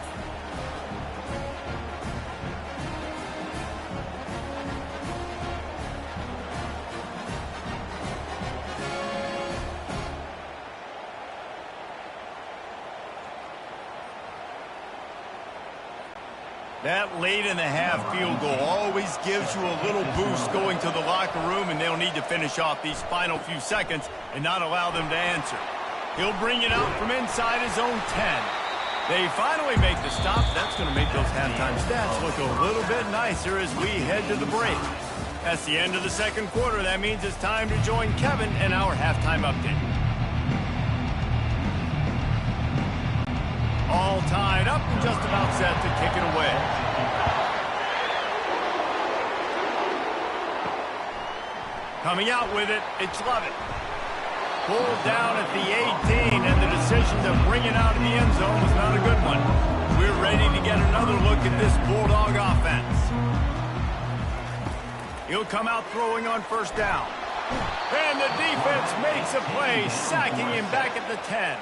That late in the half field goal always gives you a little boost going to the locker room, and they'll need to finish off these final few seconds and not allow them to answer. He'll bring it out from inside his own 10. They finally make the stop. That's going to make those halftime stats look a little bit nicer as we head to the break. That's the end of the second quarter. That means it's time to join Kevin in our halftime update. All tied up and just about set to kick it away. Coming out with it, it's Lovett. Pulled down at the 18, and the decision to bring it out of the end zone was not a good one. We're ready to get another look at this Bulldog offense. He'll come out throwing on first down. And the defense makes a play, sacking him back at the 10.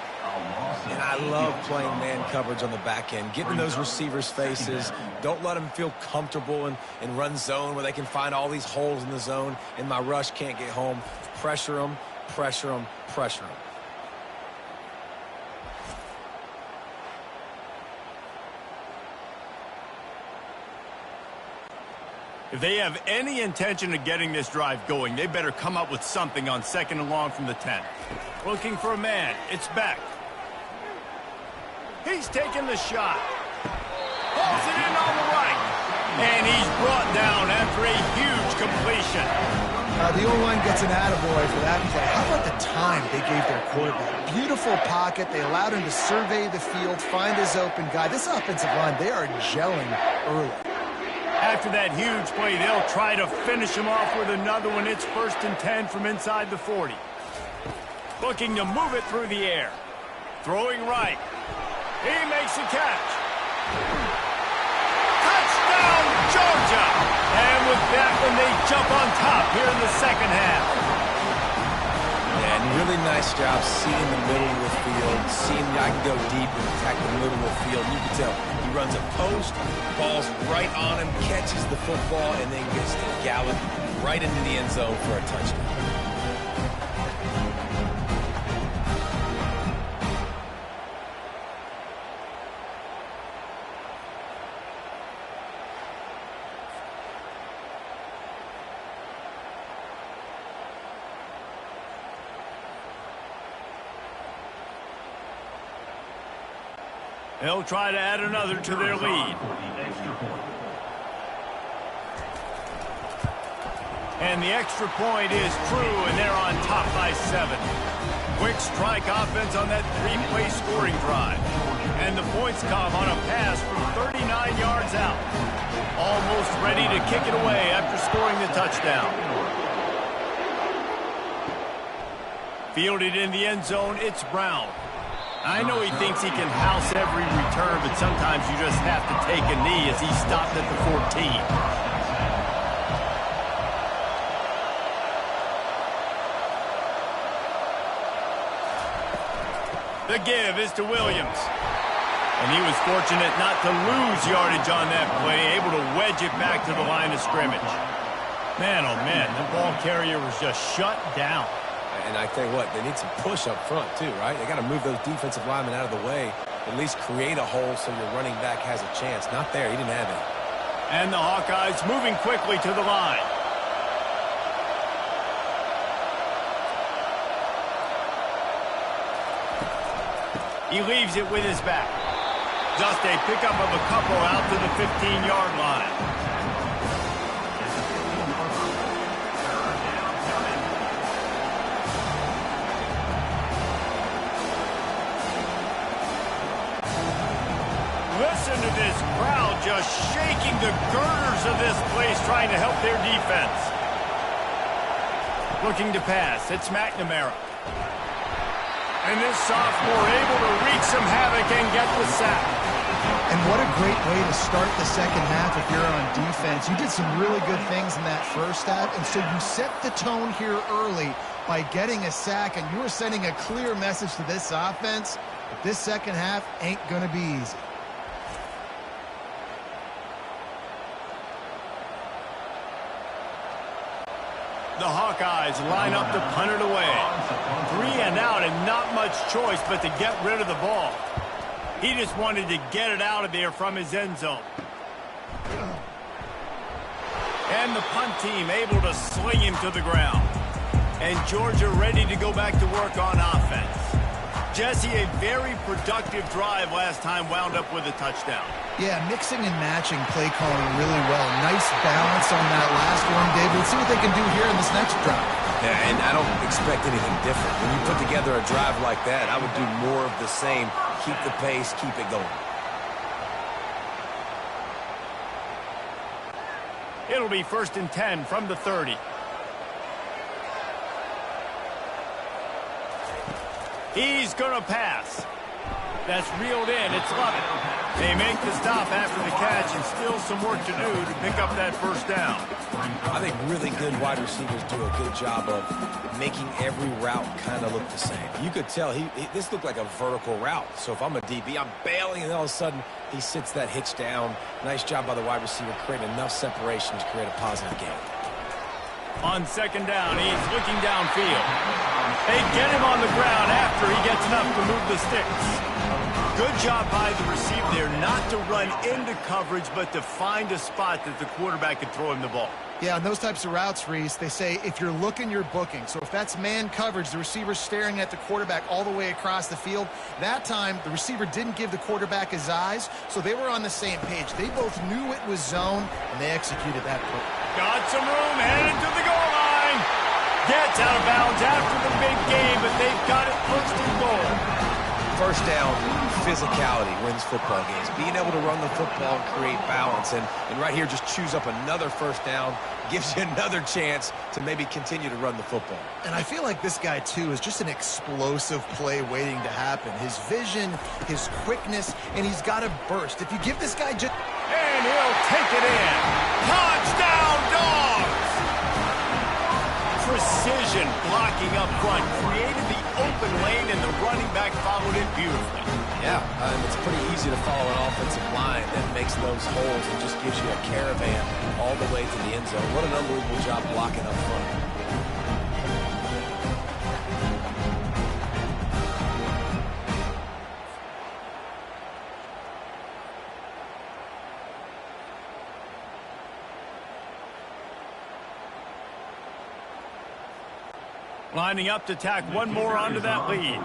And I love playing man coverage on the back end, getting those receivers' faces. Don't let them feel comfortable in run zone where they can find all these holes in the zone and my rush can't get home. Pressure them, pressure them, pressure them. If they have any intention of getting this drive going, they better come up with something on 2nd and long from the 10. Looking for a man. It's Beck. He's taking the shot. Pulls it in on the right. And he's brought down after a huge completion. The O-line gets an attaboy for that play. How about the time they gave their quarterback? Beautiful pocket. They allowed him to survey the field, find his open guy. This offensive line, they are gelling early. After that huge play, they'll try to finish him off with another one. It's 1st and 10 from inside the 40. Looking to move it through the air. Throwing right. He makes a catch. Touchdown, Georgia! And with that one, they jump on top here in the 2nd half. Yeah, and really nice job seeing the middle of the field, seeing I can go deep and attack the middle of the field. You can tell he runs a post, ball's right on him, catches the football, and then gets to gallop right into the end zone for a touchdown. They'll try to add another to their lead. And the extra point is true, and they're on top by 7. Quick strike offense on that 3-play scoring drive. And the points come on a pass from 39 yards out. Almost ready to kick it away after scoring the touchdown. Fielded in the end zone, it's Brown. I know he thinks he can house every return, but sometimes you just have to take a knee as he stopped at the 14. The give is to Williams. And he was fortunate not to lose yardage on that play, able to wedge it back to the line of scrimmage. Man, oh man, the ball carrier was just shut down. And I tell you what, they need some push up front too, right? They got to move those defensive linemen out of the way, at least create a hole so your running back has a chance. Not there. He didn't have it. And the Hawkeyes moving quickly to the line. He leaves it with his back. Just a pickup of a couple out to the 15-yard line. Listen to this crowd just shaking the girders of this place trying to help their defense. Looking to pass. It's McNamara. And this sophomore able to wreak some havoc and get the sack. And what a great way to start the 2nd half if you're on defense. You did some really good things in that 1st half, and so you set the tone here early by getting a sack, and you are sending a clear message to this offense that this 2nd half ain't going to be easy. The Hawkeyes line up to punt it away. 3 and out and not much choice but to get rid of the ball. He just wanted to get it out of there from his end zone. And the punt team able to sling him to the ground. And Georgia ready to go back to work on offense. Jesse, a very productive drive last time wound up with a touchdown. Yeah, mixing and matching play calling really well. Nice balance on that last one, David. Let's see what they can do here in this next drive. Yeah, and I don't expect anything different. When you put together a drive like that, I would do more of the same. Keep the pace, keep it going. It'll be 1st and 10 from the 30. He's going to pass. That's reeled in. It's Lovett. They make the stop after the catch, and still some work to do to pick up that 1st down. I think really good wide receivers do a good job of making every route kind of look the same. You could tell this looked like a vertical route. So if I'm a DB, I'm bailing, and all of a sudden he sits that hitch down. Nice job by the wide receiver, creating enough separation to create a positive game. On 2nd down, he's looking downfield. They get him on the ground after he gets enough to move the sticks. Good job by the receiver there not to run into coverage, but to find a spot that the quarterback could throw him the ball. Yeah, on those types of routes, Reese, they say if you're looking, you're booking. So if that's man coverage, the receiver's staring at the quarterback all the way across the field. That time, the receiver didn't give the quarterback his eyes, so they were on the same page. They both knew it was zone, and they executed that play. Got some room, headed to the goal line. Gets out of bounds after the big game, but they've got it first and goal. First down, physicality wins football games. Being able to run the football and create balance. And right here, just choose up another first down, gives you another chance to maybe continue to run the football. And I feel like this guy, too, is just an explosive play waiting to happen. His vision, his quickness, and he's got a burst. If you give this guy just... And he'll take it in. Touchdown, Dogs! Precision blocking up front, created the open lane, and the running back followed it beautifully. Yeah, it's pretty easy to follow an offensive line that makes those holes and just gives you a caravan all the way to the end zone. What an unbelievable job blocking up front. Lining up to tack one more onto that lead.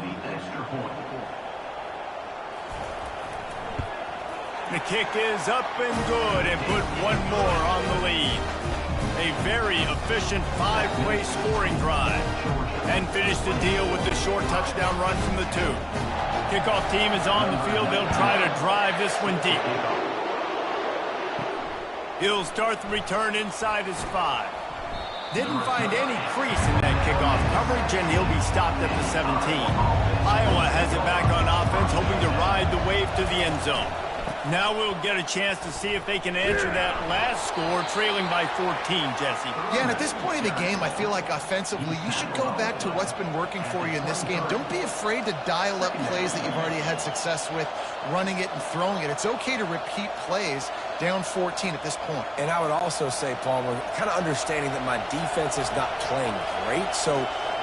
The kick is up and good and put one more on the lead. A very efficient 5-play scoring drive. And finished the deal with the short touchdown run from the 2. Kickoff team is on the field. They'll try to drive this one deep. He'll start the return inside his 5. Didn't find any crease in that kickoff coverage, and he'll be stopped at the 17. Iowa has it back on offense, hoping to ride the wave to the end zone. Now we'll get a chance to see if they can answer that last score, trailing by 14, Jesse. Yeah, and at this point in the game, I feel like offensively, you should go back to what's been working for you in this game. Don't be afraid to dial up plays that you've already had success with, running it and throwing it. It's okay to repeat plays down 14 at this point. And I would also say, Palmer, kind of understanding that my defense is not playing great, so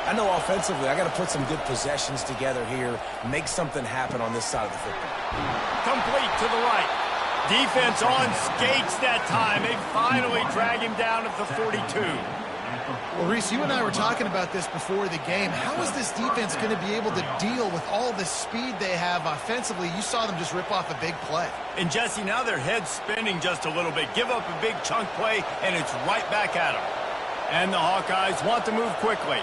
I know offensively I got to put some good possessions together here, make something happen on this side of the football. Complete to the right. Defense on skates that time. They finally drag him down at the 42. Well, Reese, you and I were talking about this before the game. How is this defense going to be able to deal with all the speed they have offensively? You saw them just rip off a big play. And, Jesse, now their head's spinning just a little bit. Give up a big chunk play, and it's right back at them. And the Hawkeyes want to move quickly.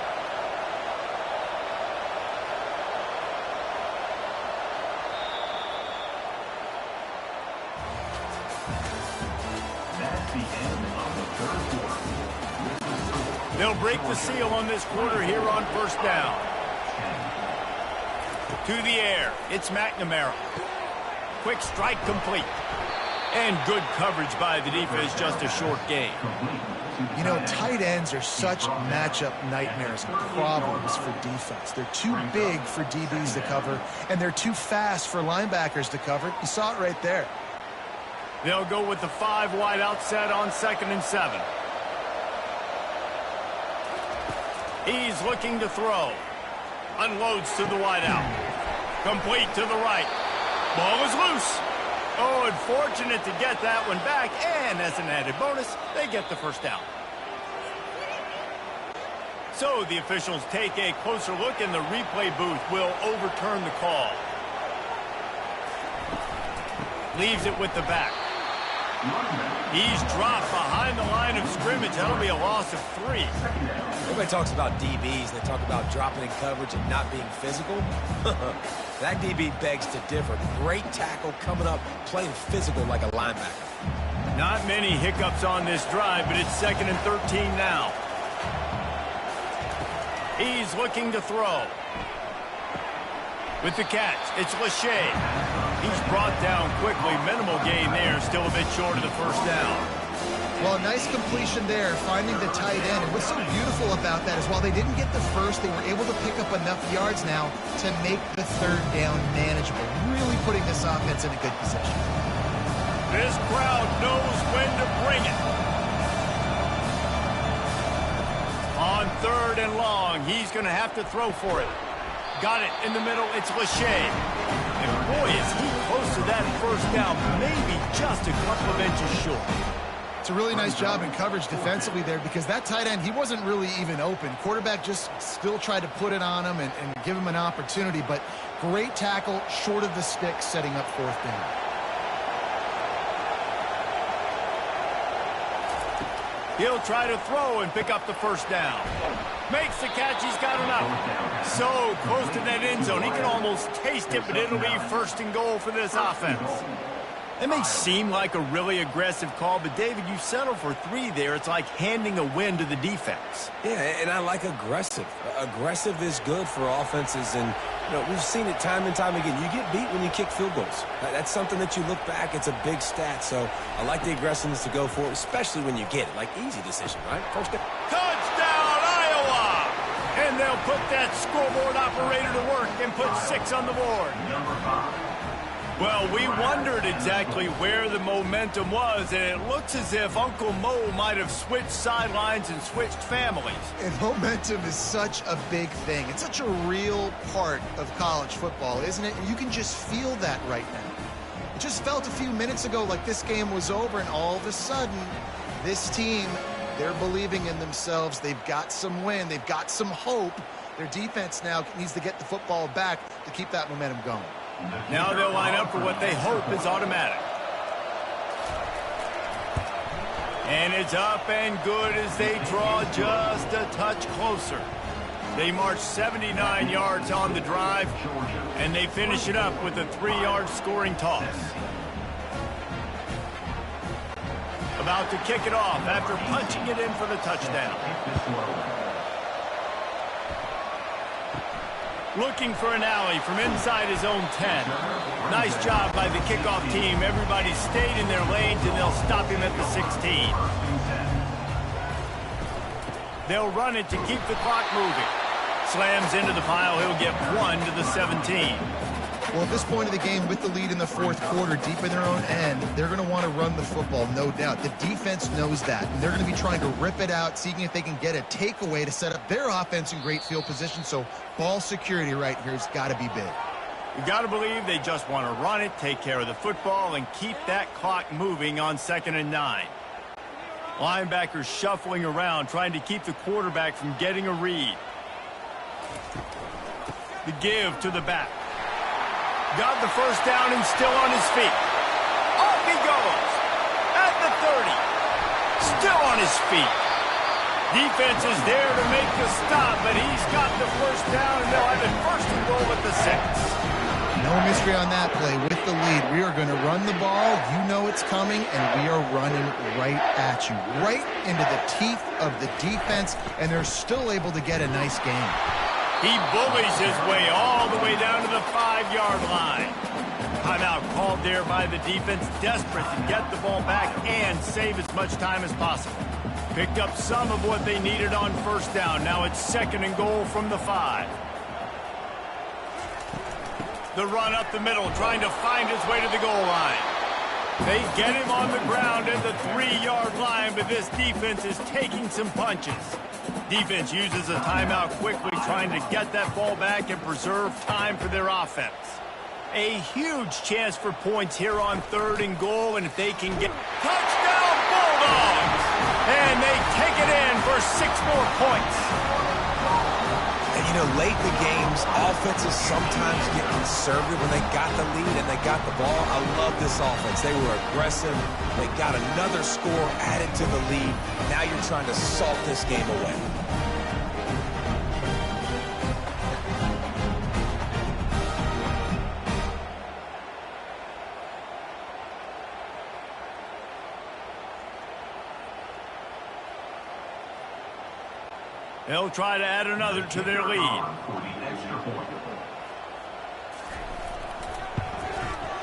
They'll break the seal on this quarter here on first down. To the air, it's McNamara. Quick strike complete. And good coverage by the defense, just a short gain. You know, tight ends are such matchup nightmares and problems for defense. They're too big for DBs to cover, and they're too fast for linebackers to cover. You saw it right there. They'll go with the 5 wide out set on 2nd and 7. He's looking to throw. Unloads to the wide out. Complete to the right. Ball is loose. Oh, unfortunate to get that one back. And as an added bonus, they get the first down. So the officials take a closer look, and the replay booth will overturn the call. Leaves it with the back. He's dropped behind the line of scrimmage. That'll be a loss of 3. Everybody talks about DBs. They talk about dropping in coverage and not being physical. That DB begs to differ. Great tackle coming up, playing physical like a linebacker. Not many hiccups on this drive, but it's 2nd and 13 now. He's looking to throw. With the catch, it's Lachey. He's brought down quickly. Minimal gain there. Still a bit short of the first down. Well, a nice completion there, finding the tight end. And what's so beautiful about that is while they didn't get the first, they were able to pick up enough yards now to make the 3rd down manageable. Really putting this offense in a good position. This crowd knows when to bring it. On 3rd and long, he's going to have to throw for it. Got it in the middle. It's Lachey. And boy, is he close to that first down, maybe just a couple of inches short. It's a really nice job in coverage defensively there because that tight end, he wasn't really even open. Quarterback just still tried to put it on him and give him an opportunity, but great tackle short of the stick setting up fourth down. He'll try to throw and pick up the first down. Makes the catch, he's got enough. So close to that end zone, he can almost taste it, but it'll be first and goal for this offense. It may seem like a really aggressive call, but David, you settle for 3 there. It's like handing a win to the defense. Yeah, and I like aggressive. Aggressive is good for offenses, and we've seen it time and time again. You get beat when you kick field goals. That's something that you look back, it's a big stat, so I like the aggressiveness to go for it, especially when you get it. Like, easy decision, right? First down. Touchdown, Iowa! And they'll put that scoreboard operator to work and put 6 on the board. Number 5. Well, we wondered exactly where the momentum was, and it looks as if Uncle Mo might have switched sidelines and switched families. And momentum is such a big thing. It's such a real part of college football, isn't it? And you can just feel that right now. It just felt a few minutes ago like this game was over, and all of a sudden, this team, they're believing in themselves. They've got some wind. They've got some hope. Their defense now needs to get the football back to keep that momentum going. Now they'll line up for what they hope is automatic. And it's up and good as they draw just a touch closer. They march 79 yards on the drive, and they finish it up with a 3-yard scoring toss. About to kick it off after punching it in for the touchdown. Looking for an alley from inside his own 10. Nice job by the kickoff team. Everybody stayed in their lanes, and they'll stop him at the 16. They'll run it to keep the clock moving. Slams into the pile. He'll get 1 to the 17. Well, at this point of the game, with the lead in the fourth quarter, deep in their own end, they're going to want to run the football, no doubt. The defense knows that, and they're going to be trying to rip it out, seeing if they can get a takeaway to set up their offense in great field position. So ball security right here has got to be big. You got to believe they just want to run it, take care of the football, and keep that clock moving on 2nd and 9. Linebackers shuffling around, trying to keep the quarterback from getting a read. The give to the back. Got the first down and still on his feet. Off he goes. At the 30. Still on his feet. Defense is there to make the stop, but he's got the first down, and they'll have it first and goal at the 6. No mystery on that play. With the lead, we are going to run the ball. You know it's coming, and we are running right at you. Right into the teeth of the defense, and they're still able to get a nice game. He bullies his way all the way down to the 5-yard line. Timeout called there by the defense, desperate to get the ball back and save as much time as possible. Picked up some of what they needed on first down. Now it's 2nd and goal from the 5. The run up the middle, trying to find his way to the goal line. They get him on the ground at the 3-yard line, but this defense is taking some punches. Defense uses a timeout quickly, trying to get that ball back and preserve time for their offense. A huge chance for points here on 3rd and goal, and if they can get... Touchdown Bulldogs! And they take it in for 6 more points. And, late in the games, offenses sometimes get conservative when they got the lead and they got the ball. I love this offense. They were aggressive. They got another score added to the lead. Now you're trying to salt this game away. They'll try to add another to their lead.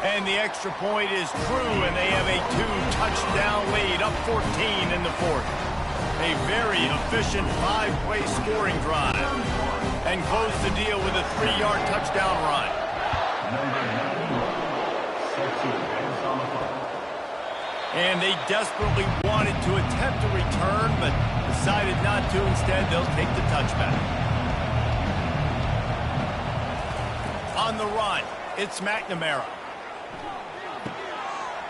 And the extra point is true, and they have a 2-touchdown lead, up 14 in the 4th. A very efficient 5-play scoring drive. And close the deal with a 3-yard touchdown run. And they desperately wanted to attempt a return, but decided not to. Instead, they'll take the touchback. On the run, It's McNamara.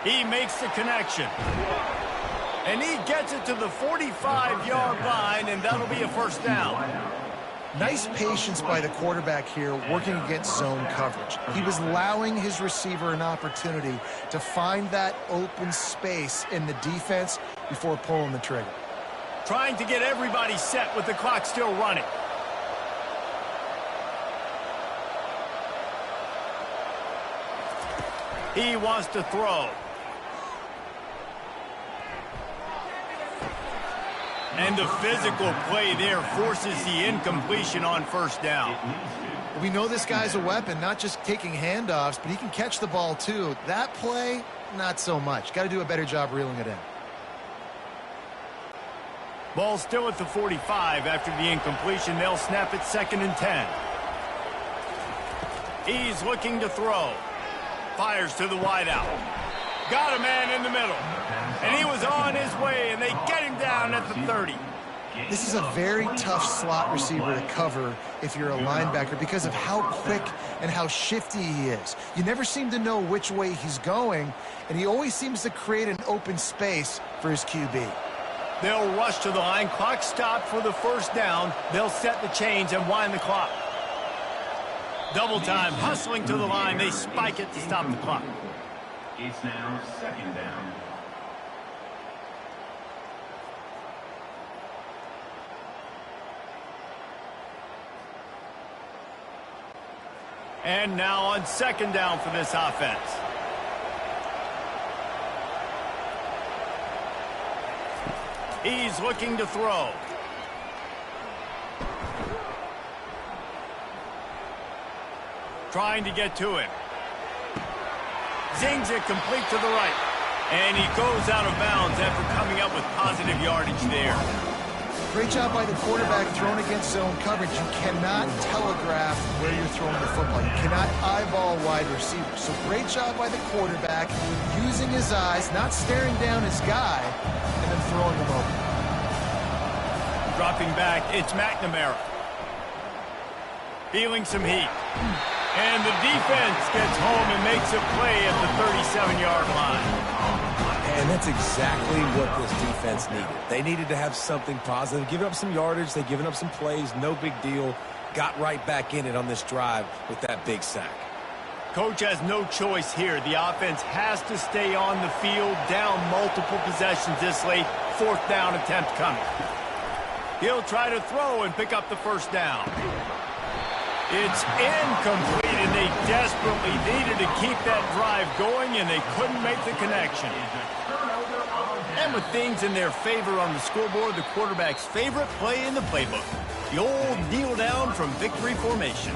He makes the connection. And he gets it to the 45-yard line, and that'll be a first down. Nice patience by the quarterback here working against zone coverage. He was allowing his receiver an opportunity to find that open space in the defense before pulling the trigger. Trying to get everybody set with the clock still running. He wants to throw. And the physical play there forces the incompletion on first down. We know this guy's a weapon, not just taking handoffs, but he can catch the ball too. That play, not so much. Got to do a better job reeling it in. Ball still at the 45 after the incompletion. They'll snap it 2nd and 10. He's looking to throw. Fires to the wideout. Got a man in the middle. And he was on his way, and they get him down at the 30. This is a very tough slot receiver to cover if you're a linebacker because of how quick and how shifty he is. You never seem to know which way he's going, and he always seems to create an open space for his QB. They'll rush to the line. Clock stopped for the first down. They'll set the chains and wind the clock. Double time, hustling to the line. They spike it to stop the clock. It's now 2nd down. And now on 2nd down for this offense. He's looking to throw. Trying to get to him. Zings it complete to the right. And he goes out of bounds after coming up with positive yardage there. Great job by the quarterback throwing against zone coverage. You cannot telegraph where you're throwing the football. You cannot eyeball wide receivers. So great job by the quarterback using his eyes, not staring down his guy, and then throwing him over. Dropping back, it's McNamara. Feeling some heat. And the defense gets home and makes a play at the 37-yard line. And that's exactly what this defense needed. They needed to have something positive. Giving up some yardage, they've given up some plays, no big deal. Got right back in it on this drive with that big sack. Coach has no choice here. The offense has to stay on the field, down multiple possessions this late. 4th down attempt coming. He'll try to throw and pick up the first down. It's incomplete, and they desperately needed to keep that drive going, and they couldn't make the connection. And with things in their favor on the scoreboard, the quarterback's favorite play in the playbook, the old kneel down from victory formation.